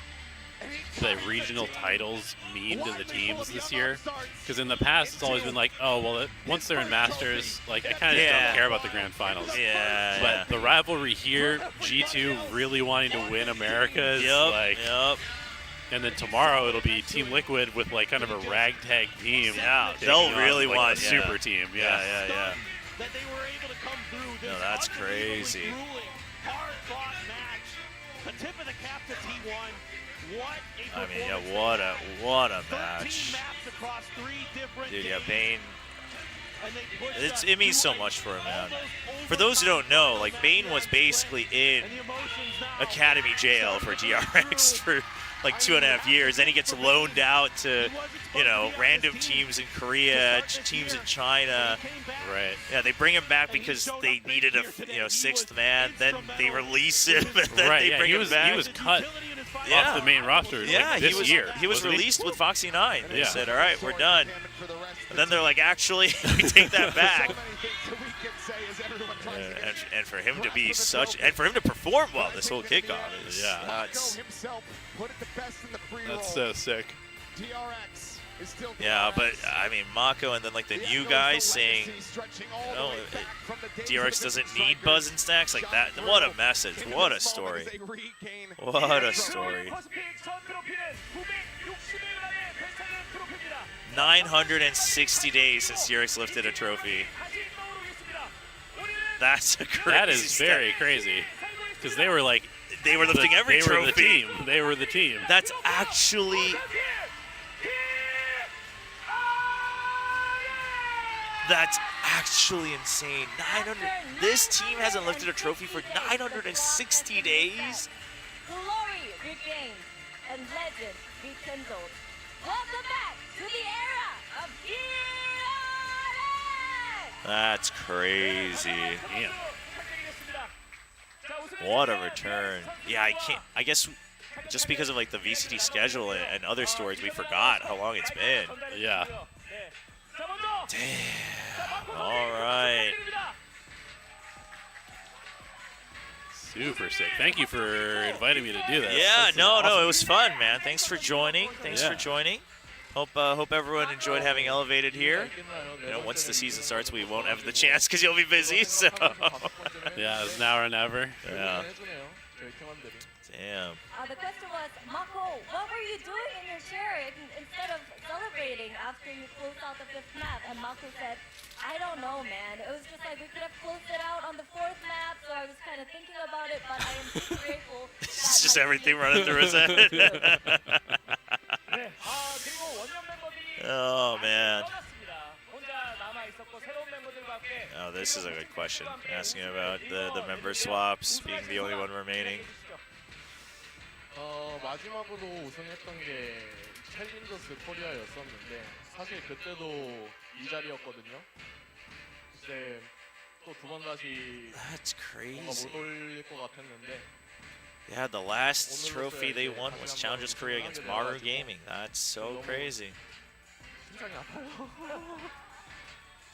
And he the covers regional team. titles mean to the teams Widely this full of year. upstarts. Because in the past, it's always been like, oh, well, once they're in Masters, like, I kind of just Yeah. don't care about the grand finals. Yeah. But the rivalry here, G2 really wanting to win Americas, Yep. like, Yep. and then tomorrow it'll be Team Liquid with like kind of a ragtag team. Yeah, taking they'll on, really like, want a super team. Yeah, yeah, yeah. That they were able to come through this No, that's unbelievably crazy. grueling, hard-fought match. The tip of the cap to T1. What a I mean, yeah, performance. what a 13 match. maps across 3 different Dude, yeah, games. Bane. And they pushed It means us so to much for him, man. almost For those who don't overtime. know, like Bane was basically in And the emotions now. Academy jail for DRX for like 2.5 years. Then he gets loaned out to, you know, random teams in Korea, teams in China. Right. Yeah, they bring him back because they needed a, you know, 6th man. Then they release him, and then Right. they Yeah, bring him back. he was cut Yeah. off the main roster. Yeah, like, this he was year. he was wasn't released with Foxy 9. They Yeah. said, all right, we're done. And then they're like, actually, we take that back. And for him to be such, and for him to perform well this whole kickoff is nuts. That's so sick. Yeah, but I mean, Mako and then like the new guys saying, no, DRX doesn't need Buzz and Stacks like that. What a message! What a story! What a story! 960 days since DRX lifted a trophy. That's a crazy. That is very crazy. Because they were like, They were lifting every they trophy. were the team. They were the team. That's actually. That's actually insane. 900. This team hasn't lifted a trophy for 960 days. Glory regained and legend rekindled. Welcome back to the era of DRX! That's crazy. Damn. What a return. Yeah, I can't. I guess just because of like the VCT schedule and other stories, we forgot how long it's been. Yeah. Damn. All right. Super sick. Thank you for inviting me to do this. Yeah, This is no, awesome. it was fun, man. Thanks for joining. Thanks Yeah. for joining. Hope everyone enjoyed having Elevated here. You know, once the season starts, we won't have the chance because you'll be busy. So. Yeah, it's now or never. Yeah. Damn. The question was, Mako, what were you doing in your chair instead of celebrating after you closed out the 5th map? And Mako said, I don't know, man. It was just like we could have closed it out on the 4th map, so I was kind of thinking about it, but I am so grateful. It's just everything running through his head. Oh, man. Oh, this is a good question. Asking about the member swaps, being the only one remaining. 마지막으로 우승했던 게 챌린저스 코리아였었는데 사실 그때도 이 자리였거든요. 그때 또 두 번 다시 That's 뭔가 crazy. 못 올릴 것 같았는데 Yeah, the last trophy they won was Challengers Korea against Maru Gaming. That's so crazy. 심장이 아파요.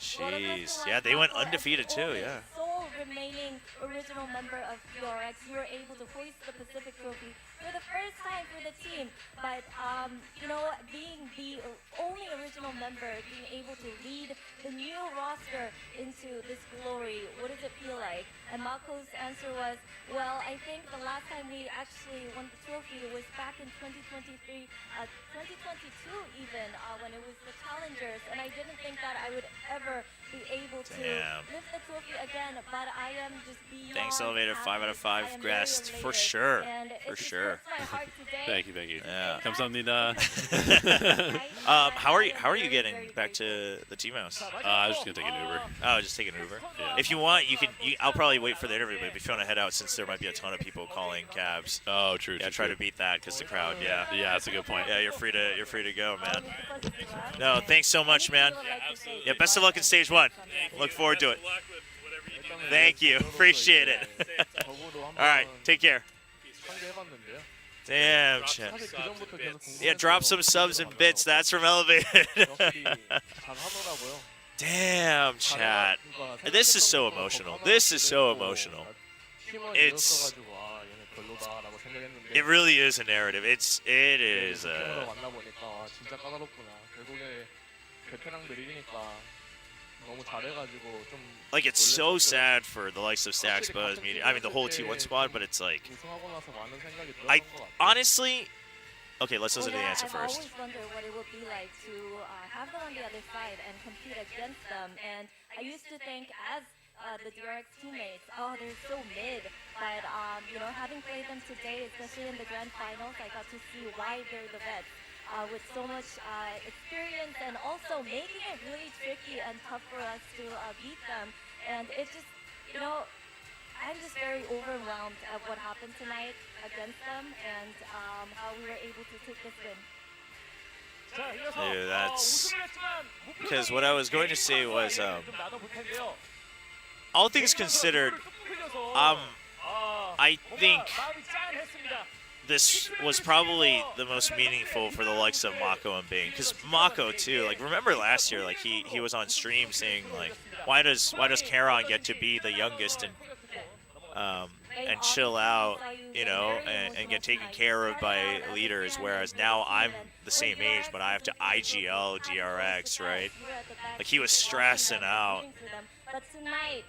Jeez. Yeah, they went undefeated too, yeah. Sole remaining original member of DRX, you were able to hoist the Pacific Trophy for the first time for the team. But you know, being the only original member, being able to lead the new roster into this glory, what does it feel like? And Mako's answer was, well, I think the last time we actually won the trophy was back in 2023, 2022 even, when it was the Challengers, and I didn't think that I would ever be able to lift the trophy again, but I am just beyond Thanks, Elevator. 5 out of 5 I am very guest for elated, sure. and it For just sure. hurts my heart today. Thank you. Yeah. 감사합니다. How are you getting back to the team house? I was just gonna take an Uber. Oh, just take an Uber. Yeah. If you want, you can. I'll probably wait for the interview, but if you want to head out, since there might be a ton of people calling cabs. Oh, true. Yeah, try to beat that because the crowd. Yeah. Yeah, that's a good point. Yeah, you're free to go, man. No, thanks so much, man. Yeah, best of luck in stage 1. Look forward to it. Thank you. Appreciate it. All right, take care. 상대해봤는데요. Damn, chat. 사실 그전부터 계속 Yeah, drop some subs and bits. That's from Elevated. 역시 잘하더라고요. Damn, chat. This is so emotional. This is so emotional. It's. It really is a narrative. It is. 만나보니까 진짜 까다롭구나. 결국에 베테랑들이니까 너무 잘해가지고 좀. Like, it's so sad for the likes of Stacks, Buzz, Media. I mean, the whole T1 squad, but it's like. 우승하고 나서 많은 생각이 I 들었던 것 같아요. honestly. Okay, let's listen to the answer I've first. always wondered what it would be like to have them on the other side and compete against them. And I used to think, as the DRX teammates, oh, they're so mid. But you know, having played them today, especially in the grand finals, I got to see why they're the best. With so much experience and also making it really tricky and tough for us to beat them. And it just, you know, I'm just very overwhelmed at what happened tonight against them and how we were able to take this win. Dude, that's because what I was going to say was, all things considered, I think this was probably the most meaningful for the likes of Mako and Bing, because Mako too. Like, remember last year, like he was on stream saying like, why does Karon get to be the youngest and chill out, you know, and get taken care of by leaders, whereas now I'm the same age, but I have to IGL DRX, right? Like, he was stressing out. But tonight,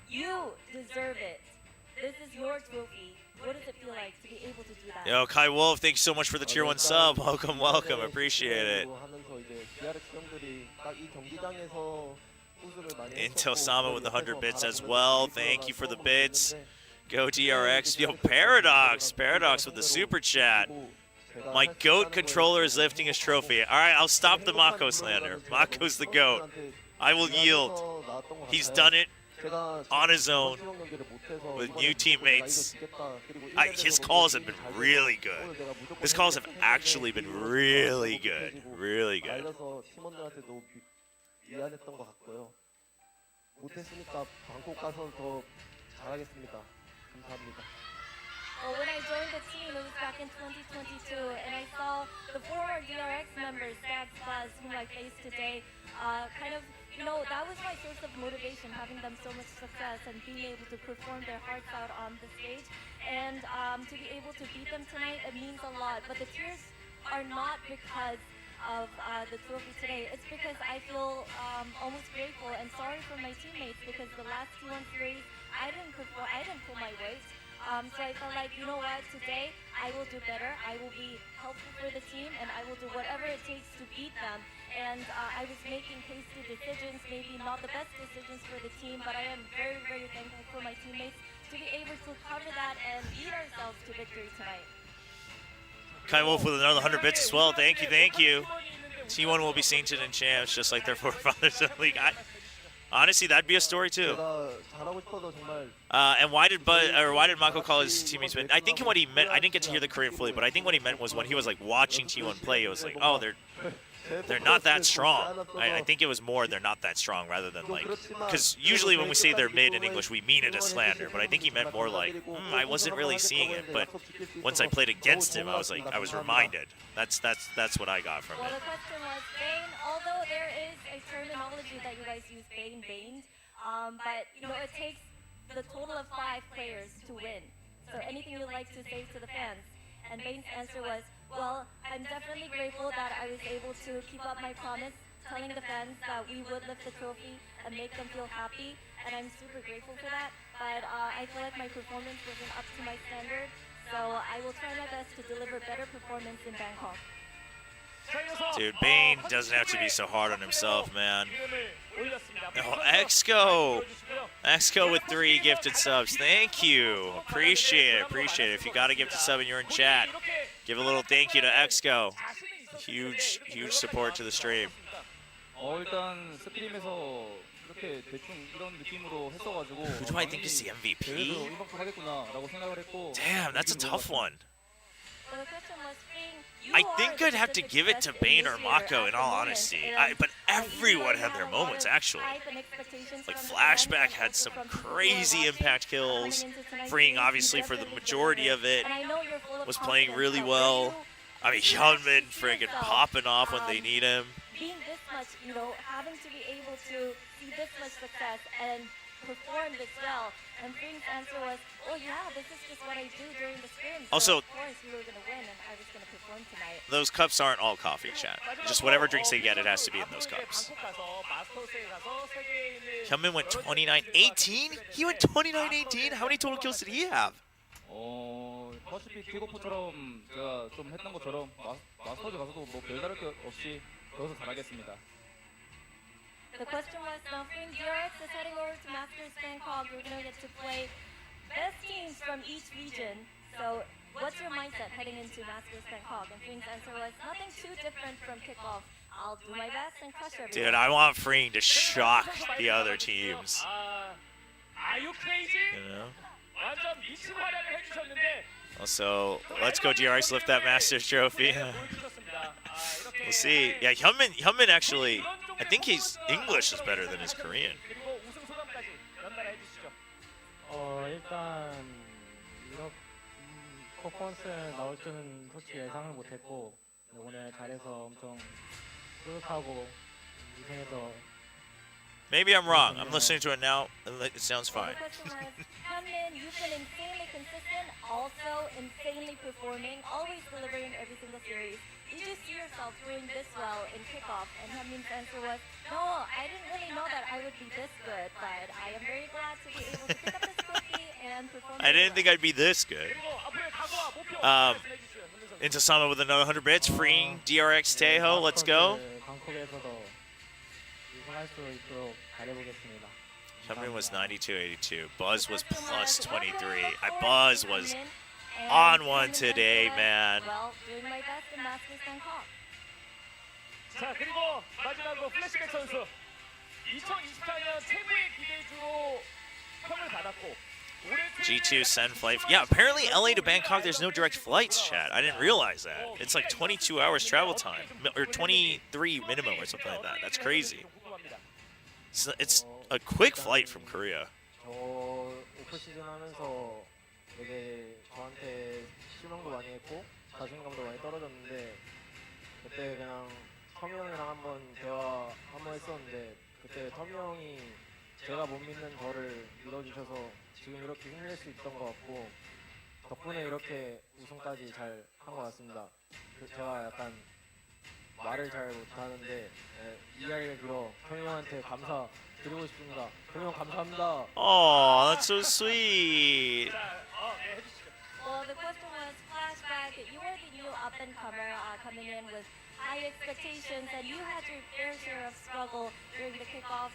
you deserve it. This is your trophy. What does it feel like to be able to do that? Yo, Kai Wolf, thanks so much for the tier 1 sub. Welcome, welcome. Appreciate it. Intel Sama with the 100 bits as well. Thank you for the bits. Go DRX. Yo, Paradox with the super chat. My GOAT controller is lifting his trophy. All right, I'll stop the Mako slander. Mako's the GOAT. I will yield. He's done it on his own with new teammates. His calls have been really good. His calls have actually been really good. Really good. Well, when I joined the team, it was back in 2022, and I saw the former DRX members, Stacks, Buzz, whom I faced today, kind of, you know, that was my source of motivation, having them so much success and being able to perform their hearts out on the stage. And to be able to beat them tonight, it means a lot. But the tears are not because of the trophy today. It's because I feel almost grateful and sorry for my teammates, because the last T1 series, I didn't pull my weight. So I felt like, you know what, today I will do better. I will be helpful for the team, and I will do whatever it takes to beat them. And I was making hasty decisions, maybe not the best decisions for the team, but I am very, very thankful for my teammates to be able to cover that and lead ourselves to victory tonight. Kai Wolf with another 100 bits as well. Thank you, thank you. T1 will be sainted and champs just like their forefathers in the league. Honestly, that'd be a story too. And why did Mako call his teammates win? I think what he meant, I didn't get to hear the Korean fully, but I think what he meant was when he was like watching T1 play, it was like, oh, they're not that strong. I think it was more they're not that strong rather than like, because usually when we say they're mid in English, we mean it as slander. But I think he meant more like, I wasn't really seeing it, but once I played against him, I was reminded. That's what I got from Well, it. the question was, Bane, although there is a terminology that you guys use, Bane, but you know, it takes the total of 5 players to win. So anything you'd like to say to the fans? And Bane's answer was, well, I'm definitely grateful that I was able to keep up my promise, telling the fans that we would lift the trophy and make them feel happy, and I'm super grateful for that. But I feel like my performance wasn't up to my standard, so I will try my best to deliver better performance in Bangkok. Dude, Bane doesn't have to be so hard on himself, man. Oh, Exco! Exco with 3 gifted subs. Thank you. Appreciate it. Appreciate it. If you got a gifted sub and you're in chat, give a little thank you to Exco. Huge, huge support to the stream. 일단 스트림에서 이렇게 대충 이런 느낌으로 했어가지고 Who do I think is the MVP? 그래도 이만큼 하겠구나라고 생각을 했고. Damn, that's a tough one. So the question was, Bane, I think I'd have to give it to Bane or Mako in all honesty. But everyone had their moments, actually. Like, Flashback had some crazy impact kills. Freeing, obviously, for the majority of it. Was playing really well. I mean, Hyunmin friggin' popping off when they need him. Being this much, you know, having to be able to see this much success and perform this well. And Freeing's answer was, oh yeah, this is just what I do during the scrims. Also, of course we were going to win and I was going to perform tonight. Those cups aren't all coffee, chat. Just whatever drinks they get, it has to be in those cups. Hyunmin went 29-18? He went 29-18? How many total kills did he have? 퍼시픽 킥오프처럼 제가 좀 했던 것처럼 마스터즈 가서도 뭐 별다를 게 없이 거기서 잘하겠습니다. The question was, now Freeing DRX is heading over to Masters Bangkok. You're going to get to play best teams from each region. So what's your mindset heading into Masters Bangkok? And Freeing's answer was, nothing too different from kickoff. I'll do my best and crush everyone. Dude, I want Freeing to shock the other teams. Are you crazy? You know? 완전 미친 활약을 해주셨는데. Also, let's go DRX lift that Masters trophy. We'll see. Yeah, Hyunmin actually, I think his English is better than his Korean. 일단 이렇게 퍼포먼스 나올 줄은 솔직히 예상을 못했고 오늘 잘해서 엄청 뿌듯하고 우승해서. Maybe I'm wrong. I'm listening to it now. It sounds fine. Hyunmin, you've been insanely consistent, also insanely performing, always delivering every single series. Did you see yourself doing this well in kickoff? And Hyunmin's answer was, no, I didn't really know that I would be this good, but I am very glad to be able to pick up this trophy and perform. I didn't think I'd be this good. Into Sama with another 100 bits. Freeing DRX Taeho. Let's go. Hyunmin was 92-82. Buzz was plus 23. Buzz was on one today, man. Well, doing my best in Masters Bangkok. 자, 그리고 마지막으로 플래시백 선수 2024년 최고의 기대주로 평을 받았고 G2 send flight. Yeah, apparently LA to Bangkok, there's no direct flights, chat. I didn't realize that. It's like 22 hours travel time, or 23 minimum or something like that. That's crazy. It's a quick flight from Korea. 오프 시즌 하면서 되게 저한테 실망도 많이 했고 자신감도 많이 떨어졌는데 그때 그냥 터미 형이랑 한번 대화 한번 했었는데 그때 터미 형이 제가 못 믿는 저를 믿어주셔서 지금 이렇게 힘낼 수 있던 것 같고 덕분에 이렇게 우승까지 잘 한 것 같습니다. 제가 약간 말을 잘 못하는데 이 이야기를 들어 터미 형한테 감사 드리고 싶습니다. 터미 형 감사합니다. Oh, that's so sweet. Well, the question was, Flashback, you were the new up-and-comer coming in with high expectations, and you had your fair share of struggle during the kickoffs.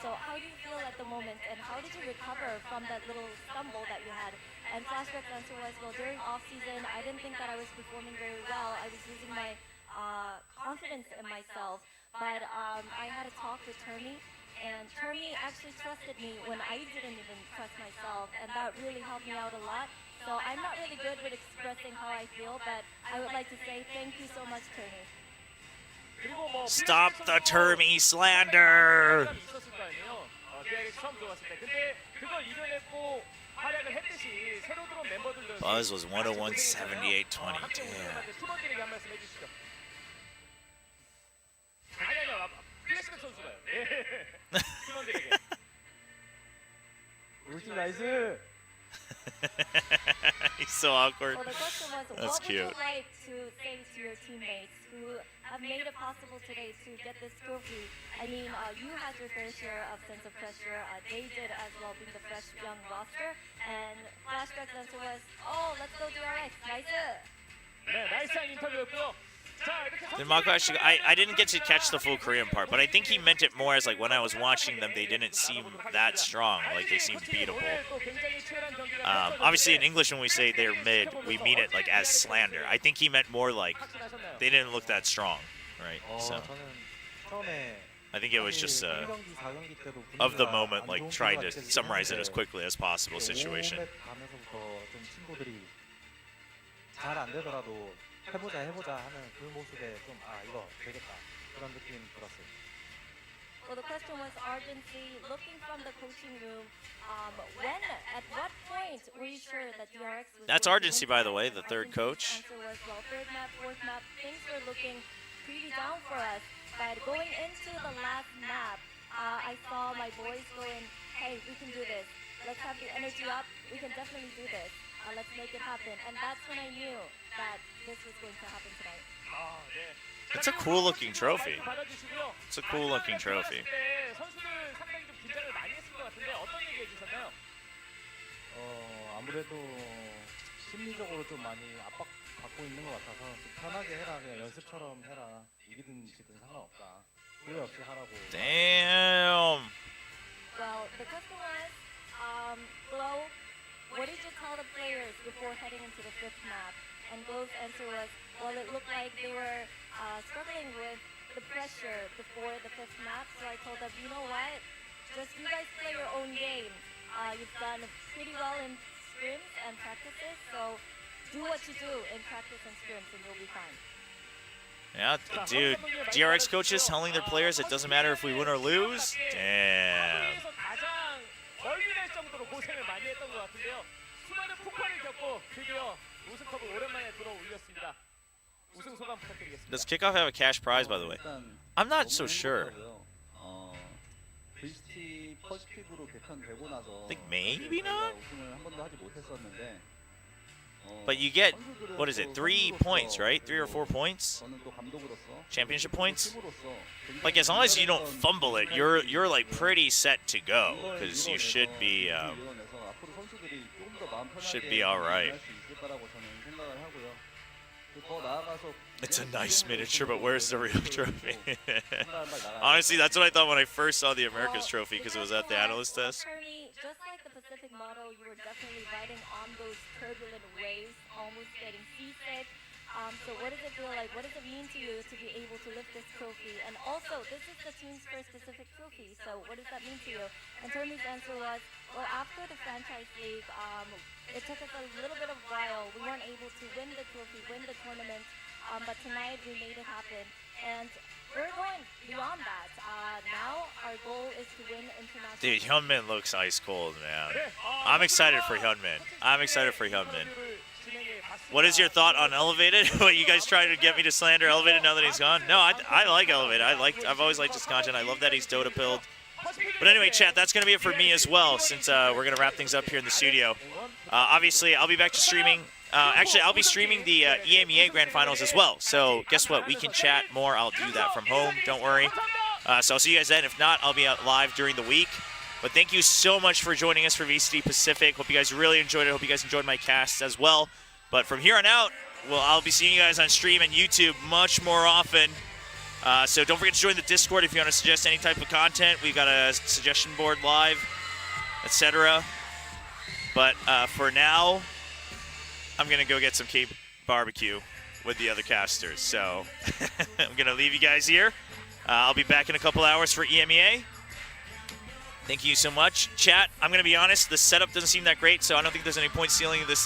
So how do you feel at the moment, and how did you recover from that little stumble that you had? And Flashback's answer was, well, during off-season, I didn't think that I was performing very well. I was losing my confidence in myself. But I had a talk with Termi, and Termi actually trusted me when I didn't even trust myself, and that really helped me out a lot. So I'm not really good with expressing how I feel, but I would like to say thank you so much, Termi. Stop the Termi slander. Buzz was 101-78-20. Damn. 울팀 나이스. He's so so awkward. Well, the question was, That's what cute. would you like to say to your teammates who have made it possible today to get this trophy? I mean, you had your fair share of sense of pressure. They did as well, being the fresh young roster. And Flashback's answer was, oh, let's go DRX. Nice. 네, 나이스한 인터뷰였고요. 자, 이렇게 Did Mako actually, I didn't get to catch the full Korean part, but I think he meant it more as like when I was watching them, they didn't seem that strong, like they seemed beatable. Obviously in English when we say they're mid, we mean it like as slander. I think he meant more like they didn't look that strong, right? So I think it was just of the moment, like trying to summarize it as quickly as possible situation. 해보자 하는 그 모습에 좀 이거 되겠다 그런 느낌 들었어요. Well, the question was urgency. Looking from the coaching room, at what point were you sure that DRX was? That's going to urgency, win by the tonight? way, the third coach. Answer was, well, third map, fourth map, things were looking pretty down for us. But going into the last map, I saw my boys going, hey, we can do this. Let's have the energy up. We can definitely do this. Let's make it happen. And that's when I knew that this was going to happen tonight. It's a cool looking trophy. It's a cool looking trophy. 선수들 상당히 좀 긴장을 많이 했을 것 같은데 어떤 얘기 해주셨나요? 아무래도 심리적으로 좀 많이 압박받고 있는 것 같아서 좀 편하게 해라, 그냥 연습처럼 해라, 이기든 지든 상관없다, 후회 없이 하라고. Damn. Well, the question was, Glow, what did you tell the players before heading into the fifth map? And Glow's answer was, well, it looked like they were struggling with the pressure before the fifth map. So I told them, you know what? Just you guys play your own game. You've done pretty well in scrims and practices. So do what you do in practice and scrims and you'll be fine. Yeah, dude, DRX coaches telling their players it doesn't matter if we win or lose? Damn. 가장 얼큰할 정도로 고생을 많이 했던 것 같은데요. 수많은 폭발을 겪고 드디어 우승컵을 오랜만에 들어올렸습니다. 우승 소감 부탁드리겠습니다. Does Kickoff have a cash prize, by the way? I'm not so sure. VCT 퍼시픽으로 개편되고 나서 I think maybe not? 우승을 한 번도 하지 못했었는데 But you get, what is it, 3 points, right? 3 or 4 points? 저는 또 감독으로서 Championship points? 팀으로서 Like, as long as you don't fumble it, you're like pretty set to go, because you should be 앞으로 선수들이 조금 더 마음 편하게 should be all right. 할 수 있을 거라고 저는 생각을 하고요. 더 나아가서 It's a nice miniature, but where's the real trophy? Honestly, that's what I thought when I first saw the Americas trophy, because it was at the analyst test. Attorney, just like the Pacific motto, you were definitely riding on those turbulent waves, almost getting seasick. So what does it feel like? What does it mean to you to be able to lift this trophy? And also, this is the team's first Pacific trophy, so what does that mean to you? And Tony's answer was, well, after the franchise league, it took us a little bit of a while. We weren't able to win the trophy, win the tournament, but tonight we made it happen. And we're going beyond that. Now our goal is to win international. Dude, Hyunmin looks ice cold, man. I'm excited for Hyunmin. I'm excited for Hyunmin. What is your thought on Elevated? What, you guys trying to get me to slander Elevated now that he's gone? No, I like Elevated. I've always liked his content. I love that he's Dota pilled. But anyway, chat, that's going to be it for me as well, since we're going to wrap things up here in the studio. Obviously, I'll be back to streaming. Actually, I'll be streaming the EMEA Grand Finals as well. So guess what? We can chat more. I'll do that from home. Don't worry. So I'll see you guys then. If not, I'll be out live during the week. But thank you so much for joining us for VCT Pacific. Hope you guys really enjoyed it. Hope you guys enjoyed my cast as well. But from here on out, well, I'll be seeing you guys on stream and YouTube much more often. So don't forget to join the Discord if you want to suggest any type of content. We've got a suggestion board live, etc. But for now, I'm going to go get some Cape barbecue with the other casters. So I'm going to leave you guys here. I'll be back in a couple hours for EMEA. Thank you so much. Chat, I'm going to be honest, the setup doesn't seem that great, so I don't think there's any point stealing this